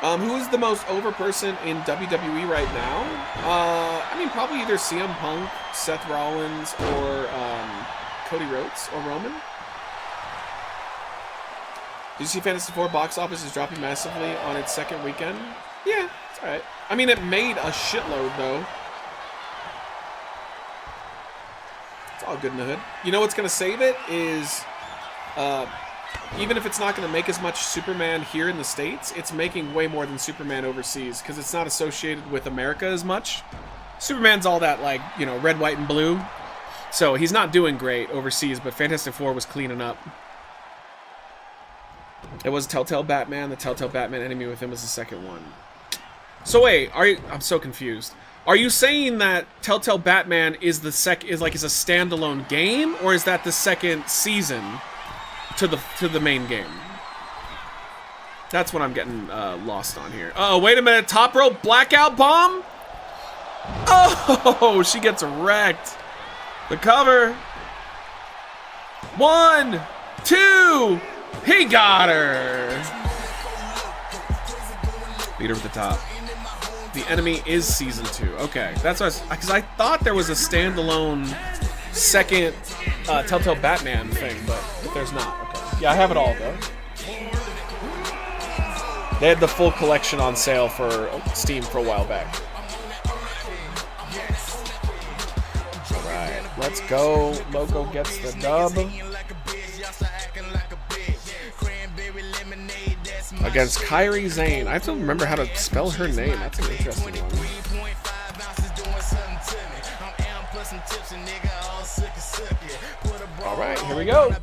Who is the most over person in WWE right now? I mean, probably either CM Punk, Seth Rollins, or Cody Rhodes, or Roman. Did you see Fantasy 4 box office is dropping massively on its second weekend? Yeah, it's alright. I mean, it made a shitload, though. It's all good in the hood. You know what's going to save it is... even if it's not going to make as much Superman here in the States, it's making way more than Superman overseas, because it's not associated with America as much. Superman's all that, like, you know, red, white, and blue. So he's not doing great overseas, but Fantastic Four was cleaning up. It was Telltale Batman. The Telltale Batman enemy with him was the second one. So wait, I'm so confused. Are you saying that Telltale Batman is a standalone game, or is that the second season to the main game? That's what I'm getting lost on here. Oh, wait a minute. Top rope blackout bomb? Oh, she gets wrecked. The cover. 1, 2. He got her. Beat her with the top. The enemy is season 2. Okay, that's what because I thought there was a standalone second Telltale Batman thing, but there's not. Okay. Yeah, I have it all though. They had the full collection on sale for Steam for a while back. Alright, let's go. Loco gets the dub. Against Kairi Zane. I have to remember how to spell her name. That's an interesting one. Alright, here we go.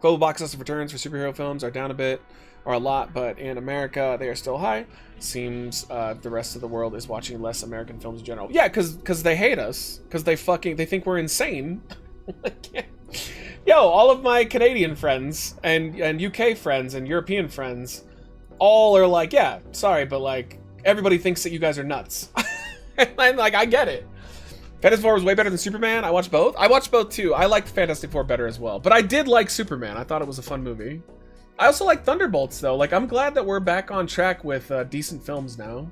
Global box office returns for superhero films are down a bit, or a lot, but in America they are still high. Seems the rest of the world is watching less American films in general. Yeah, because they hate us. Because they think we're insane. Yo, all of my Canadian friends and UK friends and European friends all are like, yeah, sorry, but like everybody thinks that you guys are nuts. And like, I get it. Fantastic Four was way better than Superman. I watched both. I watched both too. I liked Fantastic Four better as well. But I did like Superman. I thought it was a fun movie. I also like Thunderbolts though. Like, I'm glad that we're back on track with decent films now.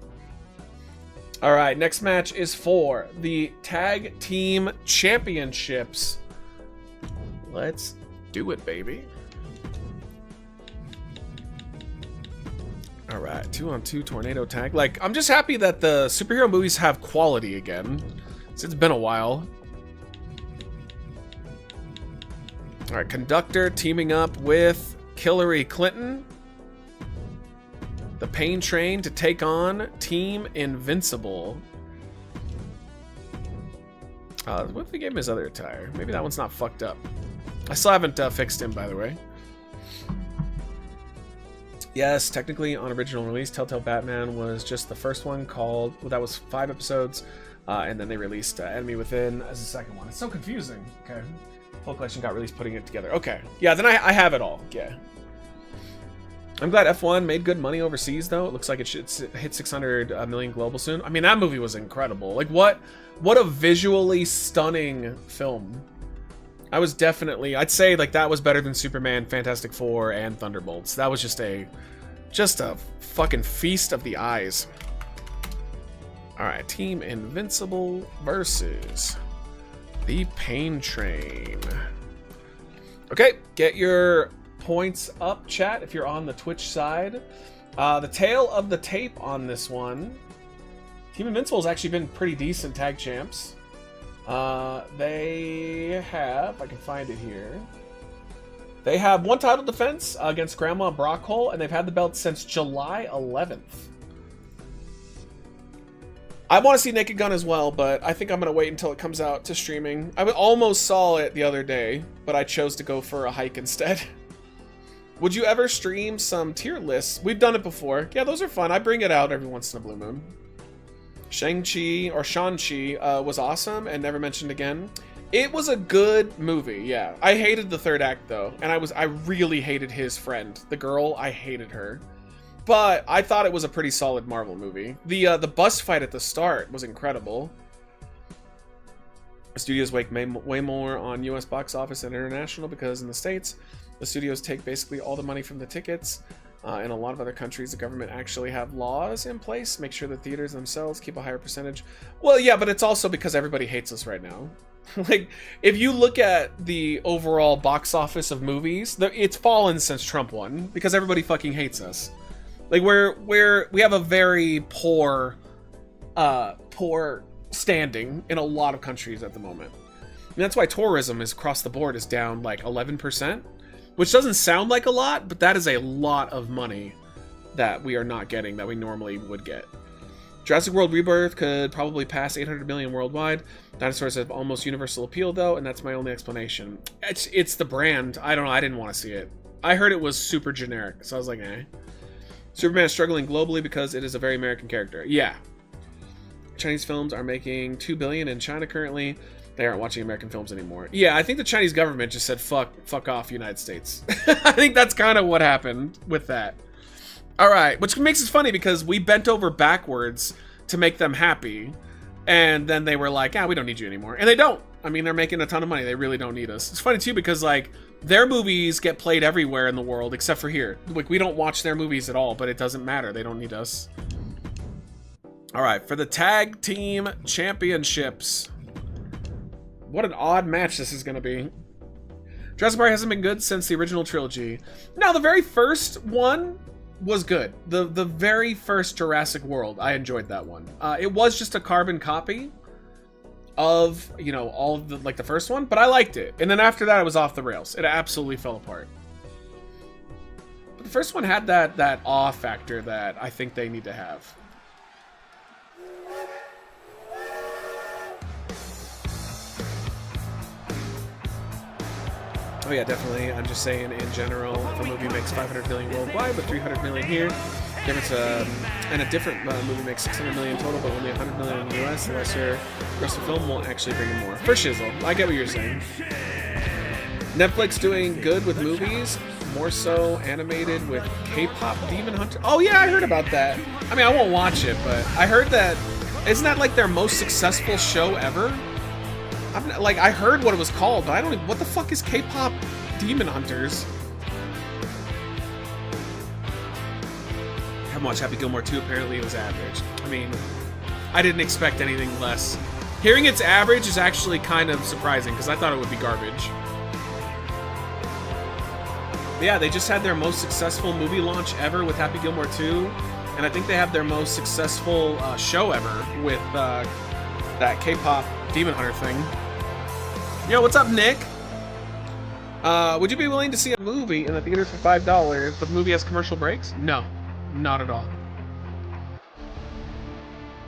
Alright, next match is for the Tag Team Championships. Let's do it, baby. Alright, 2-on-2 tornado tag. Like, I'm just happy that the superhero movies have quality again. It's been a while. Alright, Conductor teaming up with Hillary Clinton. The Pain Train to take on Team Invincible. What if they gave him his other attire? Maybe that one's not fucked up. I still haven't fixed him, by the way. Yes, technically on original release, Telltale Batman was just the first one called... Well, that was 5 episodes. And then they released Enemy Within as the second one. It's so confusing. Okay. Full collection got released putting it together. Okay. Yeah, then I have it all. Yeah. I'm glad F1 made good money overseas, though. It looks like it should hit 600 million global soon. I mean, that movie was incredible. Like, what a visually stunning film. I was definitely... I'd say, like, that was better than Superman, Fantastic Four, and Thunderbolts. That was just a fucking feast of the eyes. Alright, Team Invincible versus the Pain Train. Okay, get your points up, chat, if you're on the Twitch side. The tail of the tape on this one Team Invincible's actually been pretty decent tag champs. They have, if I can find it here, they have one title defense against Grandma Brockhole, and they've had the belt since July 11th. I want to see Naked Gun as well, but I think I'm going to wait until it comes out to streaming. I almost saw it the other day, but I chose to go for a hike instead. Would you ever stream some tier lists? We've done it before. Yeah, those are fun. I bring it out every once in a blue moon. Shang-Chi, or Shang-Chi, was awesome and never mentioned again. It was a good movie, yeah. I hated the third act, though, and I really hated his friend. The girl, I hated her. But I thought it was a pretty solid Marvel movie. The bus fight at the start was incredible. Studios make way more on US box office than international because in the States, the studios take basically all the money from the tickets. In a lot of other countries, the government actually have laws in place, make sure the theaters themselves keep a higher percentage. Well, yeah, but it's also because everybody hates us right now. Like, if you look at the overall box office of movies, it's fallen since Trump won because everybody fucking hates us. Like, we have a very poor standing in a lot of countries at the moment. And that's why tourism is across the board is down like 11%, which doesn't sound like a lot, but that is a lot of money that we are not getting that we normally would get. Jurassic World Rebirth could probably pass 800 million worldwide. Dinosaurs have almost universal appeal though, and that's my only explanation. It's the brand. I don't know. I didn't want to see it. I heard it was super generic, so I was like, eh. Superman is struggling globally because it is a very American character. Yeah. Chinese films are making $2 billion in China currently. They aren't watching American films anymore. Yeah, I think the Chinese government just said, fuck off, United States. I think that's kind of what happened with that. All right, which makes it funny because we bent over backwards to make them happy. And then they were like, we don't need you anymore. And they don't. I mean, they're making a ton of money. They really don't need us. It's funny, too, because, like, their movies get played everywhere in the world except for here. Like, we don't watch their movies at all, but it doesn't matter. They don't need us. All right, for the Tag Team Championships. What an odd match this is going to be. Jurassic Park hasn't been good since the original trilogy. Now, the very first one was good. The very first Jurassic World, I enjoyed that one. It was just a carbon copy of, you know, all of the, like the first one, but I liked it. And then after that, it was off the rails. It absolutely fell apart. But the first one had that awe factor that I think they need to have. Oh yeah, definitely. I'm just saying in general, if a movie makes 500 million worldwide, but 300 million here, difference, and a different movie makes 600 million total, but only 100 million in the US, the lesser gross film will actually bring in more. For shizzle, I get what you're saying. Netflix doing good with movies, more so animated with K-pop Demon Hunter. Oh yeah, I heard about that. I mean, I won't watch it, but I heard that, isn't that like their most successful show ever? I heard what it was called, but I don't even, what the fuck is K-pop Demon Hunters? I haven't watched Happy Gilmore 2, apparently it was average. I mean, I didn't expect anything less. Hearing it's average is actually kind of surprising, because I thought it would be garbage. But yeah, they just had their most successful movie launch ever with Happy Gilmore 2, and I think they have their most successful show ever with that K-pop Demon Hunter thing. Yo, what's up, Nick? Would you be willing to see a movie in the theater for $5, but the movie has commercial breaks? No, not at all.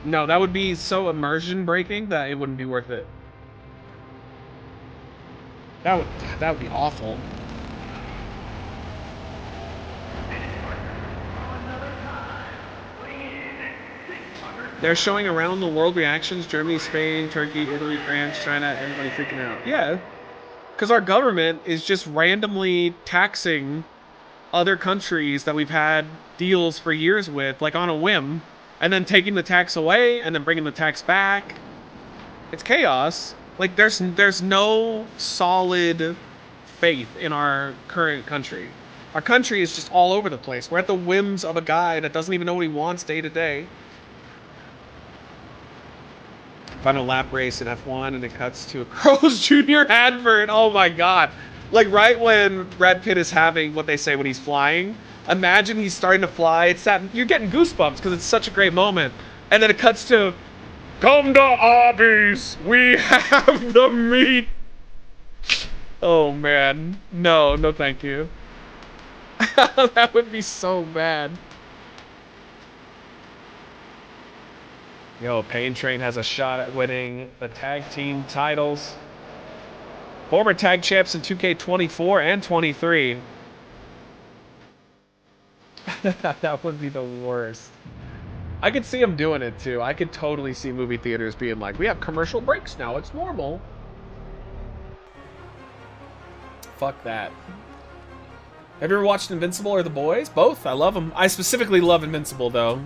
No, that would be so immersion breaking that it wouldn't be worth it. That would be awful. They're showing around the world reactions. Germany, Spain, Turkey, Italy, France, China, everybody freaking out. Yeah. Because our government is just randomly taxing other countries that we've had deals for years with, like on a whim, and then taking the tax away and then bringing the tax back. It's chaos. Like, there's no solid faith in our current country. Our country is just all over the place. We're at the whims of a guy that doesn't even know what he wants day to day. Final lap race in F1 and it cuts to a Carl's Jr. advert. Oh my god. Like right when Brad Pitt is having what they say when he's flying. Imagine he's starting to fly. It's that you're getting goosebumps because it's such a great moment. And then it cuts to, come to Arby's, we have the meat. Oh man, no thank you. That would be so bad. Yo, Pain Train has a shot at winning the tag team titles. Former tag champs in 2K24 and 23. That would be the worst. I could see him doing it too. I could totally see movie theaters being like, we have commercial breaks now, it's normal. Fuck that. Have you ever watched Invincible or The Boys? Both. I love them. I specifically love Invincible though.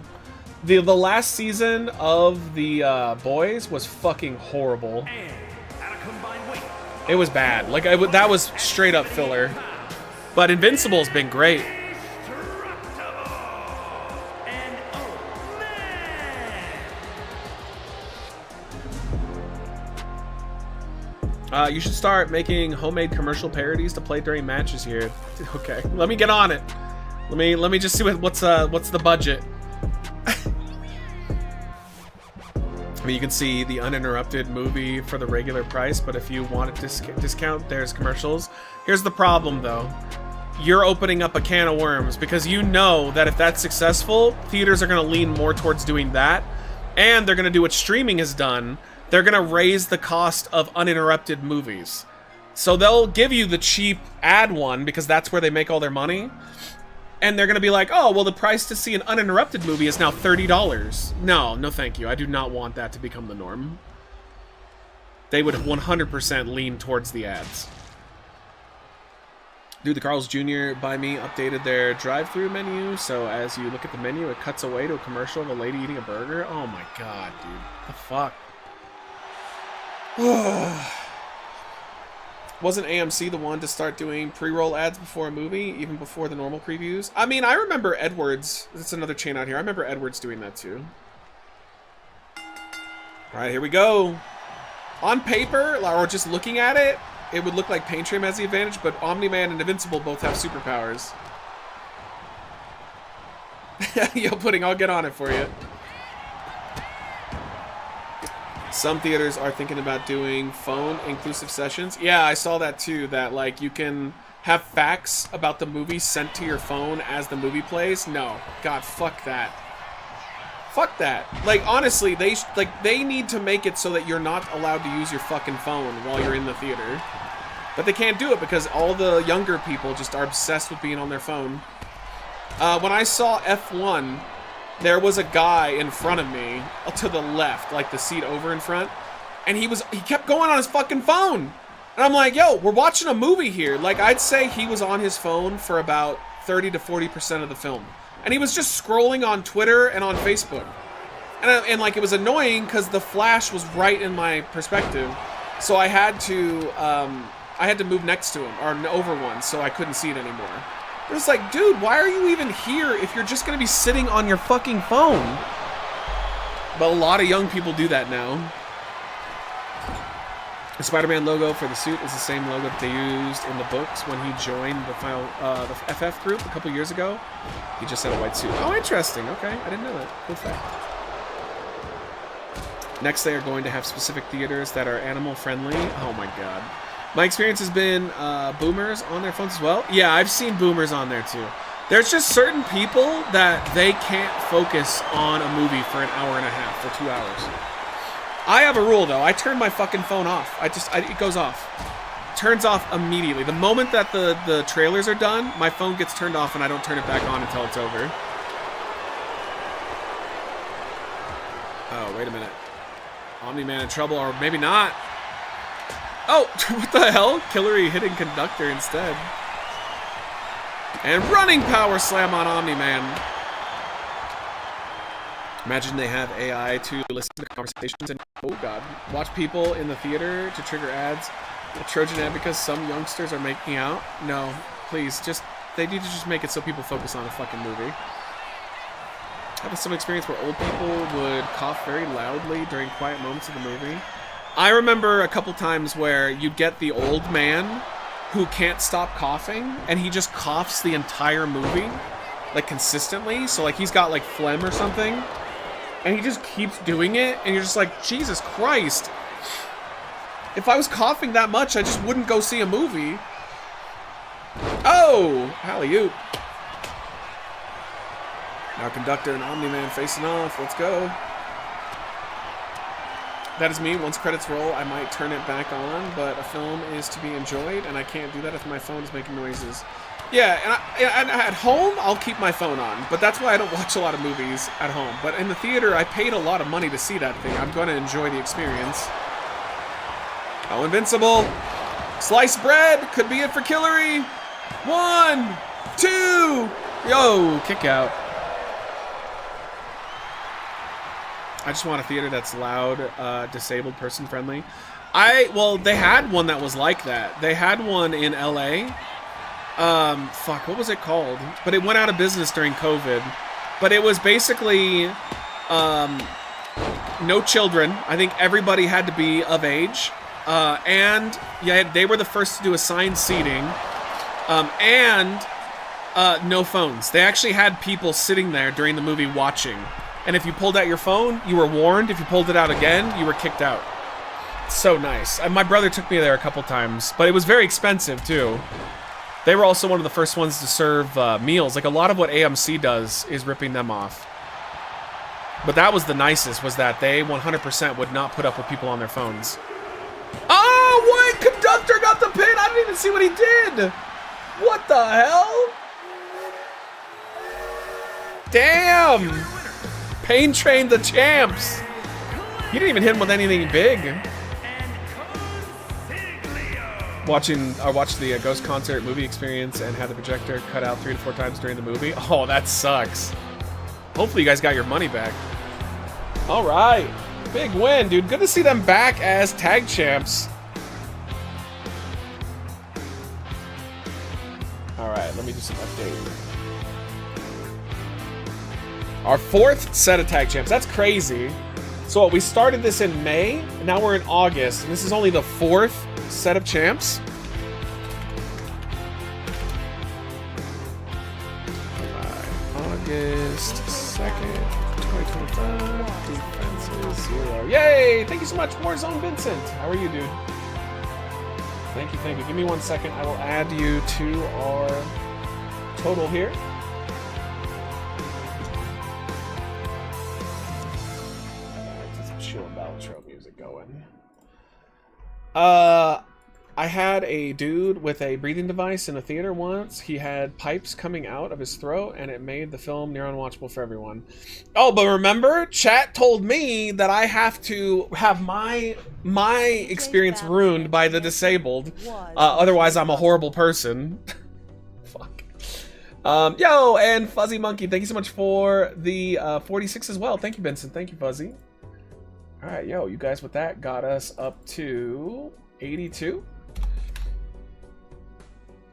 The last season of The Boys was fucking horrible. It was bad. Like that was straight up filler. But Invincible's been great. You should start making homemade commercial parodies to play during matches here. Okay, let me get on it. Let me just see what's the budget. I mean, you can see the uninterrupted movie for the regular price, but if you want a discount, there's commercials. Here's the problem, though. You're opening up a can of worms, because you know that if that's successful, theaters are going to lean more towards doing that, and they're going to do what streaming has done. They're going to raise the cost of uninterrupted movies. So they'll give you the cheap ad one, because that's where they make all their money. And they're going to be like, oh, well, the price to see an uninterrupted movie is now $30. No thank you. I do not want that to become the norm. They would 100% lean towards the ads. Dude, the Carl's Jr. by me updated their drive-thru menu, so as you look at the menu, it cuts away to a commercial of a lady eating a burger. Oh my god, dude. The fuck? Wasn't AMC the one to start doing pre-roll ads before a movie, even before the normal previews? I mean, I remember Edwards. That's another chain out here. I remember Edwards doing that too. Alright, here we go. On paper, or just looking at it, it would look like Pain Train has the advantage, but Omni-Man and Invincible both have superpowers. Yo, Pudding, I'll get on it for you. Some theaters are thinking about doing phone-inclusive sessions. Yeah, I saw that too, that like you can have facts about the movie sent to your phone as the movie plays. No. God, fuck that. Fuck that. Like, honestly, they need to make it so that you're not allowed to use your fucking phone while you're in the theater. But they can't do it because all the younger people just are obsessed with being on their phone. When I saw F1, there was a guy in front of me, to the left, like the seat over in front, and he kept going on his fucking phone. And I'm like, yo, we're watching a movie here. Like, I'd say he was on his phone for about 30 to 40% of the film. And he was just scrolling on Twitter and on Facebook. And like, it was annoying because the flash was right in my perspective. So I had to move next to him, or over one, so I couldn't see it anymore. It was like, dude, why are you even here if you're just going to be sitting on your fucking phone? But a lot of young people do that now. The Spider-Man logo for the suit is the same logo that they used in the books when he joined the FF group a couple years ago. He just had a white suit. Oh, interesting. Okay, I didn't know that. Cool fact. Next, they are going to have specific theaters that are animal-friendly. Oh my god. My experience has been boomers on their phones as well. Yeah, I've seen boomers on there too. There's just certain people that they can't focus on a movie for an hour and a half or 2 hours. I have a rule though. I turn my fucking phone off. It goes off. Turns off immediately. The moment that the trailers are done, my phone gets turned off and I don't turn it back on until it's over. Oh, wait a minute. Omni-Man in trouble, or maybe not. Oh, what the hell? Killery hitting Conductor instead. And running power slam on Omni-Man. Imagine they have AI to listen to conversations and, oh god, watch people in the theater to trigger ads. A Trojan ad because some youngsters are making out. No, please, they need to just make it so people focus on a fucking movie. I have some experience where old people would cough very loudly during quiet moments of the movie. I remember a couple times where you'd get the old man who can't stop coughing, and he just coughs the entire movie, like consistently. So like he's got like phlegm or something, And he just keeps doing it, and you're just like, Jesus Christ. If I was coughing that much, I just wouldn't go see a movie. Oh! Alley-oop. Now Conductor and Omni-Man facing off. Let's go. That is me. Once credits roll, I might turn it back on, but a film is to be enjoyed, and I can't do that if my phone is making noises. Yeah, and at home, I'll keep my phone on, but that's why I don't watch a lot of movies at home. But in the theater, I paid a lot of money to see that thing. I'm going to enjoy the experience. Oh, Invincible. Sliced bread. Could be it for Killary. 1, 2. Yo, kick out. I just want a theater that's loud, disabled, person friendly. Well, they had one that was like that. They had one in LA. Fuck, what was it called? But it went out of business during COVID. But it was basically, no children. I think everybody had to be of age. And yeah, they were the first to do assigned seating. And no phones. They actually had people sitting there during the movie watching. And if you pulled out your phone, you were warned. If you pulled it out again, you were kicked out. So nice. And my brother took me there a couple times, but it was very expensive too. They were also one of the first ones to serve meals. Like a lot of what AMC does is ripping them off. But that was the nicest, was that they 100% would not put up with people on their phones. Oh, what? Conductor got the pin. I didn't even see what he did. What the hell? Damn. Pain Train the champs. He didn't even hit him with anything big. I watched the Ghost concert movie experience and had the projector cut out 3 to 4 times during the movie. Oh, that sucks. Hopefully you guys got your money back. All right. Big win, dude. Good to see them back as tag champs. All right, let me do some updating. Our 4th set of tag champs. That's crazy. So we started this in May, and now we're in August. And this is only the 4th set of champs. August 2nd, 2025. Defenses 0. Yay! Thank you so much, Warzone Vincent. How are you, dude? Thank you, thank you. Give me 1 second. I will add you to our total here. Chill outro music going. I had a dude with a breathing device in a theater once. He had pipes coming out of his throat, and it made the film near unwatchable for everyone. Oh, but remember, chat told me that I have to have my experience ruined by the disabled. Otherwise, I'm a horrible person. Fuck. Yo, and Fuzzy Monkey, thank you so much for the 46 as well. Thank you, Benson. Thank you, Fuzzy. All right, yo, you guys with that got us up to 82.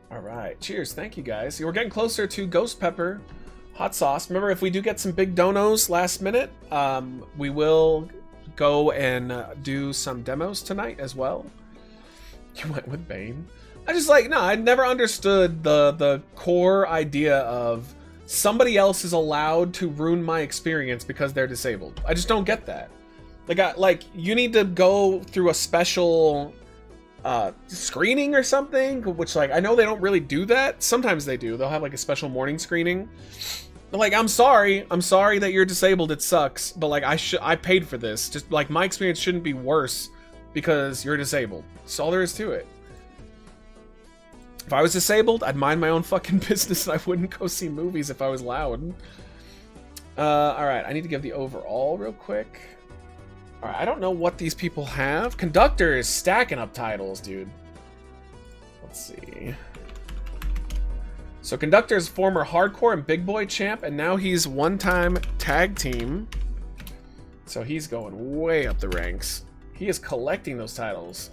All right, cheers. Thank you, guys. We're getting closer to Ghost Pepper Hot Sauce. Remember, if we do get some big donos last minute, we will go and do some demos tonight as well. You went with Bane. I never understood the core idea of somebody else is allowed to ruin my experience because they're disabled. I just don't get that. Like you need to go through a special screening or something, which like I know they don't really do that. Sometimes they do. They'll have like a special morning screening. But like, I'm sorry that you're disabled. It sucks. But like, I paid for this. Just like my experience shouldn't be worse because you're disabled. That's all there is to it. If I was disabled, I'd mind my own fucking business and I wouldn't go see movies if I was loud. All right, I need to give the overall real quick. All right, I don't know what these people have. Conductor is stacking up titles, dude. Let's see. So Conductor is former hardcore and big boy champ, and now he's one-time tag team. So he's going way up the ranks. He is collecting those titles.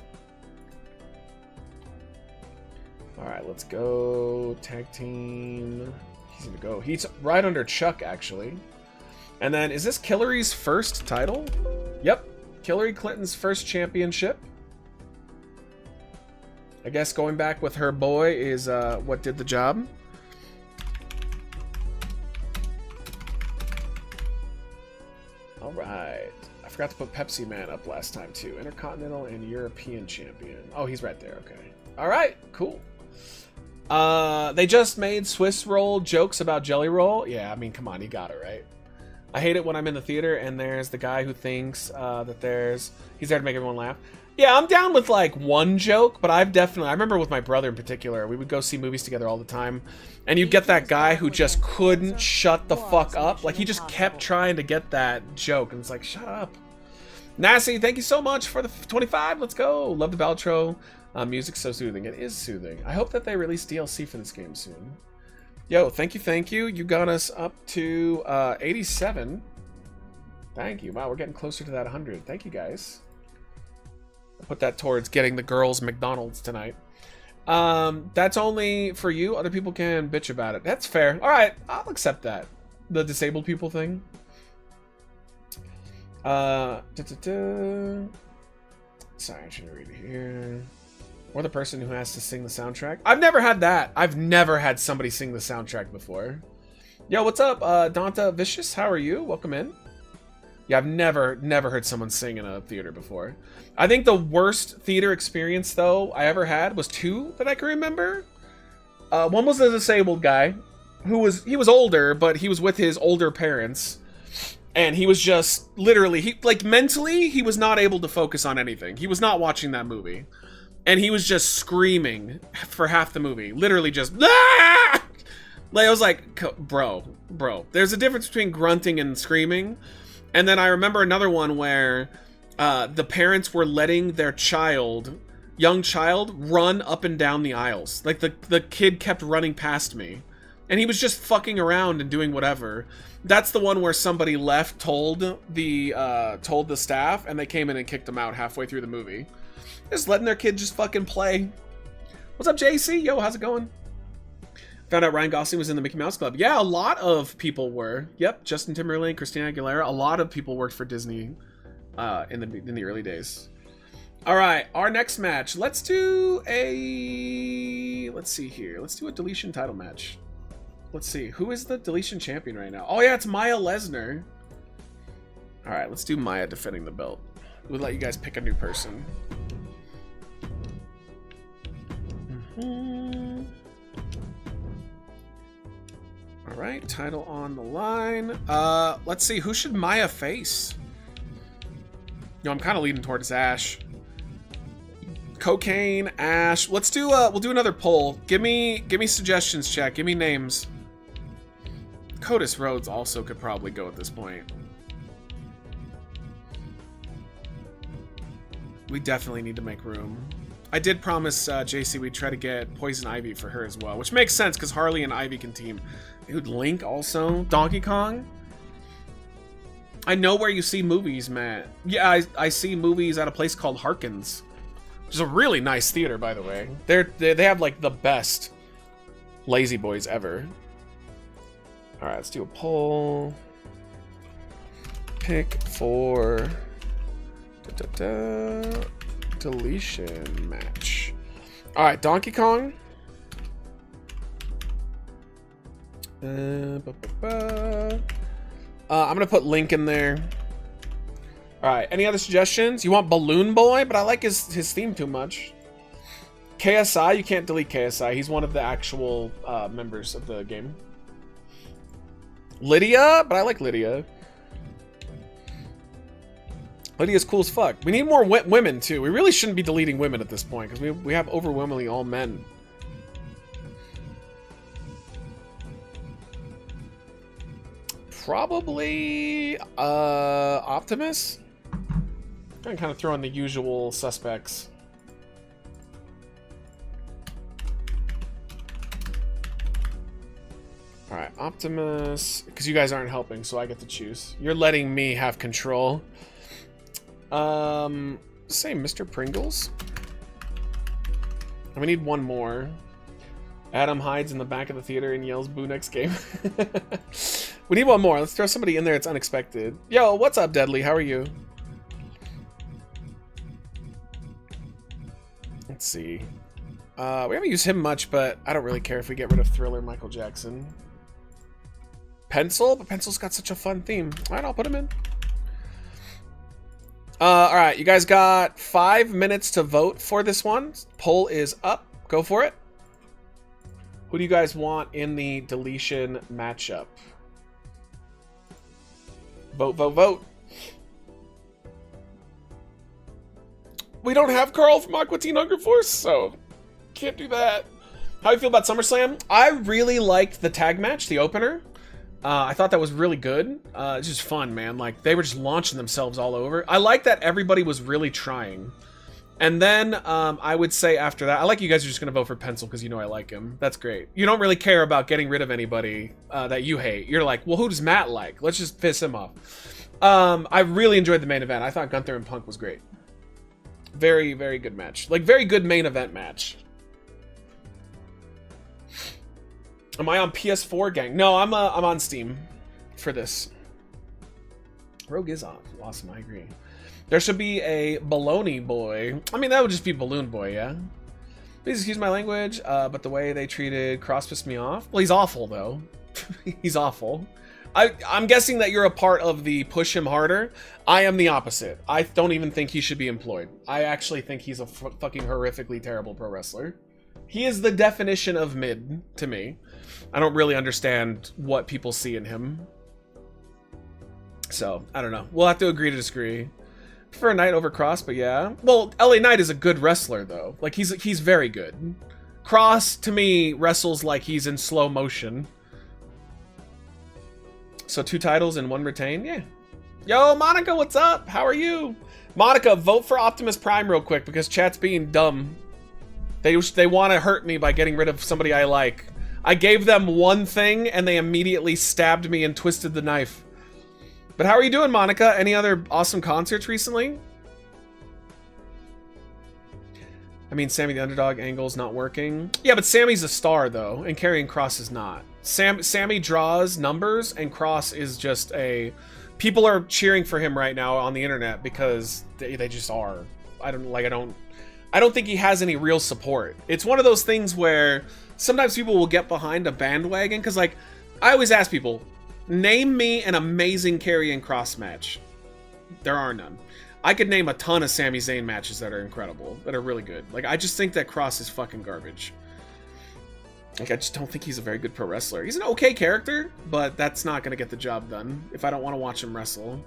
All right, let's go tag team. He's gonna go. He's right under Chuck, actually. And then, is this Killary's first title? Yep, Killary Clinton's first championship. I guess going back with her boy is what did the job. All forgot to put Pepsi Man up last time too. Intercontinental and European champion. Oh, he's right there. Okay. All right. Cool. They just made Swiss roll jokes about Jelly Roll. Yeah, I mean, come on, you got it right. I hate it when I'm in the theater and there's the guy who thinks that he's there to make everyone laugh. Yeah, I'm down with like one joke, but I remember with my brother in particular, we would go see movies together all the time, and you'd get that guy who just couldn't shut the fuck up. Like, he just kept trying to get that joke, and it's like, shut up. Nasty, thank you so much for the 25. Let's go. Love the Baltro. Music's so soothing. It is soothing. I hope that they release DLC for this game soon. Yo, thank you, thank you. You got us up to 87. Thank you. Wow, we're getting closer to that 100. Thank you, guys. I'll put that towards getting the girls McDonald's tonight. That's only for you. Other people can bitch about it. That's fair. All right, I'll accept that. The disabled people thing. Sorry, I shouldn't read it here. Or the person who has to sing the soundtrack. I've never had that. I've never had somebody sing the soundtrack before. Yo, what's up, Donta Vicious? How are you? Welcome in. Yeah, I've never heard someone sing in a theater before. I think the worst theater experience, though, I ever had was 2 that I can remember. One was a disabled guy he was older, but he was with his older parents. And he was just literally, mentally, he was not able to focus on anything. He was not watching that movie. And he was just screaming for half the movie. Literally just, ah! Like, I was like, bro, there's a difference between grunting and screaming. And then I remember another one where the parents were letting their young child, run up and down the aisles. Like, the kid kept running past me. And he was just fucking around and doing whatever. That's the one where somebody left, told the staff, and they came in and kicked him out halfway through the movie. Just letting their kid just fucking play. What's up, JC? Yo, how's it going? Found out Ryan Gosling was in the Mickey Mouse Club. Yeah, a lot of people were. Yep, Justin Timberlake, Christina Aguilera. A lot of people worked for Disney in the early days. All right, our next match. Let's see here. Let's do a deletion title match. Let's see. Who is the deletion champion right now? Oh, yeah, it's Maya Lesnar. All right, let's do Maya defending the belt. We'll let you guys pick a new person. All right, title on the line. Let's see. Who should Maya face? Yo, I'm kind of leaning towards Ash. Cocaine, Ash. We'll do another poll. Give me suggestions, chat. Give me names. Codis Rhodes also could probably go at this point. We definitely need to make room. I did promise JC we'd try to get Poison Ivy for her as well, which makes sense because Harley and Ivy can team. Dude, Link also. Donkey Kong? I know where you see movies, Matt. Yeah, I see movies at a place called Harkins, which is a really nice theater, by the way. They have like the best Lazy Boys ever. All right, let's do a poll. Pick for deletion match. All right, Donkey Kong. I'm gonna put Link in there. All right, any other suggestions? You want Balloon Boy, but I like his theme too much. KSI, you can't delete KSI. He's one of the actual members of the game. Lydia, but I like Lydia. Lydia's cool as fuck. We need more women too. We really shouldn't be deleting women at this point because we have overwhelmingly all men. Probably Optimus. I'm kind of throwing the usual suspects. All right, Optimus, because you guys aren't helping, so I get to choose. You're letting me have control. Say Mr. Pringles. And we need one more. Adam hides in the back of the theater and yells "Boo" next game. We need one more. Let's throw somebody in there. It's unexpected. Yo, what's up, Deadly? How are you? Let's see. We haven't used him much, but I don't really care if we get rid of Thriller Michael Jackson. Pencil? But Pencil's got such a fun theme. All right, I'll put him in. All right, you guys got 5 minutes to vote for this one. Poll is up. Go for it. Who do you guys want in the deletion matchup? Vote, vote, vote. We don't have Carl from Aqua Teen Hunger Force, so can't do that. How do you feel about SummerSlam? I really liked the tag match, the opener. I thought that was really good. It's just fun, man. Like, they were just launching themselves all over. I like that everybody was really trying. And then I would say after that, I like you guys are just going to vote for Pencil because you know I like him. That's great. You don't really care about getting rid of anybody that you hate. You're like, well, who does Matt like? Let's just piss him off. I really enjoyed the main event. I thought Gunther and Punk was great. Very, very good match. Like, very good main event match. Am I on PS4, gang? No, I'm on Steam for this. Rogue is awesome, I agree. There should be a baloney boy. I mean, that would just be Balloon Boy, yeah? Please excuse my language, but the way they treated Cross pissed me off. Well, he's awful, though. He's awful. I'm guessing that you're a part of the push him harder. I am the opposite. I don't even think he should be employed. I actually think he's a fucking horrifically terrible pro wrestler. He is the definition of mid, to me. I don't really understand what people see in him. So, I don't know. We'll have to agree to disagree. Prefer Knight over Cross, but yeah. Well, LA Knight is a good wrestler, though. Like, he's very good. Cross, to me, wrestles like he's in slow motion. So 2 titles and 1 retain? Yeah. Yo, Monica, what's up? How are you? Monica, vote for Optimus Prime real quick, because chat's being dumb. They want to hurt me by getting rid of somebody I like. I gave them one thing, and they immediately stabbed me and twisted the knife. But how are you doing, Monica? Any other awesome concerts recently? I mean, Sammy the Underdog angle's not working. Yeah, but Sammy's a star, though, and Karrion Kross is not. Sammy draws numbers, and Kross is just a... People are cheering for him right now on the internet because they just are. I don't think he has any real support. It's one of those things where sometimes people will get behind a bandwagon, because, like, I always ask people, name me an amazing Karrion Kross match. There are none. I could name a ton of Sami Zayn matches that are incredible, that are really good. Like, I just think that Kross is fucking garbage. Like, I just don't think he's a very good pro wrestler. He's an okay character, but that's not going to get the job done if I don't want to watch him wrestle.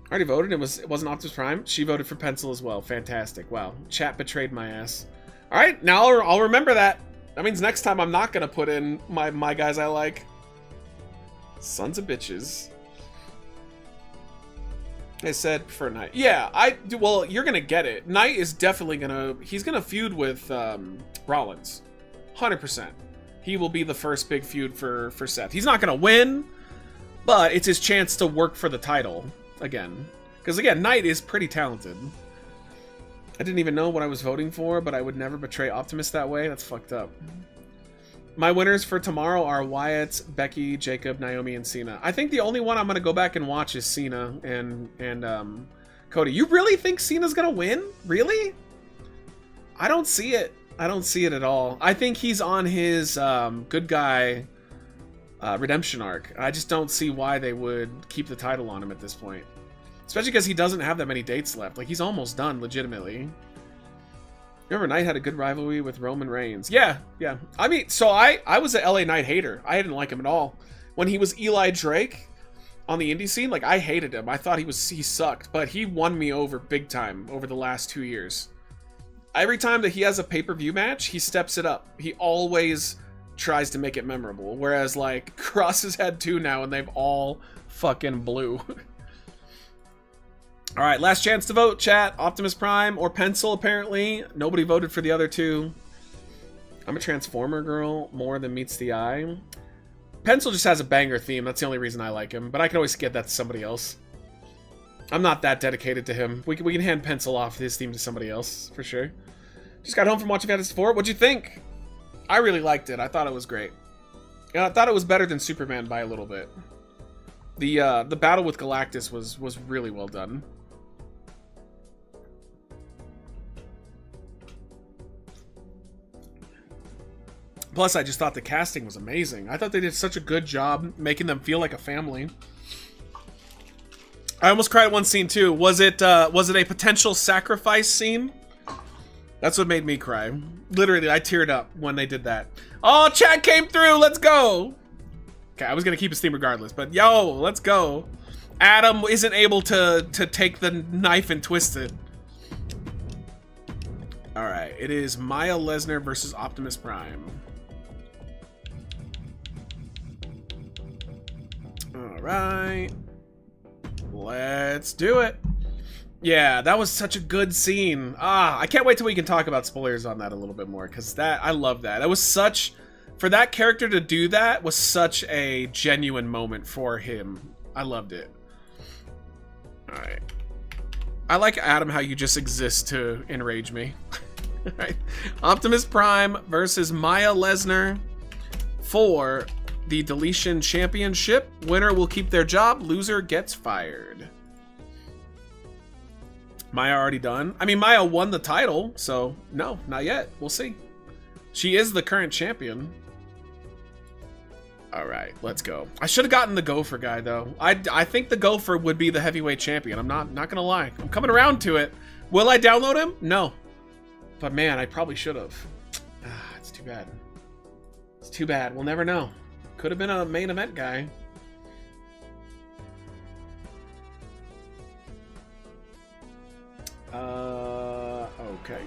I already voted. It wasn't Optimus Prime. She voted for Pencil as well. Fantastic. Wow. Chat betrayed my ass. All right, now I'll remember that. That means next time I'm not going to put in my guys I like. Sons of bitches. I said prefer Knight. Yeah, well, you're going to get it. Knight is definitely going to... He's going to feud with Rollins. 100%. He will be the first big feud for Seth. He's not going to win, but it's his chance to work for the title again. Because, again, Knight is pretty talented. I didn't even know what I was voting for, but I would never betray Optimus that way. That's fucked up. My winners for tomorrow are Wyatt, Becky, Jacob, Naomi, and Cena. I think the only one I'm going to go back and watch is Cena and Cody. You really think Cena's going to win? Really? I don't see it. I don't see it at all. I think he's on his good guy redemption arc. I just don't see why they would keep the title on him at this point. Especially because he doesn't have that many dates left. Like, he's almost done, legitimately. Remember, Knight had a good rivalry with Roman Reigns. Yeah. I mean, so I was an LA Knight hater. I didn't like him at all. When he was Eli Drake on the indie scene, like, I hated him. I thought he sucked. But he won me over big time over the last 2 years. Every time that he has a pay-per-view match, he steps it up. He always tries to make it memorable. Whereas, like, Cross has had 2 now, and they've all fucking blew. All right, last chance to vote, chat. Optimus Prime or Pencil, apparently. Nobody voted for the other 2. I'm a Transformer girl more than meets the eye. Pencil just has a banger theme. That's the only reason I like him. But I can always get that to somebody else. I'm not that dedicated to him. We can hand Pencil off his theme to somebody else, for sure. Just got home from watching Fantasy 4. What'd you think? I really liked it. I thought it was great. Yeah, I thought it was better than Superman by a little bit. The battle with Galactus was really well done. Plus, I just thought the casting was amazing. I thought they did such a good job making them feel like a family. I almost cried at one scene too. Was it a potential sacrifice scene? That's what made me cry. Literally, I teared up when they did that. Oh, chat came through. Let's go. Okay, I was gonna keep his theme regardless, but yo, let's go. Adam isn't able to take the knife and twist it. All right, it is Maya Lesnar versus Optimus Prime. All right, let's do it. Yeah, that was such a good scene. I can't wait till we can talk about spoilers on that a little bit more, because I love that. That was such, for that character to do that was such a genuine moment for him. I loved it. All right. I like, Adam, how you just exist to enrage me. All right. Optimus Prime versus Maya Lesnar for the Deletion Championship. Winner will keep their job. Loser gets fired. Maya already done. I mean, Maya won the title, so no, not yet. We'll see. She is the current champion. All right, let's go. I should have gotten the Gopher guy, though. I think the Gopher would be the heavyweight champion. I'm not gonna lie. I'm coming around to it. Will I download him? No. But man, I probably should have. It's too bad. It's too bad. We'll never know. Could have been a main event guy. Okay.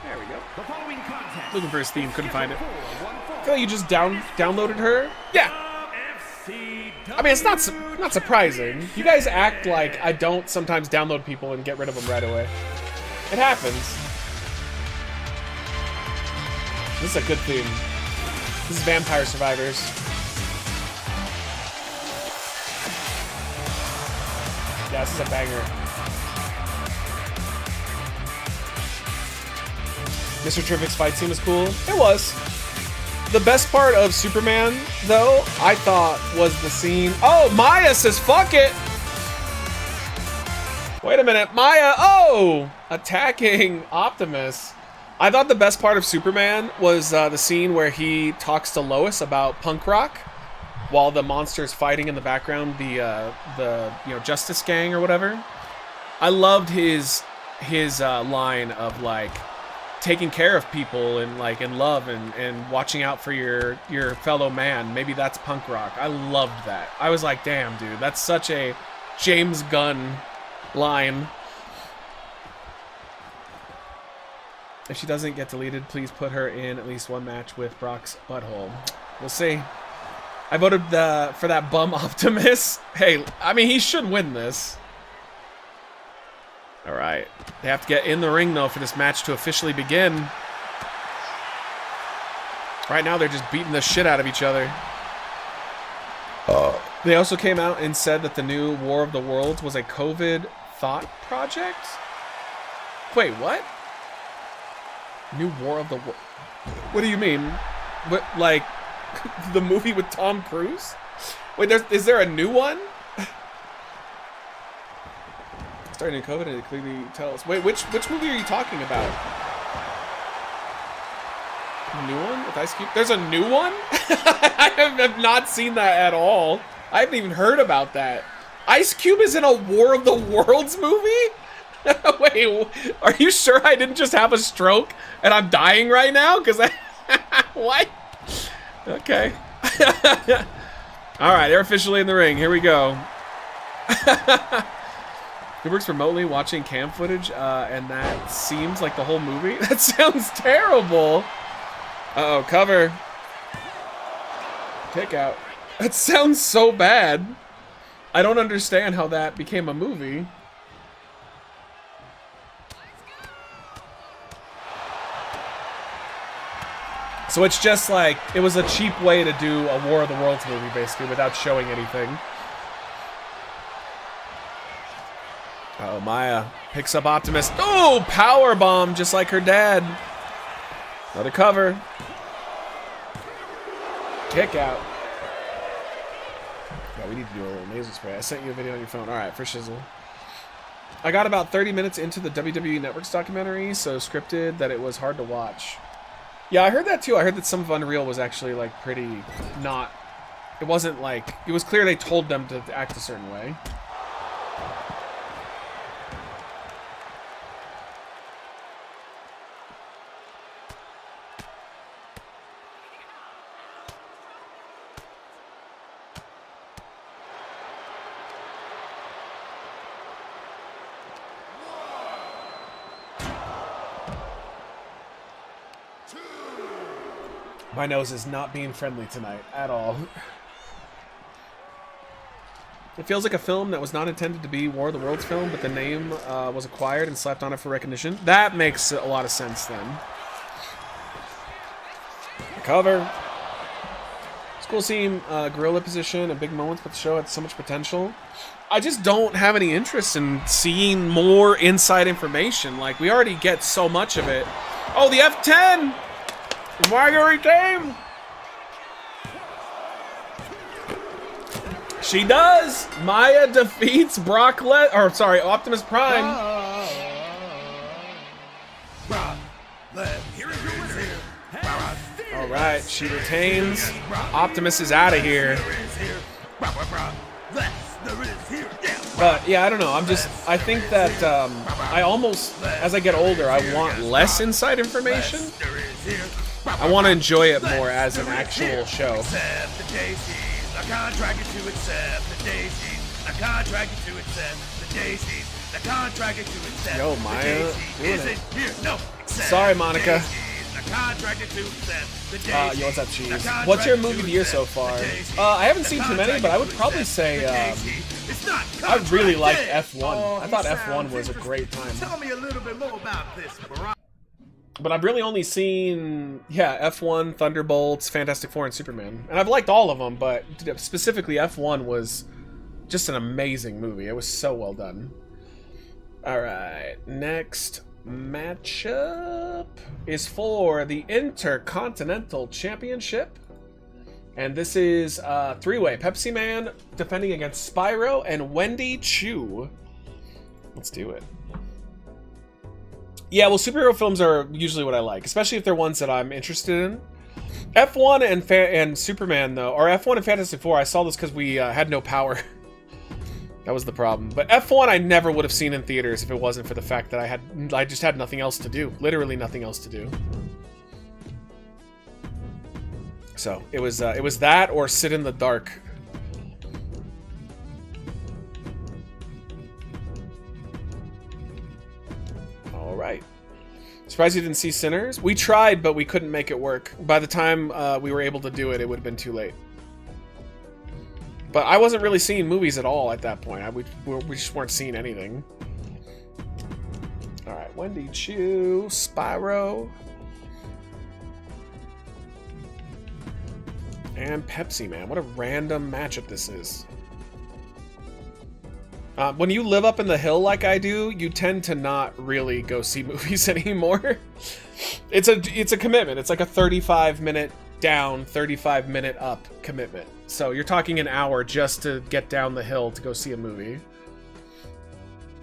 There we go. The following contest. Looking for his theme, couldn't find it. I feel like you just downloaded her. Yeah. I mean, it's not surprising. You guys act like I don't sometimes download people and get rid of them right away. It happens. This is a good theme. This is Vampire Survivors. Yeah, this is a banger. Mr. Terrific's fight scene was cool. It was. The best part of Superman, though, I thought, was the scene. Oh, Maya says, fuck it. Wait a minute. Maya, attacking Optimus. I thought the best part of Superman was the scene where he talks to Lois about punk rock while the monster's fighting in the background, the Justice Gang or whatever. I loved his line of like taking care of people and like in love and watching out for your fellow man. Maybe that's punk rock. I loved that. I was like, damn, dude, that's such a James Gunn line. If she doesn't get deleted, please put her in at least one match with Brock's butthole. We'll see. I voted for that bum Optimus. Hey, I mean, he should win this. All right. They have to get in the ring, though, for this match to officially begin. Right now, they're just beating the shit out of each other. They also came out and said that the new War of the Worlds was a COVID thought project. Wait, what? New War of the World? What do you mean? What, like, the movie with Tom Cruise? Wait, is there a new one? Starting in COVID, and it clearly tells. Wait, which movie are you talking about? A new one with Ice Cube? There's a new one? I have not seen that at all. I haven't even heard about that. Ice Cube is in a War of the Worlds movie? Wait, are you sure I didn't just have a stroke and I'm dying right now? Because I... What? Okay. Alright, they're officially in the ring. Here we go. He works remotely watching cam footage, and that seems like the whole movie? That sounds terrible. Uh-oh, cover. Kick out. That sounds so bad. I don't understand how that became a movie. So it's just like, it was a cheap way to do a War of the Worlds movie, basically, without showing anything. Oh, Maya picks up Optimus. Oh, powerbomb, just like her dad. Another cover. Kick out. Yeah, we need to do a little nasal spray. I sent you a video on your phone. All right, for shizzle. I got about 30 minutes into the WWE Network's documentary, so scripted that it was hard to watch. Yeah, I heard that too. I heard that some of Unreal was actually like pretty not It wasn't like, it was clear they told them to act a certain way. My nose is not being friendly tonight at all. It feels like a film that was not intended to be War of the Worlds film, but the name was acquired and slapped on it for recognition. That makes a lot of sense then. The cover. It's cool seeing gorilla position and big moments, but the show had so much potential. I just don't have any interest in seeing more inside information. Like, we already get so much of it. Oh, the F10! Marguerite Dame! She does! Maya defeats Optimus Prime. Alright, she retains. Optimus is out of here. But yeah, I don't know. I think that I almost, as I get older, I want less inside information. I want to enjoy it more as an actual show. I contracted to accept the daisies. I contracted to accept the daisies. I contracted to accept Yo, the Maya, daisies. doing Is it. it here? No. Sorry, Monica. I contracted to accept the daisies. Yo, what's up, Cheese? What's your movie of the year so far? I haven't seen too many, but I would probably say I really liked F1. I thought F1 was a great time. Tell me a little bit more about this, Barack. But I've really only seen, F1, Thunderbolts, Fantastic Four, and Superman. And I've liked all of them, but specifically F1 was just an amazing movie. It was so well done. Alright, next matchup is for the Intercontinental Championship. And this is three-way. Pepsi Man defending against Spyro and Wendy Chu. Let's do it. Yeah, well, superhero films are usually what I like, especially if they're ones that I'm interested in. F1 and Superman, though, or F1 and Fantastic Four, I saw this because we had no power. That was the problem. But F1 I never would have seen in theaters if it wasn't for the fact that I just had nothing else to do. Literally nothing else to do. So it was that or sit in the dark. All right. Surprised you didn't see Sinners? We tried, but we couldn't make it work. By the time we were able to do it, it would have been too late. But I wasn't really seeing movies at all at that point. We just weren't seeing anything. All right, Wendy Chu, Spyro, and Pepsi Man. What a random matchup this is. When you live up in the hill like I do, you tend to not really go see movies anymore. It's a commitment. It's like a 35-minute down, 35-minute up commitment. So you're talking an hour just to get down the hill to go see a movie.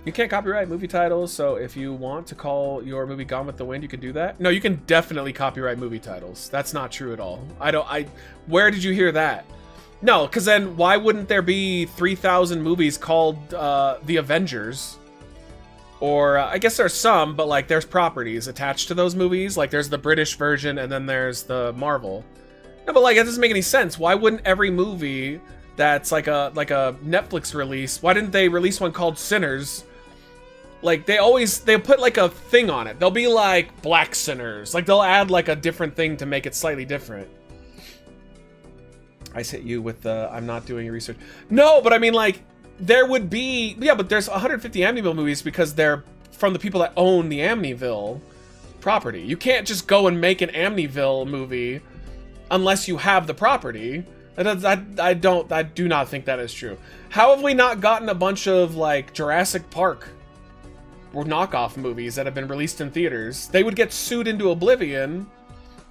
You can't copyright movie titles, so if you want to call your movie Gone with the Wind, you can do that. No, you can definitely copyright movie titles. That's not true at all. Where did you hear that? No, because then why wouldn't there be 3,000 movies called The Avengers? Or, I guess there's some, but like there's properties attached to those movies. Like there's the British version and then there's the Marvel. No, but like it doesn't make any sense. Why wouldn't every movie that's like a Netflix release, why didn't they release one called Sinners? Like they'll put like a thing on it. They'll be like Black Sinners. Like they'll add like a different thing to make it slightly different. I hit you with the I'm not doing your research. No, but I mean like there would be, yeah, but there's 150 Amityville movies because they're from the people that own the Amityville property. You can't just go and make an Amityville movie unless you have the property. I do not think that is true. How have we not gotten a bunch of like Jurassic Park or knockoff movies that have been released in theaters? They would get sued into oblivion.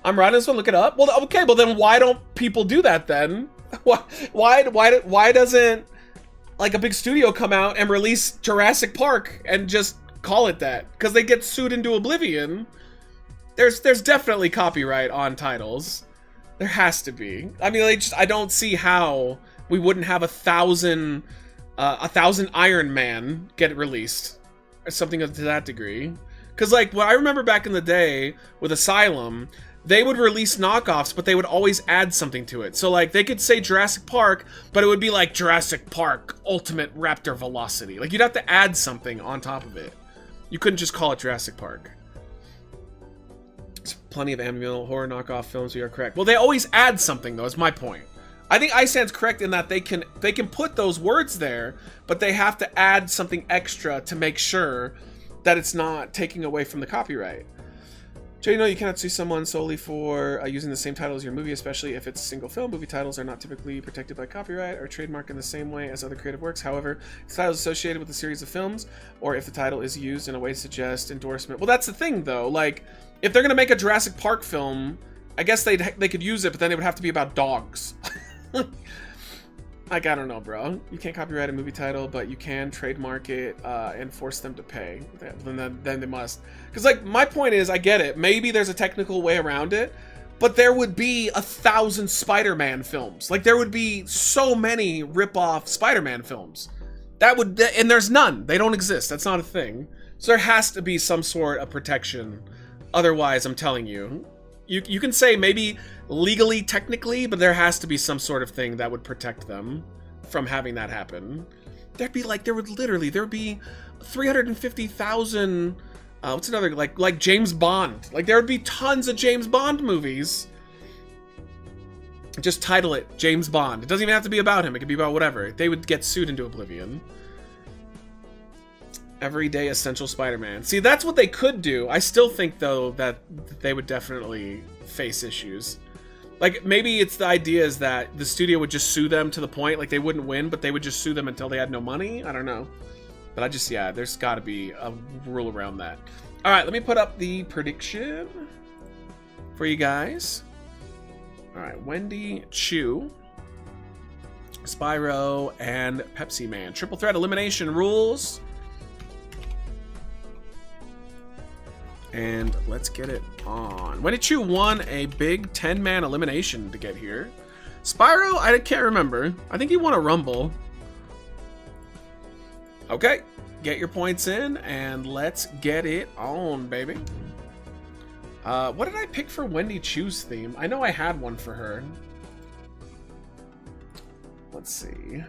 I'm right, so look it up. Well, okay, well then why don't people do that then? Why doesn't like a big studio come out and release Jurassic Park and just call it that? Because they get sued into oblivion. There's definitely copyright on titles. There has to be. I mean, I don't see how we wouldn't have 1,000 Iron Man get released or something to that degree. Because like what I remember back in the day with Asylum, they would release knockoffs, but they would always add something to it. So like they could say Jurassic Park, but it would be like Jurassic Park Ultimate Raptor Velocity. Like you'd have to add something on top of it. You couldn't just call it Jurassic Park. There's plenty of amiable horror knockoff films. We are correct. Well, they always add something though. Is my point. I think Icehand's correct in that they can put those words there, but they have to add something extra to make sure that it's not taking away from the copyright. So you cannot sue someone solely for using the same title as your movie, especially if it's a single film. Movie titles are not typically protected by copyright or trademark in the same way as other creative works. However, if the title is associated with a series of films, or if the title is used in a way to suggest endorsement. Well, that's the thing, though. Like, if they're gonna make a Jurassic Park film, I guess they could use it, but then it would have to be about dogs. Like, I don't know, bro. You can't copyright a movie title, but you can trademark it and force them to pay. Then they must. Because, like, my point is, I get it. Maybe there's a technical way around it, but there would be 1,000 Spider-Man films. Like, there would be so many rip-off Spider-Man films. And there's none. They don't exist. That's not a thing. So there has to be some sort of protection. Otherwise, I'm telling you, you can say maybe legally, technically, but there has to be some sort of thing that would protect them from having that happen. There would be 350,000, what's another, like James Bond. Like, there would be tons of James Bond movies. Just title it James Bond. It doesn't even have to be about him. It could be about whatever. They would get sued into oblivion. Everyday essential Spider-Man. See, that's what they could do. I still think, though, that they would definitely face issues. Like, maybe it's the idea is that the studio would just sue them to the point, like, they wouldn't win, but they would just sue them until they had no money. I don't know. But there's got to be a rule around that. All right, let me put up the prediction for you guys. All right, Wendy, Chew, Spyro, and Pepsi Man. Triple threat elimination rules. And let's get it on. Wendy Chu won a big 10-man elimination to get here. Spyro, I can't remember. I think he won a Rumble. Okay, get your points in, and let's get it on, baby. What did I pick for Wendy Chu's theme? I know I had one for her. Let's see.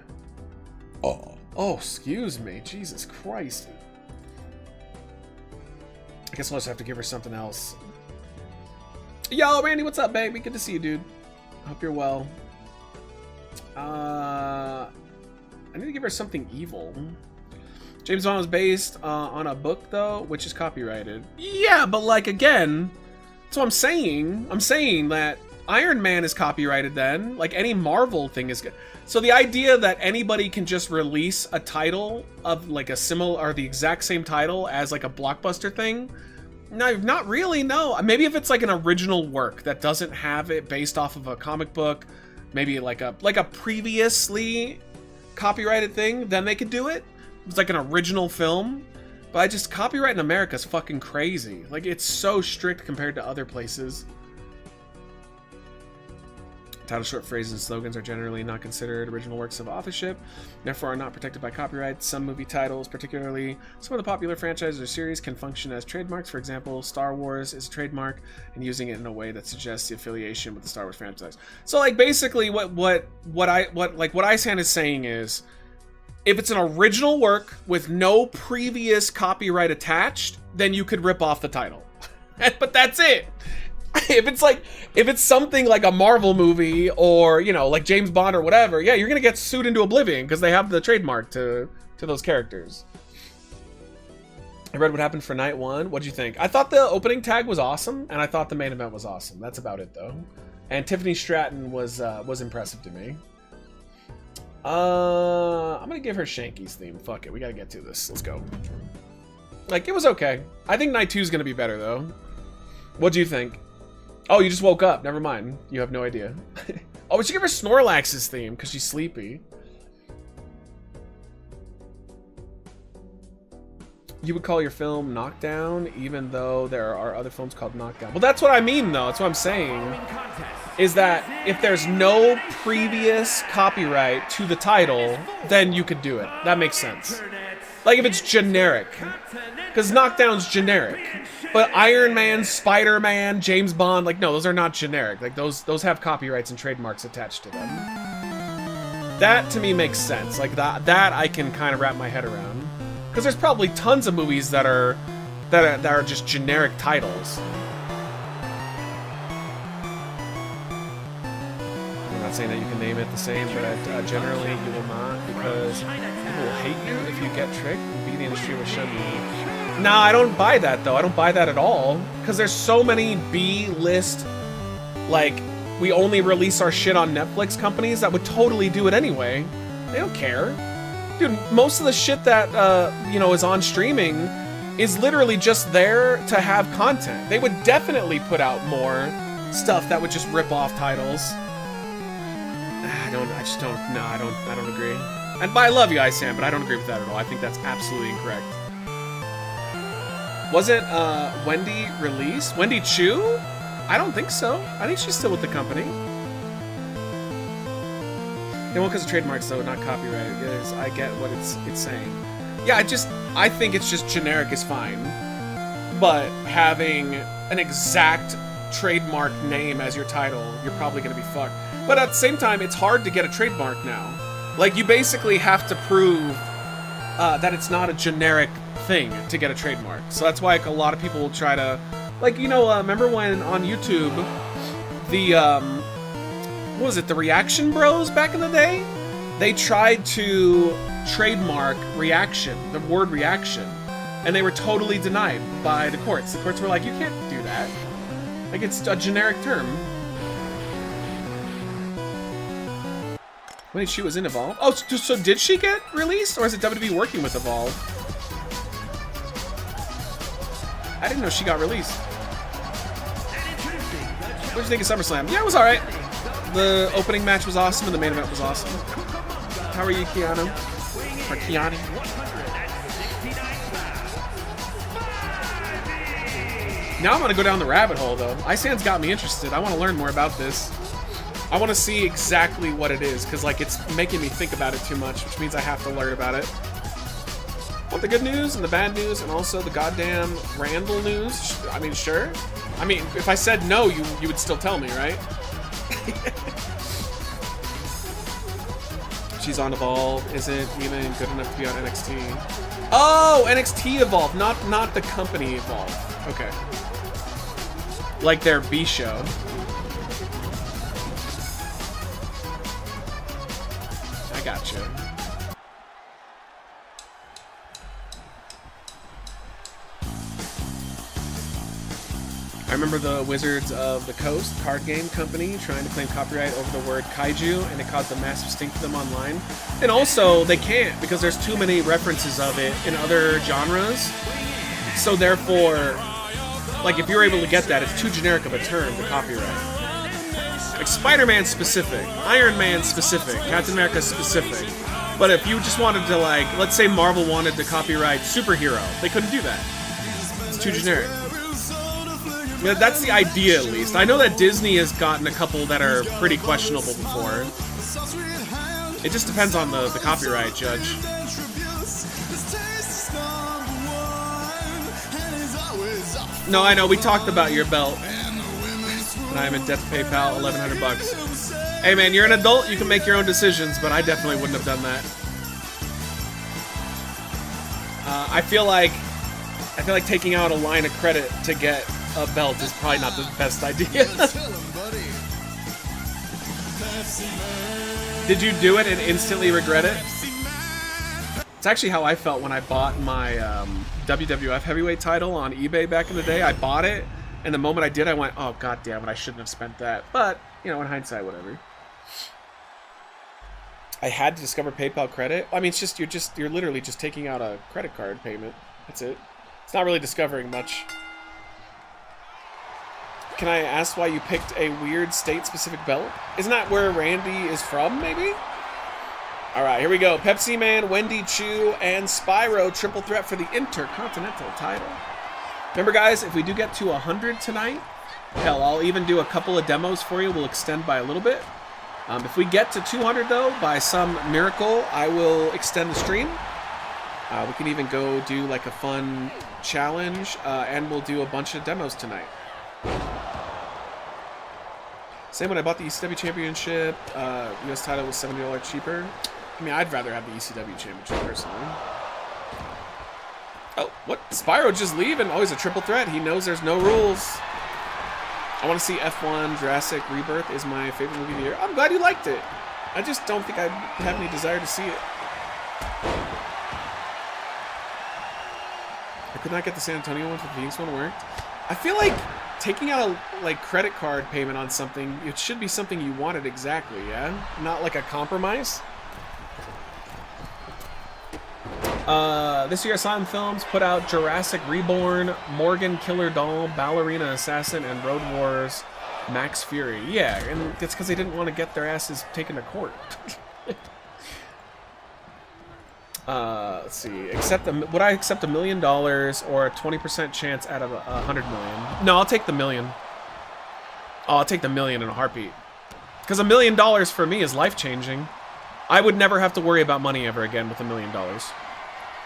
Oh, excuse me. Jesus Christ. I guess I'll just have to give her something else. Yo, Randy, what's up, baby? Good to see you, dude. Hope you're well. I need to give her something evil. James Bond was based on a book, though, which is copyrighted. Yeah, but, like, again, that's what I'm saying. I'm saying that Iron Man is copyrighted then. Like, any Marvel thing is... So the idea that anybody can just release a title of, like, a similar... or the exact same title as, like, a blockbuster thing... No, not really, no. Maybe if it's, like, an original work that doesn't have it based off of a comic book, maybe, like a previously copyrighted thing, then they could do it. It's like an original film. But copyright in America is fucking crazy. Like, it's so strict compared to other places. Title, short phrases, and slogans are generally not considered original works of authorship, therefore are not protected by copyright. Some movie titles, particularly some of the popular franchises or series, can function as trademarks. For example, Star Wars is a trademark, and using it in a way that suggests the affiliation with the Star Wars franchise. So, like, basically, what Icehan is saying is, if it's an original work with no previous copyright attached, then you could rip off the title. But that's it. If it's something like a Marvel movie or, you know, like James Bond or whatever, yeah, you're gonna get sued into oblivion because they have the trademark to those characters. I read what happened for night one. What'd you think? I thought the opening tag was awesome, and I thought the main event was awesome. That's about it, though. And Tiffany Stratton was impressive to me. I'm gonna give her Shanky's theme. Fuck it, we gotta get to this. Let's go. Like, it was okay. I think night 2 is gonna be better, though. What do you think? Oh, you just woke up. Never mind. You have no idea. Oh, we should give her Snorlax's theme because she's sleepy. You would call your film Knockdown, even though there are other films called Knockdown. Well, that's what I mean, though. That's what I'm saying. Is that if there's no previous copyright to the title, then you could do it. That makes sense. Like if it's generic. Because Knockdown's generic. But Iron Man, Spider-Man, James Bond, like, no, those are not generic. Like, those have copyrights and trademarks attached to them. That, to me, makes sense. Like, that I can kind of wrap my head around. Because there's probably tons of movies that are just generic titles. I'm not saying that you can name it the same, but generally you will not, because people will hate you if you get tricked, and be the industry will shun you. Nah, I don't buy that, though. I don't buy that at all. Because there's so many B-list, like, we only release our shit on Netflix companies that would totally do it anyway. They don't care. Dude, most of the shit that, you know, is on streaming is literally just there to have content. They would definitely put out more stuff that would just rip off titles. I don't agree. And I love you, Sam, but I don't agree with that at all. I think that's absolutely incorrect. Wasn't Wendy released? Wendy Chu? I don't think so. I think she's still with the company. Yeah, well, because of trademarks, though, not copyright. Yes, I get what it's saying. Yeah, I think it's just generic is fine. But having an exact trademark name as your title, you're probably going to be fucked. But at the same time, it's hard to get a trademark now. Like, you basically have to prove that it's not a generic thing to get a trademark. So that's why, like, a lot of people will try to, like, you know, remember when on YouTube the what was it, the Reaction Bros back in the day, they tried to trademark reaction, the word reaction, and they were totally denied by the courts. The courts were like, you can't do that, like, it's a generic term. Wait, she was in Evolve? Oh, so did she get released, or is it WWE working with Evolve? I didn't know she got released. What did you think of SummerSlam? Yeah, it was alright. The opening match was awesome, and the main event was awesome. How are you, Keanu? Or Keanu? Now I'm gonna go down the rabbit hole, though. Isan's got me interested. I want to learn more about this. I want to see exactly what it is, because, like, it's making me think about it too much, which means I have to learn about it. Want the good news and the bad news and also the goddamn Randall news? I mean, sure. I mean, if I said no, you would still tell me, right? She's on Evolve. Isn't even good enough to be on NXT. Oh, NXT Evolve, not the company Evolve. Okay. Like their B show. I gotcha. I remember the Wizards of the Coast card game company trying to claim copyright over the word kaiju, and it caused a massive stink to them online. And also, they can't, because there's too many references of it in other genres. So therefore, like, if you're able to get that, it's too generic of a term to copyright. Like, Spider-Man specific, Iron Man specific, Captain America specific. But if you just wanted to, like, let's say Marvel wanted to copyright superhero, they couldn't do that. It's too generic. Yeah, that's the idea, at least. I know that Disney has gotten a couple that are pretty questionable before. It just depends on the copyright judge. No, I know, we talked about your belt. And I'm in debt to PayPal, 1,100 bucks. Hey man, you're an adult, you can make your own decisions, but I definitely wouldn't have done that. I feel like taking out a line of credit to get a belt is probably not the best idea. Did you do it and instantly regret it? It's actually how I felt when I bought my WWF heavyweight title on eBay back in the day. I bought it, and the moment I did, I went, oh, god damn it, I shouldn't have spent that. But, you know, in hindsight, whatever. I had to discover PayPal credit. I mean, it's just, you're literally just taking out a credit card payment. That's it. It's not really discovering much. Can I ask why you picked a weird state-specific belt? Isn't that where Randy is from, maybe? All right, here we go. Pepsi Man, Wendy Chu, and Spyro triple threat for the Intercontinental title. Remember, guys, if we do get to 100 tonight, hell, I'll even do a couple of demos for you. We'll extend by a little bit. If we get to 200, though, by some miracle, I will extend the stream. We can even go do like a fun challenge, and we'll do a bunch of demos tonight. Same when I bought the ECW Championship. US title was $70 cheaper. I mean, I'd rather have the ECW Championship, personally. Oh, what? Spyro just leaving? Oh, he's a triple threat. He knows there's no rules. I want to see F1 Jurassic Rebirth is my favorite movie of the year. I'm glad you liked it. I just don't think I have any desire to see it. I could not get the San Antonio one, but the Phoenix one worked. I feel like taking out a credit card payment on something, it should be something you wanted exactly, yeah? Not like a compromise. This year, Asylum Films put out Jurassic Reborn, Morgan Killer Doll, Ballerina Assassin, and Road Wars Max Fury. Yeah, and it's because they didn't want to get their asses taken to court. Let's see. Would I accept $1 million or a 20% chance out of 100 million? No, I'll take the million. Oh, I'll take the million in a heartbeat. Because $1 million for me is life-changing. I would never have to worry about money ever again with $1 million.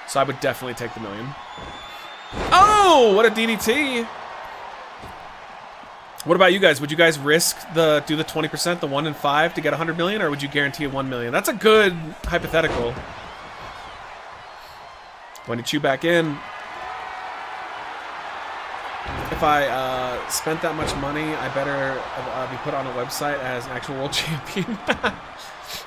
So I would definitely take the million. Oh, what a DDT! What about you guys? Would you guys risk do the 20%, the 1 in 5 to get 100 million, or would you guarantee a 1 million? That's a good hypothetical. Wendy Chu back in. If I spent that much money, I better be put on a website as an actual world champion.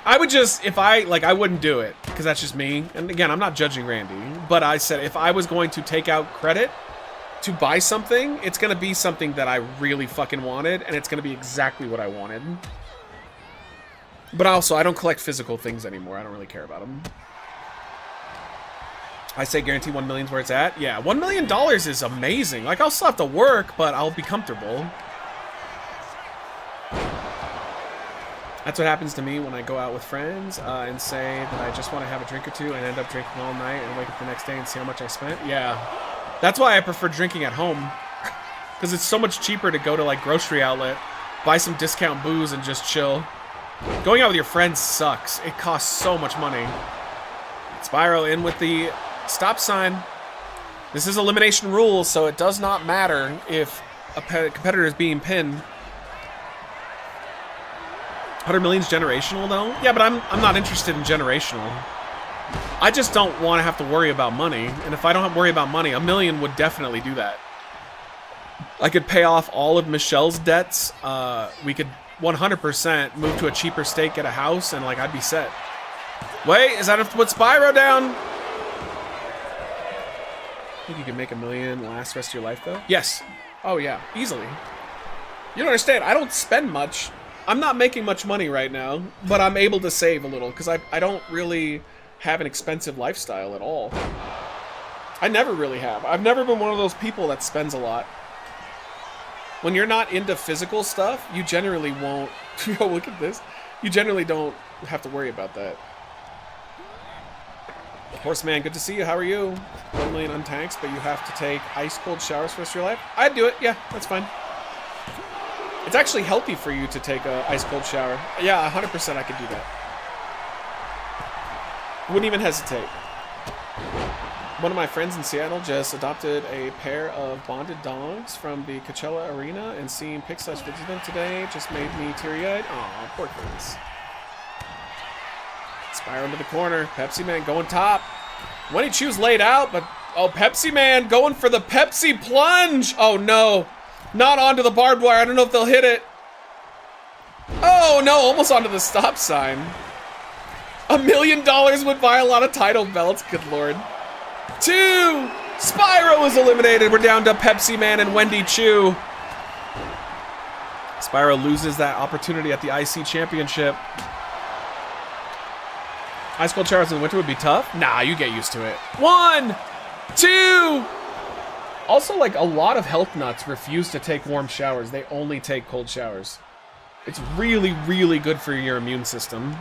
I would just, I wouldn't do it, because that's just me. And again, I'm not judging Randy, but I said if I was going to take out credit to buy something, it's going to be something that I really fucking wanted, and it's going to be exactly what I wanted. But also, I don't collect physical things anymore. I don't really care about them. I say guarantee 1 million's where it's at. Yeah, $1 million is amazing. Like, I'll still have to work, but I'll be comfortable. That's what happens to me when I go out with friends and say that I just want to have a drink or two and end up drinking all night and wake up the next day and see how much I spent. Yeah. That's why I prefer drinking at home. Because it's so much cheaper to go to, like, grocery outlet, buy some discount booze, and just chill. Going out with your friends sucks. It costs so much money. Spyro in with the stop sign. This is elimination rules, so it does not matter if a competitor is being pinned. 100 million's generational, though? Yeah, but I'm not interested in generational. I just don't want to have to worry about money. And if I don't have to worry about money, $1 million would definitely do that. I could pay off all of Michelle's debts. We could 100% move to a cheaper state, get a house, and, like, I'd be set. Wait, is that enough to put Spyro down? I think you can make $1 million last the rest of your life, though? Yes. Oh, yeah. Easily. You don't understand. I don't spend much. I'm not making much money right now, but I'm able to save a little, because I don't really have an expensive lifestyle at all. I never really have. I've never been one of those people that spends a lot. When you're not into physical stuff, you generally won't... Yo, look at this. You generally don't have to worry about that. Horseman, good to see you. How are you? 1 million untanks, but you have to take ice-cold showers for the rest of your life? I'd do it. Yeah, that's fine. It's actually healthy for you to take an ice-cold shower. Yeah, 100% I could do that. Wouldn't even hesitate. One of my friends in Seattle just adopted a pair of bonded dogs from the Coachella Arena, and seeing pics of them today just made me teary-eyed. Aw, poor things. Spyro into the corner. Pepsi Man going top. Wendy Chu's laid out, but... Oh, Pepsi Man going for the Pepsi plunge! Oh, no. Not onto the barbed wire. I don't know if they'll hit it. Oh, no. Almost onto the stop sign. $1 million would buy a lot of title belts. Good lord. 2. Spyro is eliminated. We're down to Pepsi Man and Wendy Chu. Spyro loses that opportunity at the IC Championship. Ice cold showers in the winter would be tough? Nah, you get used to it. 1, 2. Also, like, a lot of health nuts refuse to take warm showers. They only take cold showers. It's really, really good for your immune system.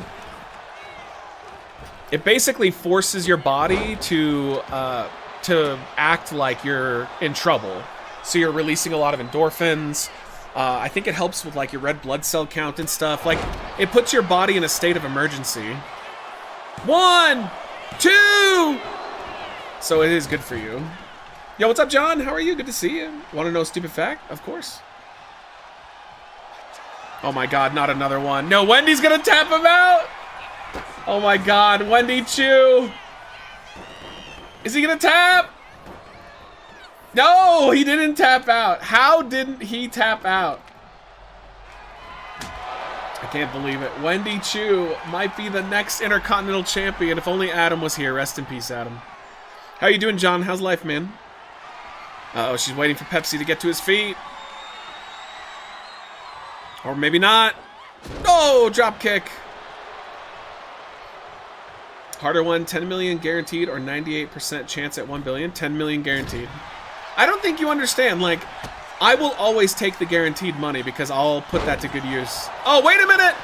It basically forces your body to act like you're in trouble. So you're releasing a lot of endorphins. I think it helps with like your red blood cell count and stuff. Like it puts your body in a state of emergency. 1, 2. So it is good for you. Yo, what's up, John? How are you? Good to see you. Want to know a stupid fact? Of course. Oh my God, not another one. No, Wendy's gonna tap him out. Oh my God, Wendy Chu. Is he gonna tap? No, he didn't tap out. How didn't he tap out? I can't believe it. Wendy Chu might be the next Intercontinental Champion if only Adam was here. Rest in peace, Adam. How you doing, John? How's life, man? Uh-oh, she's waiting for Pepsi to get to his feet. Or maybe not. Oh, drop kick. Harder one, 10 million guaranteed or 98% chance at 1 billion. 10 million guaranteed. I don't think you understand. Like, I will always take the guaranteed money because I'll put that to good use. Oh, wait a minute.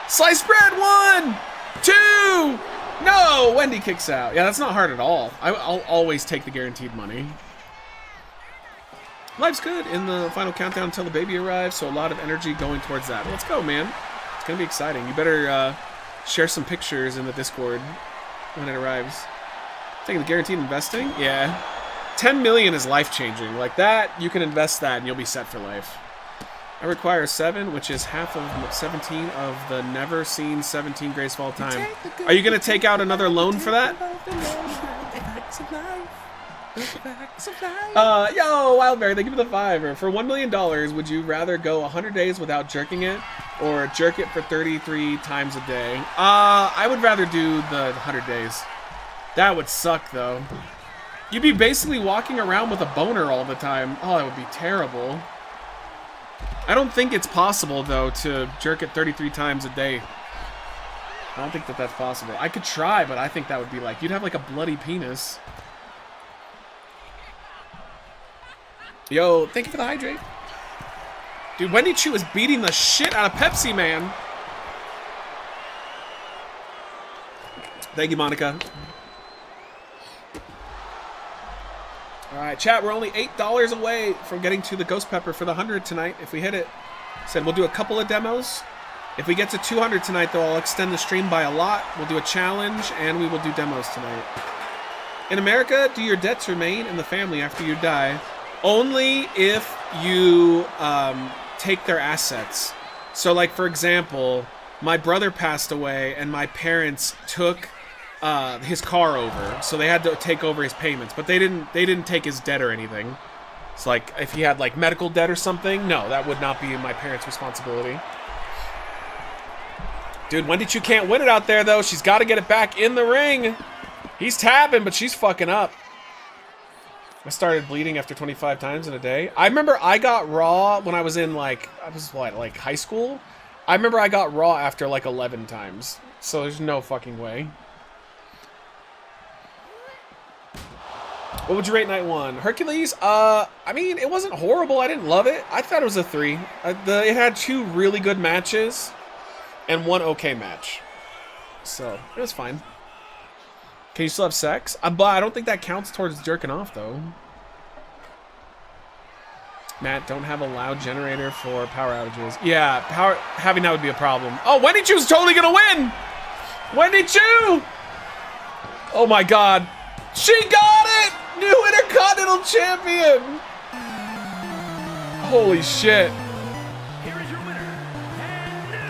Slice bread. 1, 2. No, Wendy kicks out. Yeah, that's not hard at all. I'll always take the guaranteed money. Life's good in the final countdown until the baby arrives, so a lot of energy going towards that. Let's go, man. It's going to be exciting. You better share some pictures in the Discord when it arrives. Taking the guaranteed investing? Yeah. 10 million is life-changing. Like that, you can invest that and you'll be set for life. I require 7, which is half of 17 of the never seen 17 greatest of all time. Are you going to take out another loan for that? Yo, Wildberry, thank you for the 5. For $1 million, would you rather go 100 days without jerking it or jerk it for 33 times a day? I would rather do the 100 days. That would suck, though. You'd be basically walking around with a boner all the time. Oh, that would be terrible. I don't think it's possible, though, to jerk it 33 times a day. I don't think that that's possible. I could try, but I think that would be like, you'd have like a bloody penis. Yo, thank you for the hydrate. Dude, Wendy Chu is beating the shit out of Pepsi, man. Thank you, Monica. Alright, chat, we're only $8 away from getting to the Ghost Pepper for the 100 tonight, if we hit it. Said we'll do a couple of demos. If we get to 200 tonight, though, I'll extend the stream by a lot. We'll do a challenge, and we will do demos tonight. In America, do your debts remain in the family after you die? Only if you take their assets. So, like, for example, my brother passed away, and my parents took his car over, so they had to take over his payments, but they didn't take his debt or anything. It's like if he had like medical debt or something, no, that would not be my parents' responsibility. Dude, Wendy Chu can't win it out there though. She's got to get it back in the ring. He's tapping, but she's fucking up. I started bleeding after 25 times in a day. I remember I got Raw when I was in like high school. I remember I got Raw after like 11 times. So there's no fucking way. What would you rate night 1? Hercules? I mean, it wasn't horrible. I didn't love it. I thought it was a 3. It had 2 really good matches and 1 okay match. So, it was fine. Can you still have sex? But I don't think that counts towards jerking off, though. Matt, don't have a loud generator for power outages. Yeah, having that would be a problem. Oh, Wendy Chu's totally gonna win! Wendy Chu! Oh my god. She got it! New Intercontinental Champion! Holy shit.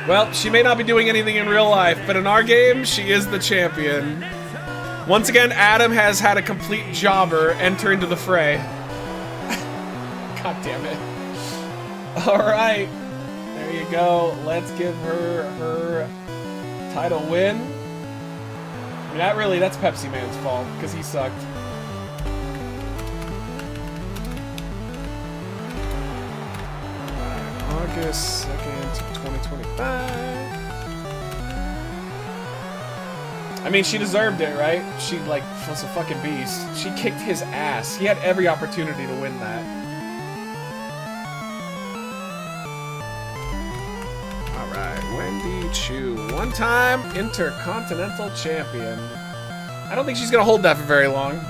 Well, she may not be doing anything in real life, but in our game, she is the champion. Once again, Adam has had a complete jobber enter into the fray. God damn it. Alright. There you go. Let's give her her title win. I mean, that's Pepsi Man's fault, because he sucked. August 2nd, 2025. I mean, she deserved it, right? She, like, was a fucking beast. She kicked his ass. He had every opportunity to win that. Alright, Wendy Chu. One-time Intercontinental Champion. I don't think she's gonna hold that for very long.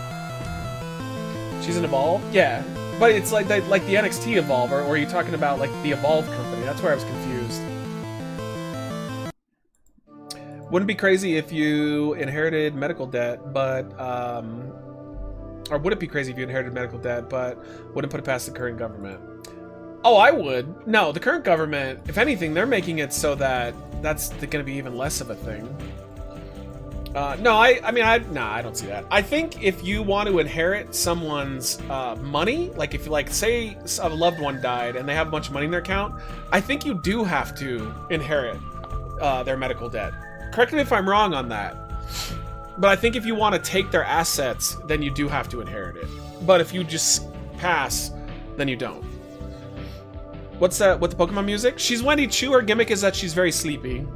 She's an Evolve? Yeah. But it's like the NXT Evolve, or are you talking about like the Evolve company? That's where I was confused. Wouldn't be crazy if you inherited medical debt, but or would it be crazy if you inherited medical debt, but wouldn't put it past the current government? Oh, I would. No, the current government, if anything, they're making it so that that's going to be even less of a thing. No, I don't see that. I think if you want to inherit someone's money, like if you say a loved one died and they have a bunch of money in their account, I think you do have to inherit their medical debt. Correct me if I'm wrong on that. But I think if you want to take their assets, then you do have to inherit it. But if you just pass, then you don't. What's that? What the Pokemon music? She's Wendy Chu. Her gimmick is that she's very sleepy.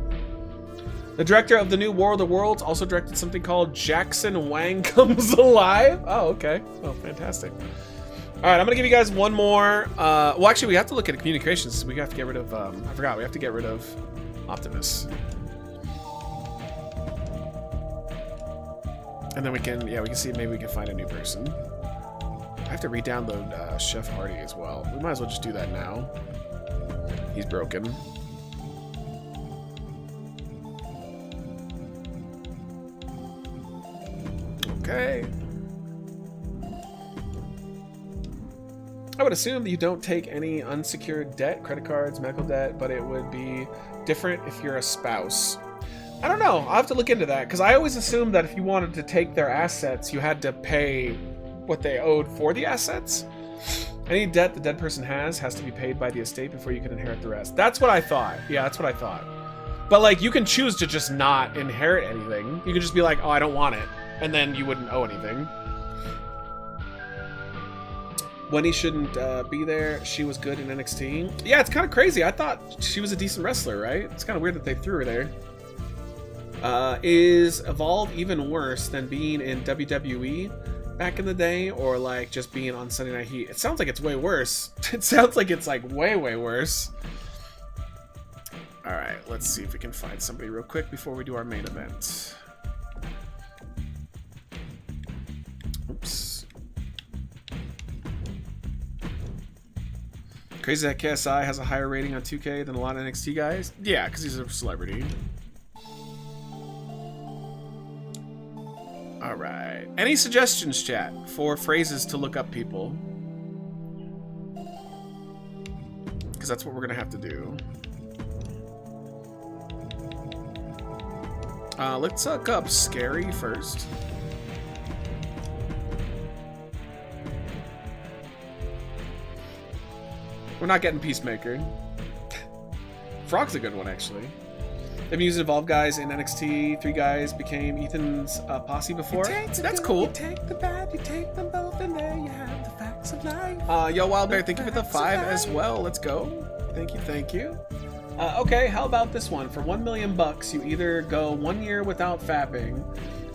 The director of the new War of the Worlds also directed something called Jackson Wang Comes Alive. Oh, okay. Oh, fantastic. All right, I'm gonna give you guys one more. Well, actually, we have to look at communications. We have to get rid of. I forgot. We have to get rid of Optimus. And then we can see maybe we can find a new person. I have to re-download Chef Hardy as well. We might as well just do that now. He's broken. Okay. I would assume that you don't take any unsecured debt, credit cards, medical debt, but it would be different if you're a spouse. I don't know. I'll have to look into that, because I always assumed that if you wanted to take their assets, you had to pay what they owed for the assets. Any debt the dead person has to be paid by the estate before you can inherit the rest. That's what I thought. Yeah, that's what I thought. But like, you can choose to just not inherit anything. You could just be like, oh, I don't want it. And then you wouldn't owe anything. Wendy shouldn't be there. She was good in NXT. Yeah, it's kind of crazy. I thought she was a decent wrestler, right? It's kind of weird that they threw her there. Is Evolve even worse than being in WWE back in the day, or like just being on Sunday Night Heat? It sounds like it's way worse. It sounds like it's like way worse. All right, let's see if we can find somebody real quick before we do our main event. Oops. Crazy that KSI has a higher rating on 2K than a lot of NXT guys. Yeah, because he's a celebrity. All right. Any suggestions, chat, for phrases to look up people? Because that's what we're gonna have to do. Let's look up scary first. We're not getting Peacemaker. Frog's a good one, actually. They've been using Evolve guys in NXT. 3 guys became Ethan's posse before. That's cool. You take the bad, you take them both, and there you have the facts of life. Yo, Wildberry, thank you for the 5 as well. Let's go. Thank you. Okay, how about this one? For $1 million, you either go 1 year without fapping,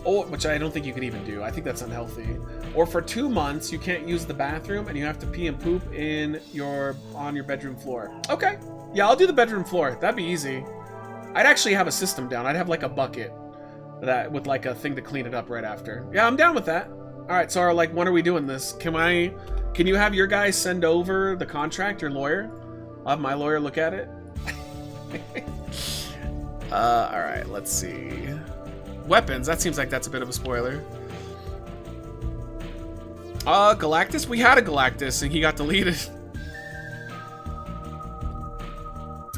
or which I don't think you can even do. I think that's unhealthy. Or for 2 months, you can't use the bathroom and you have to pee and poop on your bedroom floor. Okay, yeah, I'll do the bedroom floor. That'd be easy. I'd actually have a system down. I'd have like a bucket that with like a thing to clean it up right after. Yeah, I'm down with that. All right, so like, when are we doing this? Can you have your guys send over the contract, your lawyer? I'll have my lawyer look at it. All right, let's see. Weapons, that seems like that's a bit of a spoiler. Galactus? We had a Galactus and he got deleted.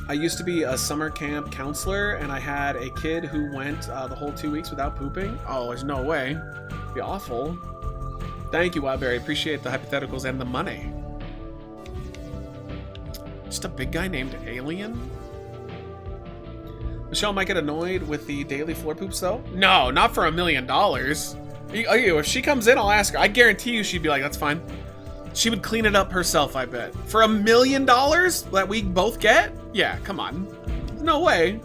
I used to be a summer camp counselor and I had a kid who went the whole 2 weeks without pooping. Oh, there's no way. It'd be awful. Thank you, Wildberry. Appreciate the hypotheticals and the money. Just a big guy named Alien? Michelle might get annoyed with the daily floor poops, though. No, not for $1 million. If she comes in, I'll ask her. I guarantee you she'd be like, that's fine. She would clean it up herself, I bet. For $1 million that we both get? Yeah, come on. No way.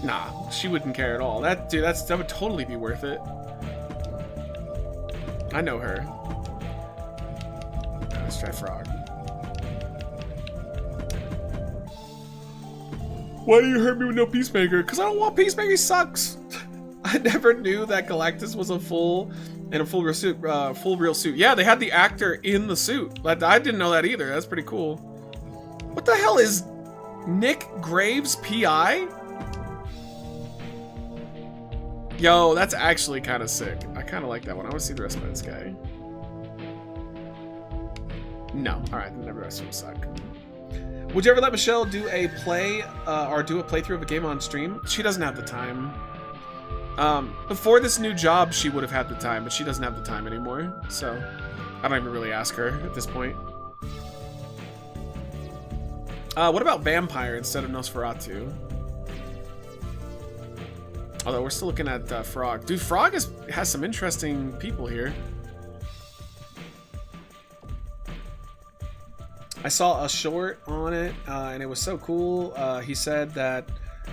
Nah, she wouldn't care at all. That would totally be worth it. I know her. Let's try Frog. Why do you hurt me with no Peacemaker? Because I don't want Peacemaker. He sucks. I never knew that Galactus was a full real suit. Full real suit. Yeah, they had the actor in the suit. I didn't know that either. That's pretty cool. What the hell is Nick Graves PI? Yo, that's actually kind of sick. I kind of like that one. I want to see the rest of this guy. No. All right, the rest of them suck. Would you ever let Michelle do a play or do a playthrough of a game on stream? She doesn't have the time. Before this new job, she would have had the time, but she doesn't have the time anymore. So I don't even really ask her at this point. What about Vampire instead of Nosferatu? Although we're still looking at Frog. Dude, Frog has some interesting people here. I saw a short on it, and it was so cool. He said that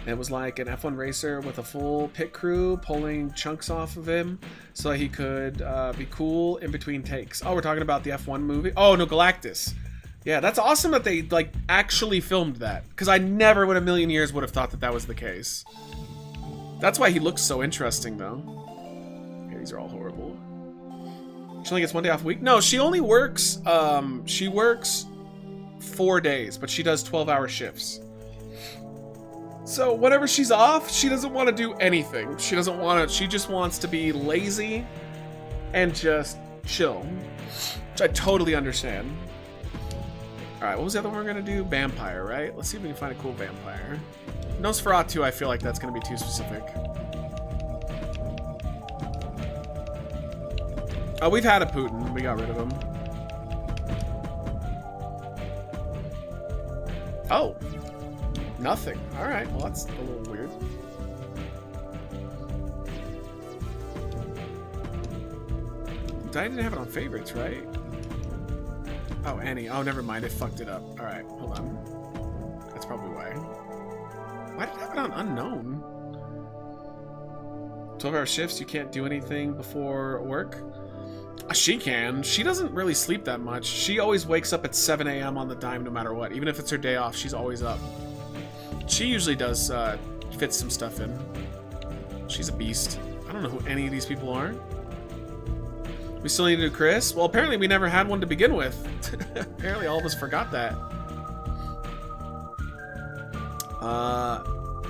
it was like an F1 racer with a full pit crew pulling chunks off of him so he could be cool in between takes. Oh, we're talking about the F1 movie? Oh, no, Galactus. Yeah, that's awesome that they like actually filmed that, because I never in a million years would have thought that that was the case. That's why he looks so interesting, though. Okay, these are all horrible. She only gets 1 day off a week? No, she only works, she works 4 days, but she does 12-hour shifts. So whenever she's off, she doesn't want to do anything. She just wants to be lazy and just chill, which I totally understand. All right, what was the other one we're gonna do? Vampire, right? Let's see if we can find a cool vampire. Nosferatu, I feel like that's gonna be too specific. Oh, we've had a Putin. We got rid of him. Oh, nothing. All right, well, that's a little weird. I didn't have it on favorites, right? Oh, Annie. Oh, never mind. I fucked it up. All right, hold on. That's probably why. Why did I have it on unknown? 12-hour shifts, you can't do anything before work? She can. She doesn't really sleep that much. She always wakes up at 7 a.m. on the dime no matter what. Even if it's her day off, she's always up. She usually does fit some stuff in. She's a beast. I don't know who any of these people are. We still need to do Chris? Well, apparently we never had one to begin with. Apparently all of us forgot that.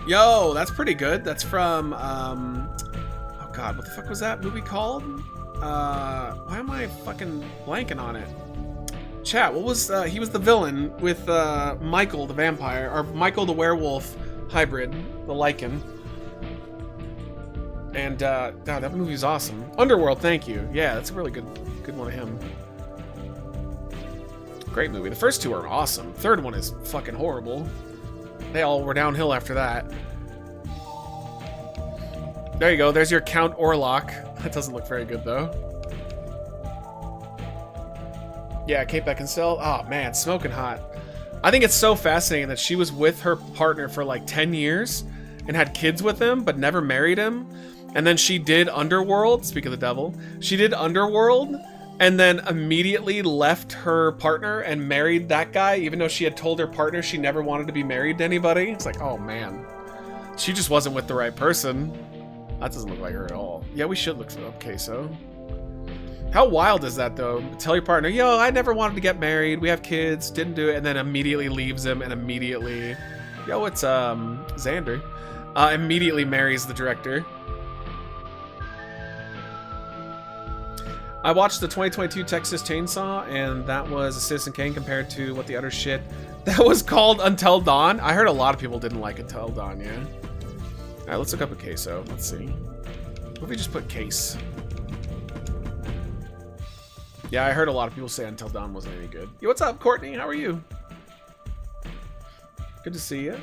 Yo, that's pretty good. That's from, oh god, what the fuck was that movie called? Why am I fucking blanking on it? Chat, what was, he was the villain with, Michael the vampire, or Michael the werewolf hybrid, the Lycan. And, God, that movie's awesome. Underworld, thank you. Yeah, that's a really good one of him. Great movie. The first two are awesome. Third one is fucking horrible. They all were downhill after that. There you go. There's your Count Orlok. That doesn't look very good, though. Yeah, Kate Beckinsale. Oh, man, smoking hot. I think it's so fascinating that she was with her partner for like 10 years and had kids with him, but never married him. And then she did Underworld, speak of the devil, she did Underworld, and then immediately left her partner and married that guy, even though she had told her partner she never wanted to be married to anybody. It's like, oh man. She just wasn't with the right person. That doesn't look like her at all. Yeah, we should look up Queso. How wild is that, though? Tell your partner, yo, I never wanted to get married, we have kids, didn't do it, and then immediately leaves him and immediately, yo, it's Xander, immediately marries the director. I watched the 2022 Texas Chainsaw, and that was a Citizen Kane compared to what the other shit that was called Until Dawn. I heard a lot of people didn't like Until Dawn, yeah. All right, let's look up a Queso. Let's see. What if we just put Case? Yeah, I heard a lot of people say Until Dawn wasn't any good. Yo, what's up, Courtney? How are you? Good to see you.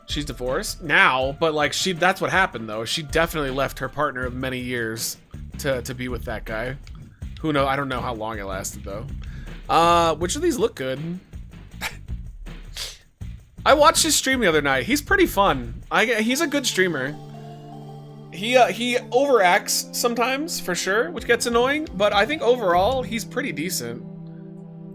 She's divorced now, but like that's what happened though. She definitely left her partner of many years to be with that guy. Who knows? I don't know how long it lasted though. Which of these look good? I watched his stream the other night. He's pretty fun. He's a good streamer. He overacts sometimes for sure, which gets annoying. But I think overall he's pretty decent.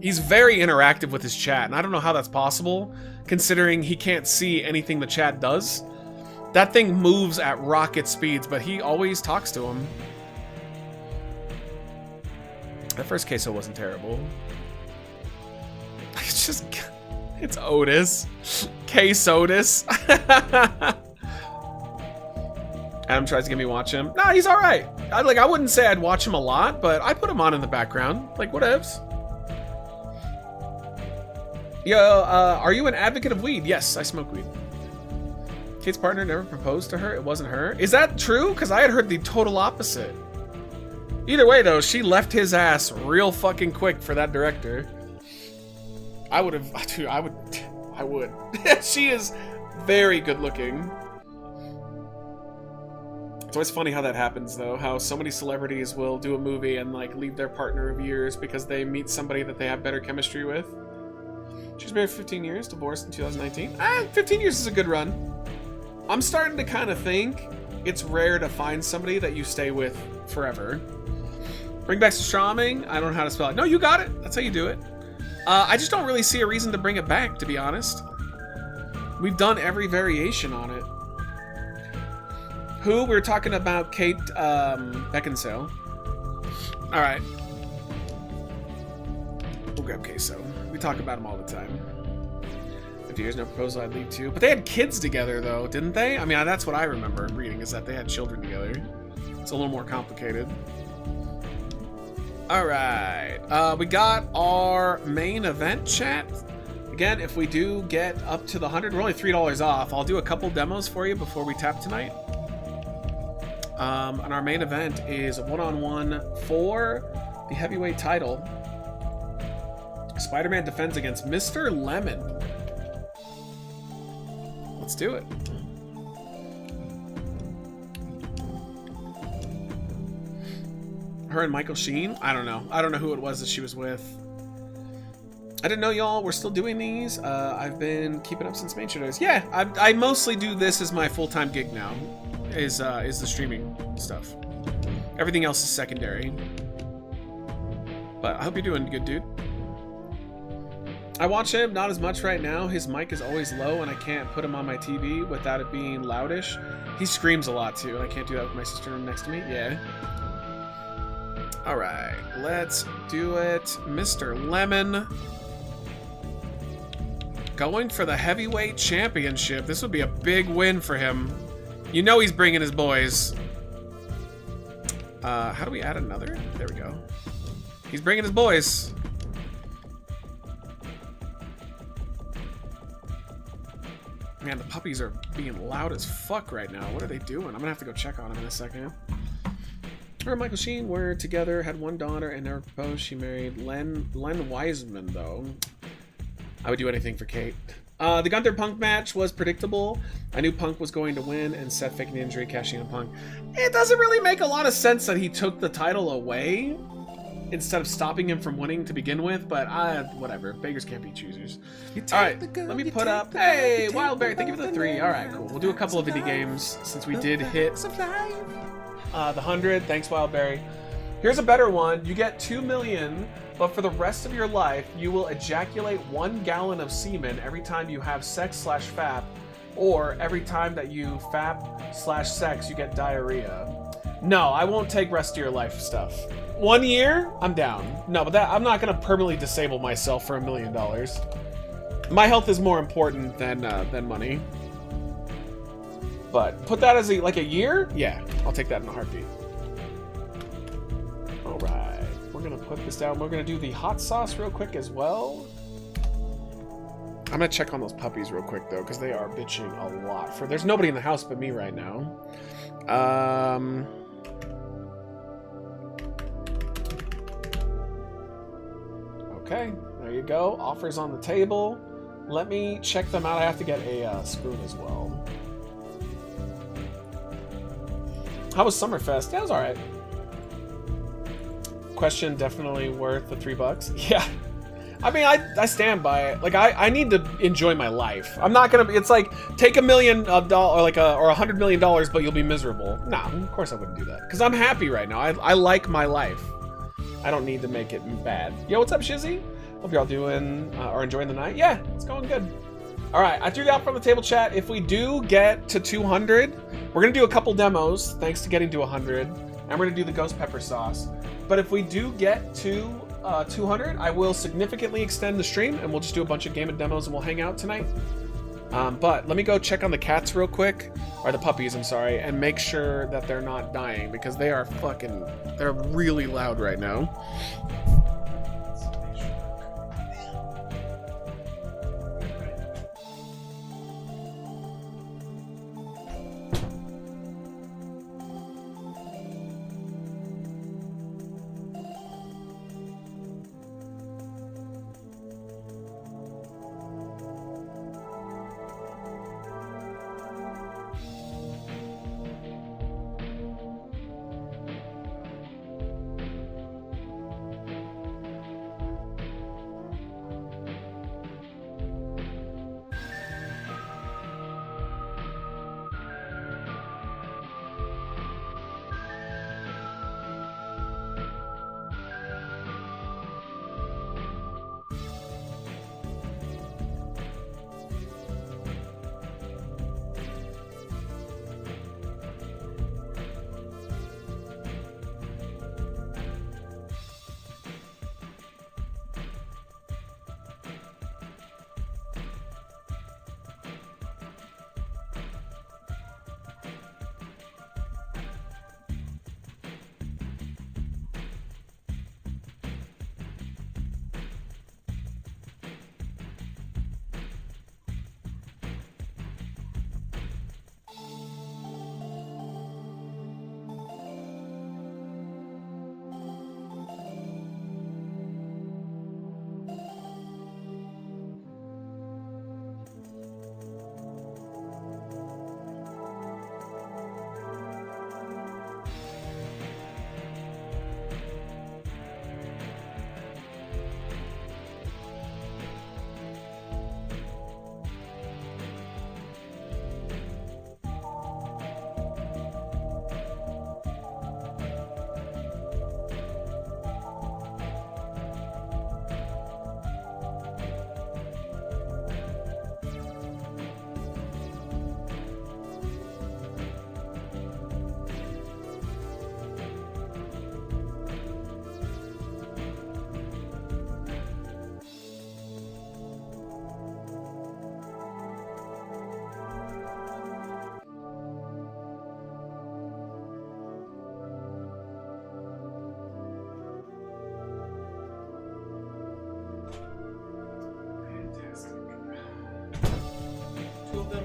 He's very interactive with his chat, and I don't know how that's possible, considering he can't see anything the chat does. That thing moves at rocket speeds, but he always talks to him. That first queso wasn't terrible. It's just... It's Otis. Quesotis. Adam tries to get me watch him. Nah, he's alright. I wouldn't say I'd watch him a lot, but I put him on in the background. Like, whatevs. Yo, are you an advocate of weed? Yes, I smoke weed. Kate's partner never proposed to her. It wasn't her. Is that true? Because I had heard the total opposite. Either way, though, she left his ass real fucking quick for that director. I would have... Dude, I would. She is very good looking. It's always funny how that happens, though. How so many celebrities will do a movie and, like, leave their partner of years because they meet somebody that they have better chemistry with. She's married for 15 years, divorced in 2019. 15 years is a good run. I'm starting to kind of think it's rare to find somebody that you stay with forever. Bring back Stramming. I don't know how to spell it. No, you got it. That's how you do it. I just don't really see a reason to bring it back, to be honest. We've done every variation on it. Who? We were talking about Kate Beckinsale. All right. We'll grab queso. We talk about him all the time. 50 years, no proposal, I'd leave too. But they had kids together, though, didn't they? I mean, that's what I remember reading, is that they had children together. It's a little more complicated. All right. We got our main event chat. Again, if we do get up to the 100, we're only $3 off. I'll do a couple demos for you before we tap tonight. And our main event is a one-on-one for the heavyweight title. Spider-Man defends against Mr. Lemon. Let's do it. Her and Michael Sheen? I don't know. I don't know who it was that she was with. I didn't know y'all were still doing these. I've been keeping up since Main Show days. Yeah, I mostly do this as my full-time gig now. Is the streaming stuff. Everything else is secondary. But I hope you're doing good, dude. I watch him, not as much right now. His mic is always low and I can't put him on my TV without it being loudish. He screams a lot too, and I can't do that with my sister next to me. Yeah. Alright, let's do it. Mr. Lemon. Going for the heavyweight championship. This would be a big win for him. You know he's bringing his boys. How do we add another? There we go. He's bringing his boys. Man, the puppies are being loud as fuck right now. What are they doing? I'm gonna have to go check on them in a second. Her and Michael Sheen were together, had one daughter, and never proposed. She married Len Wiseman, though. I would do anything for Kate. The Gunther Punk match was predictable. I knew Punk was going to win, and Seth faking the injury, cashing in Punk. It doesn't really make a lot of sense that he took the title away instead of stopping him from winning to begin with, but whatever. Beggars can't be choosers. Alright, let me put up... Hey, Wildberry, thank you for the 3. Alright, cool. We'll do a couple of indie games since we did hit the 100. Thanks, Wildberry. Here's a better one. You get 2 million, but for the rest of your life, you will ejaculate 1 gallon of semen every time you have sex/fap, or every time that you fap/sex, you get diarrhea. No, I won't take rest of your life stuff. 1 year? I'm down. No, but I'm not gonna permanently disable myself for $1 million. My health is more important than money. But put that as like a year? Yeah, I'll take that in a heartbeat. All right, we're gonna put this down. We're gonna do the hot sauce real quick as well. I'm gonna check on those puppies real quick though, because they are bitching a lot. There's nobody in the house but me right now. Okay, there you go. Offers on the table. Let me check them out. I have to get a spoon as well. How was Summerfest? That was alright. Question definitely worth the $3. Yeah. I mean, I stand by it. Like, I need to enjoy my life. I'm not gonna be, it's like, take $1 million or $100 million, but you'll be miserable. No, of course I wouldn't do that. Because I'm happy right now. I like my life. I don't need to make it bad. Yo, what's up, Shizzy? Hope you're all doing or enjoying the night. Yeah, it's going good. All right, I threw that from the table chat. If we do get to 200, we're gonna do a couple demos, thanks to getting to 100, and we're gonna do the ghost pepper sauce. But if we do get to 200, I will significantly extend the stream, and we'll just do a bunch of game and demos, and we'll hang out tonight. But let me go check on the cats real quick, or the puppies, I'm sorry, and make sure that they're not dying, because they are they're really loud right now.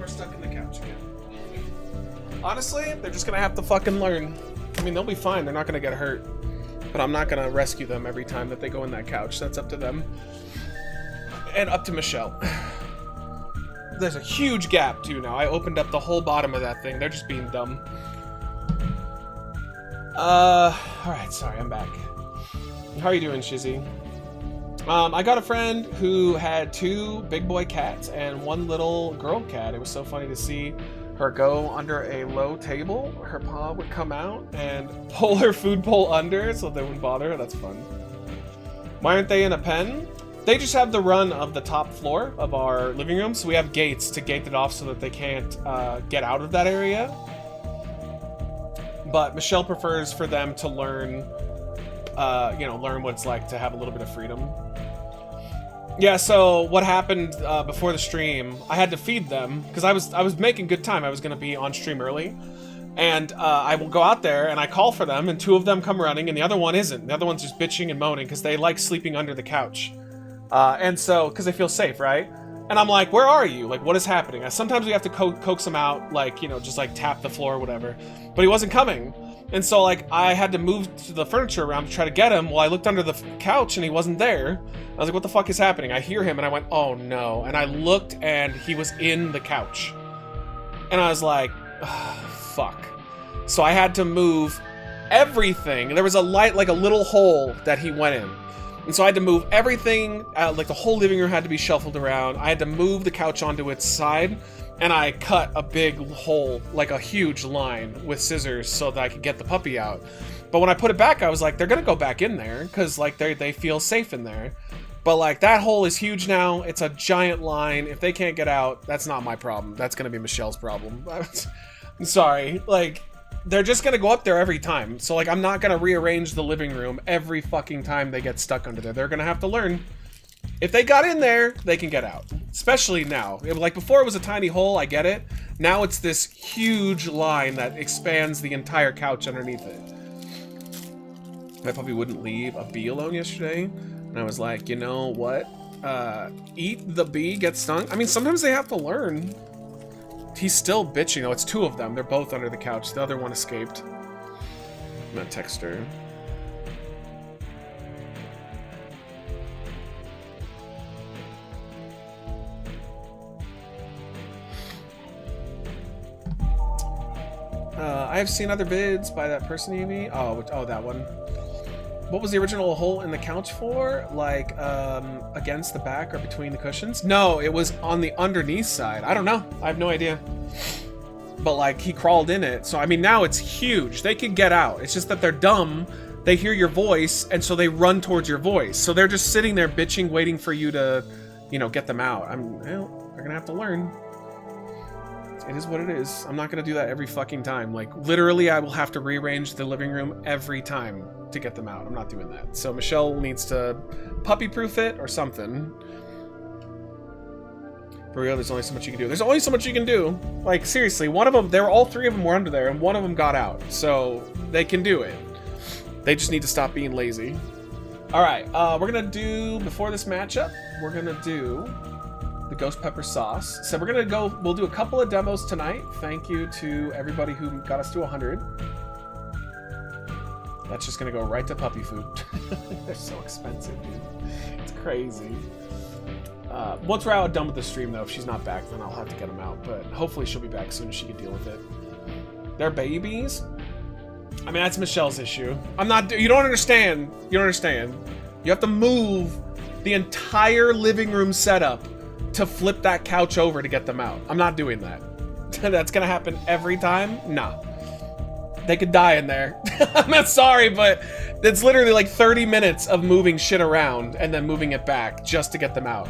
Stuck in the couch again. Honestly, they're just gonna have to fucking learn. I mean, they'll be fine. They're not gonna get hurt. But I'm not gonna rescue them every time that they go in that couch. That's up to them. And up to Michelle. There's a huge gap, too, now. I opened up the whole bottom of that thing. They're just being dumb. Alright, sorry, I'm back. How are you doing, Shizzy? I got a friend who had 2 big boy cats and 1 little girl cat. It was so funny to see her go under a low table. Her paw would come out and pull her food bowl under so they wouldn't bother her. That's fun. Why aren't they in a pen? They just have the run of the top floor of our living room, so we have gates to gate it off so that they can't get out of that area. But Michelle prefers for them to learn, learn what it's like to have a little bit of freedom. Yeah, so what happened before the stream, I had to feed them, because I was making good time. I was going to be on stream early. And I will go out there, and I call for them, and 2 of them come running, and the other one isn't. The other one's just bitching and moaning, because they like sleeping under the couch. And so, because they feel safe, right? And I'm like, where are you? Like, what is happening? Sometimes we have to coax him out, like, just like tap the floor or whatever. But he wasn't coming. And so, like, I had to move to the furniture around to try to get him. Well, I looked under the couch and he wasn't there. I was like, what the fuck is happening? I hear him and I went, oh no. And I looked and he was in the couch. And I was like, fuck. So I had to move everything. There was a light, like a little hole that he went in. And so I had to move everything, like the whole living room had to be shuffled around. I had to move the couch onto its side. And I cut a big hole, like a huge line with scissors so that I could get the puppy out. But when I put it back, I was like, they're gonna go back in there because like they feel safe in there. But like that hole is huge now. It's a giant line. If they can't get out, that's not my problem. That's gonna be Michelle's problem. I'm sorry. Like, they're just gonna go up there every time. So like, I'm not gonna rearrange the living room every fucking time they get stuck under there. They're gonna have to learn. If they got in there, they can get out. Especially now. Like before it was a tiny hole, I get it. Now it's this huge line that expands the entire couch underneath it. I probably wouldn't leave a bee alone yesterday. And I was like, you know what? Eat the bee, get stung. I mean, sometimes they have to learn. He's still bitching. Oh, it's two of them. They're both under the couch. The other one escaped. I'm gonna text her. I have seen other vids by that person, Amy. Oh, that one. What was the original hole in the couch for? Like, against the back or between the cushions? No, it was on the underneath side. I don't know. I have no idea. But, like, he crawled in it. So, I mean, now it's huge. They could get out. It's just that they're dumb. They hear your voice, and so they run towards your voice. So they're just sitting there bitching, waiting for you to, you know, get them out. Well, they're gonna have to learn. It is what it is. I'm not gonna do that every fucking time. Like, literally, I will have to rearrange the living room every time to get them out. I'm not doing that. So Michelle needs to puppy-proof it or something. For real, there's only so much you can do. There's only so much you can do. Like, seriously, one of them, all three of them were under there, and one of them got out. So, they can do it. They just need to stop being lazy. Alright, we're gonna do, before this matchup, we're gonna do the ghost pepper sauce. So we're gonna we'll do a couple of demos tonight. Thank you to everybody who got us to 100. That's just gonna go right to puppy food. They're so expensive, dude. It's crazy. Once we're done with the stream, though, if she's not back, then I'll have to get them out. But hopefully she'll be back as soon as she can deal with it. They're babies? I mean, that's Michelle's issue. You don't understand. You don't understand. You have to move the entire living room setup to flip that couch over to get them out. I'm not doing that. That's gonna happen every time? Nah. They could die in there. I'm not sorry, but it's literally like 30 minutes of moving shit around and then moving it back just to get them out.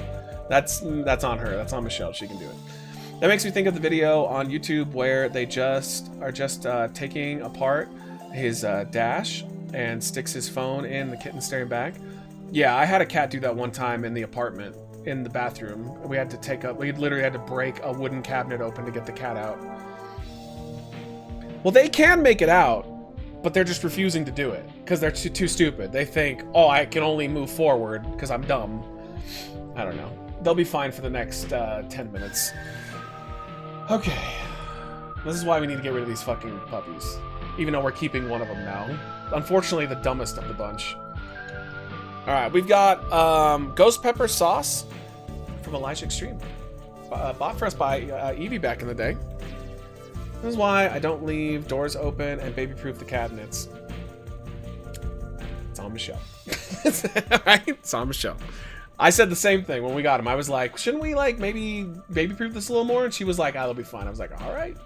That's on her. That's on Michelle. She can do it. That makes me think of the video on YouTube where they are taking apart his dash and sticks his phone in the kitten staring back. Yeah, I had a cat do that one time in the apartment, in the bathroom. We literally had to break a wooden cabinet open to get the cat out. Well, they can make it out, but they're just refusing to do it because they're too stupid. They think, oh, I can only move forward because I'm dumb. I don't know. They'll be fine for the next 10 minutes. Okay. This is why we need to get rid of these fucking puppies. Even though we're keeping one of them now. Unfortunately, the dumbest of the bunch. Alright, we've got ghost pepper sauce from Elijah Extreme. Bought for us by Evie back in the day. This is why I don't leave doors open and baby-proof the cabinets. It's on Michelle. Right? It's on Michelle. I said the same thing when we got him. I was like, shouldn't we like maybe baby-proof this a little more? And she was like, that'll be fine. I was like, all right.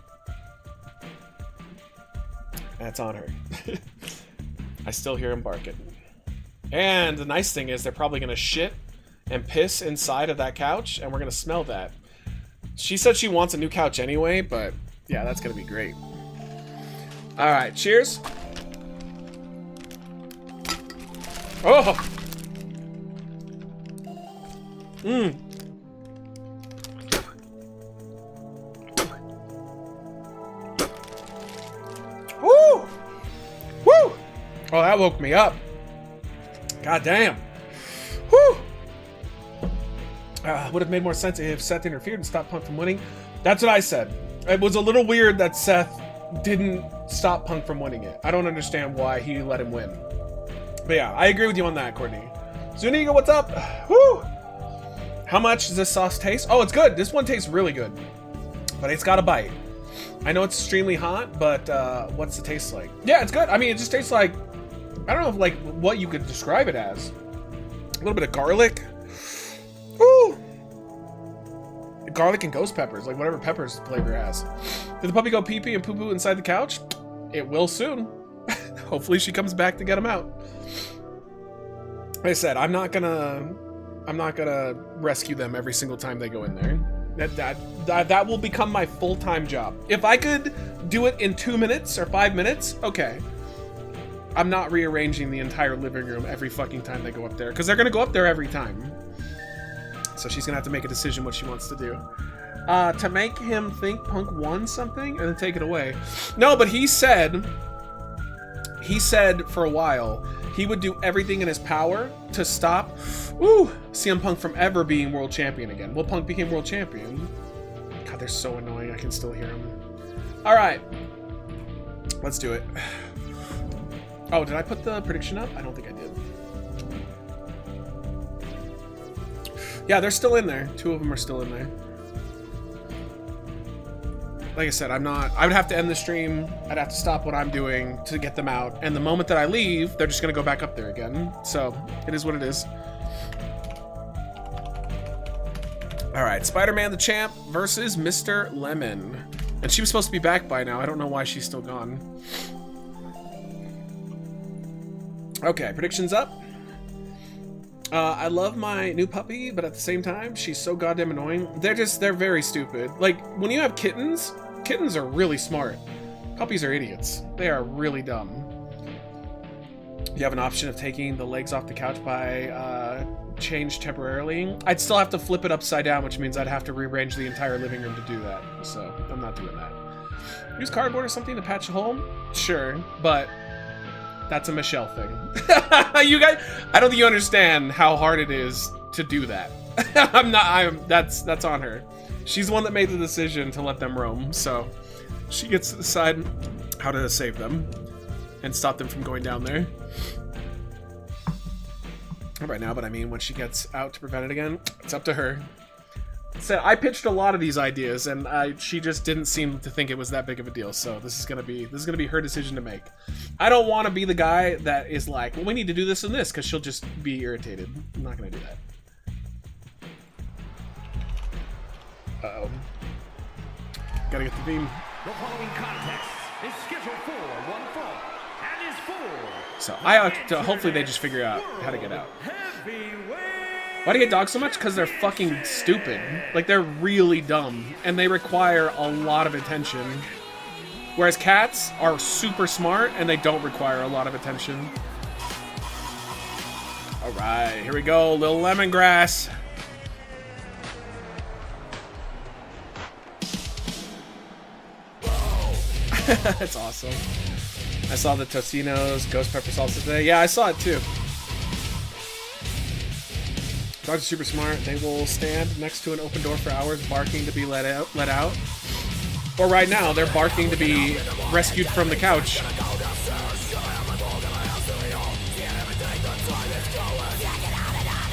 That's on her. I still hear him barking. And the nice thing is they're probably going to shit and piss inside of that couch, and we're going to smell that. She said she wants a new couch anyway, but yeah, that's going to be great. All right, cheers. Oh! Mmm. Woo! Woo! Oh, that woke me up. God damn. Woo! Would have made more sense if Seth interfered and stopped Punk from winning. That's what I said. It was a little weird that Seth didn't stop Punk from winning it. I don't understand why he let him win. But yeah, I agree with you on that, Courtney. Zuniga, what's up? Woo! How much does this sauce taste? Oh, it's good. This one tastes really good. But it's got a bite. I know it's extremely hot, but what's the taste like? Yeah, it's good. I mean, it just tastes like, I don't know if, like what you could describe it as. A little bit of garlic. Woo! Garlic and ghost peppers, like whatever peppers the flavor has. Did the puppy go pee-pee and poo-poo inside the couch? It will soon. Hopefully she comes back to get him out. Like I said, I'm not gonna I'm not gonna rescue them every single time they go in there. That will become my full-time job. If I could do it in 2 minutes or 5 minutes, okay. I'm not rearranging the entire living room every fucking time they go up there, because they're gonna go up there every time. So she's gonna have to make a decision what she wants to do. To make him think Punk won something and then take it away. No, but he said for a while he would do everything in his power to stop CM Punk from ever being world champion again. Well, Punk became world champion. God, they're so annoying. I can still hear them. All right, let's do it. Oh, did I put the prediction up? I don't think I did. Yeah, they're still in there. 2 of them are still in there. Like I said, I would have to end the stream. I'd have to stop what I'm doing to get them out. And the moment that I leave, they're just going to go back up there again. So it is what it is. All right, Spider-Man the Champ versus Mr. Lemon. And she was supposed to be back by now. I don't know why she's still gone. Okay, predictions up. I love my new puppy, but at the same time, she's so goddamn annoying. They're very stupid. Like, when you have kittens are really smart. Puppies are idiots. They are really dumb. You have an option of taking the legs off the couch by change temporarily. I'd still have to flip it upside down, which means I'd have to rearrange the entire living room to do that. So, I'm not doing that. Use cardboard or something to patch a hole? Sure, but that's a Michelle thing. You guys, I don't think you understand how hard it is to do that. That's on her. She's the one that made the decision to let them roam, so she gets to decide how to save them and stop them from going down there. Not right now, but I mean when she gets out to prevent it again, it's up to her. So I pitched a lot of these ideas, and she just didn't seem to think it was that big of a deal. So this is gonna be her decision to make. I don't want to be the guy that is like, well, we need to do this and this, because she'll just be irritated. I'm not gonna do that. Uh-oh. Gotta get the theme. The following contest is scheduled for one fall and is for. So I have to, hopefully they just figure out how to get out. Why do you get dogs so much? Because they're fucking stupid. Like, they're really dumb, and they require a lot of attention. Whereas cats are super smart, and they don't require a lot of attention. Alright, here we go, little lemongrass. That's awesome. I saw the Totino's ghost pepper salsa today. Yeah, I saw it too. Dogs are super smart. They will stand next to an open door for hours, barking to be let out. Or right now, they're barking to be rescued from the couch.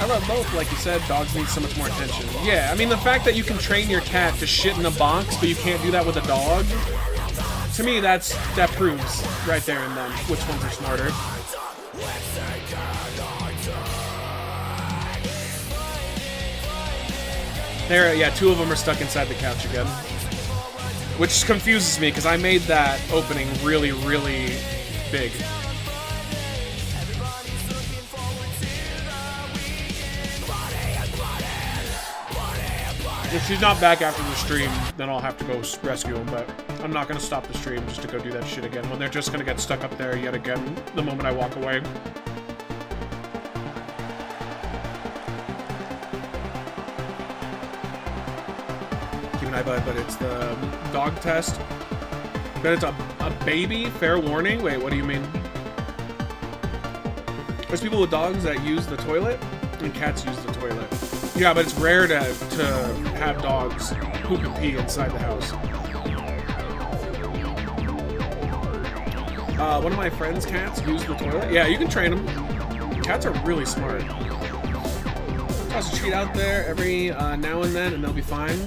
I love both, like you said. Dogs need so much more attention. Yeah, I mean the fact that you can train your cat to shit in a box, but you can't do that with a dog. To me, that proves right there and then which ones are smarter. There, yeah, 2 of them are stuck inside the couch again. Which confuses me, because I made that opening really, really big. If she's not back after the stream, then I'll have to go rescue them, but I'm not going to stop the stream just to go do that shit again, when they're just going to get stuck up there yet again the moment I walk away. But it's the dog test. But it's a baby? Fair warning? Wait, what do you mean? There's people with dogs that use the toilet, and cats use the toilet. Yeah, but it's rare to have dogs poop and pee inside the house. One of my friend's cats use the toilet. Yeah, you can train them. Cats are really smart. Toss a treat out there every now and then, and they'll be fine.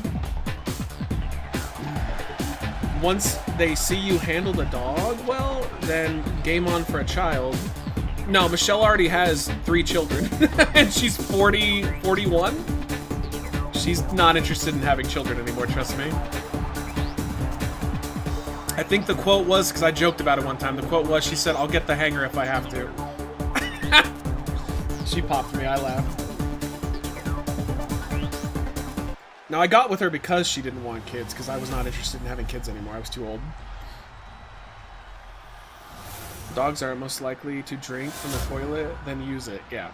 Once they see you handle the dog well, then game on for a child. No, Michelle already has 3 children, and she's 41. She's not interested in having children anymore, trust me. I think the quote was, because I joked about it one time, the quote was, she said, "I'll get the hanger if I have to." She popped me, I laughed. Now, I got with her because she didn't want kids, because I was not interested in having kids anymore. I was too old. Dogs are most likely to drink from the toilet, then use it. Yeah.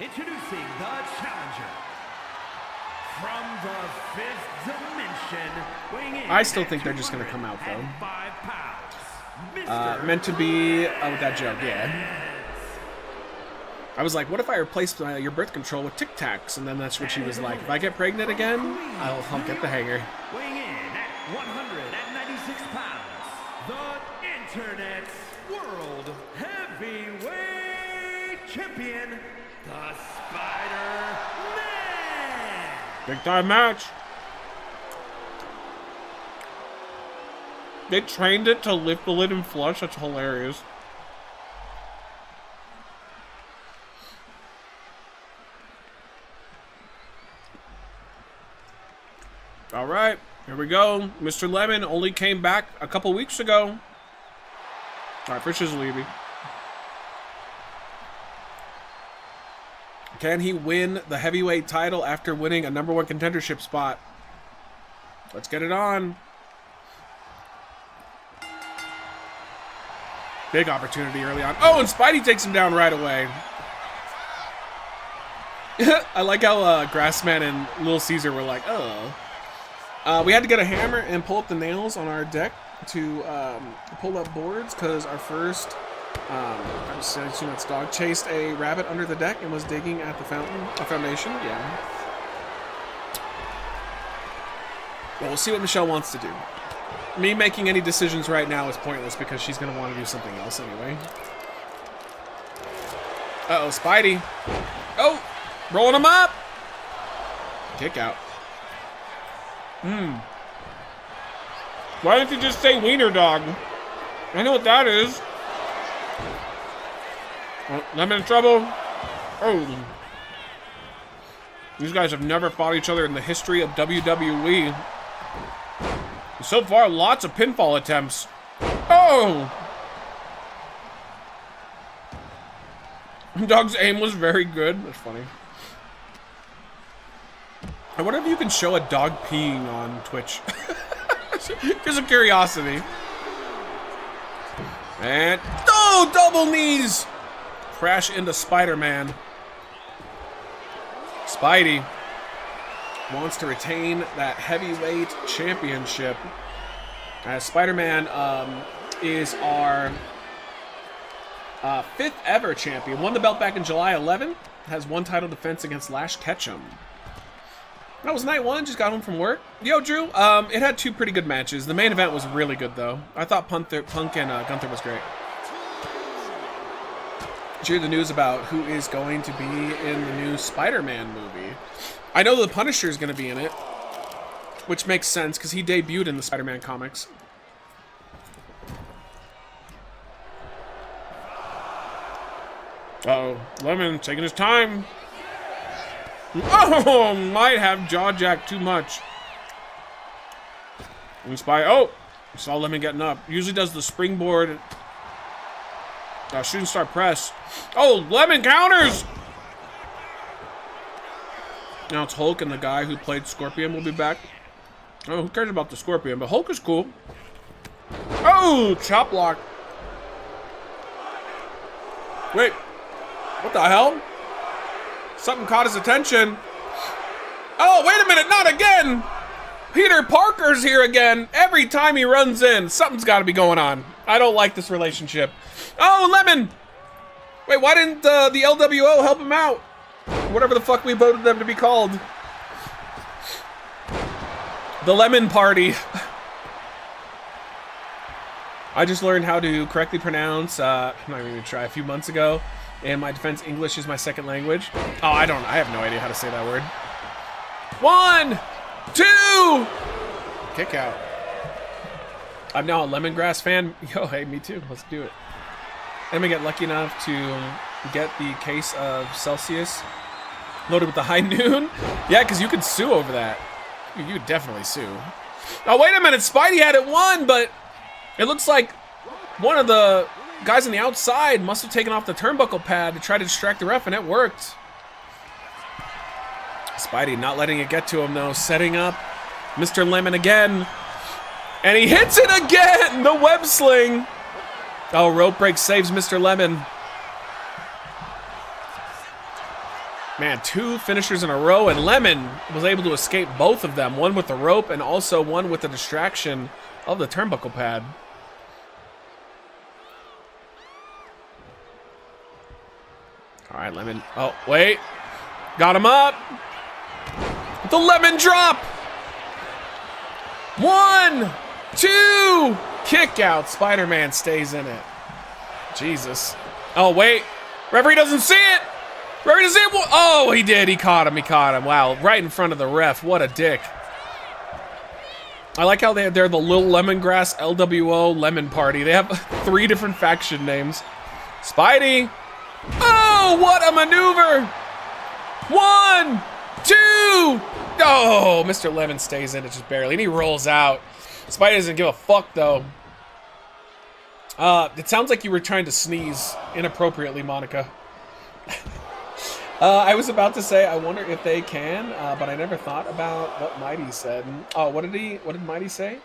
Introducing the challenger from the fifth dimension, weighing in I still think they're just going to come out, though. 5 pounds, Mr. Meant to be... Oh, that joke, yeah. I was like, what if I replaced your birth control with Tic Tacs? And then that's what she was like. If I get pregnant again, I'll get the hanger. Weighing in at 196 pounds, the Internet's World Heavyweight Champion, the Spider-Man! Big time match. They trained it to lift the lid and flush. That's hilarious. All right, here we go. Mr. Lemon only came back a couple weeks ago. All right, Fish is leaving. Can he win the heavyweight title after winning a #1 contendership spot? Let's get it on. Big opportunity early on. Oh, and Spidey takes him down right away. I like how Grassman and Little Caesar were like, oh. We had to get a hammer and pull up the nails on our deck to pull up boards because our first dog chased a rabbit under the deck and was digging at the foundation. Yeah. Well, we'll see what Michelle wants to do. Me making any decisions right now is pointless because she's going to want to do something else anyway. Uh-oh, Spidey. Oh, rolling him up. Kick out. Why didn't you just say wiener dog? I know what that is. Oh, I'm in trouble. Oh. These guys have never fought each other in the history of WWE. So far, lots of pinfall attempts. Oh! Dog's aim was very good. That's funny. I wonder if you can show a dog peeing on Twitch. Just a curiosity. And... Oh! Double knees! Crash into Spider-Man. Spidey wants to retain that heavyweight championship. As Spider-Man is our 5th ever champion. Won the belt back in July 11. Has one title defense against Lash Ketchum. That was night 1, just got home from work. Yo, Drew, it had 2 pretty good matches. The main event was really good, though. I thought Punk and Gunther was great. Did you hear the news about who is going to be in the new Spider-Man movie? I know the Punisher is going to be in it, which makes sense, because he debuted in the Spider-Man comics. Uh-oh, Lemon taking his time. Oh, might have jaw jacked too much. And oh, saw Lemon getting up. Usually does the springboard. Shooting star press. Oh, Lemon counters. Now it's Hulk and the guy who played Scorpion will be back. Oh, who cares about the Scorpion? But Hulk is cool. Oh, chop block. Wait, what the hell? Something caught his attention. Oh, wait a minute, not again! Peter Parker's here again. Every time he runs in, something's got to be going on. I don't like this relationship. Oh, Lemon! Wait, why didn't the LWO help him out? Whatever the fuck we voted them to be called. The Lemon Party. I just learned how to correctly pronounce, I'm not even gonna try, a few months ago. In my defense, English is my second language. Oh, I have no idea how to say that word. 1, 2! Kick out. I'm now a lemongrass fan. Yo, hey, me too. Let's do it. I'm gonna get lucky enough to get the case of Celsius loaded with the high noon. Yeah, because you could sue over that. You would definitely sue. Oh, wait a minute. Spidey had it won, but it looks like one of the guys on the outside must have taken off the turnbuckle pad to try to distract the ref, and it worked. Spidey not letting it get to him, though. Setting up Mr. Lemon again. And he hits it again! The web sling! Oh, rope break saves Mr. Lemon. Man, 2 finishers in a row, and Lemon was able to escape both of them. One with the rope and also one with the distraction of the turnbuckle pad. All right, Lemon. Oh, wait. Got him up. The Lemon drop. 1, 2. Kick out. Spider-Man stays in it. Jesus. Oh, wait. Referee doesn't see it. Referee doesn't see it. Oh, he did. He caught him. He caught him. Wow. Right in front of the ref. What a dick. I like how they're the Little Lemongrass LWO Lemon Party. They have 3 different faction names. Spidey. Oh, what a maneuver. 1, 2. Oh, Mr. Lemon stays in it just barely. And he rolls out. Spidey doesn't give a fuck, though. It sounds like you were trying to sneeze inappropriately, Monica. I was about to say, I wonder if they can, but I never thought about what Mighty said. Oh, what did Mighty say?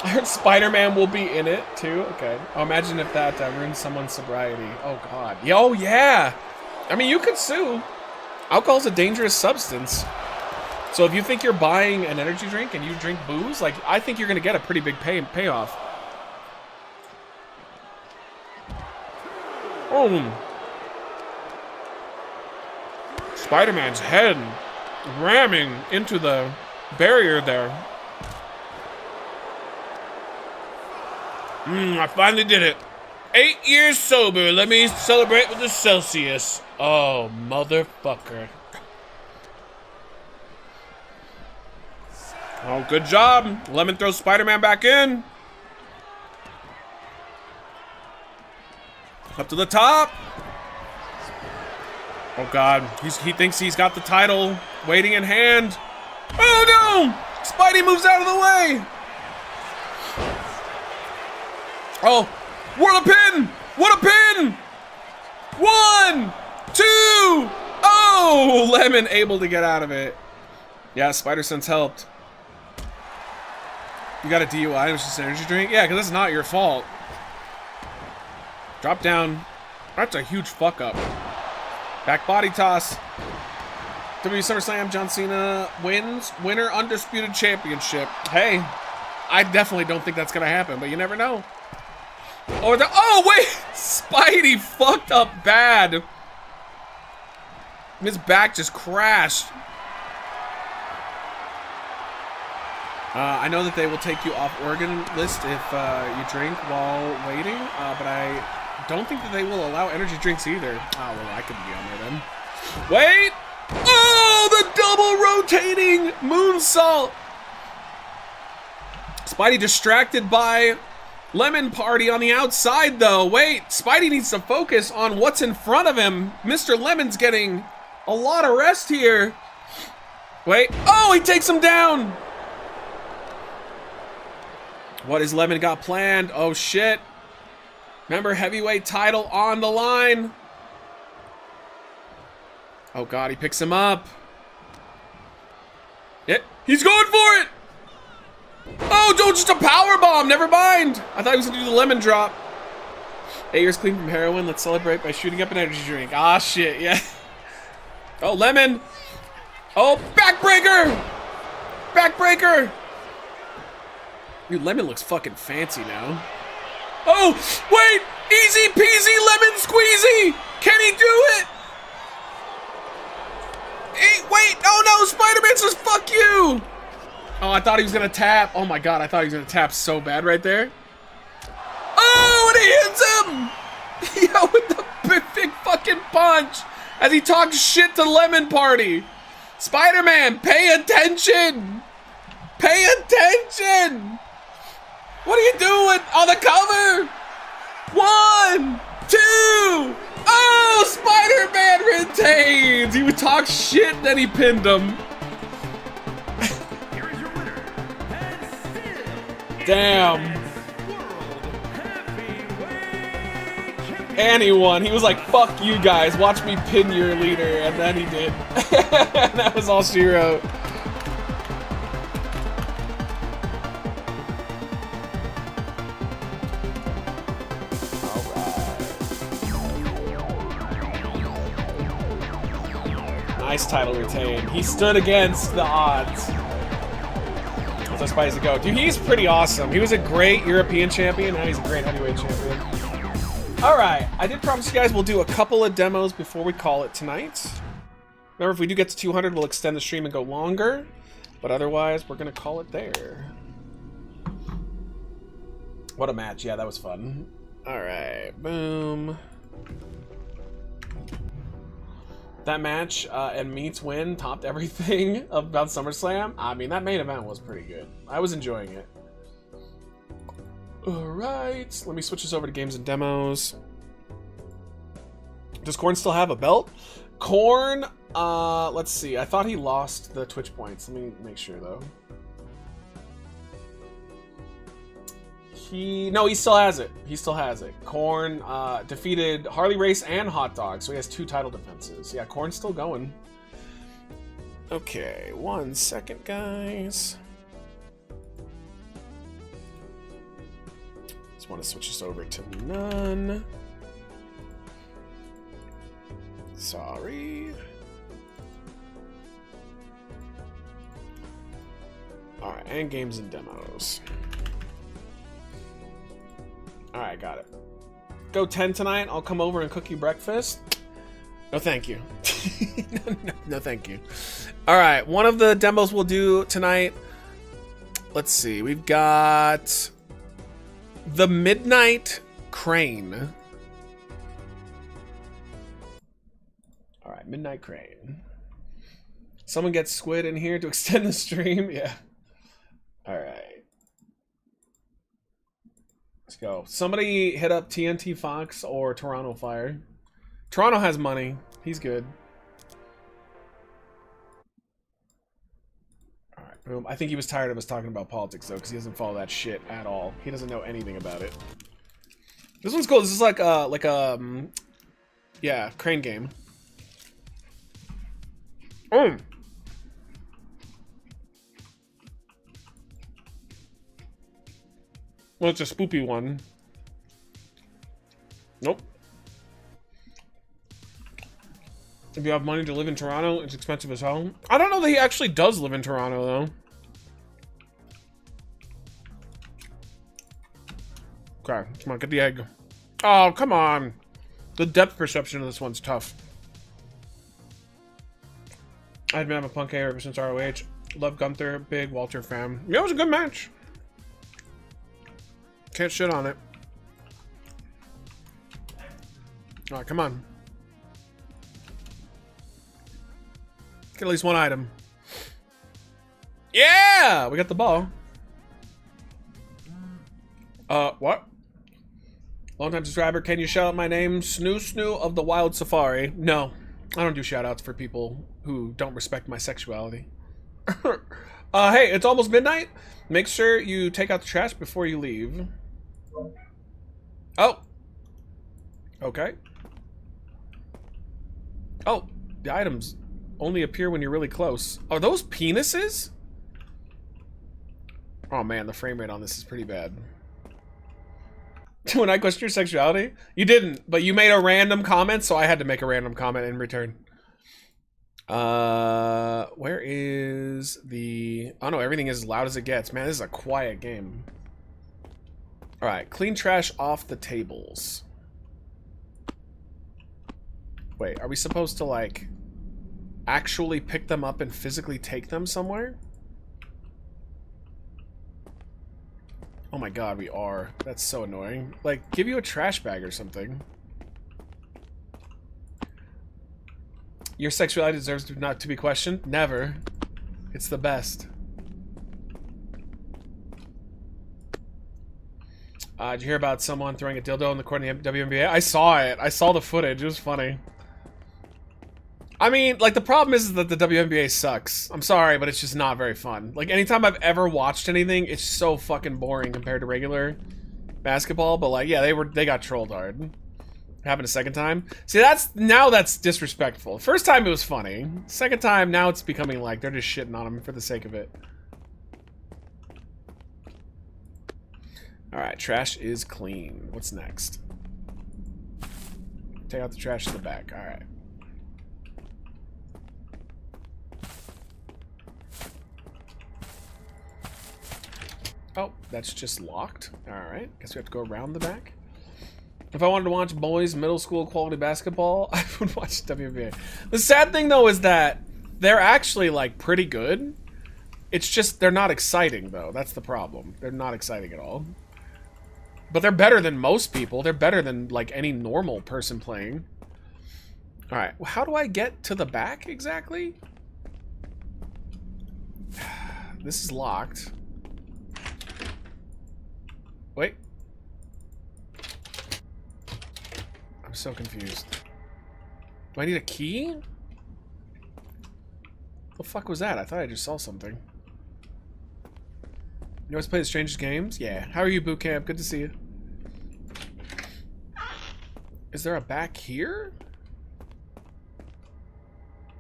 I heard Spider-Man will be in it, too. Okay. Oh, imagine if that ruins someone's sobriety. Oh, God. Oh, yeah. I mean, you could sue. Alcohol's a dangerous substance. So if you think you're buying an energy drink and you drink booze, like, I think you're going to get a pretty big payoff. Oh. Spider-Man's head ramming into the barrier there. I finally did it. 8 years sober. Let me celebrate with the Celsius. Oh, motherfucker. Oh, good job. Lemon throws Spider-Man back in. Up to the top. Oh, God. He thinks he's got the title waiting in hand. Oh, no! Spidey moves out of the way. Oh, what a pin! What a pin! 1, 2. Oh, Lemon able to get out of it. Yeah, Spider-Sense helped. You got a DUI, it was just an energy drink? Yeah, because that's not your fault. Drop down. That's a huge fuck up. Back body toss. WWE SummerSlam, John Cena wins. Winner Undisputed Championship. Hey, I definitely don't think that's going to happen, but you never know. Oh, wait! Spidey fucked up bad. His back just crashed. I know that they will take you off Oregon list if you drink while waiting, but I don't think that they will allow energy drinks either. Oh, well, I could be on there then. Wait! Oh, the double rotating moonsault! Spidey distracted by Lemon Party on the outside, though. Wait, Spidey needs to focus on what's in front of him. Mr. Lemon's getting a lot of rest here. Wait. Oh, he takes him down. What has Lemon got planned? Oh, shit. Remember, heavyweight title on the line. Oh, God, he picks him up. Yeah, he's going for it. Oh, don't just a power bomb. Never mind. I thought he was going to do the lemon drop. 8 years clean from heroin. Let's celebrate by shooting up an energy drink. Ah, shit, yeah. Oh, Lemon. Oh, backbreaker. Backbreaker. Dude, Lemon looks fucking fancy now. Oh, wait. Easy peasy lemon squeezy. Can he do it? Hey, wait. Oh, no. Spider-Man says, fuck you. Oh, I thought he was going to tap. Oh, my God. I thought he was going to tap so bad right there. Oh, and he hits him. Yo, with the big fucking punch. As he talks shit to Lemon Party. Spider-Man, pay attention. Pay attention. What are you doing on the cover? 1, 2. Oh, Spider-Man retains. He would talk shit, then he pinned him. Here is your winner, and still Damn. World Heavyweight anyone. He was like, fuck you guys, watch me pin your leader, and then he did. And that was all she wrote. Nice title retained. He stood against the odds. That's spicy to go. Dude, he's pretty awesome. He was a great European champion, now he's a great heavyweight champion. Alright, I did promise you guys we'll do a couple of demos before we call it tonight. Remember, if we do get to 200, we'll extend the stream and go longer. But otherwise, we're going to call it there. What a match. Yeah, that was fun. Alright, boom. That match and Meat's win topped everything about SummerSlam. I mean, that main event was pretty good. I was enjoying it. Alright, let me switch this over to games and demos. Does Korn still have a belt? Korn, let's see. I thought he lost the Twitch points. Let me make sure, though. No, he still has it. He still has it. Korn defeated Harley Race and Hot Dog, so he has 2 title defenses. Yeah, Korn's still going. Okay, 1 second, guys. Just want to switch this over to none. Sorry. Alright, and games and demos. Alright, got it. Go 10 tonight, I'll come over and cook you breakfast. No, thank you. No, thank you. Alright, one of the demos we'll do tonight. Let's see, we've got the Midnight Crane. Alright, Midnight Crane. Someone gets Squid in here to extend the stream? Yeah. Alright. Let's go. Somebody hit up TNT Fox or Toronto Fire. Toronto has money. He's good. Alright, boom. I think he was tired of us talking about politics, though, because he doesn't follow that shit at all. He doesn't know anything about it. This one's cool. This is like a yeah, crane game. Well, it's a spoopy one. Nope. If you have money to live in Toronto, it's expensive as hell. I don't know that he actually does live in Toronto, though. Okay, come on, get the egg. Oh, come on. The depth perception of this one's tough. I've been having a punk hair ever since ROH. Love Gunther, big Walter fan. Yeah, it was a good match. Can't shit on it. Alright, come on. Get at least one item. Yeah! We got the ball. What? Long time subscriber, can you shout out my name? Snoo Snoo of the Wild Safari. No, I don't do shout outs for people who don't respect my sexuality. Hey, it's almost midnight. Make sure you take out the trash before you leave. Oh. Okay. Oh, the items only appear when you're really close. Are those penises? Oh man, the frame rate on this is pretty bad. When I questioned your sexuality? You didn't, but you made a random comment, so I had to make a random comment in return. Where is the... Oh no, everything is as loud as it gets. Man, this is a quiet game. Alright, clean trash off the tables. Wait, are we supposed to, like, actually pick them up and physically take them somewhere? Oh my god, we are. That's so annoying. Like, give you a trash bag or something. Your sexuality deserves not to be questioned? Never. It's the best. Did you hear about someone throwing a dildo in the court in the WNBA? I saw it. I saw the footage. It was funny. I mean, like, the problem is that the WNBA sucks. I'm sorry, but it's just not very fun. Like, anytime I've ever watched anything, it's so fucking boring compared to regular basketball. But, like, yeah, they got trolled hard. Happened a second time. See, that's disrespectful. First time it was funny. Second time, now it's becoming like they're just shitting on him for the sake of it. All right, trash is clean. What's next? Take out the trash in the back. All right. Oh, that's just locked. All right. Guess we have to go around the back. If I wanted to watch boys middle school quality basketball, I would watch WNBA. The sad thing though is that they're actually like pretty good. It's just they're not exciting though. That's the problem. They're not exciting at all. But they're better than most people. They're better than like any normal person playing. All right. Well, how do I get to the back exactly? This is locked. Wait. I'm so confused. Do I need a key? The fuck was that? I thought I just saw something. You always play the strangest games? Yeah. How are you, boot camp? Good to see you. Is there a back here?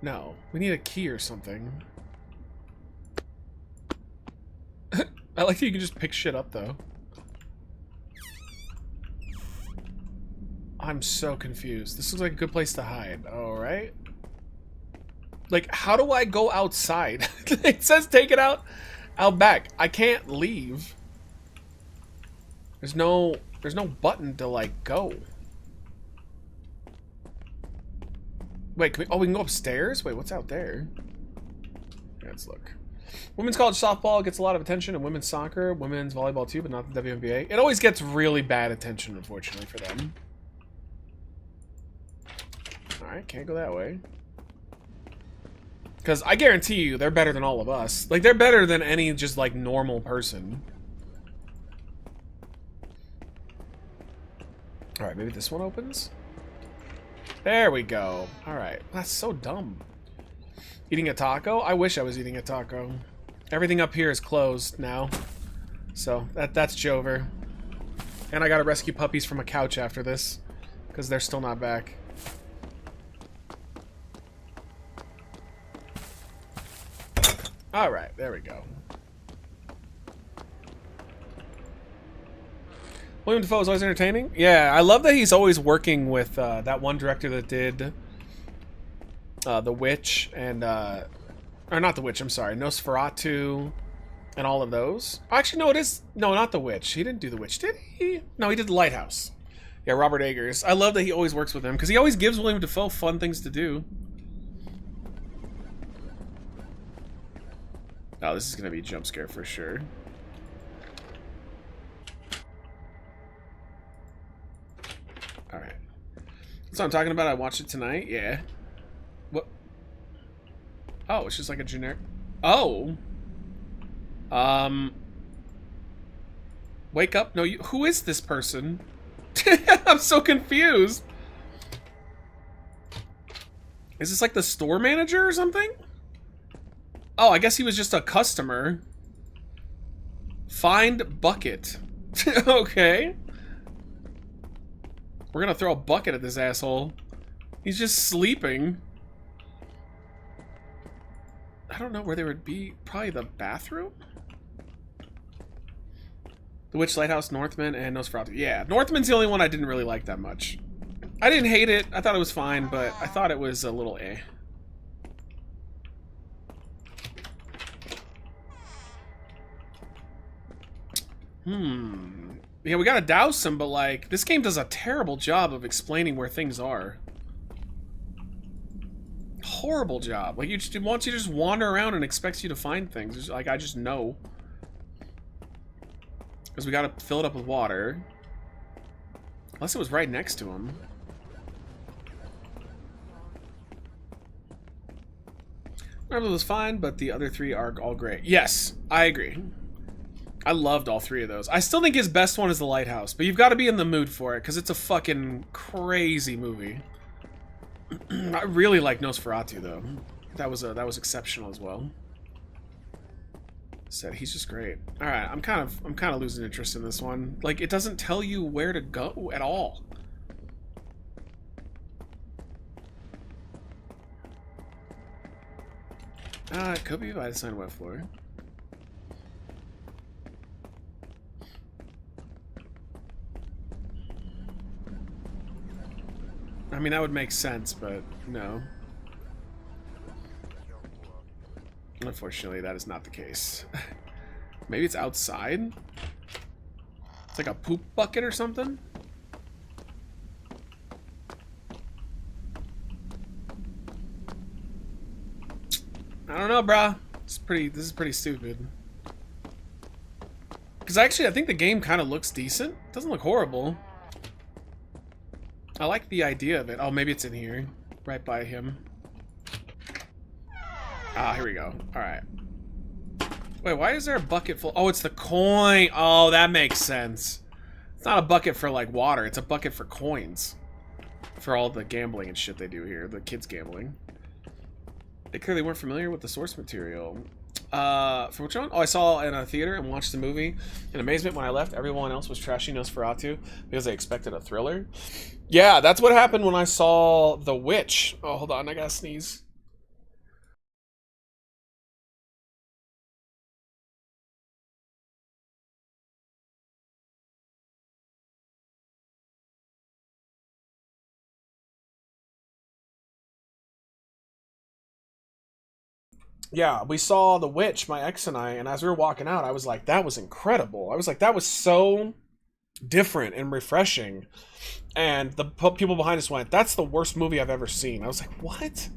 No. We need a key or something. I like that you can just pick shit up, though. I'm so confused. This looks like a good place to hide. Alright. Like, how do I go outside? It says take it out back. I can't leave. There's no button to like go. Wait, can we, oh, we can go upstairs? Wait, what's out there? Let's look. Women's college softball gets a lot of attention, and women's soccer, women's volleyball too, but not the WNBA. It always gets really bad attention, unfortunately, for them. Alright, can't go that way. Because I guarantee you, they're better than all of us. Like, they're better than any just, like, normal person. Alright, maybe this one opens? There we go. Alright. That's so dumb. Eating a taco? I wish I was eating a taco. Everything up here is closed now. So, that's Jover. And I gotta rescue puppies from a couch after this. Because they're still not back. Alright, there we go. William Dafoe is always entertaining. Yeah, I love that he's always working with that one director that did The Witch and... or not The Witch, I'm sorry. Nosferatu and all of those. Actually, no, it is... No, not The Witch. He didn't do The Witch, did he? No, he did The Lighthouse. Yeah, Robert Eggers. I love that he always works with him because he always gives William Dafoe fun things to do. Oh, this is going to be a jump scare for sure. Alright. That's what I'm talking about. I watched it tonight. Yeah. What? Oh, it's just like a generic... Oh! Wake up. No, you... Who is this person? I'm so confused. Is this like the store manager or something? Oh, I guess he was just a customer. Find bucket. Okay. We're gonna throw a bucket at this asshole. He's just sleeping. I don't know where they would be. Probably the bathroom? The Witch, Lighthouse, Northman, and Nosferatu. Yeah, Northman's the only one I didn't really like that much. I didn't hate it. I thought it was fine, but I thought it was a little eh. Yeah, we gotta douse him, but like, this game does a terrible job of explaining where things are. Horrible job. Like, it wants you to just wander around and expects you to find things. It's like, I just know. Because we gotta fill it up with water. Unless it was right next to him. Marvel was fine, but the other three are all great. Yes, I agree. I loved all three of those. I still think his best one is The Lighthouse, but you've got to be in the mood for it, because it's a fucking crazy movie. I really like Nosferatu, though. That was exceptional as well. Said he's just great. All right, I'm kind of losing interest in this one. Like, it doesn't tell you where to go at all. It could be by the sign wet floor. I mean, that would make sense, but no. Unfortunately, that is not the case. Maybe it's outside? It's like a poop bucket or something? I don't know, brah. This is pretty stupid. Because actually, I think the game kind of looks decent. It doesn't look horrible. I like the idea of it. Oh, maybe it's in here. Right by him. Ah, here we go. Alright. Wait, why is there a bucket full? Oh, it's the coin. Oh, that makes sense. It's not a bucket for, like, water. It's a bucket for coins. For all the gambling and shit they do here. The kids gambling. They clearly weren't familiar with the source material. For which one? Oh, I saw in a theater and watched the movie. In amazement, when I left, everyone else was trashing Nosferatu because they expected a thriller. Yeah, that's what happened when I saw The Witch. Oh, hold on, I gotta sneeze. Yeah, we saw The Witch, my ex and I, and as we were walking out, I was like, that was incredible. I was like, that was so different and refreshing. And the people behind us went, that's the worst movie I've ever seen. I was like, what?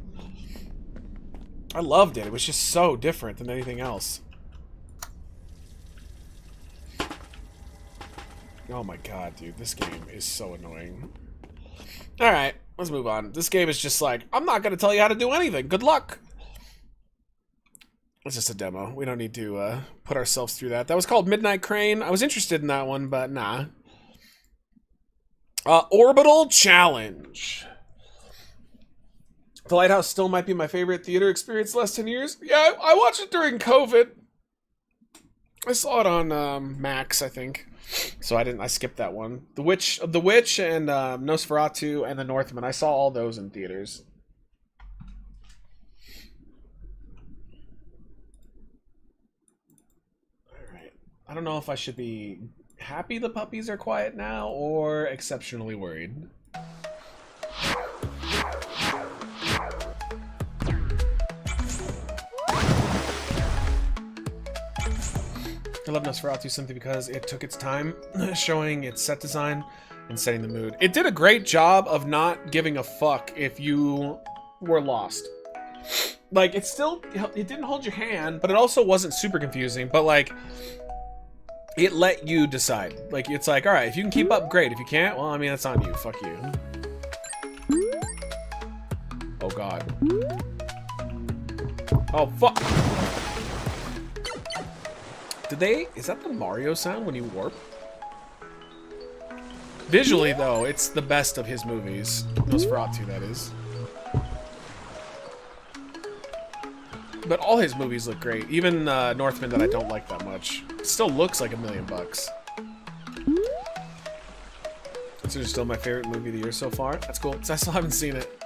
I loved it. It was just so different than anything else. Oh my god, dude, this game is so annoying. Alright, let's move on. This game is just like, I'm not going to tell you how to do anything. Good luck. It's just a demo. We don't need to put ourselves through that. That was called Midnight Crane. I was interested in that one, but nah. Orbital Challenge. The Lighthouse still might be my favorite theater experience the last 10 years. Yeah, I watched it during COVID. I saw it on Max, I think. So I skipped that one. The Witch and Nosferatu and The Northman. I saw all those in theaters. I don't know if I should be happy the puppies are quiet now or exceptionally worried. I love Nosferatu simply because it took its time showing its set design and setting the mood. It did a great job of not giving a fuck if you were lost. Like, it didn't hold your hand, but it also wasn't super confusing, but like, it let you decide. Like, it's like, alright, if you can keep up, great. If you can't, well, I mean, that's on you. Fuck you. Oh, God. Oh, fuck. Is that the Mario sound when you warp? Visually, though, it's the best of his movies. Nosferatu, that is. But all his movies look great. Even Northman, that I don't like that much, still looks like $1 million. This is still my favorite movie of the year so far. That's cool, because I still haven't seen it.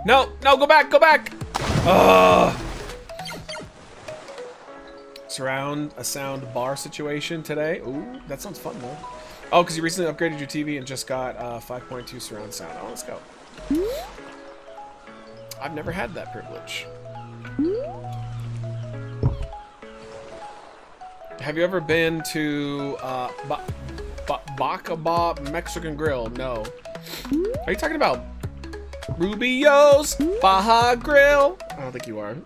No, go back, go back! Ugh. Surround a sound bar situation today. Ooh, that sounds fun, though. Oh, because you recently upgraded your TV and just got 5.2 surround sound. Oh, let's go. I've never had that privilege. Have you ever been to Bacaba Mexican Grill? No. Are you talking about Rubio's Baja Grill? I don't think you are.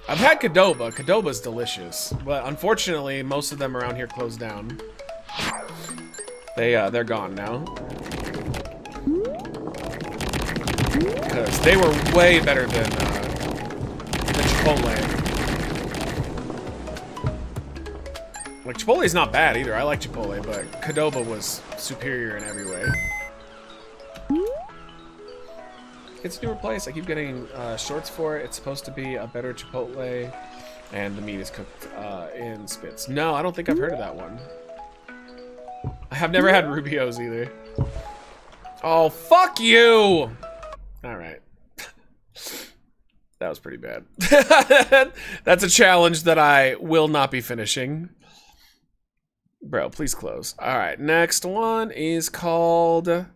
I've had Qdoba. Qdoba's delicious, but unfortunately, most of them around here closed down. They're gone now. Because they were way better than Chipotle. Like, Chipotle's not bad either. I like Chipotle, but Qdoba was superior in every way. It's a newer place. I keep getting shorts for it. It's supposed to be a better Chipotle, and the meat is cooked in spits. No, I don't think I've heard of that one. I have never had Rubio's either. Oh, fuck you! Alright. That was pretty bad. That's a challenge that I will not be finishing. Bro, please close. Alright, next one is called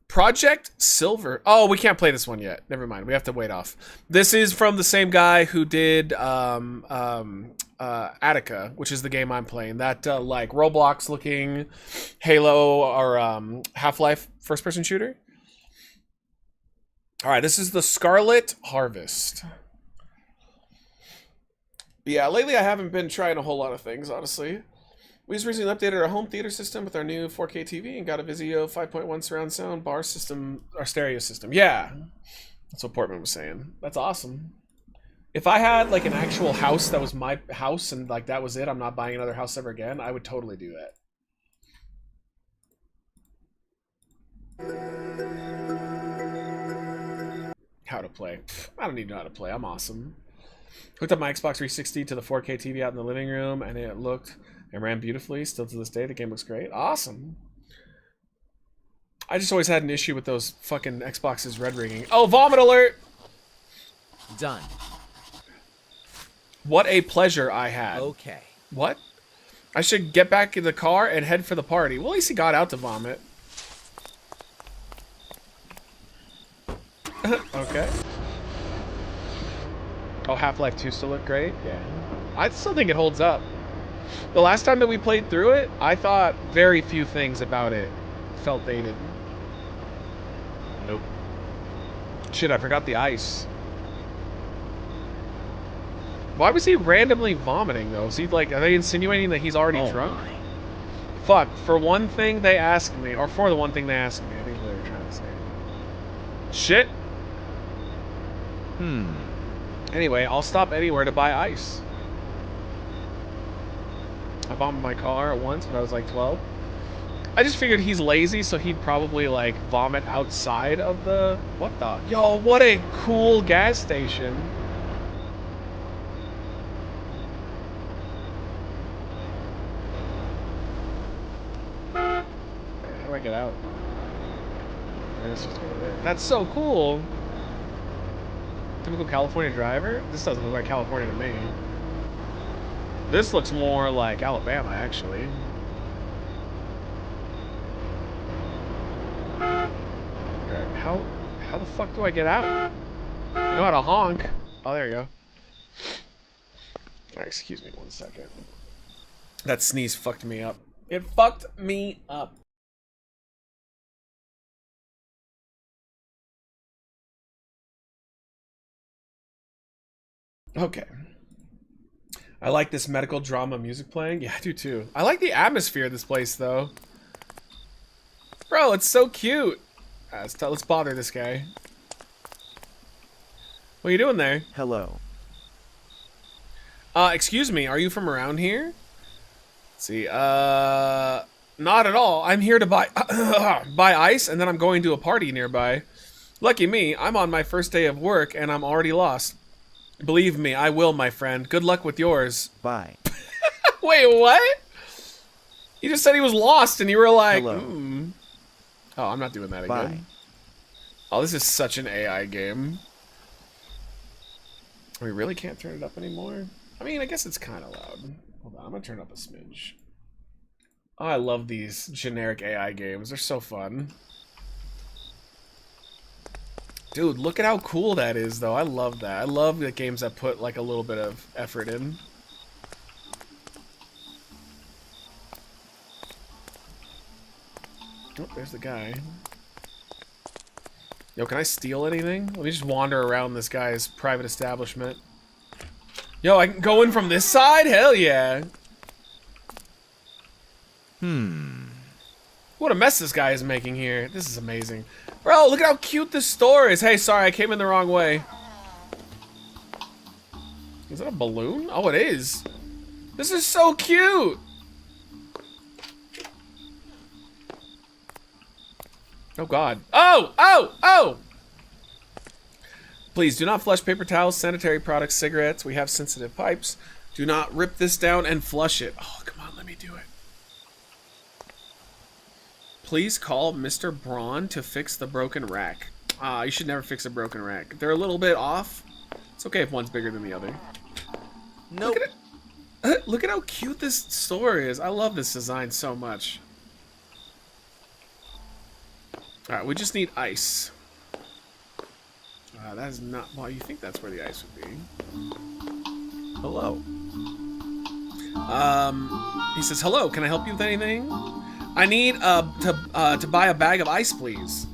Project Silver. Oh, we can't play this one yet. Never mind. We have to wait off. This is from the same guy who did Attica, which is the game I'm playing. That like Roblox looking Halo or Half-Life first person shooter. All right, this is the Scarlet Harvest. Yeah, lately I haven't been trying a whole lot of things, honestly. We just recently updated our home theater system with our new 4K TV and got a Vizio 5.1 surround sound bar system, our stereo system. Yeah, that's what Portman was saying. That's awesome. If I had like an actual house that was my house and like that was it, I'm not buying another house ever again, I would totally do that. How to play. I don't need to know how to play. I'm awesome. Hooked up my Xbox 360 to the 4K TV out in the living room, and it looked and ran beautifully. Still to this day, the game looks great. Awesome. I just always had an issue with those fucking Xboxes red ringing. Oh, vomit alert! Done. What a pleasure I had. Okay. What? I should get back in the car and head for the party. Well, at least he got out to vomit. Okay. Oh, Half-Life 2 still look great? Yeah. I still think it holds up. The last time that we played through it, I thought very few things about it felt dated. Nope. Shit, I forgot the ice. Why was he randomly vomiting, though? Is he like, are they insinuating that he's already drunk? My. Fuck, for one thing they asked me, or for the one thing they asked me, I think they were trying to say. Shit. Anyway, I'll stop anywhere to buy ice. I bombed my car once when I was like 12. I just figured he's lazy, so he'd probably like vomit outside of the... What the... Yo, what a cool gas station. How do I get out? That's so cool. Typical California driver? This doesn't look like California to me. This looks more like Alabama, actually. Okay, how the fuck do I get out? I know how to honk. Oh, there you go. Alright, excuse me 1 second. That sneeze fucked me up. It fucked me up. Okay. I like this medical drama music playing. Yeah, I do too. I like the atmosphere of this place, though. Bro, it's so cute. Let's bother this guy. What are you doing there? Hello. Excuse me, are you from around here? Let's see, not at all. I'm here to buy, buy ice, and then I'm going to a party nearby. Lucky me, I'm on my first day of work, and I'm already lost. Believe me, I will, my friend. Good luck with yours. Bye. Wait, what? You just said he was lost, and you were like, hello. Oh, I'm not doing that Bye. again. Oh, this is such an AI game. We really can't turn it up anymore? I mean, I guess it's kind of loud. Hold on, I'm gonna turn up a smidge. Oh, I love these generic AI games. They're so fun. Dude, look at how cool that is, though. I love that. I love the games that put, like, a little bit of effort in. Oh, there's the guy. Yo, can I steal anything? Let me just wander around this guy's private establishment. Yo, I can go in from this side? Hell yeah. What a mess this guy is making here. This is amazing. Bro, look at how cute this store is. Hey, sorry, I came in the wrong way. Is that a balloon? Oh, it is. This is so cute. Oh, God. Oh, oh, oh! Please, do not flush paper towels, sanitary products, cigarettes. We have sensitive pipes. Do not rip this down and flush it. Oh, come on, let me do it. Please call Mr. Braun to fix the broken rack. You should never fix a broken rack. They're a little bit off. It's okay if one's bigger than the other. Nope. Look at how cute this store is. I love this design so much. Alright, we just need ice. That is not... Well, you think that's where the ice would be. Hello. He says, hello, can I help you with anything? I need to buy a bag of ice, please.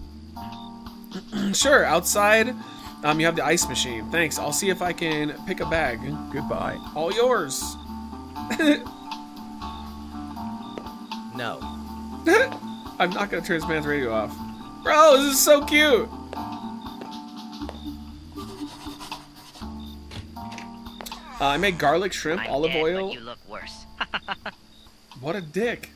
Sure, outside you have the ice machine. Thanks, I'll see if I can pick a bag. Goodbye. All yours. No. I'm not gonna turn this man's radio off. Bro, this is so cute. I made garlic shrimp, olive oil. But you look worse. What a dick.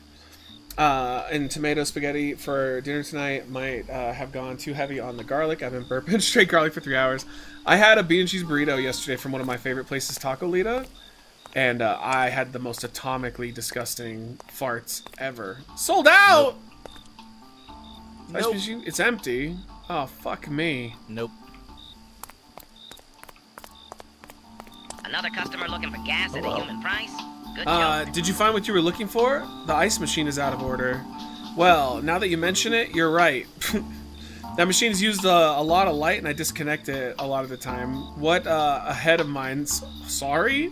And tomato spaghetti for dinner tonight. Might have gone too heavy on the garlic. I've been burping straight garlic for 3 hours. I had a bean and cheese burrito yesterday from one of my favorite places, Taco Lita. And I had the most atomically disgusting farts ever. Sold out! Nope. It's empty. Oh, fuck me. Nope. Another customer looking for gas at a human price? Good job. Did you find what you were looking for? The ice machine is out of order. Well, now that you mention it, you're right. That machine's used a lot of light and I disconnect it a lot of the time. What a head of mine's... Sorry?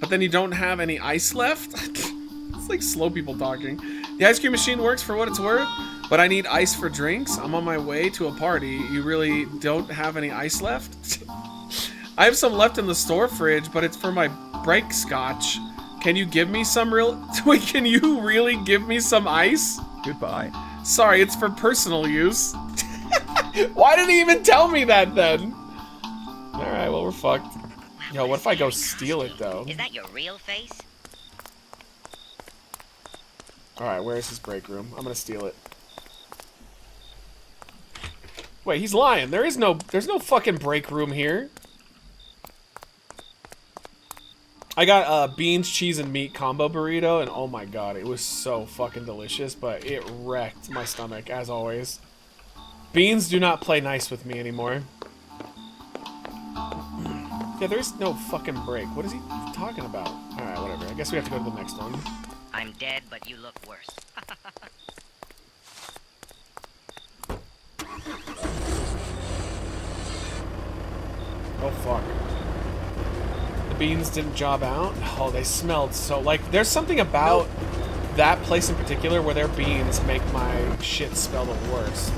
But then you don't have any ice left? It's like slow people talking. The ice cream machine works for what it's worth, but I need ice for drinks. I'm on my way to a party. You really don't have any ice left? I have some left in the store fridge, but it's for my break scotch. Can you give me some Wait, can you really give me some ice? Goodbye. Sorry, it's for personal use. Why did he even tell me that then? Alright, well, we're fucked. Yo, what if I go steal it, though? Is that your real face? Alright, where's his break room? I'm gonna steal it. Wait, he's lying. There's no fucking break room here. I got beans, cheese, and meat combo burrito, and oh my god, it was so fucking delicious, but it wrecked my stomach, as always. Beans do not play nice with me anymore. Yeah, there's no fucking break. What is he talking about? Alright, whatever. I guess we have to go to the next one. I'm dead, but you look worse. Oh, fuck. The beans didn't job out? Oh, they smelled so... Like, there's something about that place in particular where their beans make my shit smell the worst.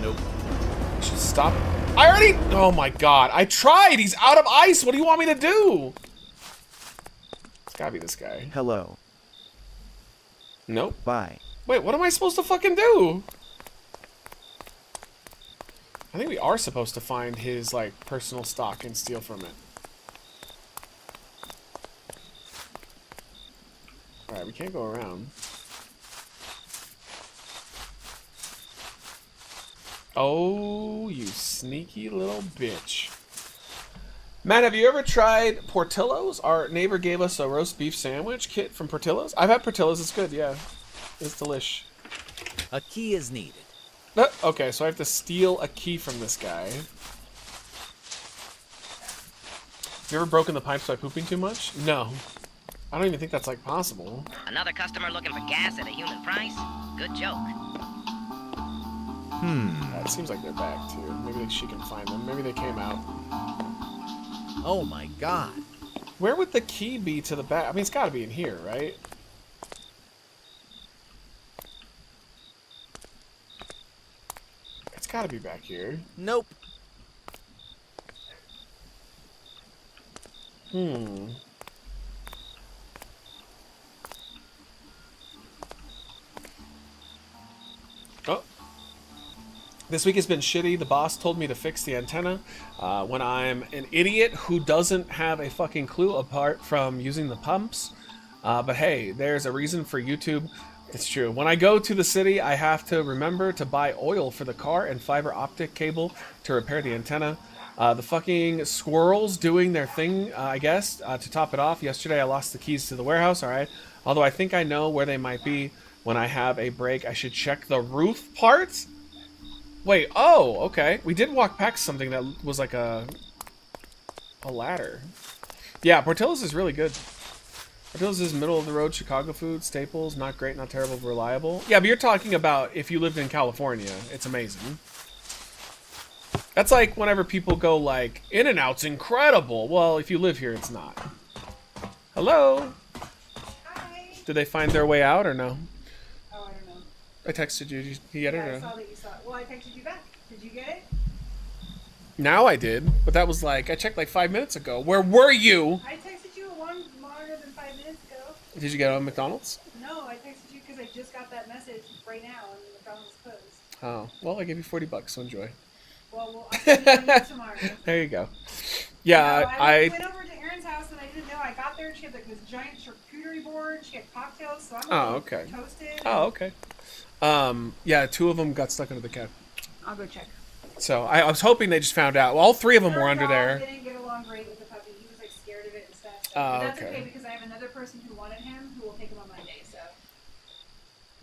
Nope. I should stop. I already... Oh, my God. I tried! He's out of ice! What do you want me to do? It's gotta be this guy. Hello. Nope. Bye. Wait, what am I supposed to fucking do? I think we are supposed to find his, like, personal stock and steal from it. Alright, we can't go around. Oh, you sneaky little bitch. Matt, have you ever tried Portillo's? Our neighbor gave us a roast beef sandwich kit from Portillo's. I've had Portillo's. It's good, yeah. It's delish. A key is needed. Okay, so I have to steal a key from this guy. Have you ever broken the pipes by pooping too much? No. I don't even think that's, like, possible. Another customer looking for gas at a human price? Good joke. It seems like they're back, too. Maybe she can find them. Maybe they came out. Oh my god. Where would the key be to the back? I mean, it's gotta be in here, right? It's gotta be back here. Nope. Oh. This week has been shitty. The boss told me to fix the antenna when I'm an idiot who doesn't have a fucking clue apart from using the pumps. But hey, there's a reason for YouTube. It's true. When I go to the city, I have to remember to buy oil for the car and fiber optic cable to repair the antenna. The fucking squirrels doing their thing, I guess, to top it off. Yesterday I lost the keys to the warehouse, alright. Although I think I know where they might be. When I have a break, I should check the roof parts. Wait, oh, okay. We did walk past something that was like a ladder. Yeah, Portillo's is really good. Portillo's is middle of the road Chicago food, staples, not great, not terrible, reliable. Yeah, but you're talking about if you lived in California, it's amazing. That's like whenever people go like, In-N-Out's incredible. Well, if you live here, it's not. Hello? Hi. Did they find their way out or no? Oh, I don't know. I texted you. Did you get it Yeah, or I no? saw that you saw it. Well, I texted you back. Did you get it? Now I did, but that was like, I checked like 5 minutes ago. Where were you? I texted you one longer than 5 minutes ago. Did you get it on McDonald's? No, I texted you because I just got that message right now and the McDonald's closed. Oh, well, I gave you $40, so enjoy. Well, I'll send you tomorrow. There you go. Yeah, No, I went over to Erin's house and I didn't know. I got there and she had like this giant charcuterie board. She had cocktails, so I'm Oh, okay. toasted. Oh, okay. Yeah, 2 of them got stuck under the cab. I'll go check. So I was hoping they just found out. Well, all 3 of them were under Dog there. didn't get along great with the puppy. He was like scared of it and stuff. So Oh, but that's okay. okay because I have another person who wanted him who will take him on Monday. So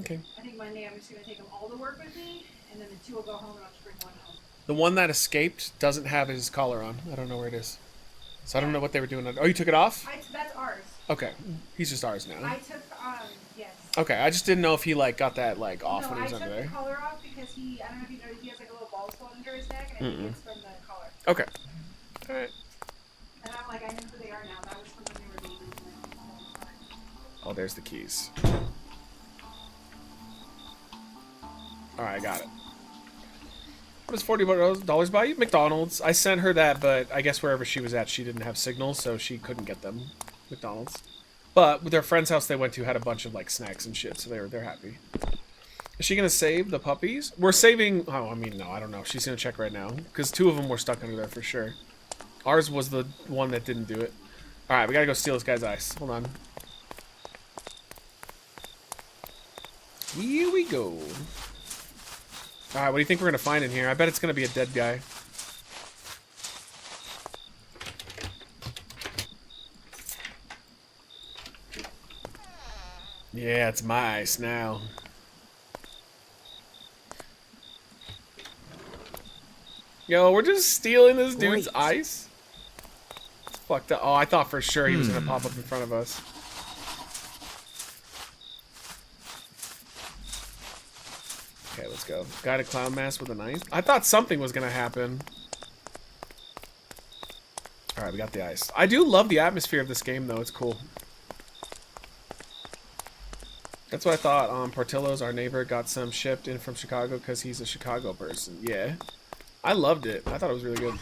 Okay. I think Monday I'm just gonna take him all to work with me, and then the 2 will go home and I'll just bring 1 home. The one that escaped doesn't have his collar on. I don't know where it is. So I don't know what they were doing. Oh, you took it off? That's ours. Okay. He's just ours now. I took yes. Okay, I just didn't know if he like got that like off No, when he I was took under the there. collar off because he, I don't know if you know, he has like a little ball spot under his neck, and I think it's from the collar. Okay. Alright. And I'm like, I know who they are now. That was from when they were babies. And all the time. Oh, there's the keys. Alright, I got it. What does $40 buy you? McDonald's. I sent her that, but I guess wherever she was at, she didn't have signal, so she couldn't get them. McDonald's. But with their friend's house they went to had a bunch of like snacks and shit, so they're happy. Is she gonna save the puppies? We're saving. Oh, I mean, no, I don't know. She's gonna check right now because 2 of them were stuck under there for sure. Ours was the one that didn't do it. All right, we gotta go steal this guy's ice. Hold on. Here we go. All right, what do you think we're gonna find in here? I bet it's gonna be a dead guy. Yeah, it's my ice now. Yo, we're just stealing this dude's ice? It's fucked up. Oh, I thought for sure he was gonna pop up in front of us. Okay, let's go. Got a clown mask with a knife? I thought something was gonna happen. Alright, we got the ice. I do love the atmosphere of this game, though. It's cool. That's what I thought. Portillo's, our neighbor, got some shipped in from Chicago because he's a Chicago person. Yeah. I loved it. I thought it was really good.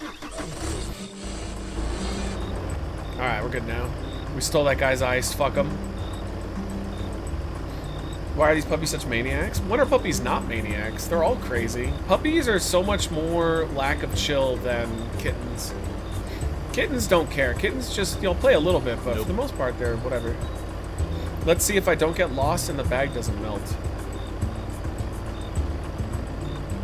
Alright, we're good now. We stole that guy's ice. Fuck him. Why are these puppies such maniacs? When are puppies not maniacs? They're all crazy. Puppies are so much more lack of chill than kittens. Kittens don't care. Kittens just, play a little bit, but for the most part, they're whatever. Let's see if I don't get lost and the bag doesn't melt.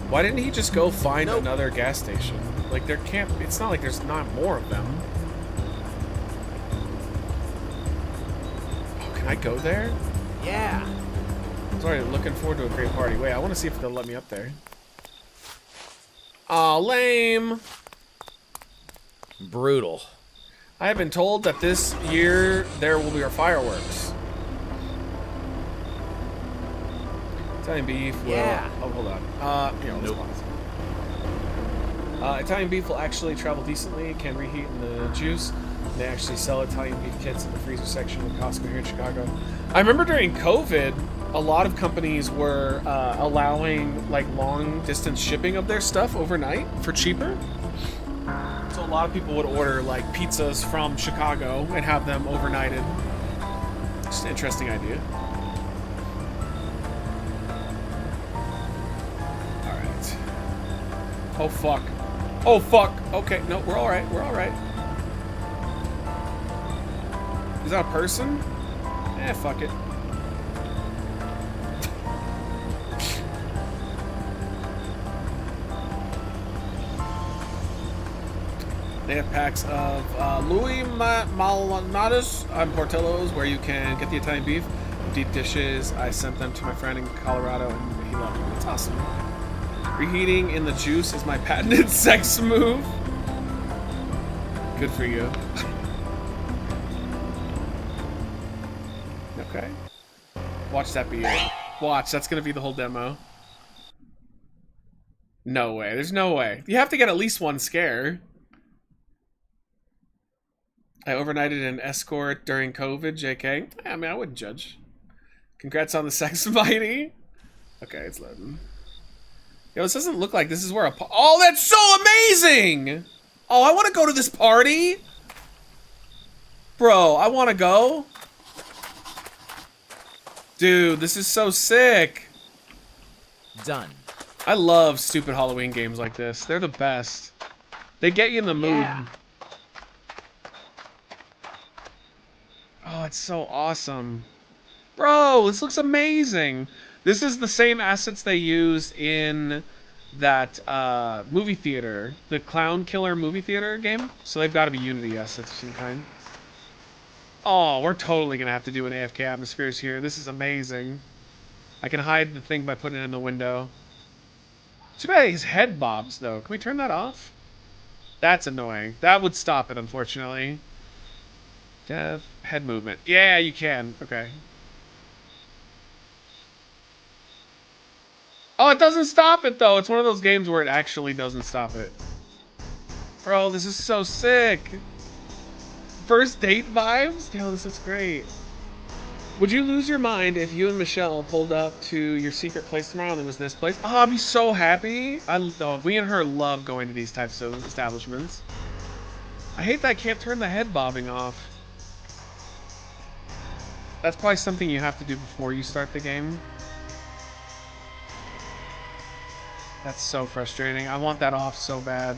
Why didn't he just go find another gas station? Like, there can't... It's not like there's not more of them. Oh, can I go there? Yeah. I was already looking forward to a great party. Wait, I want to see if they'll let me up there. Aw, lame. Brutal. I have been told that this year there will be fireworks. Italian beef will... Yeah. Oh, hold on. Let's pause. Italian beef will actually travel decently, can reheat in the juice. They actually sell Italian beef kits in the freezer section of Costco here in Chicago. I remember during COVID, a lot of companies were allowing like long distance shipping of their stuff overnight for cheaper. So a lot of people would order like pizzas from Chicago and have them overnighted. Just an interesting idea. Alright. Oh fuck. Oh fuck. Okay, no, we're alright. We're alright. Is that a person? Eh, fuck it. They have packs of Louis Malnati's Portillo's where you can get the Italian beef. deep dishes. I sent them to my friend in Colorado, and he loved them. That's awesome. Reheating in the juice is my patented sex move. Good for you. Okay. Watch that be it. Watch, that's gonna be the whole demo. No way. There's no way. You have to get at least one scare. I overnighted an escort during COVID, JK. I mean, I wouldn't judge. Congrats on the sex mighty. Okay, it's loading. Yo, this doesn't look like this is where a oh, that's so amazing! Oh, I want to go to this party. Bro, I want to go. Dude, this is so sick. Done. I love stupid Halloween games like this. They're the best. They get you in the mood. Yeah. Oh, it's so awesome. Bro, this looks amazing. This is the same assets they used in that movie theater, the Clown Killer movie theater game. So they've got to be Unity assets of some kind. Oh, we're totally going to have to do an AFK atmospheres here. This is amazing. I can hide the thing by putting it in the window. Too bad his head bobs, though. Can we turn that off? That's annoying. That would stop it, unfortunately. Dev, head movement. Yeah, you can. Okay. Oh, it doesn't stop it, though. It's one of those games where it actually doesn't stop it. Bro, this is so sick. First date vibes? Yo, this is great. Would you lose your mind if you and Michelle pulled up to your secret place tomorrow and it was this place? Oh, I'd be so happy. We and her love going to these types of establishments. I hate that I can't turn the head bobbing off. That's probably something you have to do before you start the game. That's so frustrating. I want that off so bad.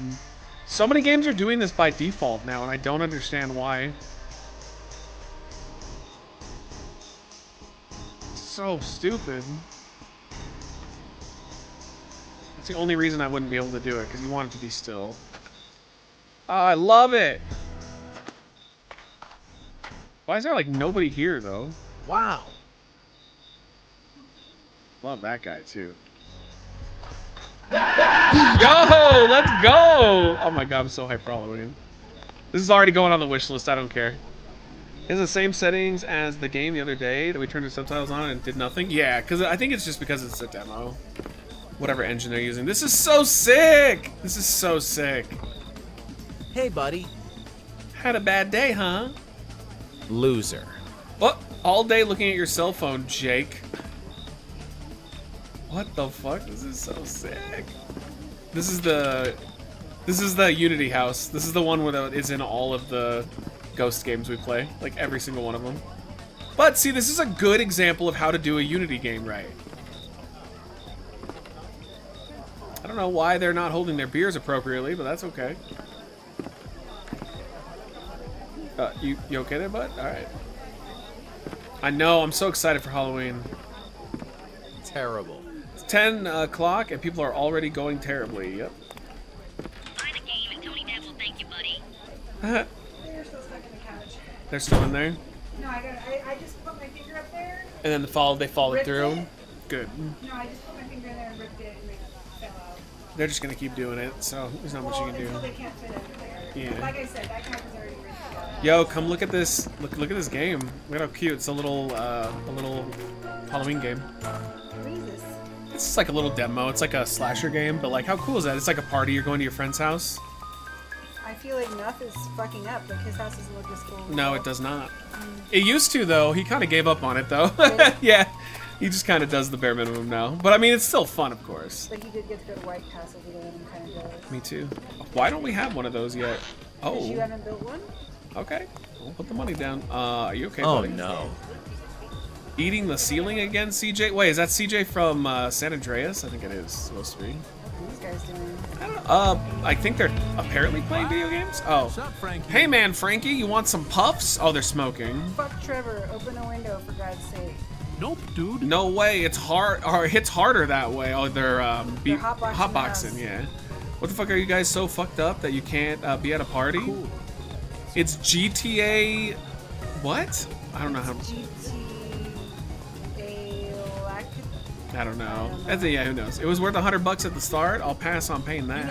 So many games are doing this by default now, and I don't understand why. So stupid. That's the only reason I wouldn't be able to do it, because you want it to be still. Oh, I love it! Why is there, like, nobody here, though? Wow. Love that guy, too. Yo, let's go! Oh my god, I'm so hyped for Halloween. This is already going on the wish list, I don't care. It's the same settings as the game the other day that we turned the subtitles on and did nothing? Yeah, because I think it's just because it's a demo. Whatever engine they're using. This is so sick! This is so sick. Hey, buddy. Had a bad day, huh? Loser. What? All day looking at your cell phone, Jake. What the fuck? This is so sick. This is the Unity house. This is the one where it's in all of the Ghost games we play. Like every single one of them. But see, this is a good example of how to do a Unity game right. I don't know why they're not holding their beers appropriately, but that's okay. You okay there, bud? Alright. I know, I'm so excited for Halloween. Terrible. It's 10 o'clock and people are already going terribly. Yep. Find a game and Tony Depp will thank you, buddy. They're still stuck in the couch. They're still in there. No, I just put my finger up there. And then they followed Ripped through. it? Good. No, I just put my finger in there and ripped it and it fell out. They're just gonna keep doing it, so there's not much you can Until do. they can't fit under there. Yeah. Like I said, that couch is already ripped. Yo, come look at this. Look at this game. Look at how cute. It's a little Halloween game. What is this? It's just like a little demo. It's like a slasher game, but like how cool is that? It's like a party. You're going to your friend's house. I feel like Nuff is fucking up. Like his house doesn't look as cool. No, it does not. It used to though. He kind of gave up on it though. Really? Yeah, he just kind of does the bare minimum now. But I mean, it's still fun, of course. Like you did get to go to White Castle today, and I'm kind of jealous. Me too. Why don't we have one of those yet? Because you Oh, haven't built one. okay. We'll put the money down. Are you okay, Oh, buddy? no. Eating the ceiling again, CJ? Wait, is that CJ from San Andreas? I think it is supposed to be. What are these guys doing? I don't know. I think they're apparently playing video games. Oh. What's up, Frankie? Hey man, Frankie, you want some puffs? Oh, they're smoking. Fuck Trevor. Open a window for God's sake. Nope, dude. No way, it's hard, or it hits harder that way. Oh, they're They're hotboxing hotboxing, us. yeah. What the fuck are you guys so fucked up that you can't be at a party? Cool. It's GTA. What? I don't know how. GT. I don't know. Yeah, who knows? It was worth $100 at the start. I'll pass on paying that.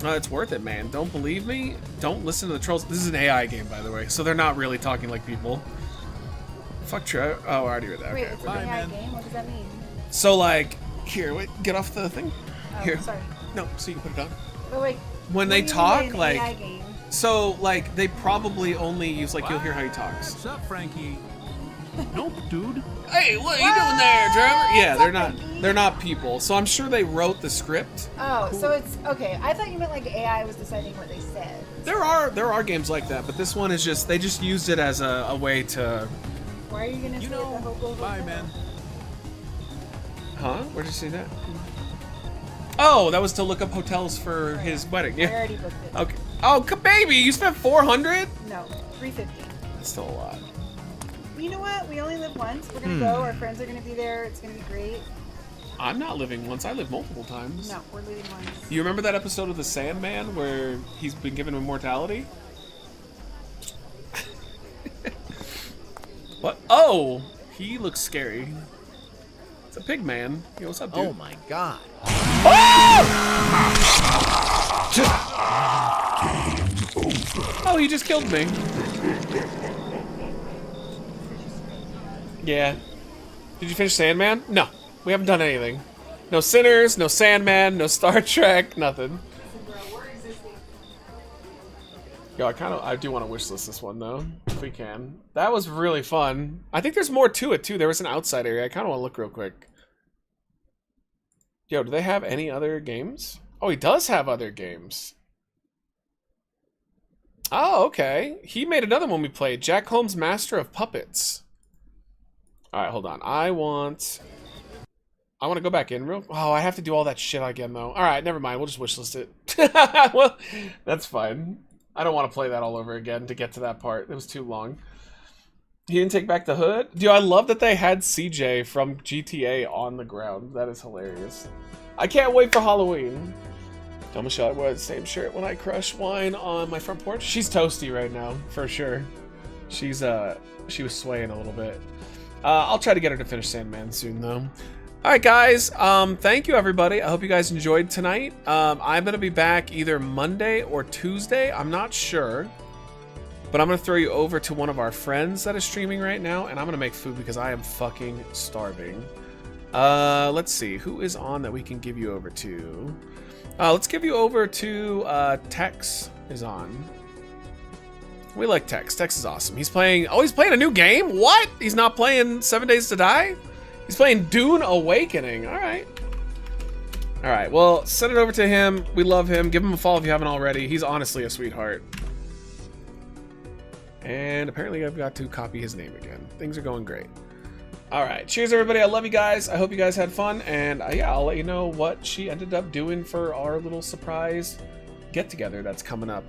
It's worth it, man. Don't believe me? Don't listen to the trolls. This is an AI game, by the way, so they're not really talking like people. Fuck Trevor. Oh, I already read that. Wait, Okay. it's an AI game? What does that mean? So, like, here, wait, get off the thing. Oh, Here. sorry. No, so you can put it on. But wait, When what they do you mean talk, by an like, AI game? so, like, they probably only use, like, you'll hear how he talks. What's up, Frankie? Nope, dude. Hey, what are you doing there, Trevor? Yeah, they're not people. So I'm sure they wrote the script. Oh, so it's okay. I thought you meant like AI was deciding what they said. There are games like that, but this one is just they just used it as a way to. Why are you gonna say the whole Bye, man. Huh? Where'd you see that? Oh, that was to look up hotels for his wedding. I Yeah. already booked it. Okay. Oh, baby, you spent 400? No, 350. That's still a lot. You know what? We only live once. We're gonna go. Our friends are gonna be there. It's gonna be great. I'm not living once. I live multiple times. No, we're living once. You remember that episode of The Sandman where he's been given immortality? What? Oh, he looks scary. It's a pig man. Yo, what's up, dude? Oh my god. Oh, he just killed me. Yeah. Did you finish Sandman? No. We haven't done anything. No Sinners, no Sandman, no Star Trek, nothing. Yo, I do want to wishlist this one though, if we can. That was really fun. I think there's more to it too. There was an outside area. I kind of want to look real quick. Yo, do they have any other games? Oh, he does have other games. Oh, okay. He made another one we played. Jack Holmes, Master of Puppets. All right, hold on. I want to go back in real. Oh, I have to do all that shit again though. All right, never mind. We'll just wishlist it. Well, that's fine. I don't want to play that all over again to get to that part. It was too long. He didn't take back the hood? Dude, I love that they had CJ from GTA on the ground. That is hilarious. I can't wait for Halloween. Tell Michelle I wear the same shirt when I crush wine on my front porch. She's toasty right now, for sure. She was swaying a little bit. I'll try to get her to finish Sandman soon, though. Alright, guys. Thank you, everybody. I hope you guys enjoyed tonight. I'm going to be back either Monday or Tuesday. I'm not sure. But I'm going to throw you over to one of our friends that is streaming right now. And I'm going to make food because I am fucking starving. Let's see. Who is on that we can give you over to? Let's give you over to Tex is on. We like Tex. Tex is awesome. He's playing... Oh, he's playing a new game? What? He's not playing 7 Days to Die? He's playing Dune Awakening. All right. All right. Well, send it over to him. We love him. Give him a follow if you haven't already. He's honestly a sweetheart. And apparently I've got to copy his name again. Things are going great. All right. Cheers, everybody. I love you guys. I hope you guys had fun. And yeah, I'll let you know what she ended up doing for our little surprise get-together that's coming up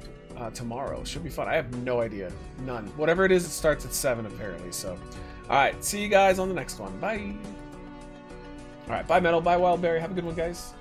tomorrow. Should be fun. I have no idea. None. Whatever it is, it starts at 7 apparently. So, all right. See you guys on the next one. Bye. All right. Bye, Metal. Bye, Wildberry. Have a good one, guys.